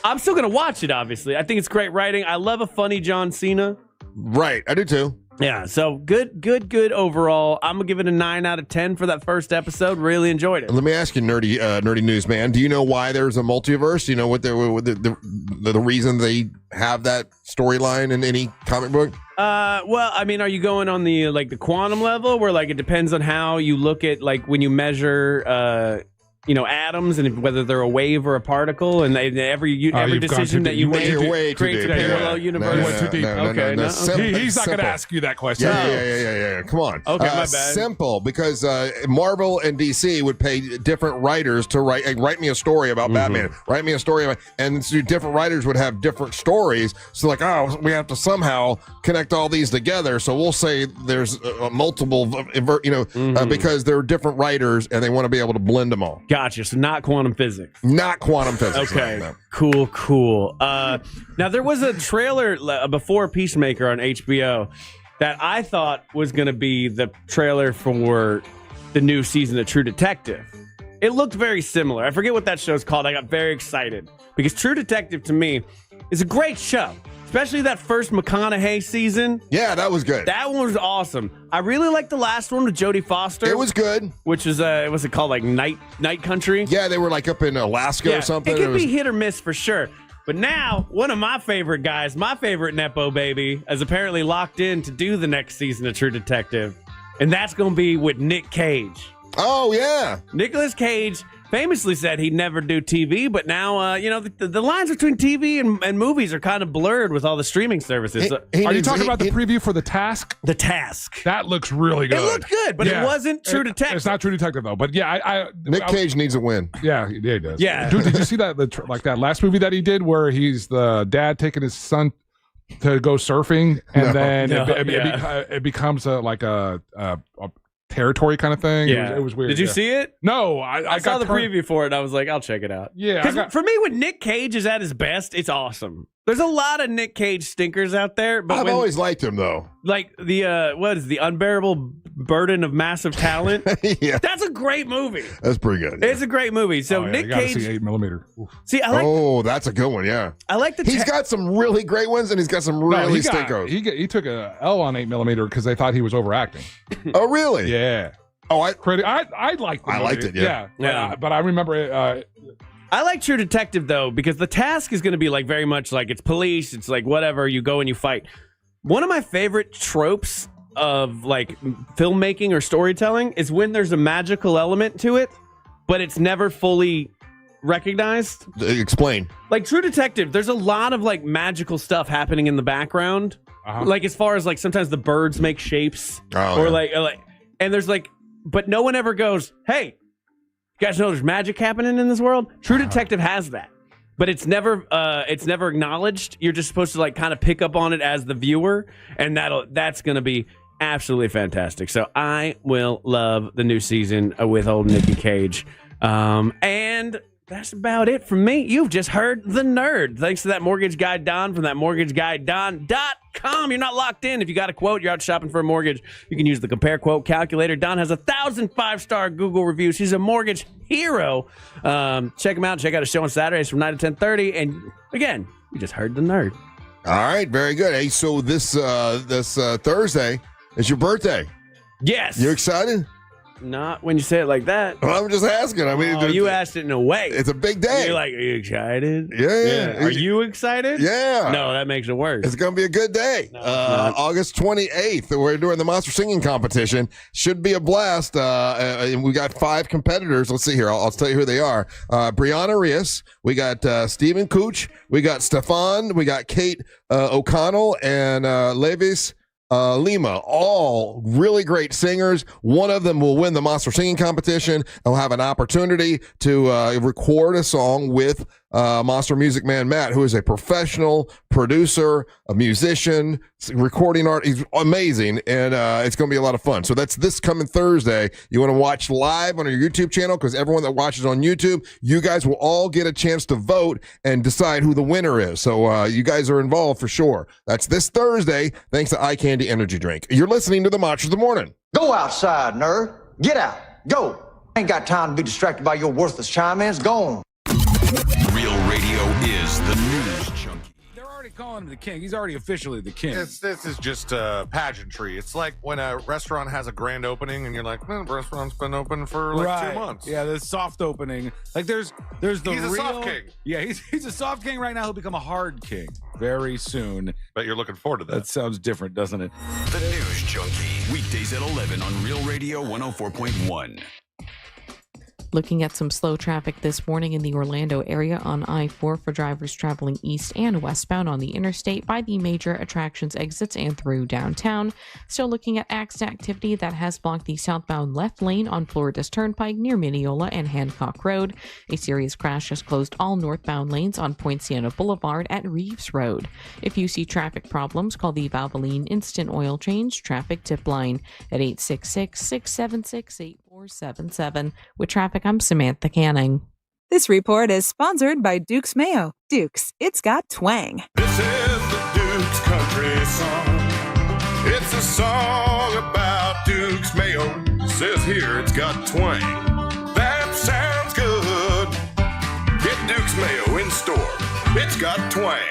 Speaker 18: I'm still going to watch it, obviously. I think it's great writing. I love a funny John Cena.
Speaker 3: Right. I do, too.
Speaker 18: Yeah. So good overall. I'm going to give it a 9 out of 10 for that first episode. Really enjoyed it.
Speaker 3: Let me ask you, nerdy news, man. Do you know why there's a multiverse? Do you know what the reason they have that storyline in any comic book?
Speaker 18: Well, I mean, are you going on the quantum level where like it depends on how you look at like when you measure atoms and whether they're a wave or a particle, and every decision that you make creates a parallel universe.
Speaker 4: You went too deep.
Speaker 18: Okay,
Speaker 4: he's not going to ask you that question.
Speaker 3: Yeah. Come on.
Speaker 18: Okay, my bad.
Speaker 3: Simple, because Marvel and DC would pay different writers to write me a story about Batman. Write me a story about, and so different writers would have different stories. So like, we have to somehow connect all these together. So we'll say there's multiple, because they're different writers and they want to be able to blend them all.
Speaker 18: Gotcha. So not quantum physics.
Speaker 3: Not quantum physics.
Speaker 18: Okay.
Speaker 3: No.
Speaker 18: Cool. Now there was a trailer before Peacemaker on HBO that I thought was going to be the trailer for the new season of True Detective. It looked very similar. I forget what that show's called. I got very excited because True Detective to me is a great show. Especially that first McConaughey season.
Speaker 3: Yeah, that was good.
Speaker 18: That one was awesome. I really liked the last one with Jodie Foster.
Speaker 3: It was good.
Speaker 18: Which was, what's it called? Like Night Country?
Speaker 3: Yeah, they were like up in Alaska or something.
Speaker 18: It could be hit or miss for sure. But now, one of my favorite guys, my favorite Nepo baby, is apparently locked in to do the next season of True Detective. And that's going to be with Nick Cage.
Speaker 3: Oh, yeah.
Speaker 18: Nicolas Cage famously said he'd never do TV, but now, the lines between TV and movies are kind of blurred with all the streaming services.
Speaker 4: Are you talking about the preview for The Task?
Speaker 18: The Task.
Speaker 4: That looks really good.
Speaker 18: It looked good, but it wasn't True Detective.
Speaker 4: It's not True Detective, though. But yeah,
Speaker 3: Nick Cage needs a win.
Speaker 4: Yeah, he does.
Speaker 18: Yeah.
Speaker 4: Dude, did you see that that last movie that he did where he's the dad taking his son to go surfing, and then it becomes a territory kind of thing.
Speaker 18: Yeah.
Speaker 4: It was weird.
Speaker 18: Did you see it?
Speaker 4: No,
Speaker 18: I saw the preview for it. I was like, I'll check it out.
Speaker 4: Yeah,
Speaker 18: because for me, when Nick Cage is at his best, it's awesome. There's a lot of Nick Cage stinkers out there, but
Speaker 3: I've always liked him though.
Speaker 18: Like the unbearable burden of massive talent.
Speaker 3: Yeah,
Speaker 18: that's a great movie.
Speaker 3: That's pretty good.
Speaker 18: It's a great movie. So Nick Cage,
Speaker 4: see 8mm.
Speaker 18: See, I like.
Speaker 3: Oh, that's a good one. Yeah,
Speaker 18: I like the.
Speaker 3: He's got some really great ones, and he's got some really stinkos.
Speaker 4: He took a L on 8mm because they thought he was overacting.
Speaker 3: Oh, really?
Speaker 4: Yeah.
Speaker 3: Oh,
Speaker 4: I liked the movie.
Speaker 3: liked it. Yeah.
Speaker 4: But I remember it.
Speaker 18: I like True Detective though because The Task is going to be like very much like it's police. It's like whatever, you go and you fight. One of my favorite tropes of like filmmaking or storytelling is when there's a magical element to it, but it's never fully recognized.
Speaker 3: Explain.
Speaker 18: Like True Detective, there's a lot of like magical stuff happening in the background. Like as far as like sometimes the birds make shapes like and there's like, but no one ever goes, hey, you guys know there's magic happening in this world? True Detective has that. But it's never acknowledged. You're just supposed to like kind of pick up on it as the viewer, and that's going to be absolutely fantastic. So I will love the new season with old Nicky Cage. And That's about it from me. You've just heard the nerd. Thanks to that mortgage guy, Don, from that mortgageguyDon.com. You're not locked in. If you got a quote, you're out shopping for a mortgage, you can use the compare quote calculator. Don has 1,000 5-star Google reviews. He's a mortgage hero. Check him out. Check out his show on Saturdays from 9 to 10:30. And again, you just heard the nerd.
Speaker 3: All right, very good. Hey, so this Thursday is your birthday.
Speaker 18: Yes.
Speaker 3: You excited?
Speaker 18: Not when you say it like that.
Speaker 3: Well, I'm just asking. I mean,
Speaker 18: you asked it in a way.
Speaker 3: It's a big day.
Speaker 18: You're like, are you excited?
Speaker 3: Yeah.
Speaker 18: Are you excited?
Speaker 3: Yeah.
Speaker 18: No, that makes it worse.
Speaker 3: It's going to be a good day. August 28th, we're doing the Monster Singing Competition. Should be a blast. And we got 5 competitors. Let's see here. I'll tell you who they are. Brianna Rios. We got Stephen Cooch. We got Stefan. We got Kate O'Connell and Levis Lima, all really great singers. One of them will win the Monster Singing Competition. They'll have an opportunity to record a song with Monster Music Man Matt, who is a professional producer, a musician, recording art. He's amazing, and it's going to be a lot of fun. So that's this coming Thursday. You want to watch live on our YouTube channel, because everyone that watches on YouTube, you guys will all get a chance to vote and decide who the winner is. So you guys are involved for sure. That's this Thursday, thanks to Eye Candy Energy Drink. You're listening to the Monsters of the Morning.
Speaker 8: Go outside, nerd. Get out. Go. Ain't got time to be distracted by your worthless chime-ins. Go on.
Speaker 2: Real Radio is the news junkie.
Speaker 10: They're already calling him the king. He's already officially the king.
Speaker 11: This is just pageantry. It's like when a restaurant has a grand opening and you're like, the restaurant's been open for like 2 months.
Speaker 10: Yeah, the soft opening. Like there's the
Speaker 11: he's
Speaker 10: real...
Speaker 11: a soft king.
Speaker 10: Yeah, he's a soft king right now. He'll become a hard king very soon.
Speaker 11: But you're looking forward to that.
Speaker 10: That sounds different, doesn't it?
Speaker 2: The News Junkie. Weekdays at 11 on Real Radio 104.1.
Speaker 6: Looking at some slow traffic this morning in the Orlando area on I-4 for drivers traveling east and westbound on the interstate by the major attractions exits and through downtown. Still looking at accident activity that has blocked the southbound left lane on Florida's Turnpike near Mineola and Hancock Road. A serious crash has closed all northbound lanes on Point Siena Boulevard at Reeves Road. If you see traffic problems, call the Valvoline Instant Oil Change Traffic Tip Line at 866-676-8477. With traffic, I'm Samantha Canning.
Speaker 13: This report is sponsored by Duke's Mayo. Duke's, it's got twang.
Speaker 28: This is the Duke's country song. It's a song about Duke's Mayo. It says here it's got twang. That sounds good. Get Duke's Mayo in store. It's got twang.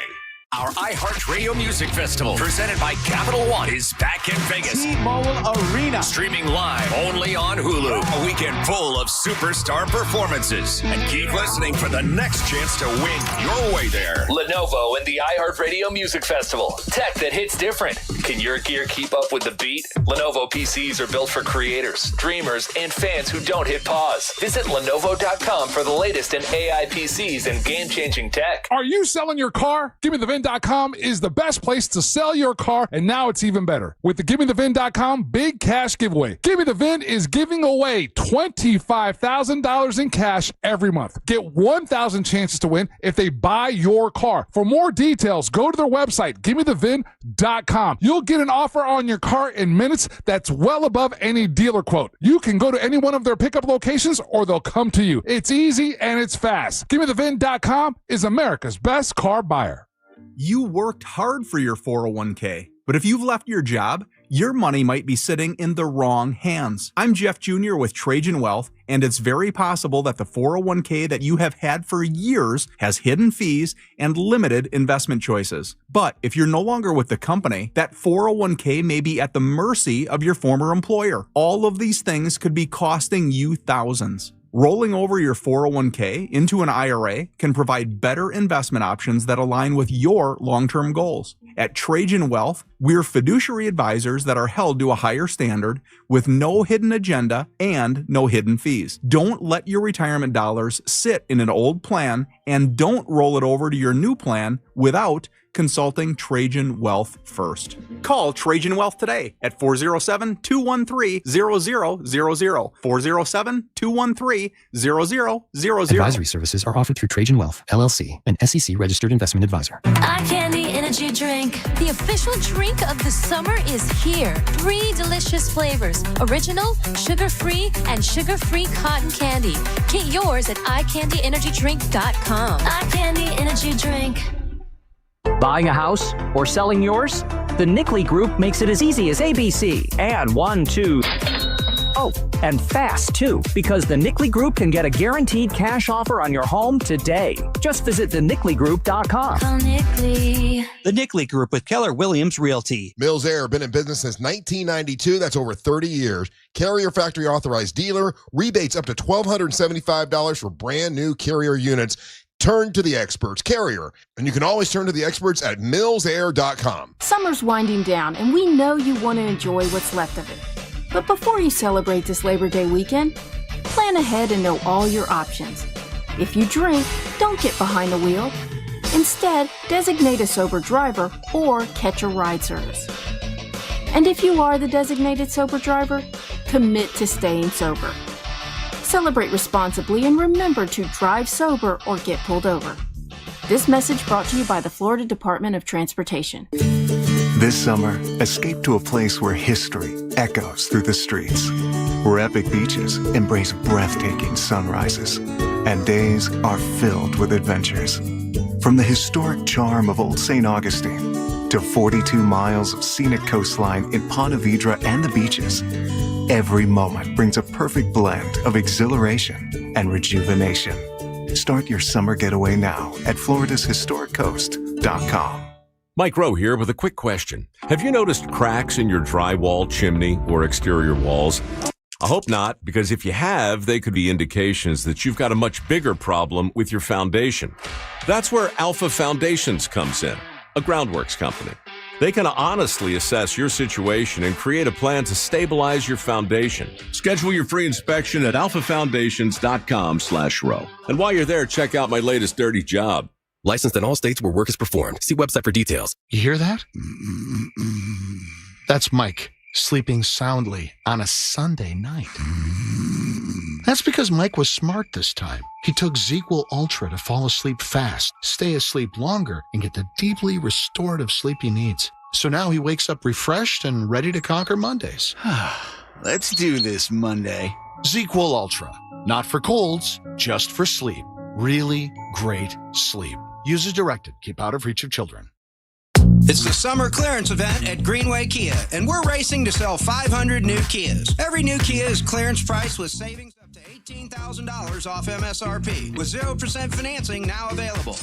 Speaker 31: Our iHeartRadio Music Festival, presented by Capital One, is back in Vegas.
Speaker 21: T-Mobile Arena.
Speaker 31: Streaming live only on Hulu. A weekend full of superstar performances. And keep listening for the next chance to win your way there.
Speaker 17: Lenovo and the iHeartRadio Music Festival. Tech that hits different. Can your gear keep up with the beat? Lenovo PCs are built for creators, dreamers, and fans who don't hit pause. Visit Lenovo.com for the latest in AI PCs and game-changing tech.
Speaker 4: Are you selling your car? GimmeTheVin.com is the best place to sell your car, and now it's even better. With the GimmeTheVin.com big cash giveaway. Gimme the Vin is giving away $25,000 in cash every month. Get 1,000 chances to win if they buy your car. For more details, go to their website, GimmeTheVin.com. You'll get an offer on your car in minutes that's well above any dealer quote. You can go to any one of their pickup locations or they'll come to you. It's easy and it's fast. GimmeTheVin.com is America's best car buyer.
Speaker 20: You worked hard for your 401k, but if you've left your job, your money might be sitting in the wrong hands. I'm Jeff Jr. with Trajan Wealth, and it's very possible that the 401k that you have had for years has hidden fees and limited investment choices. But if you're no longer with the company, that 401k may be at the mercy of your former employer. All of these things could be costing you thousands. Rolling over your 401k into an IRA can provide better investment options that align with your long-term goals. At Trajan Wealth, we're fiduciary advisors that are held to a higher standard with no hidden agenda and no hidden fees. Don't let your retirement dollars sit in an old plan, and don't roll it over to your new plan without consulting Trajan Wealth first. Call Trajan Wealth today at 407-213-0000, 407-213-0000.
Speaker 22: Advisory services are offered through Trajan Wealth, LLC, an SEC registered investment advisor.
Speaker 15: Eye candy
Speaker 1: Energy Drink. The official drink of the summer is here. 3 delicious flavors: original, sugar-free, and sugar-free cotton candy. Get yours at iCandyEnergyDrink.com. iCandy Energy Drink.
Speaker 7: Buying a house or selling yours? The Nickley Group makes it as easy as ABC. And 1, 2... Oh, and fast, too, because the Nickley Group can get a guaranteed cash offer on your home today. Just visit thenickley.com.
Speaker 1: Call Nickley.
Speaker 9: The Nickley Group with Keller Williams Realty.
Speaker 3: Mills Air, been in business since 1992. That's over 30 years. Carrier factory authorized dealer. Rebates up to $1,275 for brand new Carrier units. Turn to the experts, Carrier. And you can always turn to the experts at millsair.com.
Speaker 12: Summer's winding down, and we know you want to enjoy what's left of it. But before you celebrate this Labor Day weekend, plan ahead and know all your options. If you drink, don't get behind the wheel. Instead, designate a sober driver or catch a ride service. And if you are the designated sober driver, commit to staying sober. Celebrate responsibly and remember to drive sober or get pulled over. This message brought to you by the Florida Department of Transportation.
Speaker 14: This summer, escape to a place where history echoes through the streets, where epic beaches embrace breathtaking sunrises, and days are filled with adventures. From the historic charm of Old St. Augustine to 42 miles of scenic coastline in Ponte Vedra and the beaches, every moment brings a perfect blend of exhilaration and rejuvenation. Start your summer getaway now at floridashistoriccoast.com.
Speaker 19: Mike Rowe here with a quick question. Have you noticed cracks in your drywall, chimney, or exterior walls? I hope not, because if you have, they could be indications that you've got a much bigger problem with your foundation. That's where Alpha Foundations comes in, a groundworks company. They can honestly assess your situation and create a plan to stabilize your foundation. Schedule your free inspection at alphafoundations.com/row. And while you're there, check out my latest dirty job.
Speaker 22: Licensed in all states where work is performed. See website for details.
Speaker 23: You hear that? That's Mike sleeping soundly on a Sunday night. That's because Mike was smart this time. He took ZQL Ultra to fall asleep fast, stay asleep longer, and get the deeply restorative sleep he needs. So now he wakes up refreshed and ready to conquer Mondays.
Speaker 24: Let's do this Monday.
Speaker 23: ZQL Ultra. Not for colds, just for sleep. Really great sleep. Use as directed. Keep out of reach of children.
Speaker 24: It's the summer clearance event at Greenway Kia, and we're racing to sell 500 new Kias. Every new Kia is clearance price with savings up to $18,000 off MSRP, with 0% financing now available.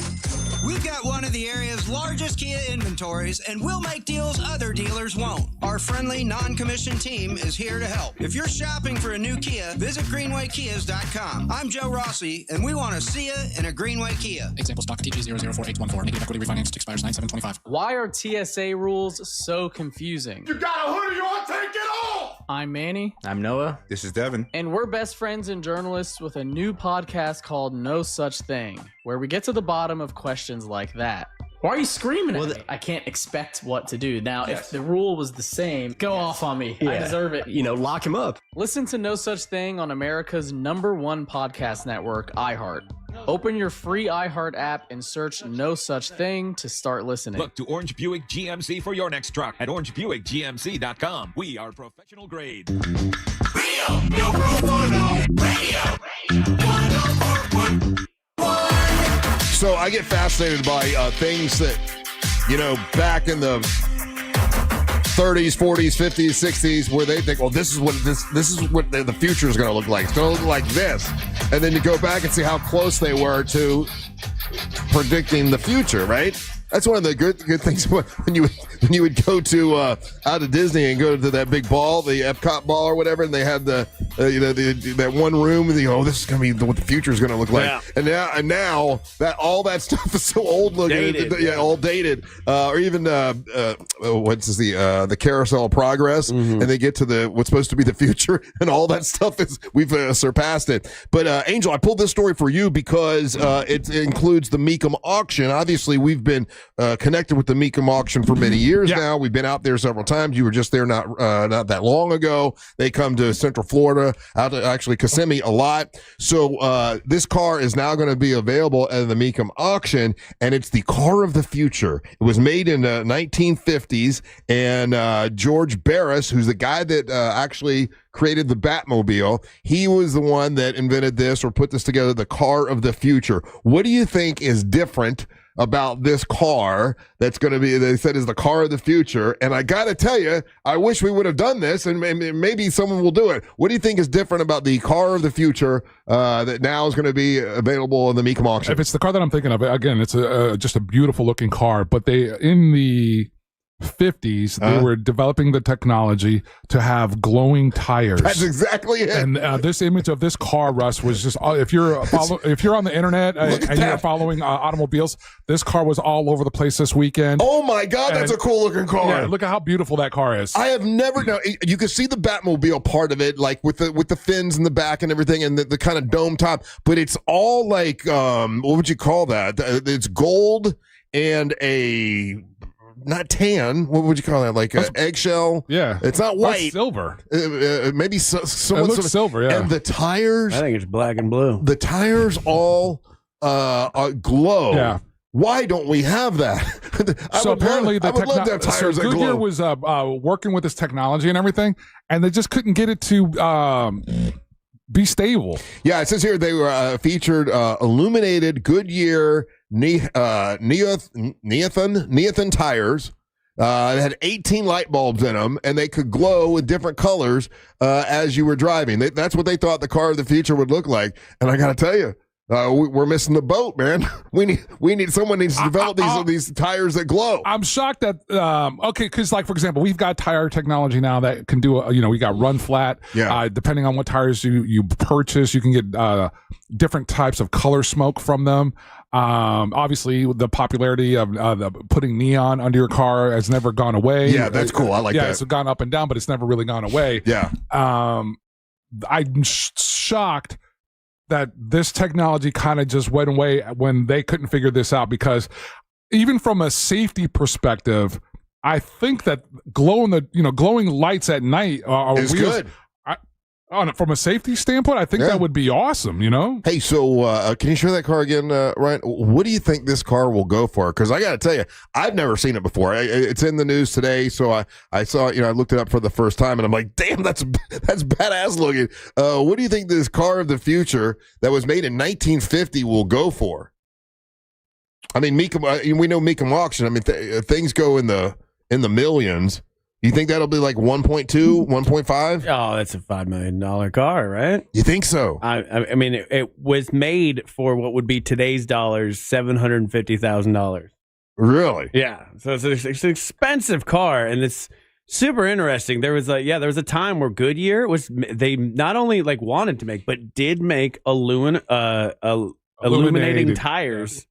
Speaker 24: We've got one of the area's largest Kia inventories, and we'll make deals other dealers won't. Our friendly, non-commissioned team is here to help. If you're shopping for a new Kia, visit GreenwayKias.com. I'm Joe Rossi, and we want to see you in a Greenway Kia. Example stock TG004814. Negative equity refinanced expires 9/7/25.
Speaker 26: Why are TSA rules so confusing?
Speaker 28: You got a hoodie on, take it off!
Speaker 26: I'm Manny.
Speaker 27: I'm Noah.
Speaker 32: This is Devin.
Speaker 26: And we're best friends and journalists with a new podcast called No Such Thing, where we get to the bottom of questions like that. Why are you screaming at me? I can't expect what to do. Now, if the rule was the same, go off on me. I deserve it.
Speaker 27: Lock him up.
Speaker 26: Listen to No Such Thing on America's #1 podcast network, iHeart. Open your free iHeart app and search No Such Thing to start listening.
Speaker 33: Look to Orange Buick GMC for your next truck at orangebuickgmc.com. We are professional grade.
Speaker 28: Radio, no radio.
Speaker 3: So I get fascinated by things that, back in the 30s, 40s, 50s, 60s, where they think, well, this is what the future is going to look like. It's going to look like this. And then you go back and see how close they were to predicting the future, right? That's one of the good things when you would go to out of Disney and go to that big ball, the Epcot ball or whatever, and they had that one room, and this is going to be what the future is going to look like. Yeah. And now that all that stuff is so old looking, all dated, or even what's the Carousel of Progress, and they get to what's supposed to be the future, and all that stuff we've surpassed it. But Angel, I pulled this story for you because it includes the Mecum auction. Obviously, we've been connected with the Mecum auction for many years now. We've been out there several times. You were just there not that long ago. They come to Central Florida Florida, out to actually Kissimmee a lot. So this car is now going to be available at the Mecum auction, and it's the car of the future. It was made in the 1950s, and George Barris, who's the guy that actually created the Batmobile, he was the one that invented this or put this together, the car of the future. What do you think is different about this car that's going to be, they said, is the car of the future? And I got to tell you, I wish we would have done this, and maybe someone will do it. What do you think is different about the car of the future that now is going to be available in the Mecum auction?
Speaker 4: If it's the car that I'm thinking of, again, it's just a beautiful looking car, but they, in the 50s, they were developing the technology to have glowing tires.
Speaker 3: That's exactly it.
Speaker 4: And this image of this car, Russ, was just if you're on the internet and you're following automobiles, this car was all over the place this weekend.
Speaker 3: Oh my God, that's a cool looking car.
Speaker 4: Yeah, look at how beautiful that car is.
Speaker 3: I have never known. You can see the Batmobile part of it, like with the fins in the back and everything, and the kind of dome top. But it's all like, what would you call that? It's gold and a. Not tan. What would you call that? Like eggshell?
Speaker 4: Yeah.
Speaker 3: It's not white.
Speaker 4: Silver.
Speaker 3: Maybe somewhat.
Speaker 4: It looks silver, yeah.
Speaker 3: And the tires.
Speaker 2: I think it's black and blue.
Speaker 3: The tires all glow.
Speaker 4: Yeah.
Speaker 3: Why don't we have that?
Speaker 4: So apparently
Speaker 3: I would love to have tires that
Speaker 4: Goodyear
Speaker 3: glow.
Speaker 4: was working with this technology and everything, and they just couldn't get it to be stable.
Speaker 3: Yeah, it says here they were featured illuminated Goodyear neothon tires. It had 18 light bulbs in them, and they could glow with different colors as you were driving. That's what they thought the car of the future would look like. And I got to tell you, we're missing the boat, man. Someone needs to develop these tires that glow.
Speaker 4: I'm shocked that because like, for example, we've got tire technology now that can do we got run flat.
Speaker 3: Yeah.
Speaker 4: Depending on what tires you purchase, you can get different types of color smoke from them. Obviously, the popularity of putting neon under your car has never gone away.
Speaker 3: Yeah, that's cool. I like that.
Speaker 4: Yeah, it's gone up and down, but it's never really gone away.
Speaker 3: Yeah.
Speaker 4: I'm shocked that this technology kind of just went away when they couldn't figure this out, because even from a safety perspective, I think that glowing lights at night are
Speaker 3: good.
Speaker 4: From a safety standpoint, I think that would be awesome,
Speaker 3: Hey, so can you show that car again, Ryan? What do you think this car will go for? Because I got to tell you, I've never seen it before. It's in the news today, so I saw it, I looked it up for the first time, and I'm like, damn, that's badass looking. What do you think this car of the future that was made in 1950 will go for? I mean, Mecum, we know Mecum auction. I mean, things go in the millions. You think that'll be like 1.2, 1.5?
Speaker 2: Oh, that's a $5 million car, right?
Speaker 3: You think so?
Speaker 2: I mean, it was made for what would be today's dollars, $750,000.
Speaker 3: Really?
Speaker 2: Yeah. So it's an expensive car, and it's super interesting. There was a time where Goodyear they not only like wanted to make, but did make illuminating tires,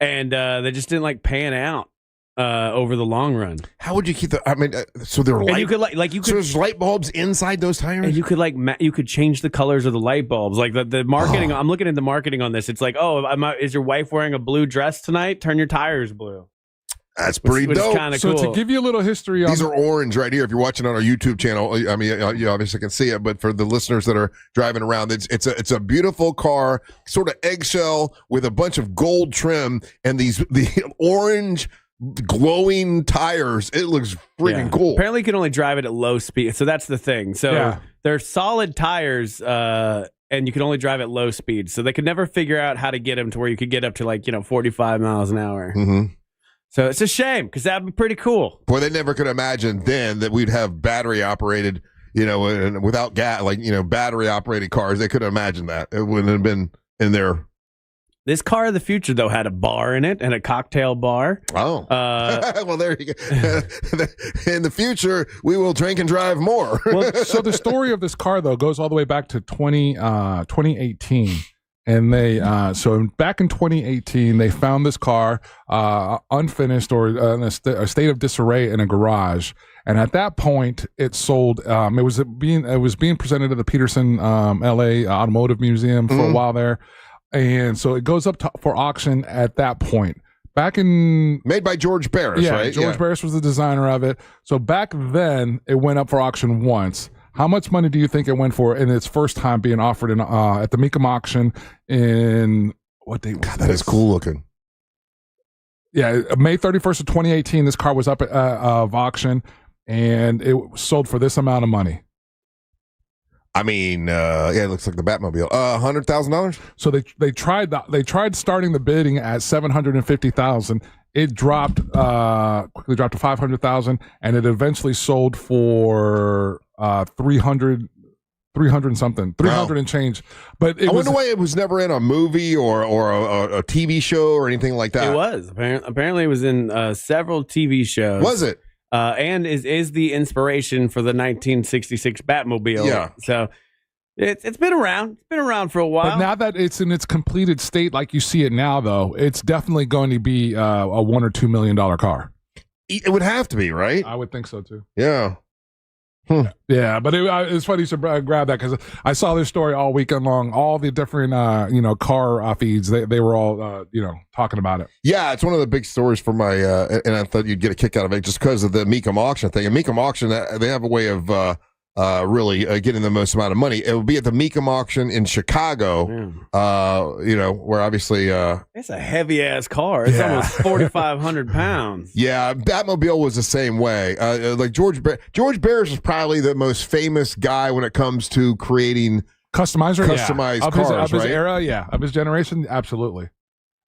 Speaker 2: and they just didn't like pan out over the long run.
Speaker 3: How would you keep the? I mean, so there were
Speaker 2: you could
Speaker 3: so there's light bulbs inside those tires,
Speaker 2: and you could you could change the colors of the light bulbs. Like the marketing. I'm looking at the marketing on this. It's like, is your wife wearing a blue dress tonight? Turn your tires blue.
Speaker 3: That's pretty
Speaker 2: which
Speaker 3: dope.
Speaker 2: Kind of cool.
Speaker 4: So to give you a little history on
Speaker 3: these are orange right here. If you're watching on our YouTube channel, I mean, you obviously can see it, but for the listeners that are driving around, it's a beautiful car, sort of eggshell with a bunch of gold trim and the orange glowing tires. It looks freaking cool.
Speaker 2: Apparently, you can only drive it at low speed, so that's the thing. So they're solid tires, and you can only drive at low speed. So they could never figure out how to get them to where you could get up to 45 miles an hour.
Speaker 3: Mm-hmm.
Speaker 2: So it's a shame, because that'd be pretty cool.
Speaker 3: Boy, they never could imagine then that we'd have battery operated, and without gas, battery operated cars. They couldn't imagine that. It wouldn't have been in there.
Speaker 2: This car of the future, though, had a bar in it and a cocktail bar.
Speaker 3: Oh. Well, there you go. In the future, we will drink and drive more.
Speaker 4: Well, so the story of this car, though, goes all the way back to 2018. And they, so back in 2018, they found this car unfinished or in a state of disarray in a garage. And at that point, it sold. It was being presented to the Peterson LA Automotive Museum for a while there. And so it goes up for auction at that point.
Speaker 3: Made by George Barris, right?
Speaker 4: George Barris was the designer of it. So back then, it went up for auction once. How much money do you think it went for in its first time being offered in at the Mecum auction in what date?
Speaker 3: God, that is cool looking.
Speaker 4: Yeah, May 31st of 2018. This car was up at auction, and it sold for this amount of money.
Speaker 3: I mean, it looks like the Batmobile. $100,000.
Speaker 4: So they tried starting the bidding at $750,000. It dropped quickly dropped to $500,000, and it eventually sold for 300 something, 300 and change. But
Speaker 3: I wonder why it was never in a movie or a TV show or anything like that.
Speaker 2: It was apparently it was in several TV shows.
Speaker 3: Was it?
Speaker 2: And is the inspiration for the 1966 Batmobile.
Speaker 3: Yeah.
Speaker 2: So it's been around. It's been around for a while.
Speaker 4: But now that it's in its completed state, like you see it now, though, it's definitely going to be a $1 or $2 million car.
Speaker 3: It would have to be, right?
Speaker 4: I would think so too.
Speaker 3: Yeah.
Speaker 4: Yeah, but it's funny you should grab that because I saw this story all weekend long. All the different car feeds, they were all talking about it.
Speaker 3: Yeah, it's one of the big stories for my and I thought you'd get a kick out of it just because of the Mecum auction thing. And Mecum auction, they have a way of really getting the most amount of money. It will be at the Mecum auction in Chicago. Where obviously
Speaker 2: it's a heavy ass car. It's almost 4,500 pounds.
Speaker 3: Yeah, Batmobile was the same way. Like George Barris is probably the most famous guy when it comes to creating customized cars,
Speaker 4: of his era, of his generation, absolutely.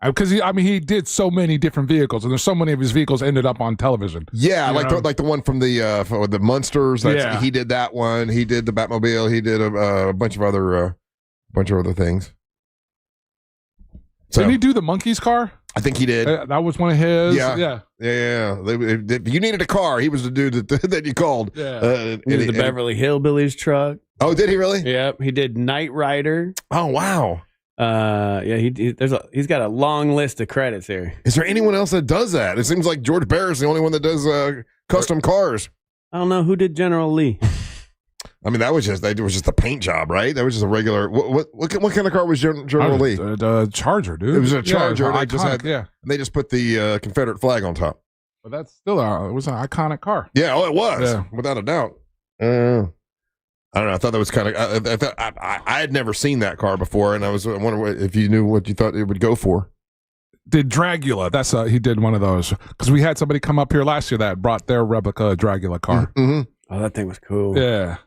Speaker 4: Because he did so many different vehicles, and there's so many of his vehicles ended up on television.
Speaker 3: Yeah, like the one from the Munsters. He did that one. He did the Batmobile. He did a bunch of other things. So,
Speaker 4: didn't he do the Monkeys car?
Speaker 3: I think he did.
Speaker 4: That was one of his.
Speaker 3: Yeah. If you needed a car, he was the dude that you called.
Speaker 2: Yeah. He was the Beverly Hillbillies truck.
Speaker 3: Oh, did he really?
Speaker 2: Yep. He did Knight Rider.
Speaker 3: Oh, wow.
Speaker 2: He's got a long list of credits here.
Speaker 3: Is there anyone else that does that? It seems like George Barris is the only one that does custom cars.
Speaker 2: I don't know who did General Lee.
Speaker 3: I mean, that was just a paint job, right? That was just a regular. What kind of car was General Lee?
Speaker 4: The Charger, dude.
Speaker 3: It was a Charger.
Speaker 4: Yeah,
Speaker 3: they just put the Confederate flag on top.
Speaker 4: But that's still it was an iconic car.
Speaker 3: Yeah, it was without a doubt. I don't know. I thought that was kind of. I had never seen that car before, and I wondering if you knew what you thought it would go for.
Speaker 4: Did Dragula? That's he did one of those because we had somebody come up here last year that brought their replica Dragula car.
Speaker 3: Mm-hmm.
Speaker 2: Oh, that thing was cool.
Speaker 4: Yeah.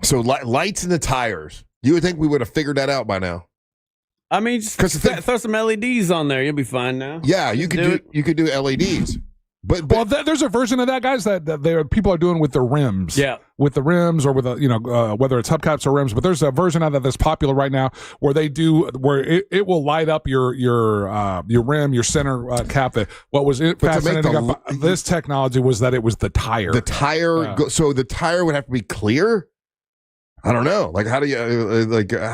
Speaker 3: So lights in the tires. You would think we would have figured that out by now.
Speaker 2: I mean, just throw some LEDs on there. You'll be fine now.
Speaker 3: Yeah, you could do LEDs. But
Speaker 4: there's a version of that, guys, that people are doing with the rims.
Speaker 2: Yeah,
Speaker 4: with the rims or with whether it's hubcaps or rims. But there's a version of that that's popular right now where it will light up your rim, your center cap. What was fascinating about this technology was that it was the tire.
Speaker 3: The tire. So the tire would have to be clear. I don't know. Like how do you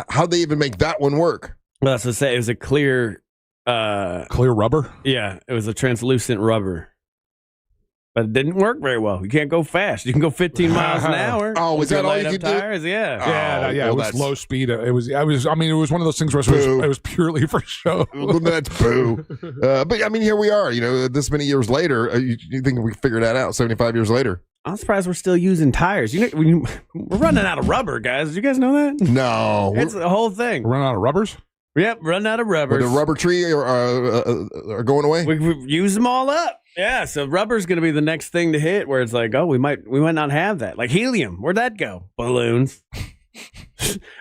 Speaker 3: how'd they even make that one work?
Speaker 2: Well, that's to say, it was a clear
Speaker 4: rubber.
Speaker 2: Yeah, it was a translucent rubber. But it didn't work very well. You can't go fast. You can go 15 miles an hour.
Speaker 3: Oh, was that all you could
Speaker 2: tires?
Speaker 3: do?
Speaker 2: Yeah.
Speaker 4: It was low speed. It was one of those things where it was purely for show.
Speaker 3: That's boo. But I mean, here we are. This many years later, you think we figured that out? 75 years later.
Speaker 2: I'm surprised we're still using tires. We're running out of rubber, guys. Did you guys know that?
Speaker 3: No,
Speaker 2: it's the whole thing.
Speaker 4: We're running out of rubbers.
Speaker 2: Yep, running out of rubbers.
Speaker 3: The rubber tree are going away.
Speaker 2: We've used them all up. Yeah, so rubber's going to be the next thing to hit. Where it's like, oh, we might not have that. Like helium, where'd that go? Balloons.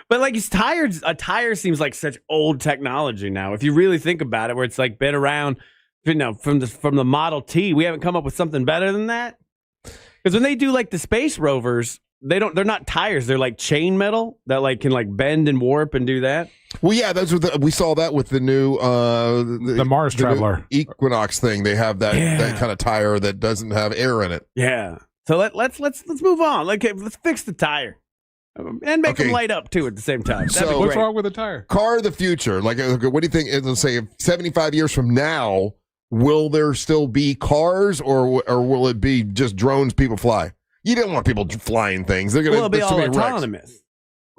Speaker 2: But like a tire seems like such old technology now. If you really think about it, where it's like been around, from the Model T, we haven't come up with something better than that. Because when they do like the space rovers, they're not tires. They're like chain metal that like can like bend and warp and do that.
Speaker 3: Well, yeah, we saw that with the new
Speaker 4: the Mars Traveler
Speaker 3: Equinox thing. They have that kind of tire that doesn't have air in it.
Speaker 2: Yeah. So let's move on. Let's fix the tire and make them light up too at the same time.
Speaker 3: So
Speaker 4: what's wrong with the tire?
Speaker 3: Car of the future. Like, what do you think? Let's say 75 years from now, will there still be cars, or will it be just drones people fly? You don't want people flying things. They're gonna.
Speaker 2: Well, it'll be all autonomous.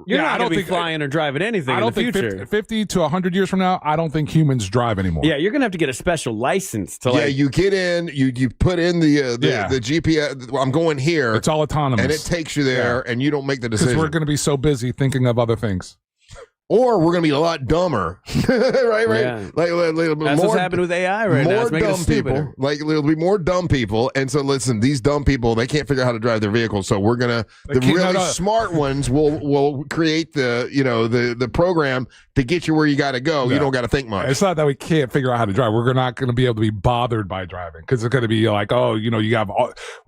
Speaker 2: You're not
Speaker 4: I
Speaker 2: going
Speaker 4: don't
Speaker 2: to be flying or driving anything
Speaker 4: I don't
Speaker 2: in the
Speaker 4: think
Speaker 2: future.
Speaker 4: 50 to 100 years from now, I don't think humans drive anymore.
Speaker 2: Yeah, you're going to have to get a special license to like.
Speaker 3: Yeah, you get in, you put in the GPS. I'm going here.
Speaker 4: It's all autonomous.
Speaker 3: And it takes you there, and you don't make the
Speaker 4: Because
Speaker 3: decision.
Speaker 4: we're going to be so busy thinking of other things.
Speaker 3: Or we're going to be a lot dumber, right?
Speaker 2: Yeah.
Speaker 3: Like
Speaker 2: That's what's happening with AI right now. It's
Speaker 3: more
Speaker 2: making us
Speaker 3: dumb
Speaker 2: stupider.
Speaker 3: people. Like there'll be more dumb people, and so listen, these dumb people they can't figure out how to drive their vehicles. So we're gonna the really smart ones will create the program to get you where you got to go.
Speaker 4: Yeah.
Speaker 3: You don't got to think much.
Speaker 4: It's not that we can't figure out how to drive. We're not going to be able to be bothered by driving because it's going to be like, oh, you have.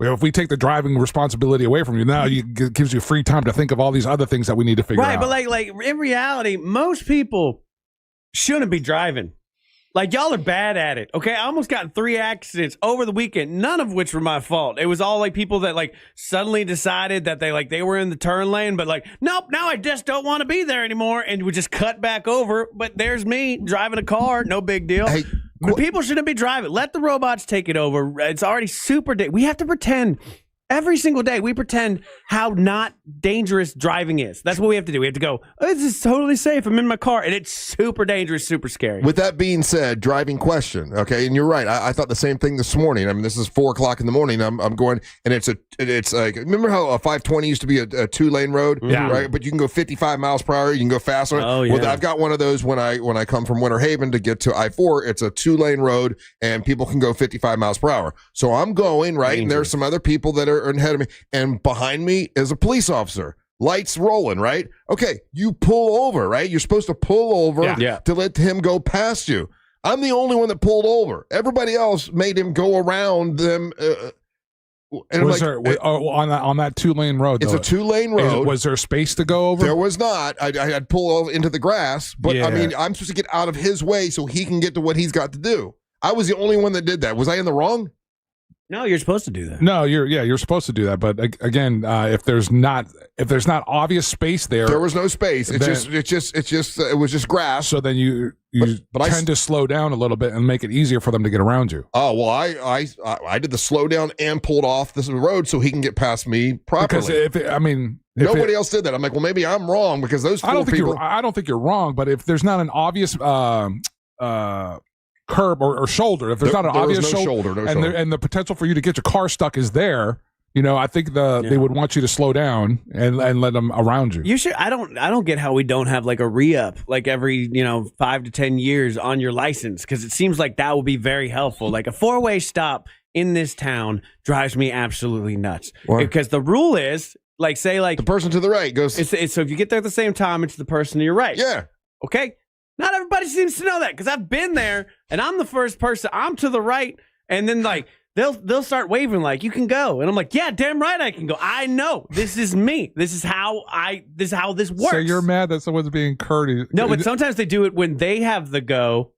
Speaker 4: If we take the driving responsibility away from you, now it gives you free time to think of all these other things that we need to figure out.
Speaker 2: Right, but like in reality, most people shouldn't be driving. Like y'all are bad at it. Okay, I almost got in 3 accidents over the weekend, none of which were my fault. It was all like people that like suddenly decided that they were in the turn lane, but like, nope, now I just don't want to be there anymore, and would just cut back over. But there's me driving a car, no big deal.
Speaker 3: Hey,
Speaker 2: but people shouldn't be driving. Let the robots take it over. It's already super. We have to pretend. Every single day, we pretend how not dangerous driving is. That's what we have to do. We have to go, oh, this is totally safe. I'm in my car. And it's super dangerous, super scary.
Speaker 3: With that being said, driving question, okay, and you're right. I thought the same thing this morning. I mean, this is 4:00 in the morning. I'm going, and it's like, remember how a 520 used to be a 2-lane road?
Speaker 4: Yeah.
Speaker 3: Right? But you can go 55 miles per hour. You can go faster.
Speaker 2: Oh, yeah.
Speaker 3: Well, I've got one of those when I come from Winter Haven to get to I-4. It's a 2-lane road, and people can go 55 miles per hour. So I'm going, right, and there's some other people that are ahead of me, and behind me is a police officer. Lights rolling, right? Okay, you pull over, right? You're supposed to pull over to let him go past you. I'm the only one that pulled over. Everybody else made him go around them. And
Speaker 4: was there on that 2-lane road?
Speaker 3: It's a 2-lane road.
Speaker 4: Was there space to go over?
Speaker 3: There was not. I had pulled into the grass, but I mean, I'm supposed to get out of his way so he can get to what he's got to do. I was the only one that did that. Was I in the wrong?
Speaker 2: No, you're supposed to do that.
Speaker 4: No, you're supposed to do that. But again, if there's not obvious space there
Speaker 3: was no space. It was just grass.
Speaker 4: So then you tend to slow down a little bit and make it easier for them to get around you.
Speaker 3: Oh well, I did the slow down and pulled off this road so he can get past me properly.
Speaker 4: Because
Speaker 3: nobody else did that. I'm like, well, maybe I'm wrong because those
Speaker 4: I don't think you're wrong. But if there's not an obvious curb or shoulder, if there's not an obvious shoulder, and the potential for you to get your car stuck is there, I think they would want you to slow down and let them around you.
Speaker 2: You should. I don't get how we don't have like a re-up like every 5 to 10 years on your license, because it seems like that would be very helpful. Like a 4-way stop in this town drives me absolutely nuts.
Speaker 3: What?
Speaker 2: Because the rule is like, say like
Speaker 3: the person to the right goes.
Speaker 2: It's so if you get there at the same time, it's the person to your right.
Speaker 3: Yeah.
Speaker 2: Okay. Not everybody seems to know that, because I've been there and I'm the first person. I'm to the right, and then like they'll start waving like you can go, and I'm like, yeah, damn right I can go. I know this is me. This is how this works.
Speaker 4: So you're mad that someone's being courteous?
Speaker 2: No, but sometimes they do it when they have the go,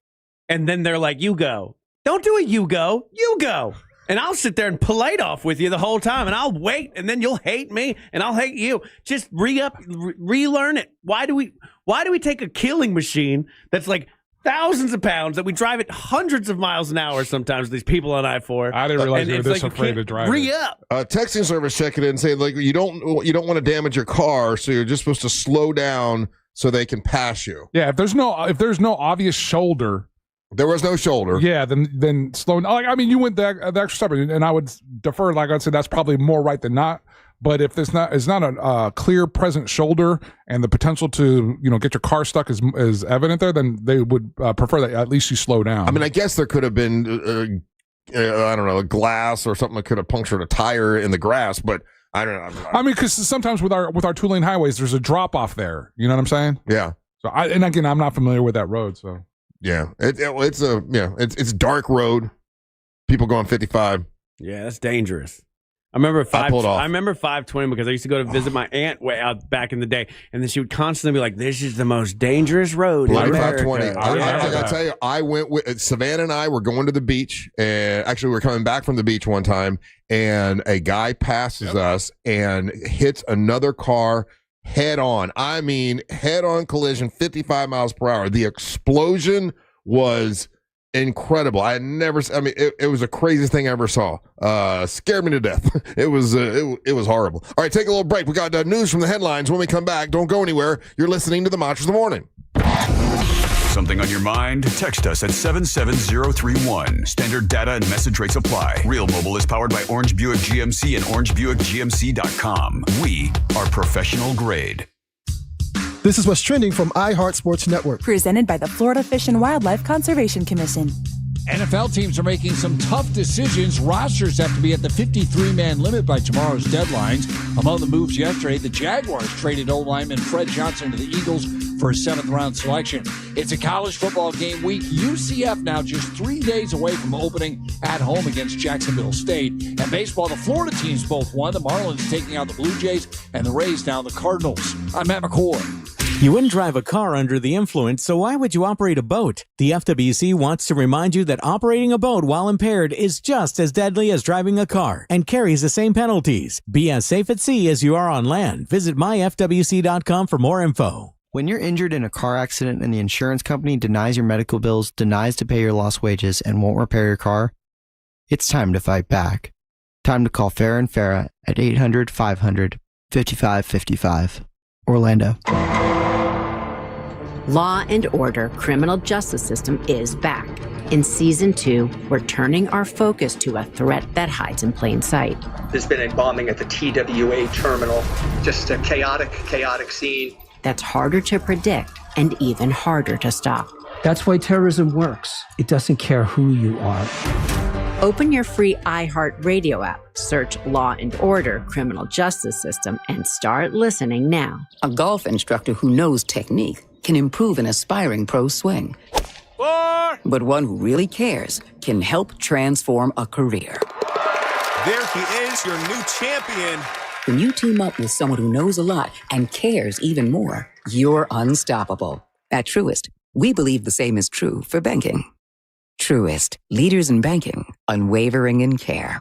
Speaker 2: and then they're like, you go. Don't do it. You go. You go. And I'll sit there and polite off with you the whole time, and I'll wait, and then you'll hate me, and I'll hate you. Just relearn it. Why do we take a killing machine that's like thousands of pounds that we drive at hundreds of miles an hour sometimes, these people on I-4?
Speaker 4: I didn't realize you were this afraid to drive.
Speaker 2: Re-up.
Speaker 3: Texting service checking in and saying like you don't want to damage your car, so you're just supposed to slow down so they can pass you.
Speaker 4: Yeah, if there's no obvious shoulder.
Speaker 3: There was no shoulder.
Speaker 4: Yeah, then slow. Like, I mean, you went the extra step, and I would defer. Like I'd say, that's probably more right than not. But if it's not a clear present shoulder and the potential to get your car stuck is evident there, then they would prefer that at least you slow down.
Speaker 3: I mean, I guess there could have been I don't know, a glass or something that could have punctured a tire in the grass, but I don't know.
Speaker 4: I mean, because sometimes with our 2-lane highways, there's a drop off there. You know what I'm saying?
Speaker 3: Yeah.
Speaker 4: So and again, I'm not familiar with that road, so.
Speaker 3: Yeah, it's dark road. People going 55.
Speaker 2: Yeah, that's dangerous. I remember 520 because I used to go to visit my aunt way out back in the day, and then she would constantly be like, "This is the most dangerous road in America."
Speaker 3: 520. I gotta tell you, I went with Savannah and I were going to the beach, and actually we were coming back from the beach one time, and a guy passes us and hits another car. Head on. I mean, head on collision, 55 miles per hour. The explosion was incredible. I mean, it was the craziest thing I ever saw. Scared me to death. It was horrible. All right, take a little break. We got news from the headlines. When we come back, don't go anywhere. You're listening to the Monsters of the Morning.
Speaker 5: Something on your mind? Text us at 77031. Standard data and message rates apply. Real Mobile is powered by Orange Buick GMC and OrangeBuickGMC.com. We are professional grade.
Speaker 6: This is what's trending from iHeart Sports Network.
Speaker 8: Presented by the Florida Fish and Wildlife Conservation Commission.
Speaker 10: NFL teams are making some tough decisions. Rosters have to be at the 53-man limit by tomorrow's deadlines. Among the moves yesterday, the Jaguars traded old lineman Fred Johnson to the Eagles for a 7th-round selection. It's a college football game week. UCF now just 3 days away from opening at home against Jacksonville State. And baseball, the Florida teams both won. The Marlins taking out the Blue Jays and the Rays down the Cardinals. I'm Matt McCord.
Speaker 11: You wouldn't drive a car under the influence, so why would you operate a boat? The FWC wants to remind you that operating a boat while impaired is just as deadly as driving a car and carries the same penalties. Be as safe at sea as you are on land. Visit myfwc.com for more info.
Speaker 13: When you're injured in a car accident and the insurance company denies your medical bills, denies to pay your lost wages, and won't repair your car, it's time to fight back. Time to call Farah and Farah at 800-500-5555. Orlando.
Speaker 16: Law and Order Criminal Justice System is back. In Season 2, we're turning our focus to a threat that hides in plain sight.
Speaker 18: There's been a bombing at the TWA terminal. Just a chaotic scene.
Speaker 16: That's harder to predict and even harder to stop.
Speaker 25: That's why terrorism works. It doesn't care who you are.
Speaker 16: Open your free iHeart Radio app, search Law and Order Criminal Justice System, and start listening now.
Speaker 27: A golf instructor who knows technique can improve an aspiring pro swing. But one who really cares can help transform a career.
Speaker 29: There he is, your new champion.
Speaker 27: When you team up with someone who knows a lot and cares even more, you're unstoppable. At Truist, we believe the same is true for banking. Truist, leaders in banking, unwavering in care.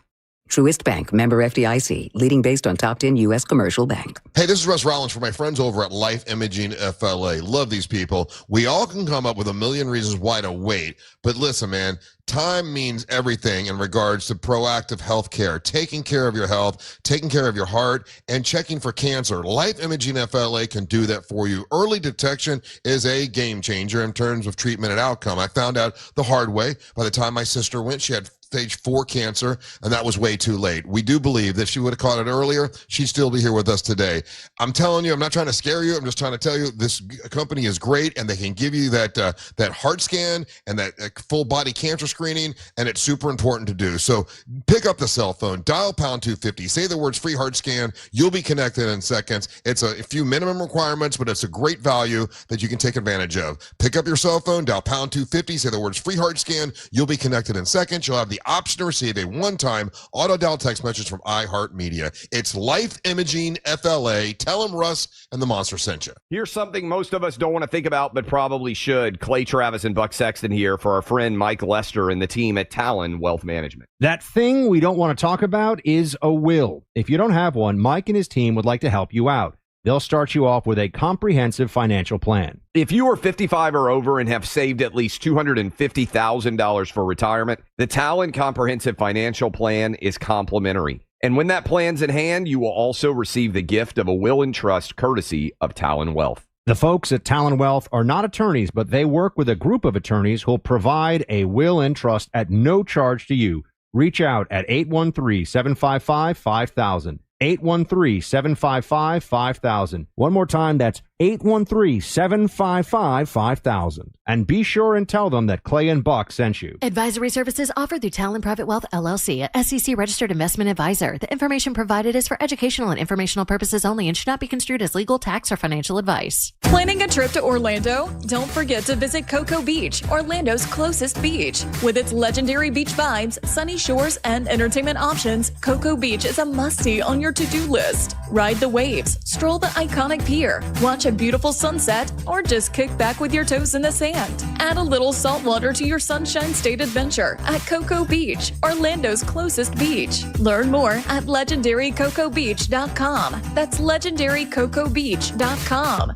Speaker 27: Truist Bank, member FDIC, leading based on top 10 U.S. commercial bank.
Speaker 3: Hey, this is Russ Rollins for my friends over at Life Imaging FLA. Love these people. We all can come up with a million reasons why to wait. But listen, man, time means everything in regards to proactive health care, taking care of your health, taking care of your heart, and checking for cancer. Life Imaging FLA can do that for you. Early detection is a game changer in terms of treatment and outcome. I found out the hard way. By the time my sister went, she had stage 4 cancer, and that was way too late. We do believe that if she would have caught it earlier, she'd still be here with us today. I'm telling you, I'm not trying to scare you. I'm just trying to tell you this company is great, and they can give you that heart scan and that full body cancer screening, and it's super important to do. So pick up the cell phone, dial pound 250, say the words free heart scan. You'll be connected in seconds. It's a few minimum requirements, but it's a great value that you can take advantage of. Pick up your cell phone, dial pound 250, say the words free heart scan. You'll be connected in seconds. You'll have the option to receive a one-time auto-dial text message from iHeartMedia. It's Life Imaging FLA. Tell them Russ and the Monster sent you.
Speaker 30: Here's something most of us don't want to think about, but probably should. Clay Travis and Buck Sexton here for our friend Mike Lester and the team at Talon Wealth Management.
Speaker 27: That thing we don't want to talk about is a will. If you don't have one, Mike and his team would like to help you out. They'll start you off with a comprehensive financial plan.
Speaker 30: If you are 55 or over and have saved at least $250,000 for retirement, the Talon Comprehensive Financial Plan is complimentary. And when that plan's in hand, you will also receive the gift of a will and trust courtesy of Talon Wealth.
Speaker 27: The folks at Talon Wealth are not attorneys, but they work with a group of attorneys who'll provide a will and trust at no charge to you. Reach out at 813-755-5000. 813-755-5000. One more time, that's 813-755-5000. And be sure and tell them that Clay and Buck sent you.
Speaker 29: Advisory services offered through Talon Private Wealth, LLC, a SEC registered investment advisor. The information provided is for educational and informational purposes only and should not be construed as legal, tax, or financial advice.
Speaker 32: Planning a trip to Orlando? Don't forget to visit Cocoa Beach, Orlando's closest beach. With its legendary beach vibes, sunny shores, and entertainment options, Cocoa Beach is a must-see on your to-do list. Ride the waves, stroll the iconic pier, watch a beautiful sunset, or just kick back with your toes in the sand. Add a little salt water to your Sunshine State adventure at Cocoa Beach, Orlando's closest beach. Learn more at legendarycocobeach.com. That's legendarycocobeach.com.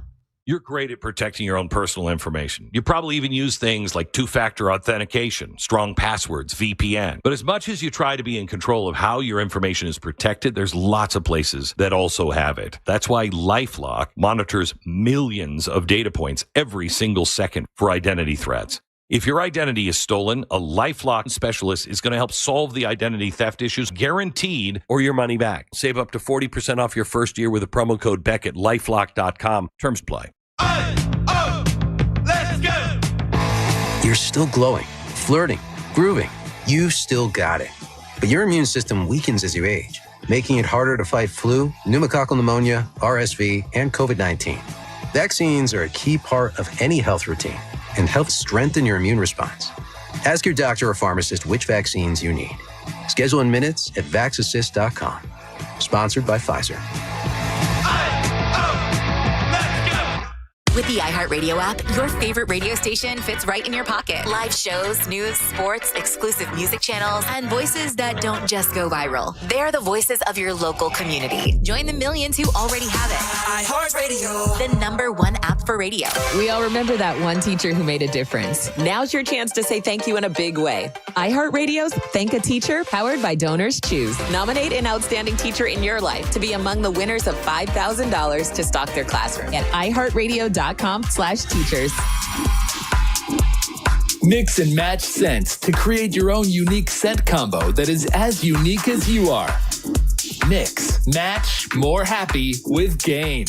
Speaker 1: you're great at protecting your own personal information. You probably even use things like two-factor authentication, strong passwords, VPN. But as much as you try to be in control of how your information is protected, there's lots of places that also have it. That's why LifeLock monitors millions of data points every single second for identity threats. If your identity is stolen, a LifeLock specialist is going to help solve the identity theft issues, guaranteed, or your money back. Save up to 40% off your first year with a promo code Beck at LifeLock.com. Terms apply.
Speaker 7: Let's go! You're still glowing, flirting, grooving. You still got it. But your immune system weakens as you age, making it harder to fight flu, pneumococcal pneumonia, RSV, and COVID-19. Vaccines are a key part of any health routine and help strengthen your immune response. Ask your doctor or pharmacist which vaccines you need. Schedule in minutes at vaxassist.com. Sponsored by Pfizer.
Speaker 9: With the iHeartRadio app, your favorite radio station fits right in your pocket. Live shows, news, sports, exclusive music channels, and voices that don't just go viral. They're the voices of your local community. Join the millions who already have it. iHeartRadio, the #1 app for radio.
Speaker 12: We all remember that one teacher who made a difference. Now's your chance to say thank you in a big way. iHeartRadio's Thank a Teacher, powered by Donors Choose. Nominate an outstanding teacher in your life to be among the winners of $5,000 to stock their classroom at iHeartRadio.com/teachers.
Speaker 14: Mix and match scents to create your own unique scent combo that is as unique as you are. Mix, match, more happy with Gain.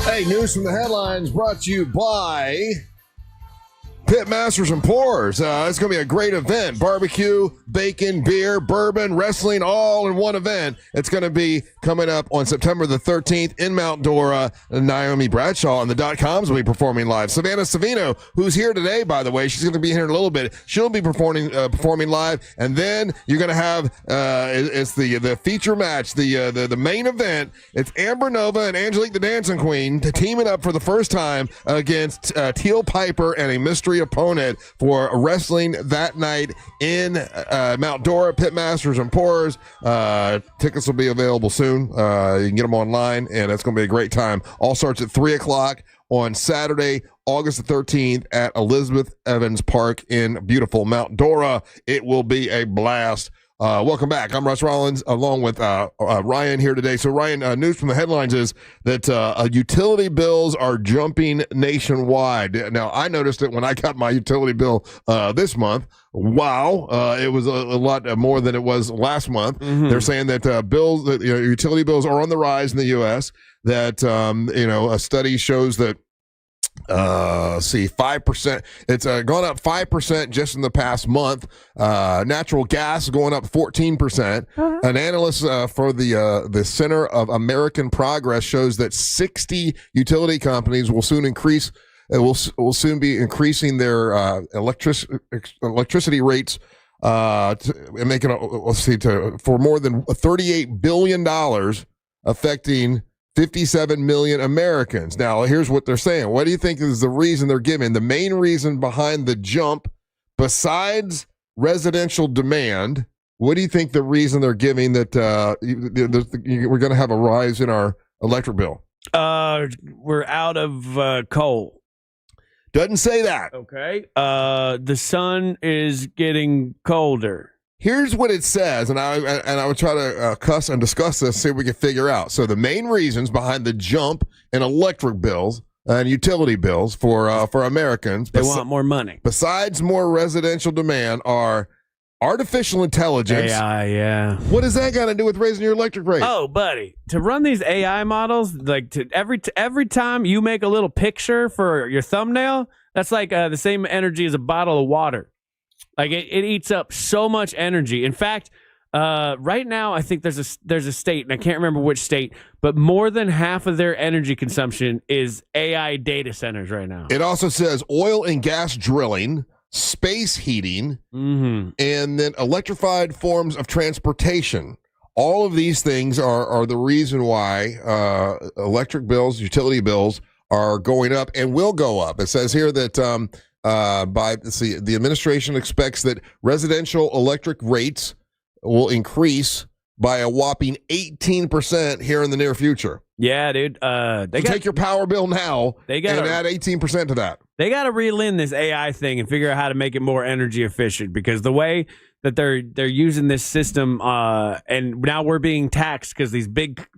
Speaker 3: Hey, news from the headlines brought to you by Pit Masters and Pours. It's going to be a great event. Barbecue, bacon, beer, bourbon, wrestling, all in one event. It's going to be coming up on September the 13th in Mount Dora. Naomi Bradshaw and the .coms will be performing live. Savannah Savino, who's here today, by the way, she's going to be here in a little bit. She'll be performing live. And then you're going to have, it's the feature match, the main event. It's Amber Nova and Angelique the Dancing Queen teaming up for the first time against Teal Piper and a mystery opponent for wrestling that night in Mount Dora. Pit Masters and Pours. Tickets will be available soon. You can get them online, and it's going to be a great time. All starts at 3 o'clock on Saturday, August the 13th at Elizabeth Evans Park in beautiful Mount Dora. It will be a blast. Welcome back. I'm Russ Rollins along with Ryan here today. So Ryan, news from the headlines is that utility bills are jumping nationwide. Now, I noticed it when I got my utility bill this month. Wow. It was a lot more than it was last month. Mm-hmm. They're saying that utility bills are on the rise in the U.S., that, a study shows that 5%. It's gone up 5% just in the past month. Natural gas going up 14%. An analyst for the Center of American Progress shows that 60 utility companies will soon increase. Will soon be increasing their electricity rates and making for more than $38 billion, affecting 57 million Americans. Now, here's what they're saying. What do you think is the reason they're giving? The main reason behind the jump, besides residential demand, what do you think the reason they're giving that we're going to have a rise in our electric bill?
Speaker 2: We're out of coal.
Speaker 3: Doesn't say that.
Speaker 2: Okay. The sun is getting colder.
Speaker 3: Here's what it says, and I would try to cuss and discuss this, see if we can figure out. So the main reasons behind the jump in electric bills and utility bills for Americans,
Speaker 2: they want more money.
Speaker 3: Besides more residential demand, are artificial intelligence.
Speaker 2: AI, yeah.
Speaker 3: What does that got to do with raising your electric rate?
Speaker 2: Oh, buddy, to run these AI models, like every time you make a little picture for your thumbnail, that's like the same energy as a bottle of water. Like it eats up so much energy. In fact, right now I think there's a state, and I can't remember which state, but more than half of their energy consumption is AI data centers right now.
Speaker 3: It also says oil and gas drilling, space heating, and then electrified forms of transportation. All of these things are the reason why electric bills, utility bills are going up and will go up. It says here that the administration expects that residential electric rates will increase by a whopping 18% here in the near future.
Speaker 2: Yeah, dude.
Speaker 3: Take your power bill now and add 18% to that.
Speaker 2: They got to reel in this AI thing and figure out how to make it more energy efficient, because the way that they're using this system, and now we're being taxed because these big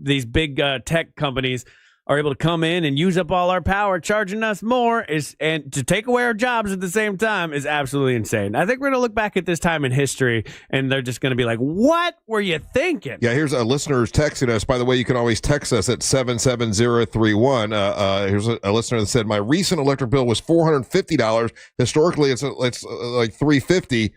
Speaker 2: tech companies are able to come in and use up all our power, charging us more, and to take away our jobs at the same time is absolutely insane. I think we're going to look back at this time in history, and they're just going to be like, what were you thinking?
Speaker 3: Yeah, here's a listener texting us. By the way, you can always text us at 77031. Here's a listener that said, my recent electric bill was $450. Historically, it's like $350.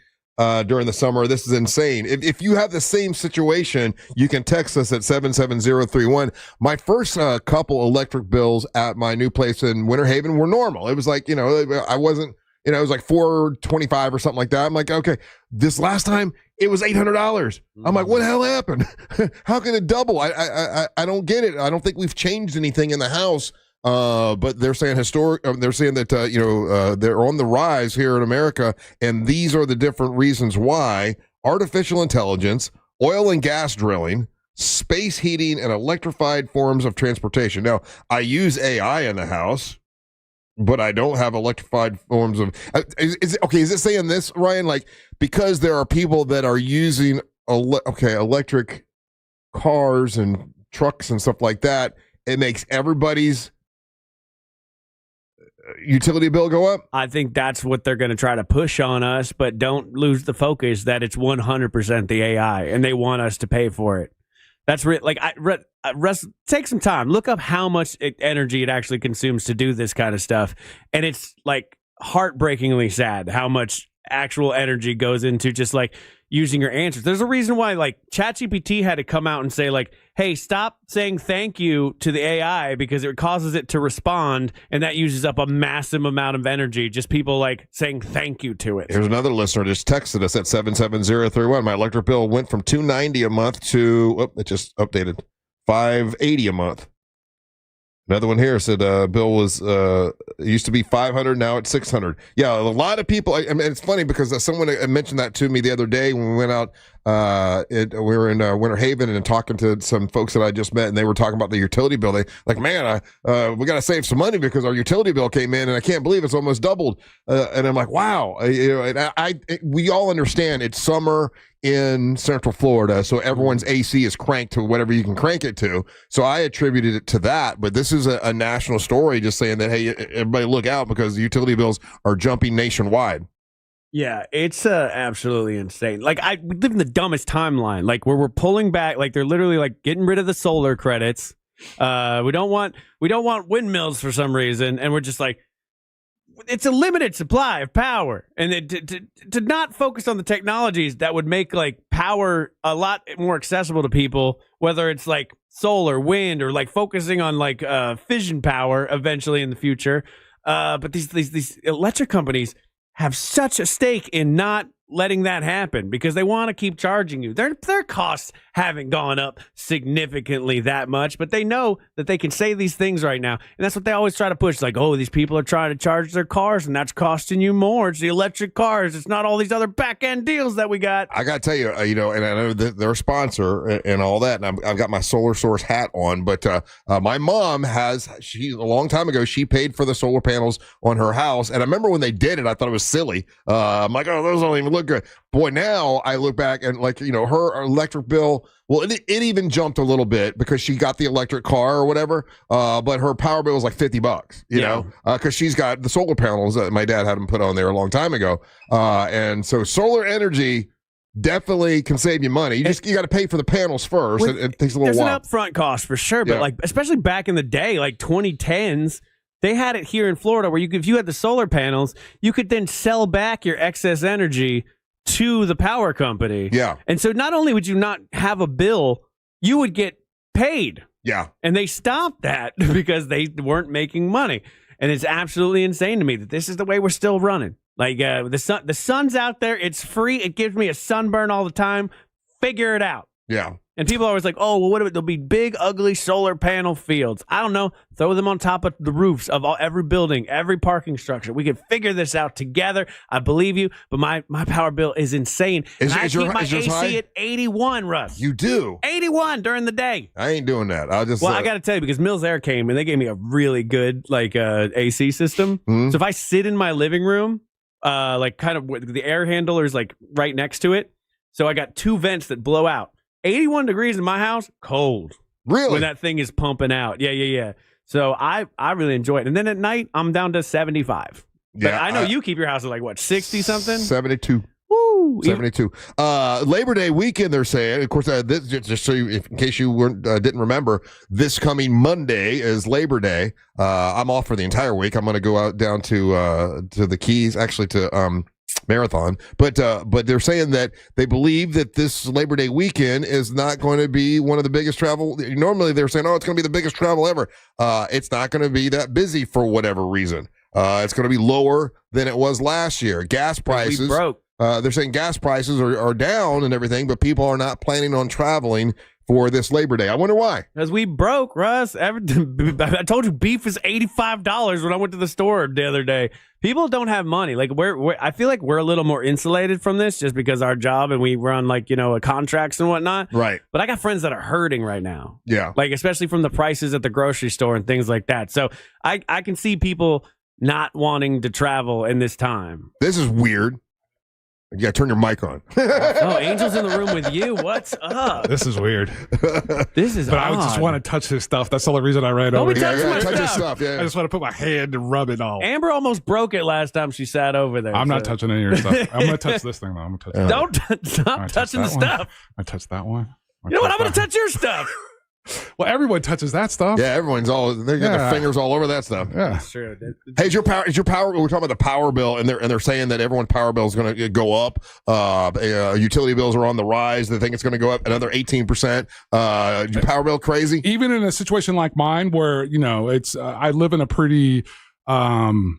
Speaker 3: During the summer. This is insane. If you have the same situation, you can text us at 77031. My first couple electric bills at my new place in Winter Haven were normal. It was like, I wasn't, it was like $425 or something like that. I'm like, okay, this last time it was $800. I'm like, what the hell happened? How can it double? I don't get it. I don't think we've changed anything in the house. But they're saying they're saying that, they're on the rise here in America, and these are the different reasons why: artificial intelligence, oil and gas drilling, space heating, and electrified forms of transportation. Now, I use AI in the house, but I don't have electrified forms of, is it saying this, Ryan? Like, because there are people that are using, electric cars and trucks and stuff like that, it makes everybody's utility bill go up?
Speaker 2: I think that's what they're going to try to push on us, but don't lose the focus that it's 100% the AI, and they want us to pay for it. That's Russ, take some time. Look up how much energy it actually consumes to do this kind of stuff, and it's like heartbreakingly sad how much actual energy goes into just like using your answers. There's a reason why like ChatGPT had to come out and say like, hey, stop saying thank you to the AI because it causes it to respond, and that uses up a massive amount of energy, just people like saying thank you to it.
Speaker 3: Here's another listener just texted us at 77031. My electric bill went from $290 a month to, it just updated, $580 a month. Another one here said bill was it used to be $500, now it's $600. Yeah, a lot of people. I mean, it's funny because someone mentioned that to me the other day when we went out. We were in Winter Haven and talking to some folks that I just met, and they were talking about the utility bill. They like, man, we got to save some money because our utility bill came in, and I can't believe it's almost doubled. And I'm like, wow, we all understand it's summer in Central Florida, so everyone's AC is cranked to whatever you can crank it to. So I attributed it to that, but this is a national story just saying that, hey, everybody look out because the utility bills are jumping nationwide.
Speaker 2: Yeah, it's absolutely insane. Like, we live in the dumbest timeline, like where we're pulling back, like they're literally like getting rid of the solar credits. We don't want windmills for some reason, and we're just like, it's a limited supply of power, and to not focus on the technologies that would make like power a lot more accessible to people, whether it's like solar, wind, or like focusing on like fission power eventually in the future. But these electric companies have such a stake in not letting that happen because they want to keep charging you. Their costs haven't gone up significantly that much, but they know that they can say these things right now. And that's what they always try to push. Like, oh, these people are trying to charge their cars, and that's costing you more. It's the electric cars. It's not all these other back-end deals that we got.
Speaker 3: I got to tell you, and I know that they're a sponsor and all that, and I've got my Solar Source hat on, but my mom a long time ago, she paid for the solar panels on her house. And I remember when they did it, I thought it was silly. I'm like, oh, those don't even look good. Boy, now I look back and like, her electric bill, well, it even jumped a little bit because she got the electric car or whatever. But her power bill was like $50, you know, because she's got the solar panels that my dad had them put on there a long time ago. And so solar energy definitely can save you money. You got to pay for the panels first. It takes a little while.
Speaker 2: There's an upfront cost for sure, but like, especially back in the day, like 2010s, they had it here in Florida where if you had the solar panels, you could then sell back your excess energy to the power company.
Speaker 3: Yeah.
Speaker 2: And so not only would you not have a bill, you would get paid.
Speaker 3: Yeah.
Speaker 2: And they stopped that because they weren't making money. And it's absolutely insane to me that this is the way we're still running. Like the sun's out there. It's free. It gives me a sunburn all the time. Figure it out.
Speaker 3: Yeah.
Speaker 2: And people are always like, oh, well, what if there'll be big, ugly solar panel fields? I don't know. Throw them on top of the roofs of every building, every parking structure. We can figure this out together. I believe you, but my power bill is insane. I keep my AC at 81, Russ.
Speaker 3: You do?
Speaker 2: 81 during the day.
Speaker 3: I ain't doing that. I
Speaker 2: got to tell you, because Mills Air came and they gave me a really good AC system. So if I sit in my living room, kind of the air handler is like right next to it. So I got 2 vents that blow out. 81 degrees in my house, cold.
Speaker 3: Really?
Speaker 2: When that thing is pumping out. Yeah. So I really enjoy it. And then at night, I'm down to 75. But I know you keep your house at like, what, 60 something?
Speaker 3: 72.
Speaker 2: Woo!
Speaker 3: 72. Labor Day weekend, they're saying. Of course, this, just so you, in case you didn't remember, this coming Monday is Labor Day. I'm off for the entire week. I'm going to go out down to the Keys, actually to Marathon, but they're saying that they believe that this Labor Day weekend is not going to be one of the biggest travel. Normally they're saying, it's going to be the biggest travel ever. It's not going to be that busy for whatever reason. It's going to be lower than it was last year. Gas prices,
Speaker 2: broke.
Speaker 3: They're saying gas prices are down and everything, but people are not planning on traveling for this Labor Day. I wonder why.
Speaker 2: Because we broke, Russ. I told you beef is $85 when I went to the store the other day. People don't have money. Like I feel like we're a little more insulated from this just because our job and we run contracts and whatnot.
Speaker 3: Right.
Speaker 2: But I got friends that are hurting right now.
Speaker 3: Yeah.
Speaker 2: Like especially from the prices at the grocery store and things like that. So I can see people not wanting to travel in this time.
Speaker 3: This is weird. You gotta turn your mic on.
Speaker 2: Oh, Angel's in the room with you. What's up?
Speaker 4: This is weird.
Speaker 2: This is
Speaker 4: But
Speaker 2: odd.
Speaker 4: I would just want to touch his stuff. That's the only reason I ran over here.
Speaker 3: Touch his stuff. Yeah.
Speaker 4: I just want to put my hand and rub it all.
Speaker 2: Amber almost broke it last time she sat over there.
Speaker 4: I'm not touching any of your stuff. I'm going to touch this thing, though. I'm going to touch
Speaker 2: Don't stop touching the stuff.
Speaker 4: I touch that one.
Speaker 2: You know what? I'm going to touch your stuff.
Speaker 4: Well, everyone touches that stuff.
Speaker 3: Yeah, everyone's they got their fingers all over that stuff.
Speaker 4: Yeah,
Speaker 2: that's true.
Speaker 3: Hey, is your power? We're talking about the power bill, and they're saying that everyone's power bill is going to go up. Utility bills are on the rise. They think it's going to go up another 18%. Your power bill crazy?
Speaker 4: Even in a situation like mine, where it's I live in a pretty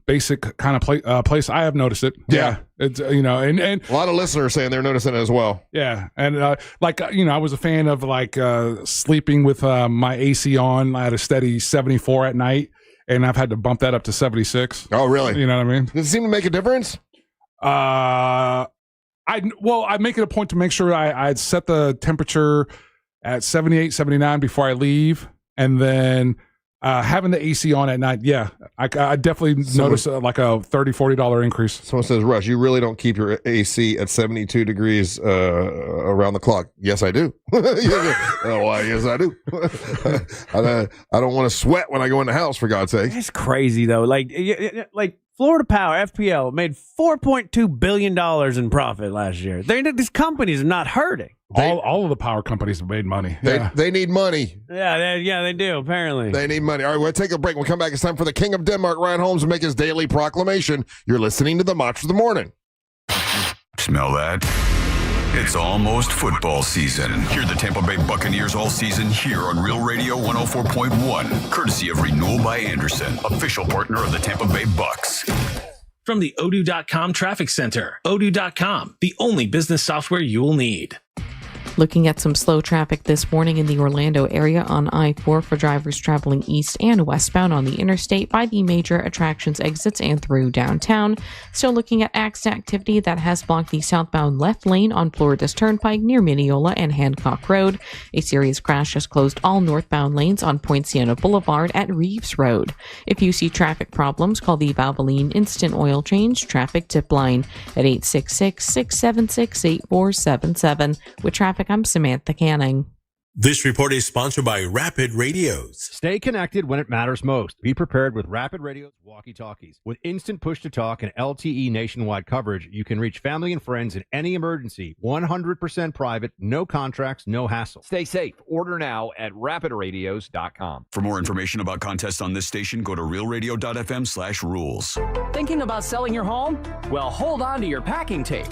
Speaker 4: basic kind of place. I have noticed it.
Speaker 3: Yeah.
Speaker 4: It's and
Speaker 3: a lot of listeners are saying they're noticing it as well.
Speaker 4: Yeah, and I was a fan of sleeping with my AC on at a steady 74 at night, and I've had to bump that up to 76.
Speaker 3: Oh, really?
Speaker 4: You know what I mean?
Speaker 3: Does it seem to make a difference?
Speaker 4: I make it a point to make sure I'd set the temperature at 78, 79 before I leave, and then having the AC on at night, I definitely notice like a $30, $40 increase.
Speaker 3: Someone says, Russ, you really don't keep your AC at 72 degrees around the clock. Yes, I do. Yes, I do. I don't want to sweat when I go in the house, for God's sake.
Speaker 2: It's crazy, though. Like Florida Power, FPL, made $4.2 billion in profit last year. These companies are not hurting.
Speaker 4: All of the power companies have made money.
Speaker 3: They need money.
Speaker 2: Yeah, they do, apparently.
Speaker 3: They need money. All right, we'll take a break. We'll come back. It's time for the King of Denmark, Ryan Holmes, to make his daily proclamation. You're listening to the Monster of the Morning.
Speaker 5: Smell that? It's almost football season. Hear the Tampa Bay Buccaneers all season here on Real Radio 104.1, courtesy of Renewal by Anderson, official partner of the Tampa Bay Bucks.
Speaker 15: From the Odoo.com Traffic Center, Odoo.com, the only business software you will need.
Speaker 17: Looking at some slow traffic this morning in the Orlando area on I-4 for drivers traveling east and westbound on the interstate by the major attractions exits and through downtown. Still looking at accident activity that has blocked the southbound left lane on Florida's Turnpike near Mineola and Hancock Road. A serious crash has closed all northbound lanes on Point Siena Boulevard at Reeves Road. If you see traffic problems, call the Valvoline Instant Oil Change Traffic Tip Line at 866-676-8477. With traffic, I'm Samantha Canning.
Speaker 19: This report is sponsored by Rapid Radios.
Speaker 20: Stay connected when it matters most. Be prepared with Rapid Radios walkie-talkies. With instant push-to-talk and LTE nationwide coverage, you can reach family and friends in any emergency. 100% private, no contracts, no hassle.
Speaker 30: Stay safe. Order now at rapidradios.com.
Speaker 5: For more information about contests on this station, go to realradio.fm/rules.
Speaker 21: Thinking about selling your home? Well, hold on to your packing tape.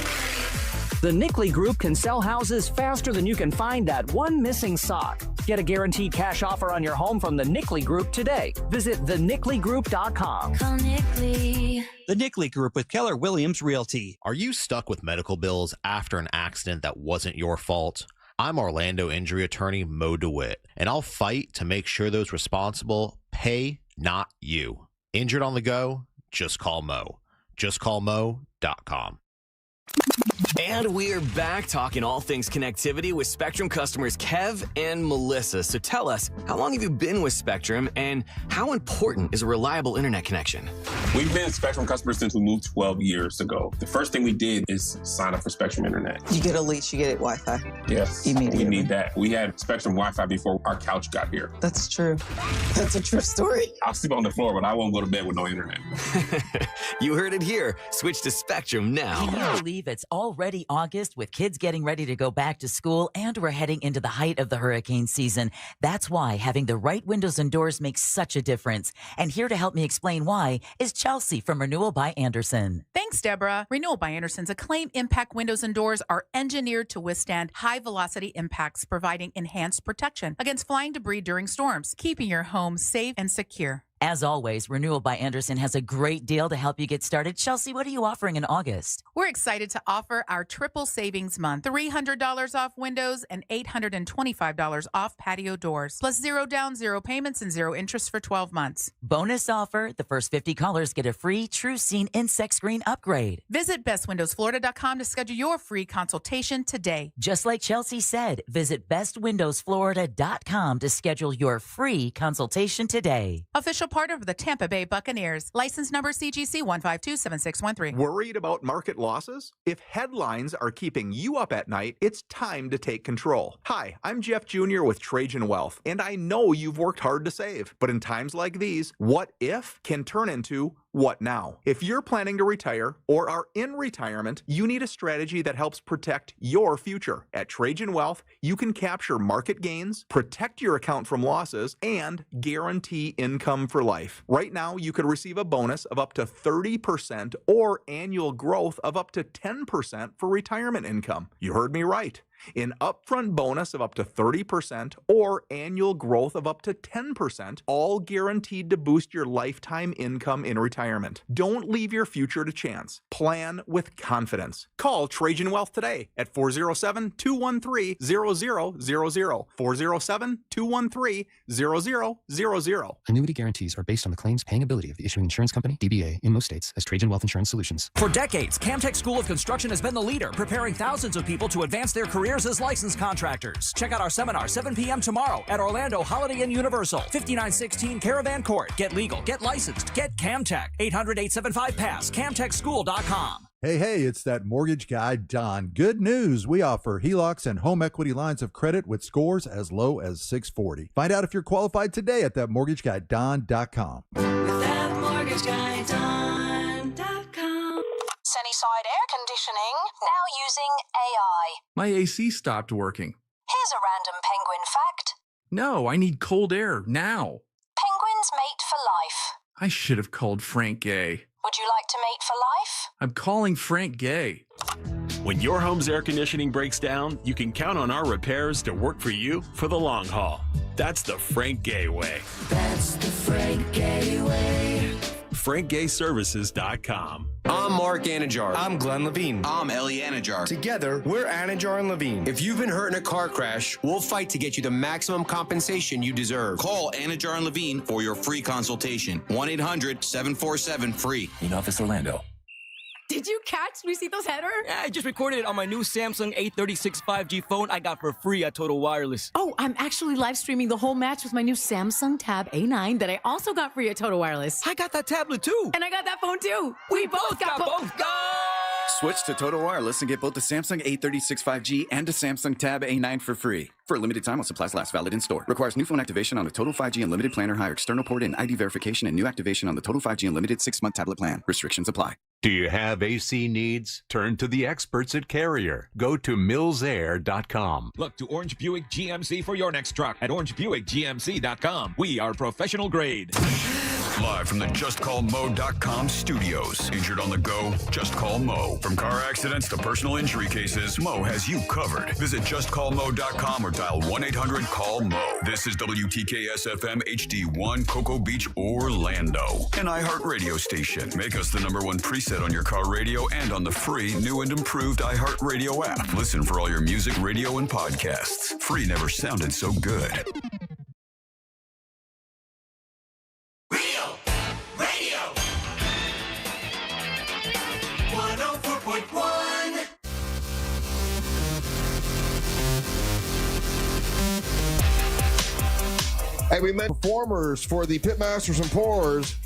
Speaker 21: The Nickley Group can sell houses faster than you can find that one missing sock. Get a guaranteed cash offer on your home from the Nickley Group today. Visit thenickley.com.
Speaker 22: Call Nickley.
Speaker 23: The Nickley Group with Keller Williams Realty.
Speaker 24: Are you stuck with medical bills after an accident that wasn't your fault?
Speaker 6: I'm Orlando injury attorney Mo DeWitt, and I'll fight to make sure those responsible pay, not you. Injured on the go? Just call Mo. JustCallMo.com.
Speaker 8: And we're back talking all things connectivity with Spectrum customers Kev and Melissa. So tell us, how long have you been with Spectrum, and how important is a reliable internet connection?
Speaker 10: We've been Spectrum customers since we moved 12 years ago. The first thing we did is sign up for Spectrum Internet.
Speaker 11: You get a lease, you get it Wi-Fi.
Speaker 10: Yes,
Speaker 11: immediately.
Speaker 10: We need that. We had Spectrum Wi-Fi before our couch got here.
Speaker 11: That's true. That's a true story.
Speaker 10: I'll sleep on the floor, but I won't go to bed with no internet.
Speaker 8: You heard it here. Switch to Spectrum now.
Speaker 13: Can you believe it's already August with kids getting ready to go back to school, and we're heading into the height of the hurricane season? That's why having the right windows and doors makes such a difference. And here to help me explain why is Chelsea from Renewal by Anderson.
Speaker 18: Thanks, Deborah. Renewal by Anderson's acclaimed impact windows and doors are engineered to withstand high-velocity impacts, providing enhanced protection against flying debris during storms, keeping your home safe and secure.
Speaker 13: As always, Renewal by Anderson has a great deal to help you get started. Chelsea, what are you offering in August?
Speaker 18: We're excited to offer our triple savings month, $300 off windows and $825 off patio doors, plus 0 down, 0 payments, and 0 interest for 12 months.
Speaker 13: Bonus offer, the first 50 callers get a free True Scene insect screen upgrade.
Speaker 18: Visit bestwindowsflorida.com to schedule your free consultation today.
Speaker 13: Just like Chelsea said, visit bestwindowsflorida.com to schedule your free consultation today.
Speaker 18: Official part of the Tampa Bay Buccaneers. License number CGC 1527613.
Speaker 22: Worried about market losses? If headlines are keeping you up at night, it's time to take control. Hi, I'm Jeff Jr. with Trajan Wealth, and I know you've worked hard to save. But in times like these, what if can turn into what now? If you're planning to retire or are in retirement, you need a strategy that helps protect your future. At Trajan Wealth, you can capture market gains, protect your account from losses, and guarantee income for life. Right now, you could receive a bonus of up to 30% or annual growth of up to 10% for retirement income. You heard me right. An upfront bonus of up to 30% or annual growth of up to 10%, all guaranteed to boost your lifetime income in retirement. Don't leave your future to chance. Plan with confidence. Call Trajan Wealth today at 407-213-0000. 407-213-0000.
Speaker 23: Annuity guarantees are based on the claims paying ability of the issuing insurance company, DBA, in most states as Trajan Wealth Insurance Solutions.
Speaker 21: For decades, Camtech School of Construction has been the leader, preparing thousands of people to advance their careers as licensed contractors. Check out our seminar, 7 p.m. tomorrow at Orlando Holiday Inn Universal, 5916 Caravan Court. Get legal, get licensed, get Camtech. 800-875-PASS, camtechschool.com.
Speaker 24: Hey, it's that mortgage guy, Don. Good news. We offer HELOCs and home equity lines of credit with scores as low as 640. Find out if you're qualified today at thatmortgageguyDon.com.
Speaker 26: ThatmortgageguyDon.com. Sunnyside Air Conditioning, now using AI.
Speaker 28: My AC stopped working.
Speaker 26: Here's a random penguin fact.
Speaker 28: No, I need cold air now.
Speaker 26: Penguins mate for life.
Speaker 28: I should have called Frank Gay.
Speaker 26: Would you like to mate for life?
Speaker 28: I'm calling Frank Gay.
Speaker 31: When your home's air conditioning breaks down, you can count on our repairs to work for you for the long haul. That's the Frank Gay way.
Speaker 26: That's the Frank Gay way.
Speaker 31: FrankGayServices.com.
Speaker 33: I'm Mark Anajar.
Speaker 34: I'm Glenn Levine.
Speaker 33: I'm Ellie Anajar.
Speaker 34: Together, we're Anajar and Levine.
Speaker 33: If you've been hurt in a car crash, we'll fight to get you the maximum compensation you deserve. Call Anajar and Levine for your free consultation. 1-800-747-FREE.
Speaker 21: In Office Orlando.
Speaker 35: Did you catch Luisito's header?
Speaker 21: Yeah, I just recorded it on my new Samsung A36 5G phone I got for free at Total Wireless.
Speaker 35: Oh, I'm actually live streaming the whole match with my new Samsung Tab A9 that I also got free at Total Wireless.
Speaker 21: I got that tablet too.
Speaker 35: And I got that phone too. We both got both.
Speaker 36: Switch to Total Wireless and get both the Samsung A36 5G and the Samsung Tab A9 for free. For a limited time while supplies last, valid in store. Requires new phone activation on the Total 5G Unlimited plan or higher external port and ID verification and new activation on the Total 5G Unlimited 6-month tablet plan. Restrictions apply.
Speaker 37: Do you have AC needs? Turn to the experts at Carrier. Go to millsair.com.
Speaker 1: Look to Orange Buick GMC for your next truck at orangebuickgmc.com. We are professional grade.
Speaker 5: Live from the JustCallMo.com studios. Injured on the go? Just call Mo. From car accidents to personal injury cases, Mo has you covered. Visit JustCallMo.com or dial 1-800-CALL-MO. This is WTKS-FM HD1, Cocoa Beach, Orlando. An iHeartRadio station. Make us the #1 preset on your car radio and on the free, new and improved iHeartRadio app. Listen for all your music, radio, and podcasts. Free never sounded so good.
Speaker 2: Hey, we met performers for the Pitmasters and Pourers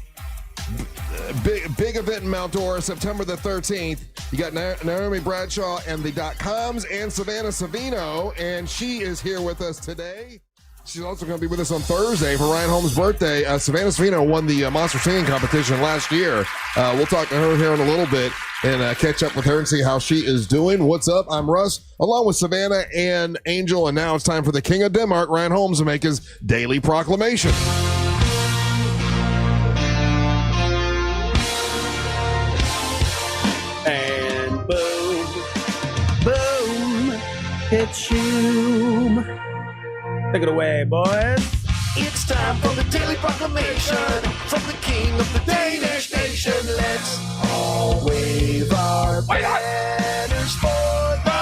Speaker 2: big event in Mount Dora, September the 13th. You got Naomi Bradshaw and the .coms and Savannah Savino, and she is here with us today. She's also going to be with us on Thursday for Ryan Holmes' birthday. Savannah Savino won the Monster Singing competition last year. We'll talk to her here in a little bit and catch up with her and see how she is doing. What's up? I'm Russ, along with Savannah and Angel, and now it's time for the King of Denmark, Ryan Holmes, to make his daily proclamation.
Speaker 3: And boom, boom, it's you. Take it away, boys.
Speaker 4: It's time for the Daily Proclamation from the King of the Danish Nation. Let's all wave our banners for the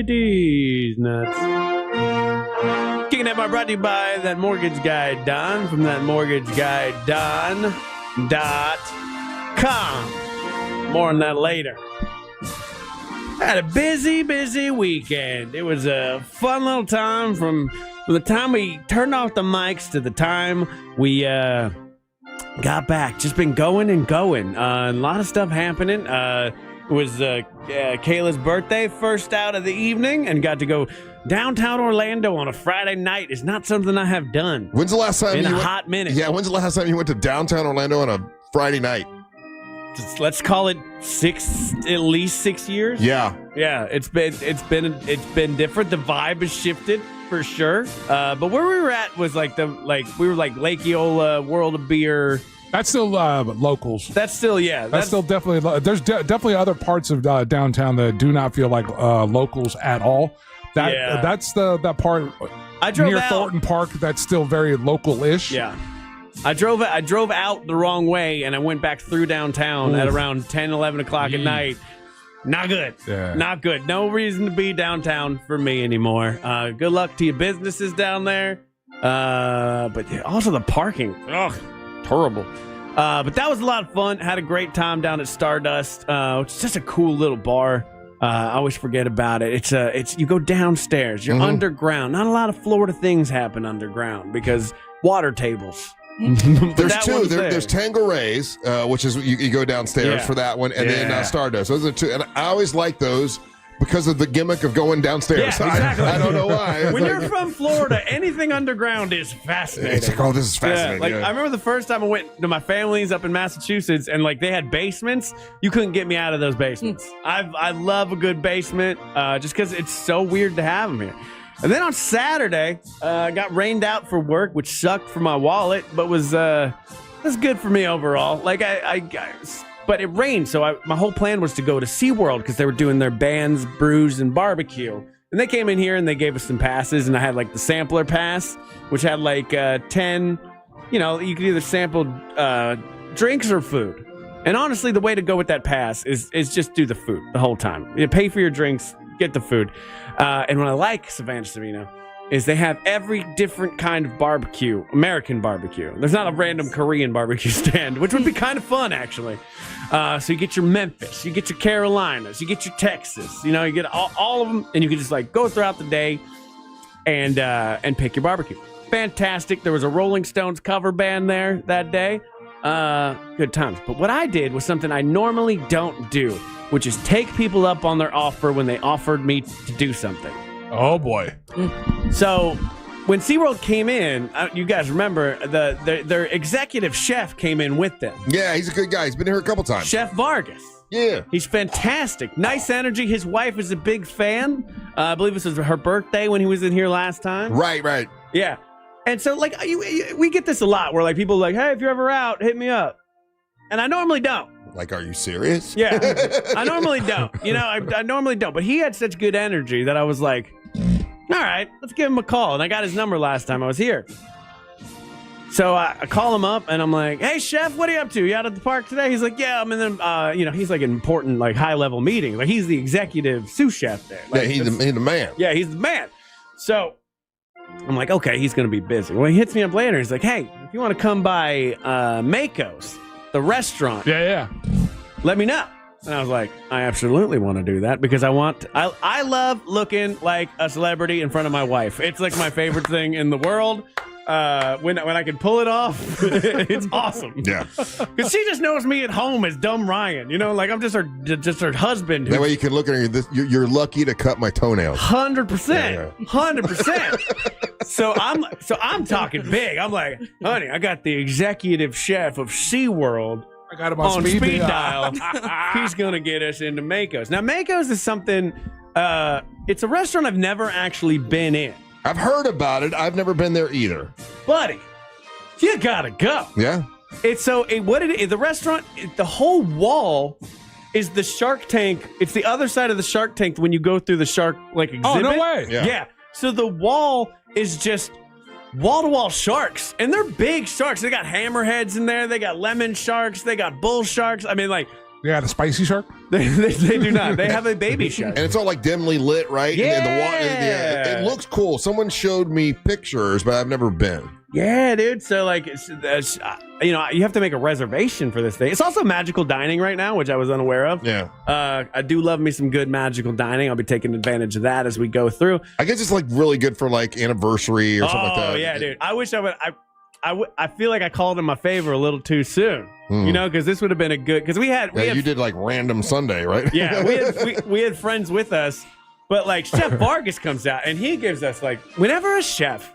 Speaker 3: These nuts. King of Denmark brought to you by That Mortgage Guy Don from thatmortgageguyDon.com. More on that later. I had a busy weekend. It was a fun little time from the time we turned off the mics to the time we got back. Just been going and going. A lot of stuff happening. It was Kayla's birthday, first out of the evening, and got to go downtown Orlando on a Friday night. It's not something I have done.
Speaker 2: When's the last time
Speaker 3: in a hot minute?
Speaker 2: Yeah, when's the last time you went to downtown Orlando on a Friday night?
Speaker 3: Let's call it at least 6 years.
Speaker 2: Yeah.
Speaker 3: It's been different. The vibe has shifted for sure. But where we were at was we were like Lake Eola, World of Beer.
Speaker 7: That's still locals.
Speaker 3: That's still
Speaker 7: That's still definitely. There's definitely other parts of downtown that do not feel like locals at all. That's that part.
Speaker 3: I drove
Speaker 7: near
Speaker 3: out.
Speaker 7: Thornton Park. That's still very local-ish.
Speaker 3: Yeah. I drove out the wrong way, and I went back through downtown at around 10, 11 o'clock at night. Not good.
Speaker 7: Yeah.
Speaker 3: Not good. No reason to be downtown for me anymore. Good luck to your businesses down there. But also the parking. Ugh, terrible. But that was a lot of fun. Had a great time down at Stardust, which is just a cool little bar. I always forget about it. It's you go downstairs. You're underground. Not a lot of Florida things happen underground because water tables.
Speaker 2: There's two. There's Tangeray's, which is you go downstairs for that one, and then Stardust. Those are two, and I always like those because of the gimmick of going downstairs.
Speaker 3: Yeah, exactly.
Speaker 2: I don't know why.
Speaker 3: When you're from Florida, anything underground is fascinating.
Speaker 2: It's like, oh, this is fascinating.
Speaker 3: I remember the first time I went to my family's up in Massachusetts, and they had basements. You couldn't get me out of those basements. I love a good basement, just because it's so weird to have them here. And then on Saturday, I got rained out for work, which sucked for my wallet, but was good for me overall. But it rained, so my whole plan was to go to SeaWorld because they were doing their Bands, Brews, and Barbecue. And they came in here and they gave us some passes, and I had the sampler pass, which had 10. You could either sample drinks or food. And honestly, the way to go with that pass is just do the food the whole time. You pay for your drinks, get the food. And what I like, Savannah Savino, is they have every different kind of barbecue, American barbecue. There's not a random Korean barbecue stand, which would be kind of fun, actually. So you get your Memphis, you get your Carolinas, you get your Texas, you get all of them, and you can just go throughout the day and pick your barbecue. Fantastic. There was a Rolling Stones cover band there that day. Good times. But what I did was something I normally don't do, which is take people up on their offer when they offered me to do something.
Speaker 7: Oh, boy.
Speaker 3: So when SeaWorld came in, you guys remember, their executive chef came in with them.
Speaker 2: Yeah, he's a good guy. He's been here a couple times.
Speaker 3: Chef Vargas.
Speaker 2: Yeah.
Speaker 3: He's fantastic. Nice energy. His wife is a big fan. I believe this was her birthday when he was in here last time.
Speaker 2: Right.
Speaker 3: Yeah. And so, like, we get this a lot where, like, people are like, hey, if you're ever out, hit me up. And I normally don't.
Speaker 2: Like, are you serious?
Speaker 3: Yeah. I normally don't. You know, I normally don't. But he had such good energy that I was like, all right, let's give him a call. And I got his number last time I was here. So I call him up, and I'm like, hey, chef, what are you up to? You out at the park today? He's like, yeah, I'm in them. He's like an important, like, high-level meeting. Like, he's the executive sous chef there. Like,
Speaker 2: yeah, he's the man.
Speaker 3: Yeah, he's the man. So I'm like, okay, he's going to be busy. Well, he hits me up later. He's like, hey, if you want to come by Mako's, the restaurant.
Speaker 7: Yeah.
Speaker 3: Let me know. And I was like, I absolutely want to do that because I love looking like a celebrity in front of my wife. It's like my favorite thing in the world. When I can pull it off, it's awesome.
Speaker 2: Yeah,
Speaker 3: because she just knows me at home as dumb Ryan. You know, like I'm just her husband.
Speaker 2: That way you can look at her. You're lucky to cut my toenails.
Speaker 3: 100%, 100%. So I'm talking big. I'm like, honey, I got the executive chef of SeaWorld.
Speaker 7: I got him
Speaker 3: on speed dial. He's gonna get us into Mako's. Now, Mako's is something. It's a restaurant I've never actually been in.
Speaker 2: I've heard about it. I've never been there either.
Speaker 3: Buddy, you gotta go.
Speaker 2: Yeah.
Speaker 3: The restaurant, the whole wall is the Shark Tank. It's the other side of the Shark Tank when you go through the shark exhibit.
Speaker 7: Oh, no way.
Speaker 3: Yeah. So the wall is just wall-to-wall sharks, and they're big sharks. They got hammerheads in there. They got lemon sharks. They got bull sharks. I mean, like.
Speaker 7: Yeah, the spicy shark?
Speaker 3: They do not. They have a baby shark.
Speaker 2: And it's all like dimly lit, right?
Speaker 3: Yeah.
Speaker 2: It looks cool. Someone showed me pictures, but I've never been.
Speaker 3: Yeah, dude. So, like, you have to make a reservation for this thing. It's also magical dining right now, which I was unaware of.
Speaker 2: Yeah.
Speaker 3: I do love me some good magical dining. I'll be taking advantage of that as we go through.
Speaker 2: I guess it's like really good for like anniversary or something like that.
Speaker 3: Oh, yeah, dude. I wish I would. I feel like I called in my favor a little too soon. You know, because this would have been a good. Because we had
Speaker 2: you did like random Sunday, right?
Speaker 3: Yeah, we had friends with us, but like Chef Vargas comes out and he gives us like whenever a chef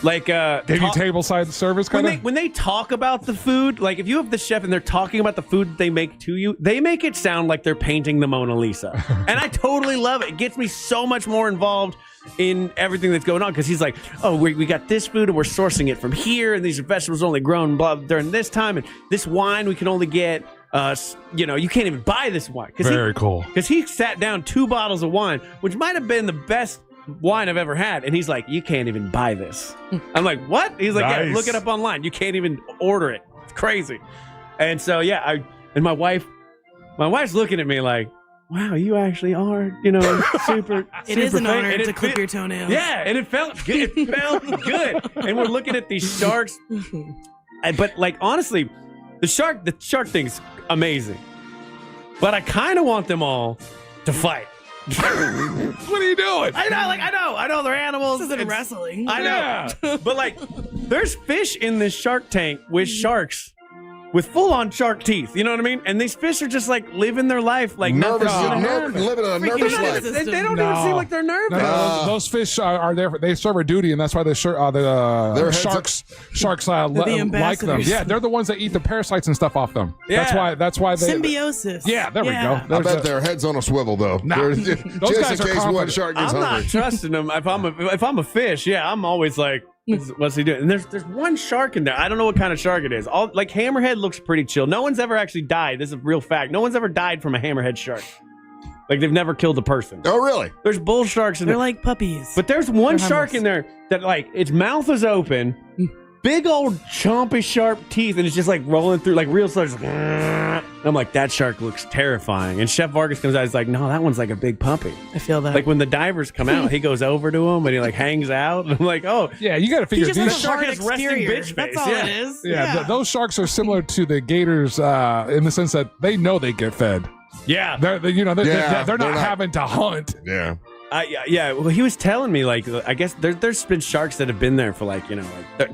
Speaker 3: like
Speaker 7: give you tableside service kind of
Speaker 3: when they talk about the food, like if you have the chef and they're talking about the food that they make to you, they make it sound like they're painting the Mona Lisa, and I totally love it. It gets me so much more involved in everything that's going on because he's like, oh, we got this food and we're sourcing it from here, and these vegetables are only grown during this time, and this wine we can only get you can't even buy this wine.
Speaker 7: Very cool.
Speaker 3: Because he sat down 2 bottles of wine, which might have been the best wine I've ever had, and he's like, you can't even buy this. I'm like, what? He's like,
Speaker 7: nice.
Speaker 3: Yeah, look it up online. You can't even order it. It's crazy. And so my wife's looking at me like, wow, you actually are, super.
Speaker 35: It is an honor to clip
Speaker 3: fit.
Speaker 35: your toenails.
Speaker 3: Yeah, and it felt good. It felt good. And we're looking at these sharks. But like honestly, the shark thing's amazing. But I kind of want them all to fight.
Speaker 7: What are you doing?
Speaker 3: I know they're animals.
Speaker 35: This isn't wrestling.
Speaker 3: I know. But like, there's fish in this shark tank with sharks. With full-on shark teeth, you know what I mean? And these fish are just like living their life like
Speaker 2: nervous,
Speaker 3: nothing's
Speaker 2: living a nervous life.
Speaker 3: They don't even seem like they're nervous.
Speaker 7: No, those fish are there. They serve a duty, and that's why the sharks like them. Yeah, they're the ones that eat the parasites and stuff off them.
Speaker 3: Yeah.
Speaker 7: That's why they
Speaker 35: symbiosis.
Speaker 7: Yeah, there we go.
Speaker 2: I bet their head's on a swivel though.
Speaker 7: Nah.
Speaker 2: Just
Speaker 7: guys
Speaker 2: in
Speaker 7: are
Speaker 2: case one
Speaker 7: confident.
Speaker 2: shark gets
Speaker 3: I'm
Speaker 2: hungry.
Speaker 3: not trusting them. If I'm a fish, I'm always like, what's he doing? And there's one shark in there. I don't know what kind of shark it is. Like hammerhead looks pretty chill. No one's ever actually died. This is a real fact. No one's ever died from a hammerhead shark. Like they've never killed a person.
Speaker 2: Oh, really?
Speaker 3: There's bull sharks in there.
Speaker 35: They're like puppies.
Speaker 3: But there's one shark in there that like its mouth is open, big old chompy sharp teeth, and it's just like rolling through like real slugs. I'm like, that shark looks terrifying. And Chef Vargas comes out, he's like, no, that one's like a big puppy.
Speaker 35: I feel that.
Speaker 3: Like when the divers come out, he goes over to him and he like hangs out. And I'm like, oh.
Speaker 7: Yeah, you got to figure
Speaker 35: He just
Speaker 7: these
Speaker 35: has a hard
Speaker 3: has resting
Speaker 35: exterior.
Speaker 3: bitch
Speaker 35: That's
Speaker 3: face.
Speaker 35: all
Speaker 3: Yeah.
Speaker 35: it is.
Speaker 7: Yeah, those sharks are similar to the gators in the sense that they know they get fed.
Speaker 3: Yeah.
Speaker 7: They're not having to hunt.
Speaker 2: Yeah.
Speaker 3: Well, he was telling me, like, I guess there's been sharks that have been there for, like,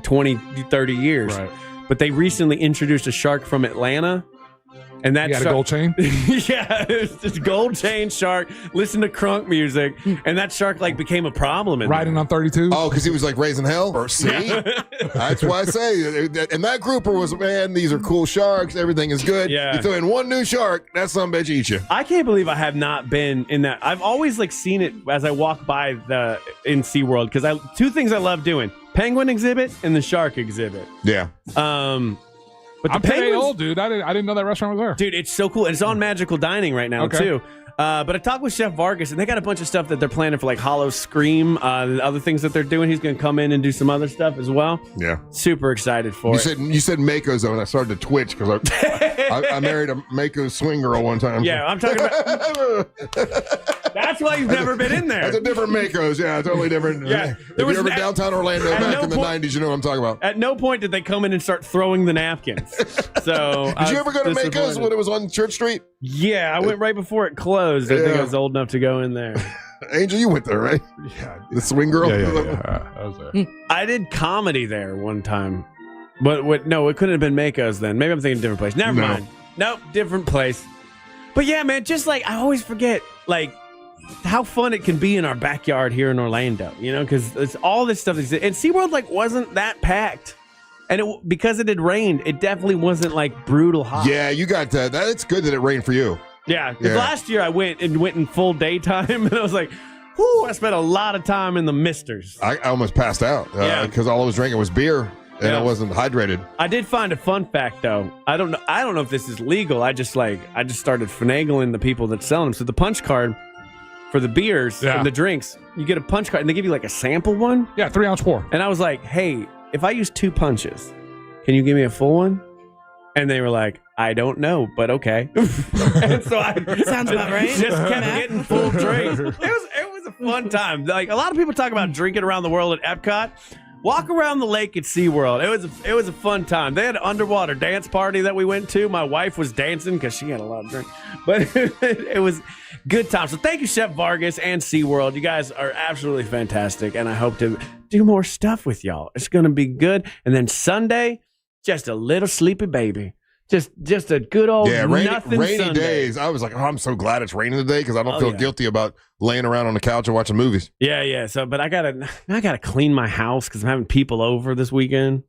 Speaker 3: 20, 30 years.
Speaker 7: Right.
Speaker 3: But they recently introduced a shark from Atlanta And that
Speaker 7: You had a gold chain?
Speaker 3: Yeah, it was just gold chain shark. Listen to crunk music, and that shark like became a problem.
Speaker 7: Riding on 32.
Speaker 2: Oh, because he was like raising hell. Or see, that's why I say. And that grouper was, man, these are cool sharks. Everything is good.
Speaker 3: Yeah.
Speaker 2: You throw in one new shark, that son of a bitch eats you.
Speaker 3: I can't believe I have not been in that. I've always like seen it as I walk by in SeaWorld because two things I love doing: penguin exhibit and the shark exhibit.
Speaker 2: Yeah.
Speaker 3: But
Speaker 7: I'm pretty old, dude. I didn't know that restaurant was there.
Speaker 3: Dude, it's so cool. And it's on Magical Dining right now, too. But I talked with Chef Vargas, and they got a bunch of stuff that they're planning for, like Hollow Scream, the other things that they're doing. He's going to come in and do some other stuff as well.
Speaker 2: Yeah.
Speaker 3: Super excited for it.
Speaker 2: You said Mako's, though, and I started to twitch because I married a Mako swing girl one time.
Speaker 3: Yeah, I'm talking about... That's why you've never been in there.
Speaker 2: That's a different Mako's. Yeah, totally different.
Speaker 3: Yeah.
Speaker 2: If you're ever downtown Orlando back in the 90s, you know what I'm talking about.
Speaker 3: At no point did they come in and start throwing the napkins. So
Speaker 2: Did you ever go to Mako's when it was on Church Street?
Speaker 3: Yeah, I went right before it closed. I think I was old enough to go in there.
Speaker 2: Angel, you went there, right?
Speaker 7: Yeah.
Speaker 2: The swing girl?
Speaker 7: Yeah. I was there.
Speaker 3: I did comedy there one time. But no, it couldn't have been Mako's then. Maybe I'm thinking a different place. Never mind. Nope, different place. But yeah, man, just like I always forget, like, how fun it can be in our backyard here in Orlando, you know, because it's all this stuff. And SeaWorld, like, wasn't that packed. And because it had rained, it definitely wasn't, like, brutal hot.
Speaker 2: Yeah, you got that. It's good that it rained for you.
Speaker 3: Yeah, because last year I went in full daytime, and I was like, whoo, I spent a lot of time in the misters.
Speaker 2: I almost passed out because all I was drinking was beer, and I wasn't hydrated.
Speaker 3: I did find a fun fact, though. I don't know if this is legal. I just started finagling the people that sell them. So the punch card for the beers and the drinks, you get a punch card, and they give you like a sample one.
Speaker 7: Yeah, 3-ounce pour.
Speaker 3: And I was like, hey, if I use 2 punches, can you give me a full one? And they were like, I don't know, but okay. And so I
Speaker 6: sounds about right.
Speaker 3: Just kept getting full drinks. It was a fun time. Like a lot of people talk about drinking around the world at Epcot. Walk around the lake at SeaWorld. It was a fun time. They had an underwater dance party that we went to. My wife was dancing because she had a lot of drink. But it was good time. So thank you, Chef Vargas and SeaWorld. You guys are absolutely fantastic, and I hope to do more stuff with y'all. It's going to be good. And then Sunday, just a little sleepy baby. Just a good old nothing
Speaker 2: rainy
Speaker 3: Sunday.
Speaker 2: days. I was like, I'm so glad it's raining today because I don't feel guilty about laying around on the couch and watching movies.
Speaker 3: Yeah. So, but I gotta clean my house because I'm having people over this weekend.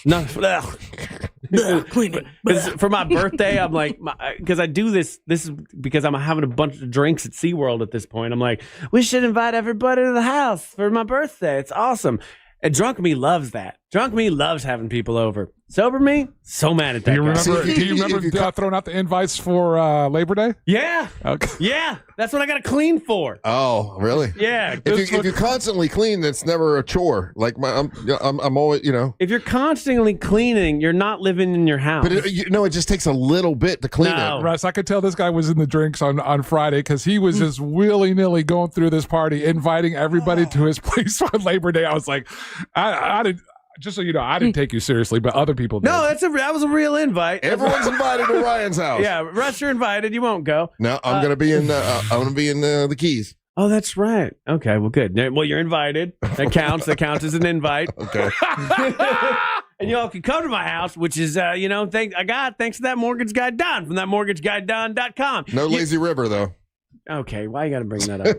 Speaker 3: No,
Speaker 6: clean it.
Speaker 3: For my birthday, I'm like, because I do this. This is because I'm having a bunch of drinks at SeaWorld at this point. I'm like, we should invite everybody to the house for my birthday. It's awesome. And Drunk Me loves that. Drunk Me loves having people over. Sober Me, so mad at that guy.
Speaker 7: Do you remember throwing out the invites for Labor Day?
Speaker 3: Yeah.
Speaker 7: Okay.
Speaker 3: Yeah. That's what I got to clean for.
Speaker 2: Oh, really?
Speaker 3: Yeah.
Speaker 2: If you constantly clean, that's never a chore. Like I'm always, you know.
Speaker 3: If you're constantly cleaning, you're not living in your house.
Speaker 2: But it just takes a little bit to clean it.
Speaker 7: Russ, I could tell this guy was in the drinks on Friday because he was just willy-nilly going through this party, inviting everybody to his place on Labor Day. I was like, I didn't. Just so you know, I didn't take you seriously, but other people did.
Speaker 3: No, that was a real invite.
Speaker 2: Everyone's invited to Ryan's house.
Speaker 3: Yeah, Russ, you're invited. You won't go.
Speaker 2: No, I'm gonna be in. I'm gonna be in the Keys.
Speaker 3: Oh, that's right. Okay, well, good. Well, you're invited. That counts. That counts as an invite.
Speaker 2: Okay.
Speaker 3: And y'all can come to my house, which is, thanks to that mortgage guy Don from thatmortgageguydon.com.
Speaker 2: No lazy river though.
Speaker 3: Okay, why you got to bring that up?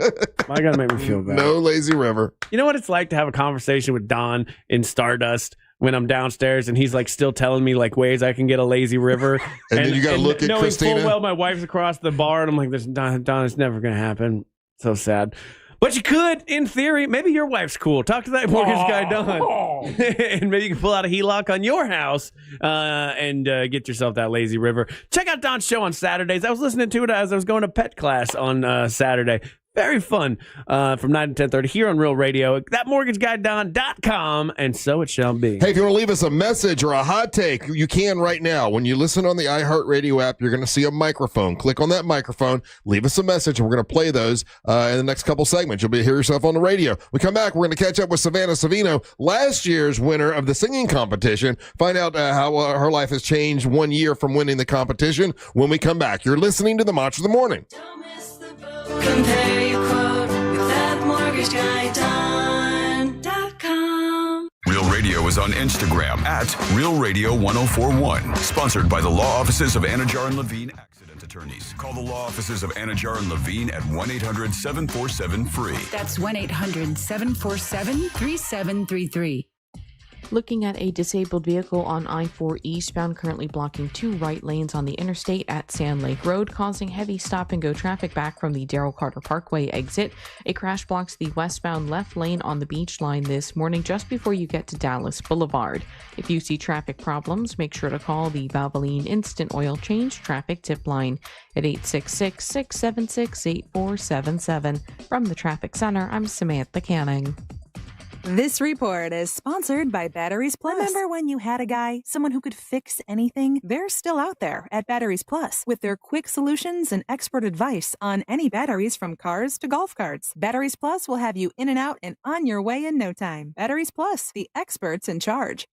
Speaker 3: Why you got to make me feel bad?
Speaker 2: No lazy river.
Speaker 3: You know what it's like to have a conversation with Don in Stardust when I'm downstairs and he's like still telling me like ways I can get a lazy river.
Speaker 2: and then you got to look at Christina.
Speaker 3: Full well my wife's across the bar and I'm like, Don, it's never going to happen. So sad. But you could, in theory. Maybe your wife's cool. Talk to that mortgage guy, Don. And maybe you can pull out a HELOC on your house and get yourself that lazy river. Check out Don's show on Saturdays. I was listening to it as I was going to pet class on Saturday. Very fun from 9 to 10:30 here on Real Radio. Thatmortgageguydon.com, and so it shall be.
Speaker 2: Hey, if you want to leave us a message or a hot take, you can right now. When you listen on the iHeartRadio app, you're going to see a microphone. Click on that microphone, leave us a message, and we're going to play those in the next couple segments. You'll be hear yourself on the radio. We come back, we're going to catch up with Savannah Savino, last year's winner of the singing competition. Find out how her life has changed 1 year from winning the competition when we come back. You're listening to the Monch of the Morning.
Speaker 26: Compare your quote with thatmortgageguydon.com.
Speaker 5: Real Radio Radio is on Instagram at Real Radio 1041. Sponsored by the law offices of Anajar and Levine Accident Attorneys. Call the law offices of Anajar and Levine at 1-800-747-FREE.
Speaker 8: That's 1-800-747-3733.
Speaker 9: Looking at a disabled vehicle on I-4 eastbound, currently blocking 2 right lanes on the interstate at Sand Lake Road, causing heavy stop-and-go traffic back from the Darrell Carter Parkway exit. A crash blocks the westbound left lane on the beach line this morning just before you get to Dallas Boulevard. If you see traffic problems, make sure to call the Valvoline Instant Oil Change Traffic Tip Line at 866-676-8477. From the Traffic Center, I'm Samantha Canning.
Speaker 10: This report is sponsored by Batteries Plus. Remember when you had a guy, someone who could fix anything? They're still out there at Batteries Plus with their quick solutions and expert advice on any batteries from cars to golf carts. Batteries Plus will have you in and out and on your way in no time. Batteries Plus, the experts in charge.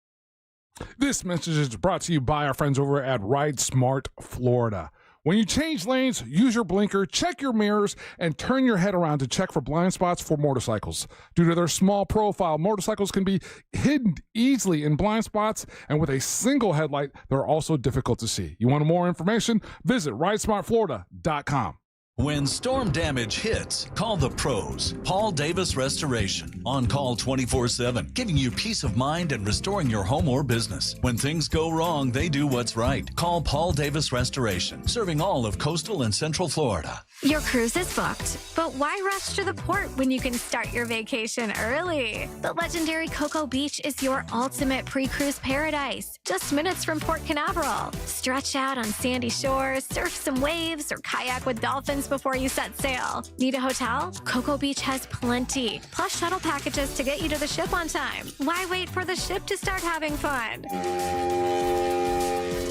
Speaker 7: This message is brought to you by our friends over at Ride Smart Florida. When you change lanes, use your blinker, check your mirrors, and turn your head around to check for blind spots for motorcycles. Due to their small profile, motorcycles can be hidden easily in blind spots, and with a single headlight, they're also difficult to see. You want more information? Visit RideSmartFlorida.com.
Speaker 11: When storm damage hits, call the pros. Paul Davis Restoration. On call 24/7, giving you peace of mind and restoring your home or business. When things go wrong, they do what's right. Call Paul Davis Restoration, serving all of coastal and central Florida.
Speaker 12: Your cruise is booked, but why rush to the port when you can start your vacation early? The legendary Cocoa Beach is your ultimate pre-cruise paradise. Just minutes from Port Canaveral. Stretch out on sandy shores, surf some waves, or kayak with dolphins before you set sail. Need a hotel? Cocoa Beach has plenty, plus shuttle packages to get you to the ship on time. Why wait for the ship to start having fun?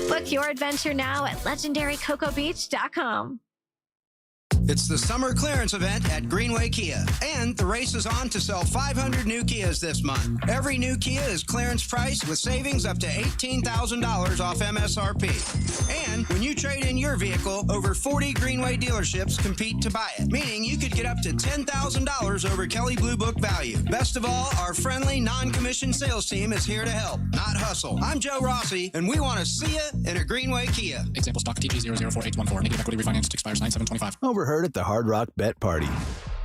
Speaker 12: Book your adventure now at legendarycocobeach.com.
Speaker 13: It's the summer clearance event at Greenway Kia, and the race is on to sell 500 new Kias this month. Every new Kia is clearance priced with savings up to $18,000 off MSRP. And when you trade in your vehicle, over 40 Greenway dealerships compete to buy it, meaning you could get up to $10,000 over Kelley Blue Book value. Best of all, our friendly, non-commissioned sales team is here to help, not hustle. I'm Joe Rossi, and we want to see you in a Greenway Kia.
Speaker 23: Example stock TG004814. Negative equity refinanced expires 9/7/25.
Speaker 14: Overheard at the Hard Rock Bet Party.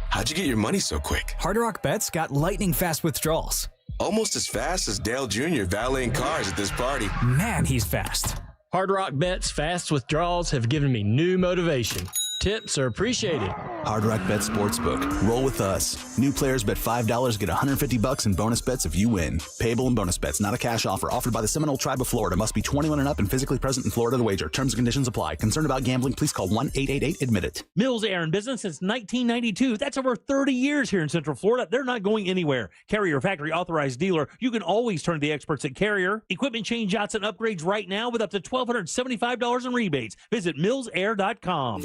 Speaker 14: How'd you get your money so quick?
Speaker 15: Hard Rock Bets got lightning fast withdrawals.
Speaker 14: Almost as fast as Dale Jr. valeting cars at this party.
Speaker 15: Man, he's fast.
Speaker 16: Hard Rock Bet's fast withdrawals have given me new motivation. Tips are appreciated.
Speaker 17: Hard Rock Bet Sportsbook. Roll with us. New players bet $5, get $150 in bonus bets if you win. Payable in bonus bets, not a cash offer. Offered by the Seminole Tribe of Florida. Must be 21 and up and physically present in Florida to wager. Terms and conditions apply. Concerned about gambling? Please call 1-888-ADMIT-IT.
Speaker 19: Mills Air in business since 1992. That's over 30 years here in Central Florida. They're not going anywhere. Carrier factory authorized dealer. You can always turn to the experts at Carrier. Equipment change-outs and upgrades right now with up to $1,275 in rebates. Visit millsair.com.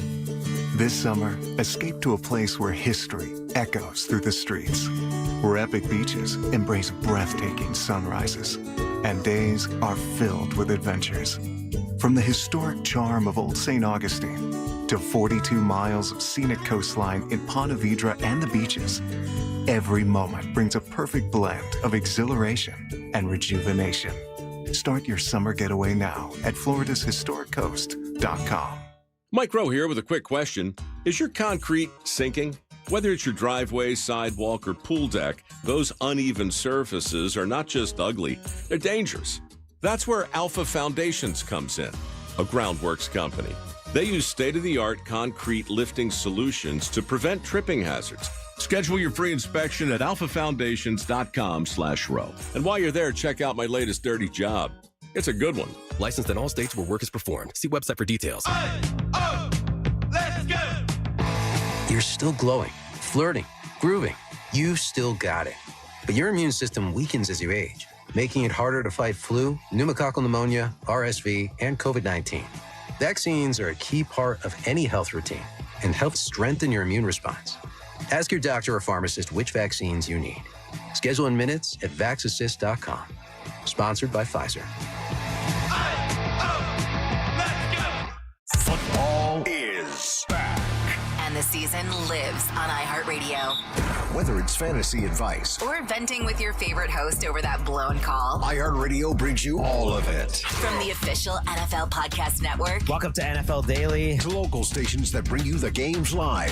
Speaker 20: This summer, escape to a place where history echoes through the streets, where epic beaches embrace breathtaking sunrises, and days are filled with adventures. From the historic charm of Old St. Augustine to 42 miles of scenic coastline in Ponte Vedra and the beaches, every moment brings a perfect blend of exhilaration and rejuvenation. Start your summer getaway now at floridashistoriccoast.com.
Speaker 25: Mike Rowe here with a quick question. Is your concrete sinking? Whether it's your driveway, sidewalk, or pool deck, those uneven surfaces are not just ugly, they're dangerous. That's where Alpha Foundations comes in, a groundworks company. They use state-of-the-art concrete lifting solutions to prevent tripping hazards. Schedule your free inspection at alphafoundations.com/row. And while you're there, check out my latest dirty job. It's a good one.
Speaker 27: Licensed in all states where work is performed. See website for details.
Speaker 4: Let's go!
Speaker 29: You're still glowing, flirting, grooving. You still got it. But your immune system weakens as you age, making it harder to fight flu, pneumococcal pneumonia, RSV, and COVID-19. Vaccines are a key part of any health routine and help strengthen your immune response. Ask your doctor or pharmacist which vaccines you need. Schedule in minutes at vaxassist.com. Sponsored by Pfizer.
Speaker 5: Football is back.
Speaker 30: And the
Speaker 1: season lives on iHeartRadio.
Speaker 3: Whether it's fantasy advice
Speaker 1: or venting with your favorite host over that blown call,
Speaker 3: iHeartRadio brings you all of it.
Speaker 1: From the official NFL Podcast Network.
Speaker 6: Welcome to NFL Daily.
Speaker 3: To local stations that bring you the games live.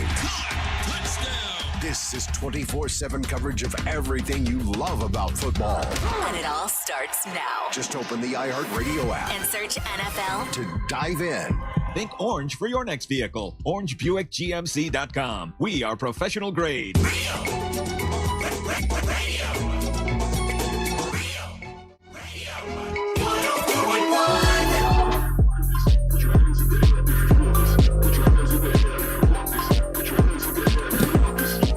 Speaker 3: This is 24/7 coverage of everything you love about football.
Speaker 1: And it all starts now.
Speaker 3: Just open the iHeartRadio app
Speaker 1: and search NFL
Speaker 3: to dive in.
Speaker 8: Think orange for your next vehicle. OrangeBuickGMC.com. We are professional grade.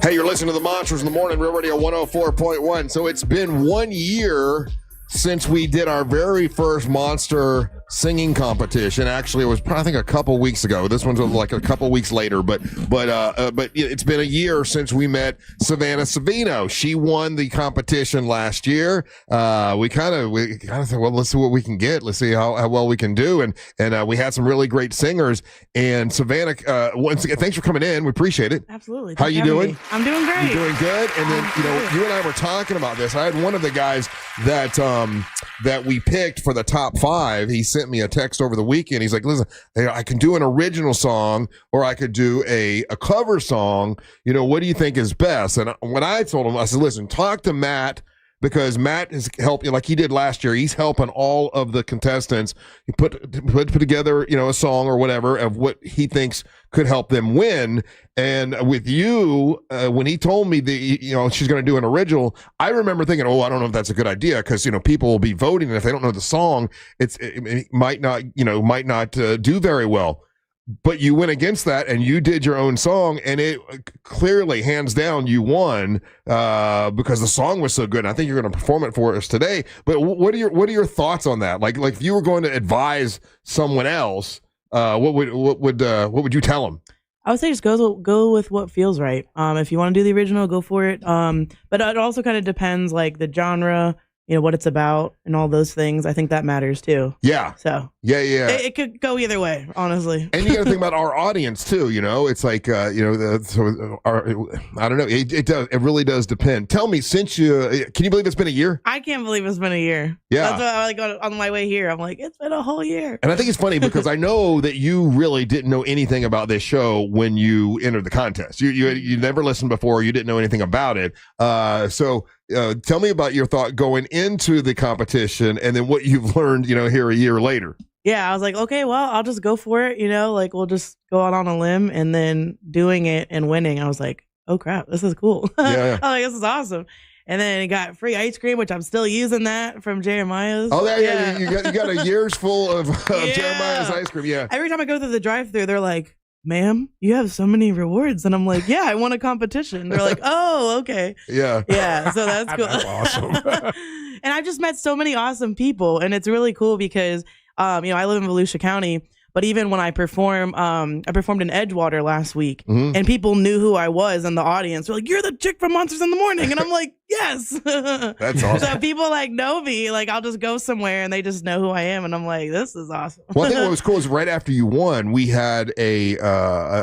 Speaker 2: Hey, you're listening to the Monsters in the Morning, Real Radio 104.1. So it's been 1 year since we did our very first Monster singing competition. Actually, it was I think a couple weeks ago. This one's like a couple weeks later, but it's been a year since we met Savannah Savino. She won the competition last year. We kind of said, well, let's see what we can get. Let's see how well we can do. And we had some really great singers. And Savannah, once again, thanks for coming in. We appreciate it.
Speaker 18: Absolutely.
Speaker 2: How you doing?
Speaker 18: I'm doing great.
Speaker 2: You're doing good. And then you and I were talking about this. I had one of the guys that we picked for the top 5. He sent me a text over the weekend. He's like, listen, I can do an original song or I could do a cover song. What do you think is best? And when I told him, I said, listen, talk to Matt, because Matt is helping, like he did last year. He's helping all of the contestants. He put together, a song or whatever of what he thinks could help them win. And with you, when he told me that, she's going to do an original, I remember thinking, I don't know if that's a good idea, because, people will be voting. And if they don't know the song, it might not do very well. But you went against that and you did your own song, and it clearly, hands down, you won because the song was so good. And I think you're going to perform it for us today. But what are your thoughts on that? Like if you were going to advise someone else, what would you tell them?
Speaker 18: I would say just go with what feels right. If you want to do the original, go for it. But it also kind of depends, like the genre, what it's about and all those things. I think that matters too.
Speaker 2: Yeah.
Speaker 18: So
Speaker 2: yeah.
Speaker 18: It could go either way, honestly.
Speaker 2: And you got to think about our audience too. It's like I don't know. It really does depend. Tell me, can you believe it's been a year?
Speaker 18: I can't believe it's been a year.
Speaker 2: Yeah.
Speaker 18: That's why on my way here, I'm like, it's been a whole year.
Speaker 2: And I think it's funny because I know that you really didn't know anything about this show when you entered the contest. You never listened before. You didn't know anything about it. So tell me about your thought going into the competition, and then what you've learned, here a year later.
Speaker 18: Yeah, I was like, okay, well, I'll just go for it. Like we'll just go out on a limb, and then doing it and winning. I was like, oh crap, this is cool.
Speaker 2: Yeah.
Speaker 18: I was like, this is awesome. And then it got free ice cream, which I'm still using that from Jeremiah's.
Speaker 2: Oh, yeah. You got a year's full of Jeremiah's ice cream. Yeah.
Speaker 18: Every time I go through the drive-thru, they're like, ma'am, you have so many rewards. And I'm like, yeah, I won a competition. They're like, oh, okay.
Speaker 2: Yeah.
Speaker 18: Yeah. So that's cool.
Speaker 2: That's awesome.
Speaker 18: And I've just met so many awesome people. And it's really cool because, I live in Volusia County. But even when I performed in Edgewater last week, and people knew who I was in the audience. They're like, you're the chick from Monsters in the Morning. And I'm like, yes.
Speaker 2: That's awesome.
Speaker 18: So people know me. Like, I'll just go somewhere and they just know who I am. And I'm like, this is awesome.
Speaker 2: Well, I think what was cool is right after you won, we had a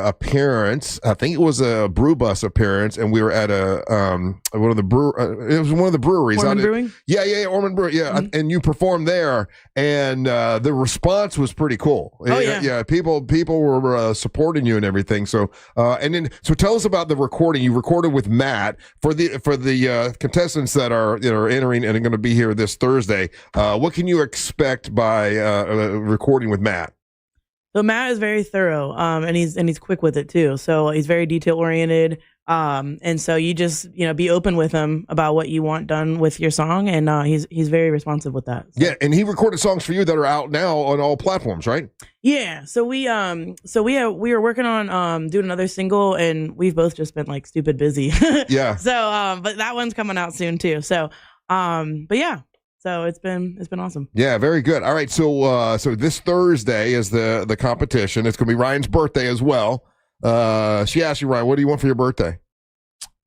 Speaker 2: appearance. I think it was a brew bus appearance. And we were at one of the breweries.
Speaker 18: Ormond Brewing?
Speaker 2: Yeah, Ormond Brewing. Yeah. And you performed there. And the response was pretty cool.
Speaker 18: Oh, yeah.
Speaker 2: People were supporting you and everything. So so tell us about the recording. You recorded with Matt for the contestants that are entering and are going to be here this Thursday. What can you expect by recording with Matt?
Speaker 18: So Matt is very thorough, and he's quick with it too. So he's very detail oriented. And so you just, be open with him about what you want done with your song. And he's very responsive with that. So.
Speaker 2: Yeah. And he recorded songs for you that are out now on all platforms, right?
Speaker 18: Yeah. So we were working on doing another single, and we've both just been like stupid busy.
Speaker 2: Yeah.
Speaker 18: So but that one's coming out soon too. So but yeah. So it's been awesome.
Speaker 2: Yeah, very good. All right. So this Thursday is the competition. It's gonna be Ryan's birthday as well. She asked you, Ryan, what do you want for your birthday?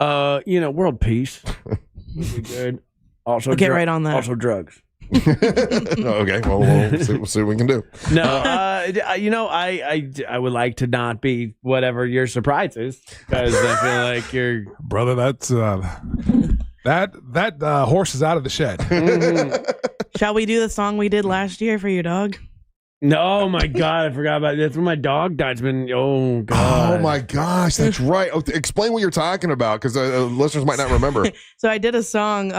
Speaker 21: World peace would be good. Also,
Speaker 18: I'll get right on that.
Speaker 21: Also, drugs.
Speaker 2: Okay, well, we'll see what we can do.
Speaker 21: No, I would like to not be whatever your surprise is, because I feel like you're
Speaker 6: brother. That's that horse is out of the shed.
Speaker 18: Shall we do the song we did last year for your dog?
Speaker 21: No, oh my God, I forgot about this. When my dog died, it's been, oh God.
Speaker 2: Oh my gosh, that's right. Explain what you're talking about, because listeners might not remember.
Speaker 18: So I did a song.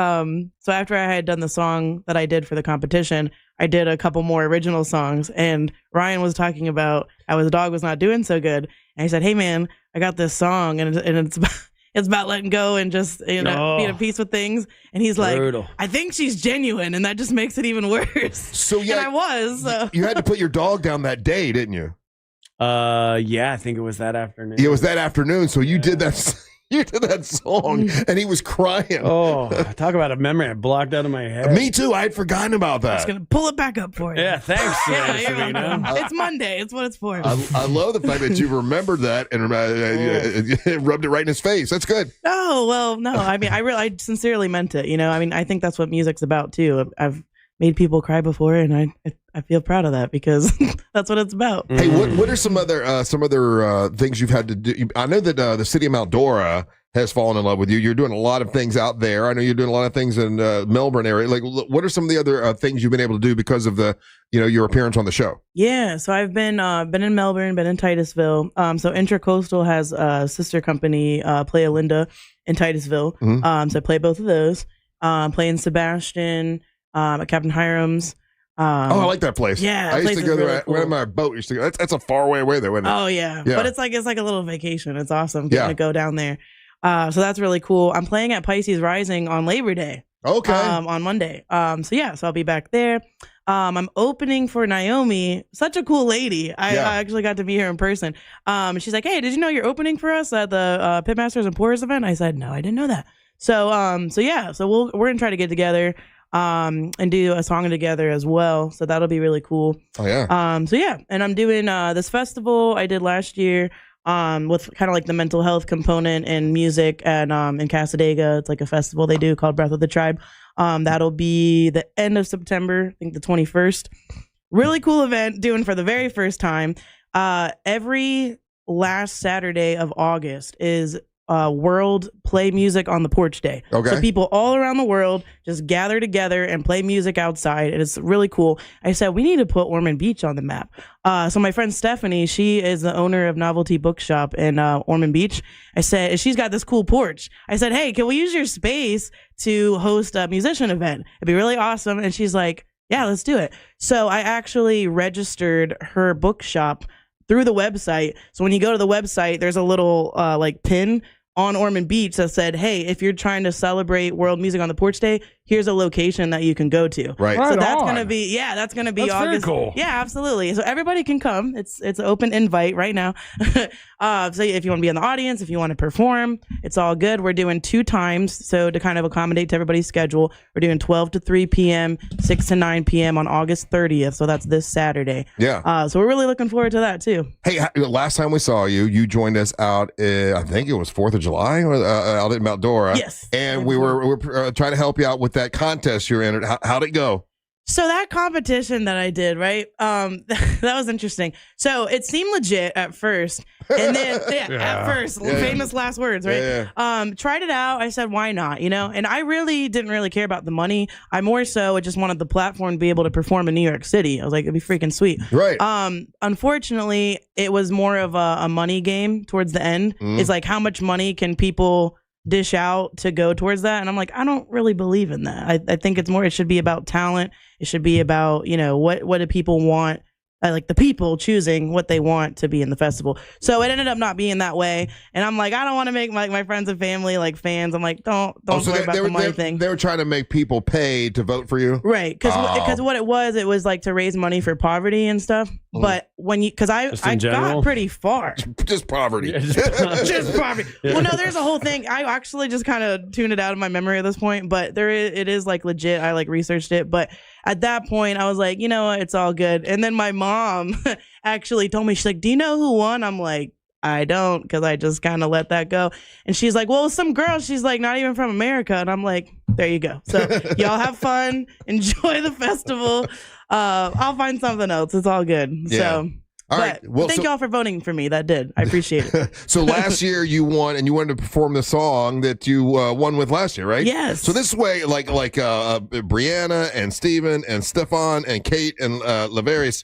Speaker 18: So after I had done the song that I did for the competition, I did a couple more original songs, and Ryan was talking about how his dog was not doing so good. And he said, hey man, I got this song, and it's about letting go and just, being at peace with things. And he's like, I think she's genuine, and that just makes it even worse.
Speaker 2: So yeah,
Speaker 18: and I was. So.
Speaker 2: You had to put your dog down that day, didn't you?
Speaker 21: Yeah, I think it was that afternoon.
Speaker 2: It was that afternoon. So you did that. You did that song, and he was crying.
Speaker 21: Oh, talk about a memory I blocked out of my head.
Speaker 2: Me too. I had forgotten about that.
Speaker 18: I'm just gonna pull it back up for you.
Speaker 21: Yeah, thanks.
Speaker 18: It's Monday. It's what it's for.
Speaker 2: I love the fact that you remembered that and rubbed it right in his face. That's good.
Speaker 18: Oh well, no. I mean, I sincerely meant it. I mean, I think that's what music's about too. I've made people cry before, and I feel proud of that, because that's what it's about.
Speaker 2: Hey, what are some other things you've had to do? I know that the city of Mount Dora has fallen in love with you. You're doing a lot of things out there. I know you're doing a lot of things in Melbourne area. Like, what are some of the other things you've been able to do because of your appearance on the show?
Speaker 18: Yeah, so I've been in Melbourne, been in Titusville. So Intracoastal has a sister company, Playa Linda, in Titusville. So I play both of those. Playing Sebastian. At Captain Hiram's.
Speaker 2: I like that place.
Speaker 18: Yeah,
Speaker 2: I used to go there
Speaker 18: really cool.
Speaker 2: when my boat used to go. That's a far way away, though, isn't it?
Speaker 18: Oh yeah, but it's like a little vacation. It's awesome getting to go down there. So that's really cool. I'm playing at Pisces Rising on Labor Day.
Speaker 2: Okay.
Speaker 18: On Monday. So I'll be back there. I'm opening for Naomi, such a cool lady. I actually got to meet her in person. She's like, hey, did you know you're opening for us at the Pitmasters and Pourers event? I said, no, I didn't know that. So we're gonna try to get together. And do a song together as well, so that'll be really cool.
Speaker 2: Oh yeah.
Speaker 18: And I'm doing this festival I did last year with kind of like the mental health component and music and in Casadega. It's like a festival they do called Breath of the Tribe. That'll be the end of September, I think the 21st. Really cool event, doing for the very first time. Every last Saturday of August is World Play Music on the Porch Day.
Speaker 2: Okay.
Speaker 18: So people all around the world just gather together and play music outside, and it's really cool. I said, we need to put Ormond Beach on the map. So my friend Stephanie, she is the owner of Novelty Bookshop in Ormond Beach. I said, she's got this cool porch. I said, hey, can we use your space to host a musician event? It'd be really awesome. And she's like, yeah, let's do it. So I actually registered her bookshop through the website. So when you go to the website, there's a little pin on Ormond Beach that said, hey, if you're trying to celebrate World Music on the Porch Day, here's a location that you can go to.
Speaker 2: Right.
Speaker 18: So that's going to be, that's August.
Speaker 6: Very cool.
Speaker 18: Yeah, absolutely. So everybody can come. It's an open invite right now. So if you want to be in the audience, if you want to perform, it's all good. We're doing 2 times. So to kind of accommodate to everybody's schedule, we're doing 12 to 3 p.m., 6 to 9 p.m. on August 30th. So that's this Saturday.
Speaker 2: Yeah.
Speaker 18: So we're really looking forward to that too.
Speaker 2: Hey, last time we saw you, you joined us out, I think it was 4th of July, out at Mount Dora.
Speaker 18: Yes.
Speaker 2: And we were trying to help you out with that contest you're in. How'd it go?
Speaker 18: So that competition that I did, right? That was interesting. So it seemed legit at first. And then, at first, famous last words, right? Tried it out. I said, why not? And I really didn't really care about the money. I more so just wanted the platform to be able to perform in New York City. I was like, it'd be freaking sweet.
Speaker 2: Right.
Speaker 18: Unfortunately, it was more of a money game towards the end. It's like, how much money can people dish out to go towards that? And I'm like, I don't really believe in that. I think it should be about talent. It should be about, what do people want? Like the people choosing what they want to be in the festival. So it ended up not being that way. And I'm like, I don't want to make my friends and family like fans. I'm like, don't worry about the money thing.
Speaker 2: They were trying to make people pay to vote for you?
Speaker 18: Right. Because what it was like to raise money for poverty and stuff. But because I got pretty far.
Speaker 2: Just poverty.
Speaker 18: Just poverty. Well, no, there's a whole thing. I actually just kind of tuned it out of my memory at this point. But it is like legit. I like researched it. But at that point, I was like, you know what? It's all good. And then my mom actually told me, she's like, do you know who won? I'm like, I don't, because I just kind of let that go. And she's like, well, some girl, she's like, not even from America. And I'm like, there you go. So y'all have fun. Enjoy the festival. I'll find something else. It's all good.
Speaker 2: Yeah.
Speaker 18: So.
Speaker 2: All right. Well,
Speaker 18: thank y'all for voting for me. That did. I appreciate it.
Speaker 2: So last year you won, and you wanted to perform the song that you won with last year, right?
Speaker 18: Yes.
Speaker 2: So this way, like Brianna and Steven and Stefan and Kate and Levace,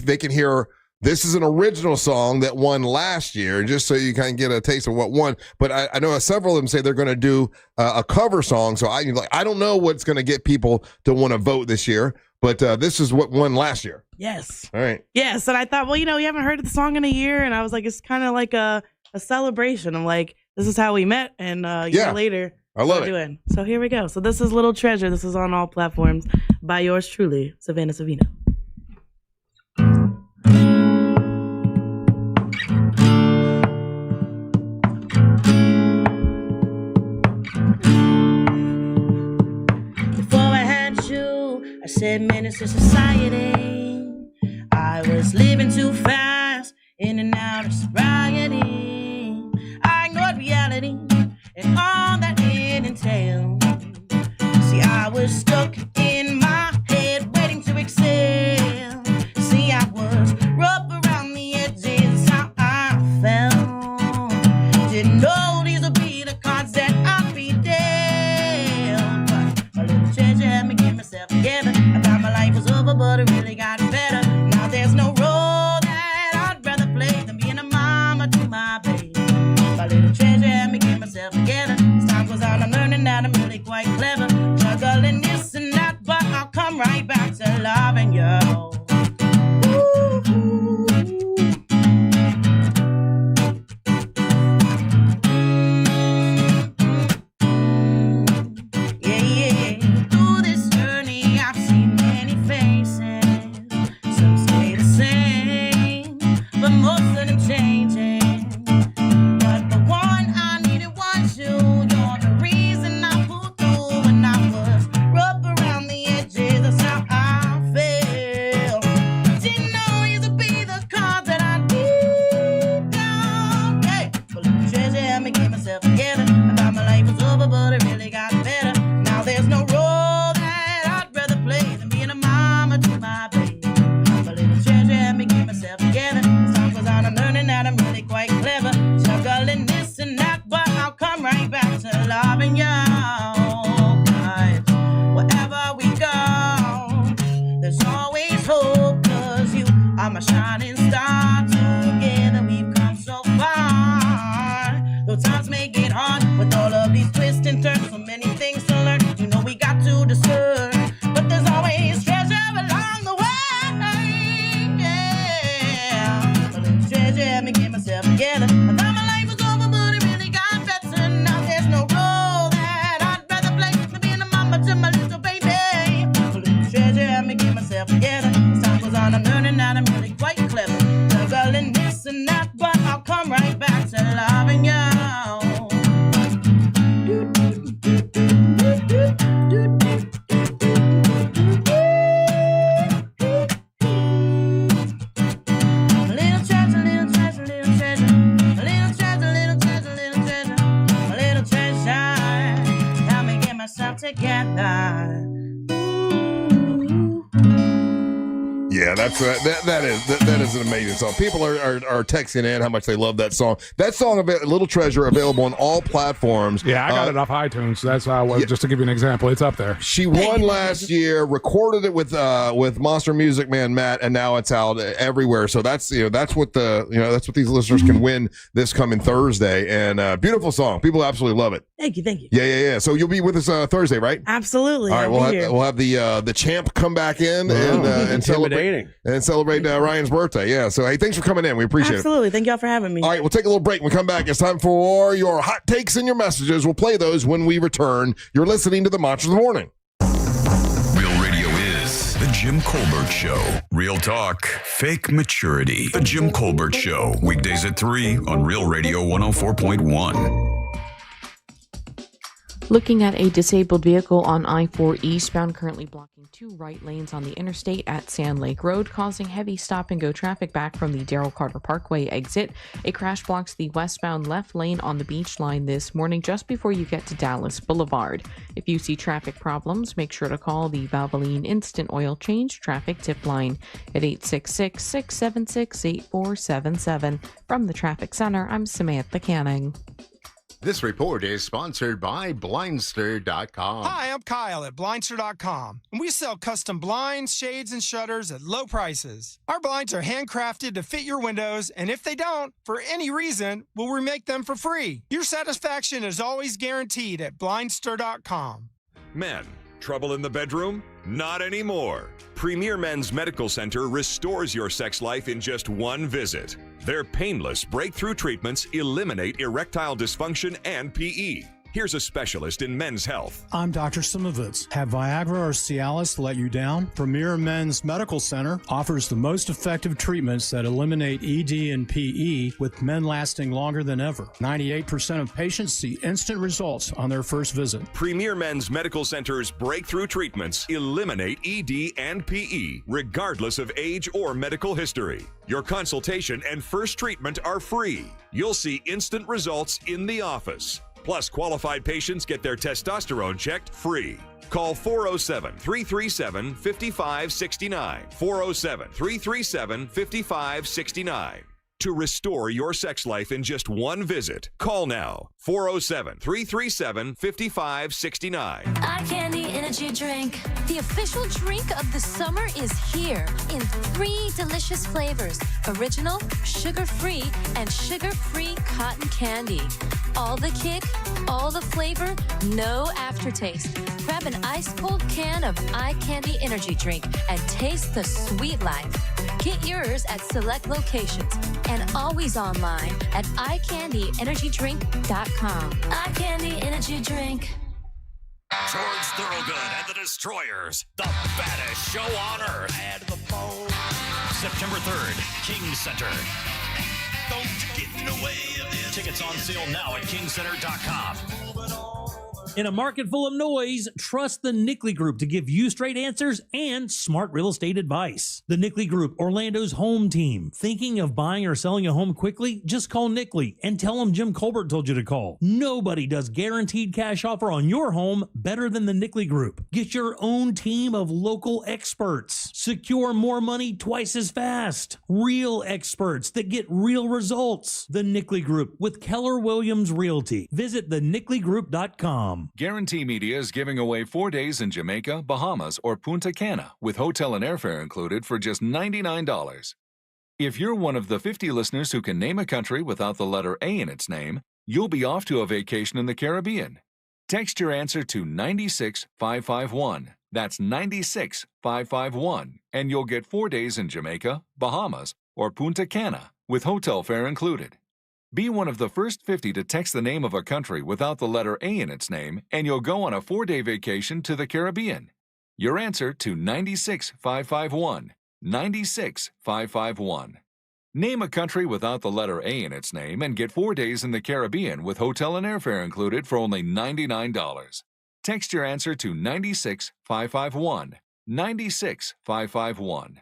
Speaker 2: they can hear. This is an original song that won last year, just so you kind of get a taste of what won. But I know several of them say they're going to do a cover song. So I don't know what's going to get people to want to vote this year. But this is what won last year.
Speaker 18: Yes.
Speaker 2: All right.
Speaker 18: Yes. And I thought, well, you haven't heard the song in a year. And I was like, it's kind of like a celebration. I'm like, this is how we met. And a year later,
Speaker 2: I love
Speaker 18: we're
Speaker 2: it.
Speaker 18: doing. So here we go. So this is Little Treasure. This is on all platforms by yours truly, Savannah Savino. Before I had you, I said menace to society. I was living too fast, in and out of sobriety. I ignored reality and all that it entailed. See, I was stuck in my head, waiting to exhale. See, I was rough around the edges, how I felt. Didn't know these would be the cards that I'd be dealt. But a little treasure had me get myself together. I thought my life was over, but it really got better. Now there's no role that I'd rather play than being a mama to my baby. My little treasure had me get myself together. As time goes on, I'm learning that I'm really quite clever. Juggling this and that, but I'll come right back to loving you. Through this journey, I've seen many faces. Some stay the same, but most of them changing. But the one I needed was you. You're the reason I pulled through when I was rough around the edges. That's how I feel. Didn't know these would be the cards that I need down. Hey, but little treasure had me get myself together. I thought my life was over, but it really got better. Now there's no role that I'd rather play than being a mama to my baby. My little treasure had me get myself together. As time goes on, I'm learning that I'm really quite clever. Juggling this and that, but I'll come right back to loving you. Guys, wherever we go, there's always hope, 'cause you are my shining star. Together we've come so far. Though times may get hard with all of these twists and turns, so many things to learn. You know we got to discern, but there's always treasure along the way. Yeah, a little treasure had me get myself together. I thought my life was over, but it really got better. Now there's no role that I'd rather play than being a mama to my little baby. A little treasure had me get myself together. As time goes on, I'm learning that I'm really quite clever. Juggling this and that, but I'll come right back to loving you. Little treasure, little treasure, little treasure. Little treasure, little treasure, little treasure. Little treasure, help me get myself together.
Speaker 2: Yeah, that is an amazing song. People are texting in how much they love that song. That song, Little Treasure, available on all platforms.
Speaker 6: Yeah, I got it off iTunes. So that's how I was. Just to give you an example, it's up there.
Speaker 2: She won last year, recorded it with Monster Music Man Matt, and now it's out everywhere. So that's what these listeners can win this coming Thursday. And beautiful song. People absolutely love it.
Speaker 18: Thank you, thank you.
Speaker 2: Yeah. So you'll be with us Thursday, right?
Speaker 18: Absolutely.
Speaker 2: All right, we'll have the champ come back in and celebrate Ryan's birthday. Yeah. So hey, thanks for coming in. We appreciate it.
Speaker 18: Absolutely. Thank y'all for having me.
Speaker 2: All right, we'll take a little break. When we come back, it's time for your hot takes and your messages. We'll play those when we return. You're listening to the Monster of the Morning.
Speaker 5: Real radio is The Jim Colbert Show. Real talk, fake maturity. The Jim Colbert Show. Weekdays at 3 on Real Radio 104.1.
Speaker 7: Looking at a disabled vehicle on I-4 eastbound, currently blocking 2 right lanes on the interstate at Sand Lake Road, causing heavy stop-and-go traffic back from the Darrell Carter Parkway exit. A crash blocks the westbound left lane on the beach line this morning just before you get to Dallas Boulevard. If you see traffic problems, make sure to call the Valvoline Instant Oil Change Traffic Tip Line at 866-676-8477. From the Traffic Center, I'm Samantha Canning.
Speaker 9: This report is sponsored by Blindster.com.
Speaker 10: Hi, I'm Kyle at Blindster.com, and we sell custom blinds, shades, and shutters at low prices. Our blinds are handcrafted to fit your windows, and if they don't, for any reason, we'll remake them for free. Your satisfaction is always guaranteed at Blindster.com.
Speaker 11: Men, trouble in the bedroom? Not anymore. Premier Men's Medical Center restores your sex life in just one visit. Their painless breakthrough treatments eliminate erectile dysfunction and PE. Here's a specialist in men's health.
Speaker 12: I'm Dr. Simovitz. Have Viagra or Cialis let you down? Premier Men's Medical Center offers the most effective treatments that eliminate ED and PE, with men lasting longer than ever. 98% of patients see instant results on their first visit.
Speaker 11: Premier Men's Medical Center's breakthrough treatments eliminate ED and PE, regardless of age or medical history. Your consultation and first treatment are free. You'll see instant results in the office. Plus, qualified patients get their testosterone checked free. Call 407-337-5569. 407-337-5569. To restore your sex life in just one visit, call now. 407-337-5569.
Speaker 22: Eye Candy Energy Drink. The official drink of the summer is here in 3 delicious flavors: original, sugar-free, and sugar-free cotton candy. All the kick, all the flavor, no aftertaste. Grab an ice-cold can of Eye Candy Energy Drink and taste the sweet life. Get yours at select locations and always online at eyecandyenergydrink.com. Eye Candy Energy Drink.
Speaker 24: George Thorogood and the Destroyers, the baddest show on earth. Add the phone. September 3rd, King Center. Don't get in the way of this. Tickets on sale now at kingcenter.com.
Speaker 19: In a market full of noise, trust the Nickley Group to give you straight answers and smart real estate advice. The Nickley Group, Orlando's home team. Thinking of buying or selling a home quickly? Just call Nickley and tell them Jim Colbert told you to call. Nobody does guaranteed cash offer on your home better than the Nickley Group. Get your own team of local experts. Secure more money twice as fast. Real experts that get real results. The Nickley Group with Keller Williams Realty. Visit thenickley.com.
Speaker 26: Guarantee Media is giving away 4 days in Jamaica, Bahamas, or Punta Cana with hotel and airfare included for just $99. If you're one of the 50 listeners who can name a country without the letter A in its name, you'll be off to a vacation in the Caribbean. Text your answer to 96551. That's 96551, and you'll get 4 days in Jamaica, Bahamas, or Punta Cana with hotel fare included. Be one of the first 50 to text the name of a country without the letter A in its name, and you'll go on a 4-day vacation to the Caribbean. Your answer to 96551. 96551. Name a country without the letter A in its name and get 4 days in the Caribbean with hotel and airfare included for only $99. Text your answer to 96551. 96551.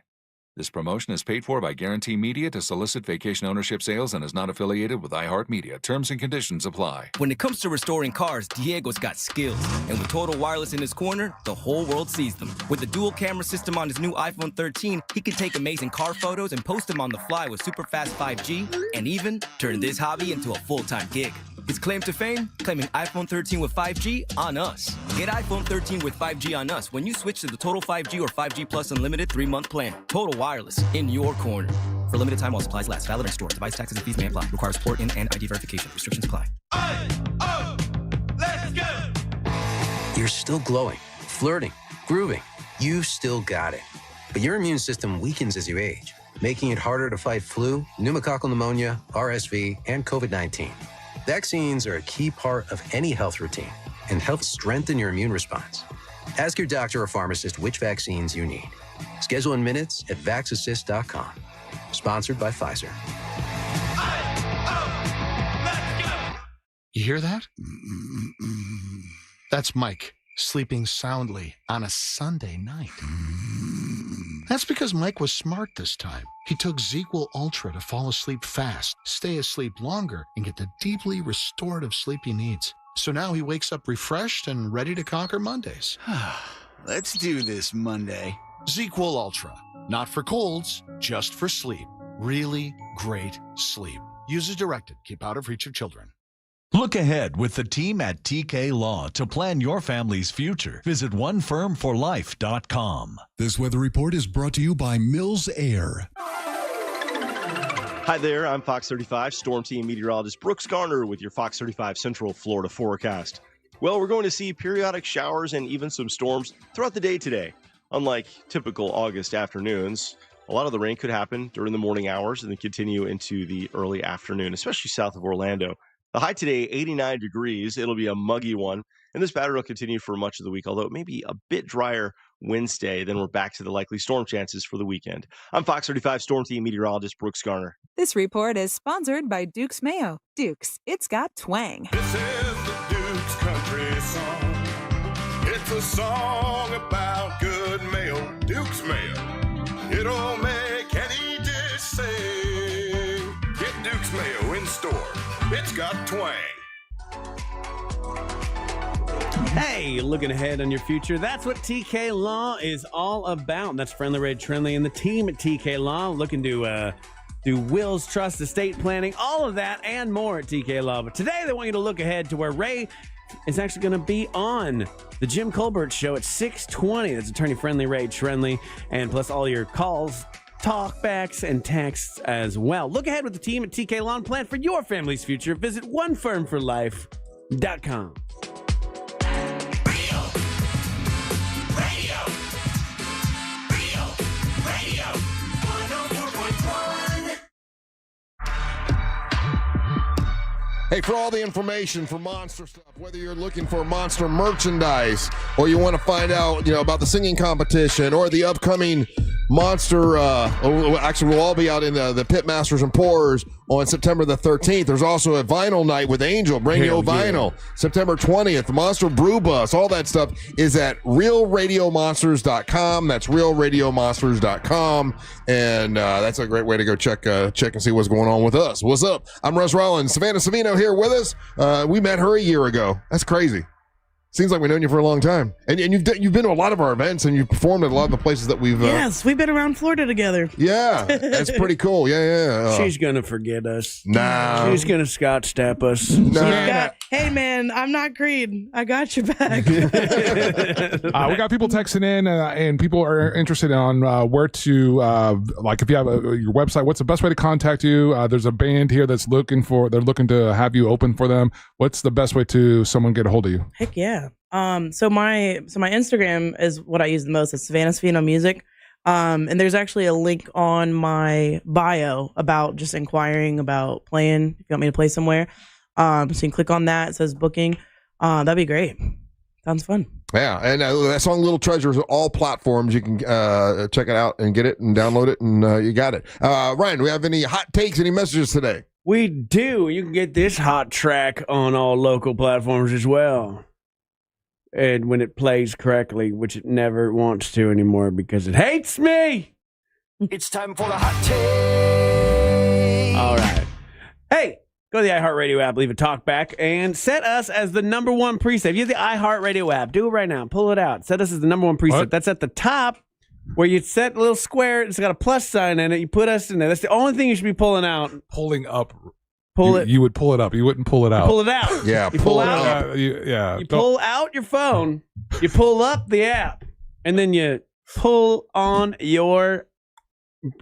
Speaker 26: This promotion is paid for by Guarantee Media to solicit vacation ownership sales and is not affiliated with iHeartMedia. Terms and conditions apply.
Speaker 28: When it comes to restoring cars, Diego's got skills. And with Total Wireless in his corner, the whole world sees them. With the dual camera system on his new iPhone 13, he can take amazing car photos and post them on the fly with super fast 5G, and even turn this hobby into a full-time gig. His claim to fame? Claiming iPhone 13 with 5G on us. Get iPhone 13 with 5G on us when you switch to the Total 5G or 5G Plus Unlimited 3-month plan. Total Wireless, in your corner. For limited time while supplies last. Valid in store. Device taxes and fees may apply. Requires port in and ID verification. Restrictions apply.
Speaker 4: Let's go!
Speaker 29: You're still glowing, flirting, grooving. You still got it. But your immune system weakens as you age, making it harder to fight flu, pneumococcal pneumonia, RSV, and COVID-19. Vaccines are a key part of any health routine and help strengthen your immune response. Ask your doctor or pharmacist which vaccines you need. Schedule in minutes at vaxassist.com. Sponsored by Pfizer.
Speaker 30: You hear that?
Speaker 13: That's Mike sleeping soundly on a Sunday night. That's because Mike was smart this time. He took ZQL Ultra to fall asleep fast, stay asleep longer, and get the deeply restorative sleep he needs. So now he wakes up refreshed and ready to conquer Mondays.
Speaker 14: Let's do this Monday.
Speaker 13: ZQL Ultra. Not for colds, just for sleep. Really great sleep. Use as directed. Keep out of reach of children.
Speaker 15: Look ahead with the team at TK Law to plan your family's future. Visit onefirmforlife.com.
Speaker 16: This weather report is brought to you by Mills Air.
Speaker 17: Hi there, I'm Fox 35 Storm Team meteorologist Brooks Garner with your Fox 35 Central Florida forecast. Well, we're going to see periodic showers and even some storms throughout the day today. Unlike typical August afternoons, a lot of the rain could happen during the morning hours and then continue into the early afternoon, especially south of Orlando. The high today, 89 degrees. It'll be a muggy one, and this pattern will continue for much of the week, although it may be a bit drier Wednesday. Then we're back to the likely storm chances for the weekend. I'm Fox 35 Storm Team meteorologist Brooks Garner.
Speaker 20: This report is sponsored by Duke's Mayo. Duke's, it's got twang.
Speaker 4: This is the Duke's Country Song. It's a song about good mayo. Duke's Mayo. It'll make any dish sing. Get Duke's Mayo in store. It's got twang.
Speaker 21: Hey, looking ahead on your future. That's what TK Law is all about. That's Friendly Ray Trinley and the team at TK Law looking to do wills, trust, estate planning, all of that and more at TK Law. But today they want you to look ahead to where Ray is actually going to be on the Jim Colbert Show at 6:20. That's attorney Friendly Ray Trinley, and plus all your calls, talkbacks, and texts as well. Look ahead with the team at TK Law and plan for your family's future. Visit onefirmforlife.com.
Speaker 2: Hey, for all the information for Monster stuff, whether you're looking for Monster merchandise or you want to find out, about the singing competition or the upcoming Monster, actually we'll all be out in the Pitmasters and Pourers on September the 13th. There's also a vinyl night with Angel, brand new vinyl, September 20th. The Monster Brew Bus, all that stuff is at realradiomonsters.com. That's realradiomonsters.com. And that's a great way to go check and see what's going on with us. What's up? I'm Russ Rollins. Savannah Savino here with us. We met her a year ago. That's crazy. Seems like we've known you for a long time. And you've been to a lot of our events, and you've performed at a lot of the places that we've...
Speaker 18: Yes, we've been around Florida together.
Speaker 2: Yeah, that's pretty cool. Yeah.
Speaker 21: She's going to forget us.
Speaker 2: Nah.
Speaker 21: She's going to Scott step us.
Speaker 2: Nah.
Speaker 18: Hey, man, I'm not Creed. I got your back.
Speaker 6: We got people texting in, and people are interested on where to, if you have your website, what's the best way to contact you? There's a band here that's looking to have you open for them. What's the best way to someone get a hold of you?
Speaker 18: Heck yeah. So my Instagram is what I use the most. It's Savannah Savino Music. And there's actually a link on my bio about just inquiring about playing. If you want me to play somewhere, so you can click on that. It says booking. That'd be great. Sounds fun.
Speaker 2: Yeah, and that song "Little Treasures" on all platforms. You can check it out and get it and download it, and you got it. Ryan, do we have any hot takes, any messages today?
Speaker 21: We do. You can get this hot track on all local platforms as well. And when it plays correctly, which it never wants to anymore because it hates me.
Speaker 4: It's time for the hot take.
Speaker 21: All right. Hey, go to the iHeartRadio app, leave a talk back, and set us as the number one preset. If you have the iHeartRadio app, do it right now. Pull it out. Set us as the number one preset. What? That's at the top where you set a little square. It's got a plus sign in it. You put us in there. That's the only thing you should be pulling out.
Speaker 6: Pulling up.
Speaker 21: It.
Speaker 6: You would pull it up. You wouldn't pull it out.
Speaker 21: Pull it out.
Speaker 2: Yeah,
Speaker 21: you pull
Speaker 2: it
Speaker 21: out.
Speaker 2: up.
Speaker 21: You pull out your phone. You pull up the app, and then you pull on your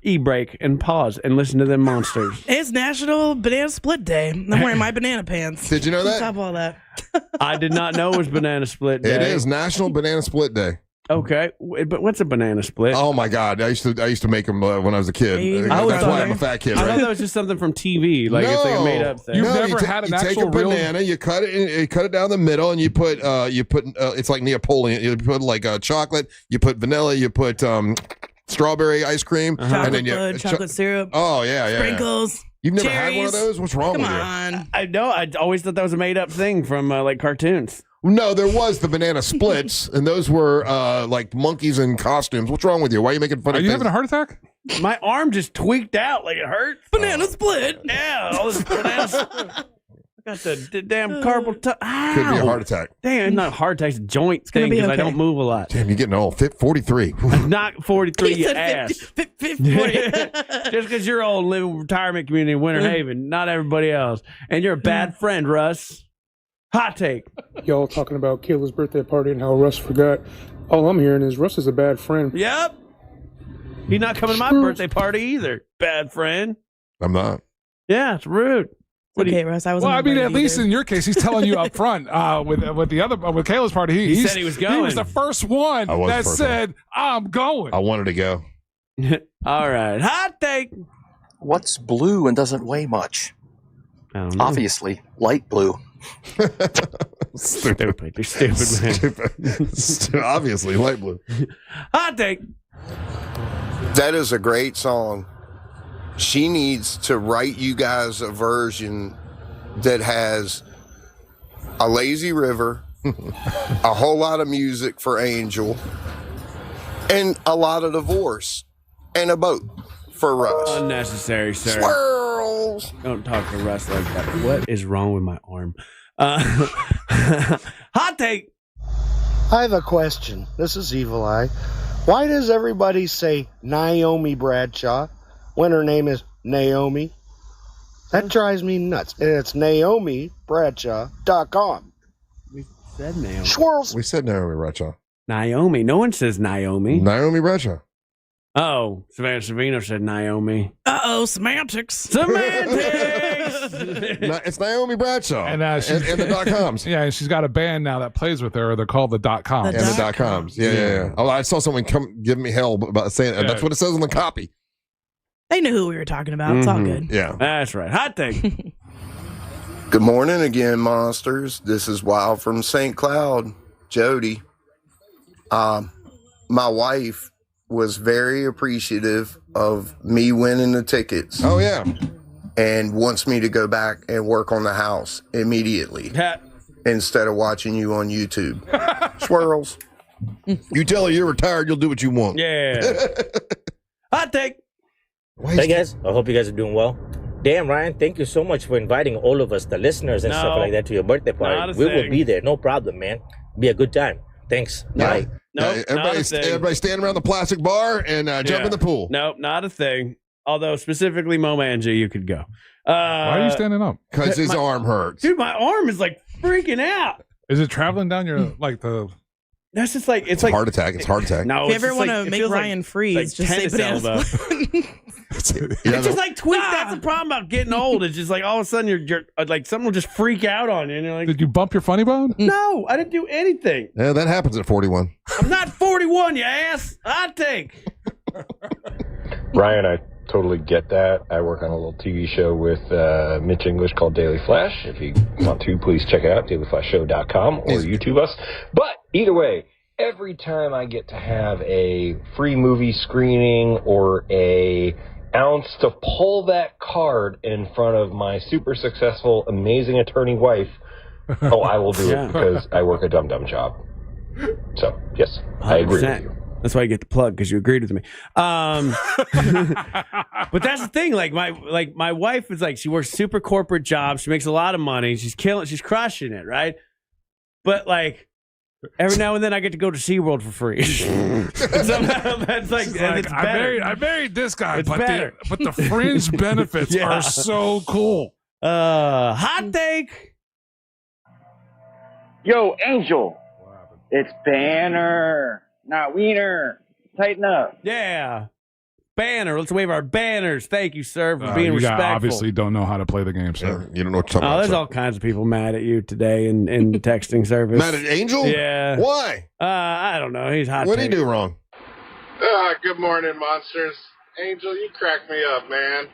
Speaker 21: e-brake and pause and listen to them monsters.
Speaker 18: It's National Banana Split Day. I'm wearing my banana pants.
Speaker 2: Did you know that?
Speaker 18: Stop all that.
Speaker 21: I did not know it was Banana Split Day.
Speaker 2: It is National Banana Split Day.
Speaker 21: Okay, but what's a banana split?
Speaker 2: Oh my God, I used to make them when I was a kid. That's why I'm a fat kid.
Speaker 21: I
Speaker 2: Right?
Speaker 21: thought that was just something from TV, like it's like a made up thing.
Speaker 6: You've never had an actual
Speaker 2: You take a banana, you cut it down the middle, and you put it's like Neapolitan. You put like chocolate, you put vanilla, you put strawberry ice cream, and then
Speaker 18: chocolate syrup.
Speaker 2: Oh yeah.
Speaker 18: Sprinkles.
Speaker 2: You've never
Speaker 18: cherries.
Speaker 2: had one of those? What's wrong with you?
Speaker 21: I know. I always thought that was a made up thing from like cartoons.
Speaker 2: No, there was the banana splits, and those were like monkeys in costumes. What's wrong with you? Why are you making fun of
Speaker 6: Are you having a heart attack?
Speaker 21: My arm just tweaked out like it hurts.
Speaker 18: Banana split.
Speaker 21: Yeah, all this bananas. I got the damn carpal tunnel.
Speaker 2: Could be a heart attack.
Speaker 21: Damn, it's not a heart attack. It's a joint
Speaker 18: gonna
Speaker 21: thing
Speaker 18: be
Speaker 21: because I
Speaker 18: okay.
Speaker 21: don't move a lot.
Speaker 2: Damn, you're getting old. 43.
Speaker 21: I'm not 43,
Speaker 18: He
Speaker 21: you
Speaker 18: said
Speaker 21: ass.
Speaker 18: 50.
Speaker 21: Just because you're old and live in a retirement community in Winter Haven, not everybody else. And you're a bad friend, Russ. Hot take.
Speaker 1: Y'all talking about Kayla's birthday party and how Russ forgot. All I'm hearing is Russ is a bad friend.
Speaker 21: Yep. He's not coming to my birthday party either. Bad friend.
Speaker 2: I'm not.
Speaker 21: Yeah, it's rude.
Speaker 18: It's okay, Russ. I was.
Speaker 6: Well, I mean, at least in your case, he's telling you up front. With Kayla's party,
Speaker 21: He said he was going.
Speaker 6: He was the first one
Speaker 2: I was
Speaker 6: that
Speaker 2: the first
Speaker 6: said, "I'm going."
Speaker 2: I wanted to go.
Speaker 21: All right, hot take.
Speaker 3: What's blue and doesn't weigh much?
Speaker 21: I don't know.
Speaker 3: Obviously, light blue.
Speaker 21: Stupid. You're stupid, man.
Speaker 2: Obviously, light blue.
Speaker 21: Hot take.
Speaker 5: That is a great song. She needs to write you guys a version that has a lazy river, a whole lot of music for Angel, and a lot of divorce, and a boat for Russ.
Speaker 21: Unnecessary, sir.
Speaker 5: Swirls.
Speaker 21: Don't talk to Russ like that. What is wrong with my arm? Hot take.
Speaker 7: I have a question. This is Evil Eye. Why does everybody say Naomi Bradshaw when her name is Naomi? That drives me nuts. And it's NaomiBradshaw.com.
Speaker 21: We said Naomi.
Speaker 7: Swirls.
Speaker 2: We said Naomi Bradshaw.
Speaker 21: Naomi. No one says Naomi.
Speaker 2: Naomi Bradshaw.
Speaker 21: Oh, Savannah Savino said Naomi.
Speaker 18: Uh-oh, semantics.
Speaker 21: Semantics!
Speaker 2: It's Naomi Bradshaw.
Speaker 6: And,
Speaker 2: and the .coms.
Speaker 6: Yeah, and she's got a band now that plays with her. They're called the .coms.
Speaker 2: And the .coms. Yeah. Oh, I saw someone come give me hell about saying that. That's what it says on the copy.
Speaker 18: They knew who we were talking about. It's all good.
Speaker 2: Yeah.
Speaker 21: That's right. Hot take.
Speaker 5: Good morning again, monsters. This is Wild from St. Cloud, Jody. My wife was very appreciative of me winning the tickets.
Speaker 2: Oh, yeah.
Speaker 5: And wants me to go back and work on the house immediately instead of watching you on YouTube. Swirls.
Speaker 2: You tell her you're retired, you'll do what you want.
Speaker 21: Yeah. Hot take.
Speaker 8: Hey, guys. I hope you guys are doing well. Damn, Ryan, thank you so much for inviting all of us, the listeners and stuff like that, to your birthday party. We will be there. No problem, man. Be a good time. Thanks. Bye.
Speaker 21: Nope,
Speaker 2: everybody stand around the plastic bar and jump in the pool.
Speaker 21: Nope, not a thing. Although specifically Momanja, you could go.
Speaker 6: Why are you standing up?
Speaker 2: Because his arm hurts.
Speaker 21: Dude, my arm is like freaking out.
Speaker 6: Is it traveling down your the?
Speaker 21: That's just like it's like
Speaker 2: heart attack. It's heart attack.
Speaker 21: No,
Speaker 18: If you ever want to make Ryan freeze, just say banana split.
Speaker 21: It's just like tweak. That's the problem about getting old. It's just like all of a sudden you're like something will just freak out on you, and you're like,
Speaker 6: Did you bump your funny bone?
Speaker 21: no, I didn't do anything.
Speaker 2: Yeah, that happens at 41.
Speaker 21: I'm not 41, you ass. Hot take.
Speaker 9: Ryan, I totally get that. I work on a little TV show with Mitch English called Daily Flash. If you want to, please check it out, dailyflashshow.com or YouTube us. But either way, every time I get to have a free movie screening or a ounce to pull that card in front of my super successful, amazing attorney wife, I will do it because I work a dumb job. So, yes, I agree with you.
Speaker 21: That's why you get the plug, because you agreed with me. But that's the thing. Like my wife is like, she works super corporate jobs. She makes a lot of money. She's crushing it, right? But like every now and then I get to go to SeaWorld for free. Somehow that's like it's better.
Speaker 6: I married this guy,
Speaker 21: It's
Speaker 6: but
Speaker 21: better.
Speaker 6: the fringe benefits
Speaker 21: Yeah.
Speaker 6: are so cool.
Speaker 21: Hot take.
Speaker 23: Yo, Angel. It's Banner, not Wiener. Tighten up.
Speaker 21: Yeah. Banner. Let's wave our banners. Thank you, sir, for being
Speaker 6: You
Speaker 21: respectful.
Speaker 6: obviously don't know how to play the game, sir.
Speaker 2: You don't know what you're talking
Speaker 21: Oh,
Speaker 2: about.
Speaker 21: there's all kinds of people mad at you today in the texting service.
Speaker 2: Mad at Angel?
Speaker 21: Yeah.
Speaker 2: Why?
Speaker 21: I don't know. He's hot.
Speaker 2: What did he
Speaker 21: take.
Speaker 2: do wrong?
Speaker 25: Good morning, monsters. Angel, you crack me up, man.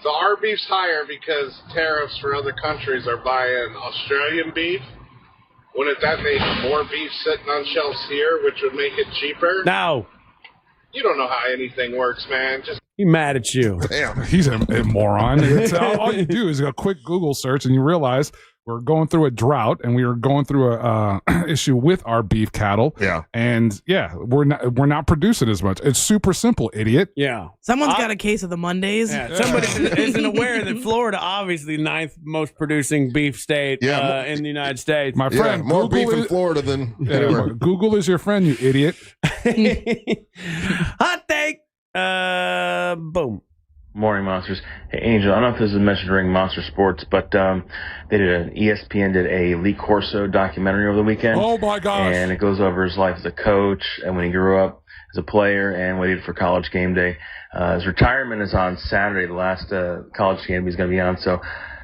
Speaker 25: So our beef's higher because tariffs for other countries are buying Australian beef. Wouldn't that make more beef sitting on shelves here, which would make it cheaper?
Speaker 21: No.
Speaker 25: You don't know how anything works, man. Just
Speaker 21: He's mad at you.
Speaker 2: Damn.
Speaker 6: He's a moron. It's, all you do is a quick Google search and you realize we're going through a drought, and we were going through a issue with our beef cattle.
Speaker 2: Yeah.
Speaker 6: And we're not producing as much. It's super simple, idiot.
Speaker 21: Yeah.
Speaker 18: Someone's got a case of the Mondays.
Speaker 21: Yeah, somebody isn't aware that Florida, obviously, 9th most producing beef state in the United States.
Speaker 6: My friend,
Speaker 2: more
Speaker 6: Google
Speaker 2: beef in
Speaker 6: is-
Speaker 2: Florida than
Speaker 6: Yeah,
Speaker 2: anywhere.
Speaker 6: Google is your friend, you idiot.
Speaker 21: Hot take. Boom.
Speaker 10: Morning, Monsters. Hey, Angel, I don't know if this is mentioned during Monster Sports, but ESPN did a Lee Corso documentary over the weekend.
Speaker 6: Oh, my gosh.
Speaker 10: And it goes over his life as a coach and when he grew up as a player and what he did for college game day. His retirement is on Saturday, the last college game he's going to be on. So,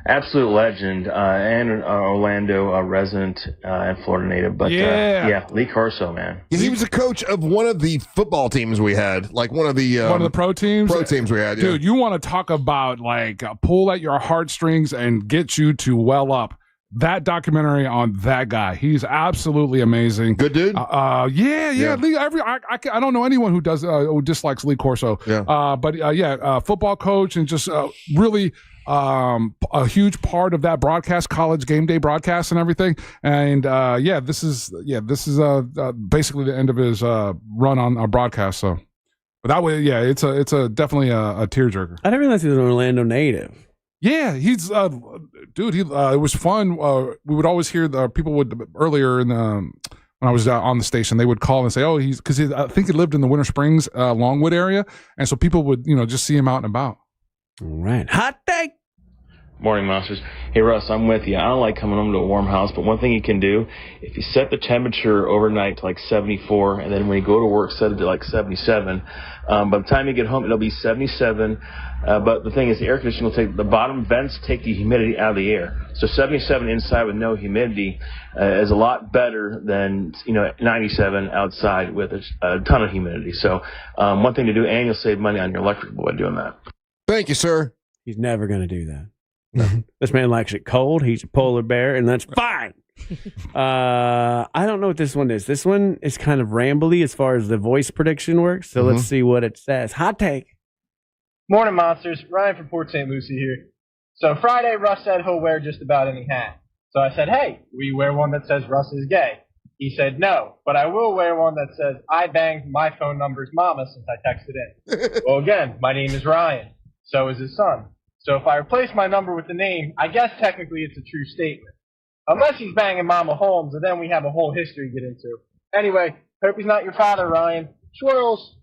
Speaker 10: absolute legend and an Orlando resident and Florida native. But Lee Corso, man.
Speaker 2: Yeah, he was a coach of one of the football teams we had, like one of the
Speaker 6: pro teams.
Speaker 2: Pro teams we had, yeah.
Speaker 6: Dude, you want to talk about like pull at your heartstrings and get you to well up. That documentary on that guy, he's absolutely amazing.
Speaker 2: Good dude.
Speaker 6: Yeah. Lee, I don't know anyone who who dislikes Lee Corso.
Speaker 2: Yeah.
Speaker 6: But football coach and just really a huge part of that broadcast, college game day broadcast and everything. And this is basically the end of his run on a broadcast. So, but that way, it's definitely a tearjerker.
Speaker 21: I didn't realize he was an Orlando native.
Speaker 6: Yeah, he's dude. It was fun. We would always hear people would earlier in the when I was on the station, they would call and say, "Oh, I think he lived in the Winter Springs, Longwood area," and so people would just see him out and about.
Speaker 21: All right, hot take.
Speaker 10: Morning, Monsters. Hey, Russ, I'm with you. I don't like coming home to a warm house, but one thing you can do, if you set the temperature overnight to like 74, and then when you go to work, set it to like 77, by the time you get home, it'll be 77. But the thing is, the air conditioning will take the bottom vents, take the humidity out of the air. So 77 inside with no humidity is a lot better than 97 outside with a ton of humidity. So one thing to do, and you'll save money on your electric bill by doing that.
Speaker 2: Thank you, sir.
Speaker 21: He's never going to do that. This man likes it cold. He's a polar bear, and that's fine. I don't know what this one is. This one is kind of rambly as far as the voice prediction works. So let's see what it says. Hot take.
Speaker 11: Morning, Monsters. Ryan from Port St. Lucie here. So Friday, Russ said he'll wear just about any hat. So I said, hey, will you wear one that says Russ is gay? He said, no, but I will wear one that says I banged my phone number's mama since I texted in. Well, again, my name is Ryan. So is his son. So if I replace my number with the name, I guess technically it's a true statement. Unless he's banging Mama Holmes, and then we have a whole history to get into. Anyway, hope he's not your father, Ryan. Swirls.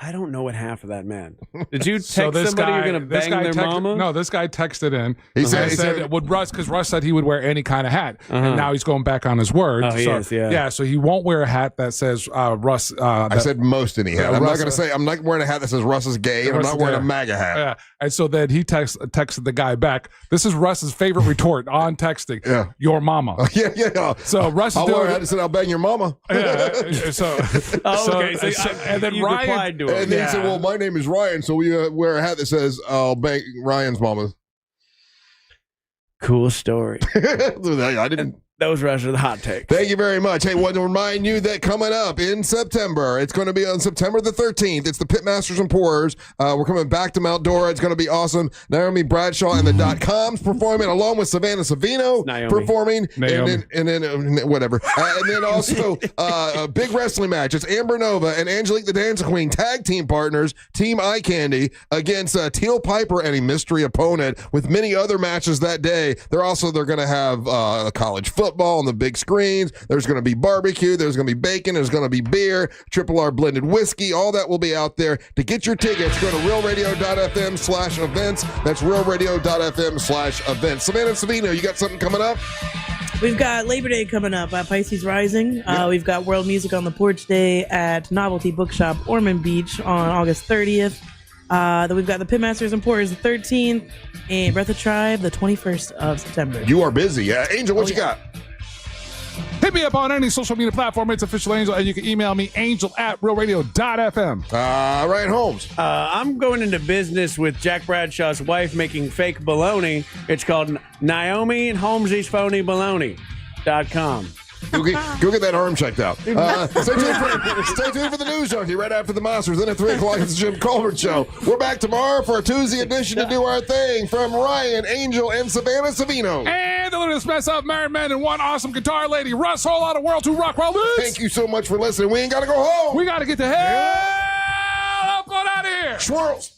Speaker 21: I don't know what half of that meant. Did you text somebody you're going to bang their mama?
Speaker 6: No, this guy texted in.
Speaker 2: He
Speaker 6: said would Russ, because Russ said he would wear any kind of hat, and now he's going back on his word.
Speaker 21: Oh, he is, yeah.
Speaker 6: Yeah, so he won't wear a hat that says Russ.
Speaker 2: I said most any hat. I'm not going to say I'm not wearing a hat that says Russ is gay, and I'm not wearing a MAGA hat.
Speaker 6: Yeah, and so then he texted the guy back. This is Russ's favorite retort on texting.
Speaker 2: Yeah,
Speaker 6: your mama.
Speaker 2: Yeah.
Speaker 6: So Russ
Speaker 2: I'll wear a hat that said I'll bang your mama.
Speaker 6: Yeah. So
Speaker 21: okay.
Speaker 6: And then
Speaker 21: you
Speaker 6: Ryan
Speaker 21: replied to him.
Speaker 2: And then he said, well, my name is Ryan, so we wear a hat that says I'll bang Ryan's mama.
Speaker 21: Cool story.
Speaker 2: I didn't.
Speaker 21: Those are the hot takes.
Speaker 2: Thank you very much. Hey, want to remind you that coming up in September, it's going to be on September the 13th. It's the Pitmasters and Pourers. We're coming back to Mount Dora. It's going to be awesome. Naomi Bradshaw and the .coms performing, along with Savannah Savino performing. And then whatever. And then also a big wrestling match. It's Amber Nova and Angelique the Dancing Queen, tag team partners, Team Eye Candy, against Teal Piper and a mystery opponent, with many other matches that day. They're going to have college football on the big screens. There's going to be barbecue. There's going to be bacon. There's going to be beer, Triple R blended whiskey. All that will be out there. To get your tickets, go to realradio.fm/events. That's realradio.fm/events. Savannah Savino, you got something coming up?
Speaker 18: We've got Labor Day coming up at Pisces Rising. We've got World Music on the Porch Day at Novelty Bookshop, Ormond Beach on August 30th. Then we've got the Pitmasters and Pourers the 13th and Breath of Tribe the 21st of September.
Speaker 2: You are busy. Angel, what you got?
Speaker 6: Hit me up on any social media platform. It's Official Angel, and you can email me, angel@realradio.fm.
Speaker 2: Ryan Holmes.
Speaker 21: I'm going into business with Jack Bradshaw's wife making fake baloney. It's called Naomi and Holmesy's Phony Baloney.com.
Speaker 2: Go get that arm checked out. Stay tuned for the news junkie right after the Monsters. Then at 3 o'clock, it's the Jim Colbert Show. We're back tomorrow for a Tuesday edition to do our thing from Ryan, Angel, and Savannah Savino.
Speaker 6: And the Lunas Mess Up, Married Men, and one awesome guitar lady, Russ, whole lot of World to Rock World.
Speaker 2: Thank you so much for listening. We ain't got to go home.
Speaker 6: We got to get the hell up on out of here.
Speaker 2: Swirls.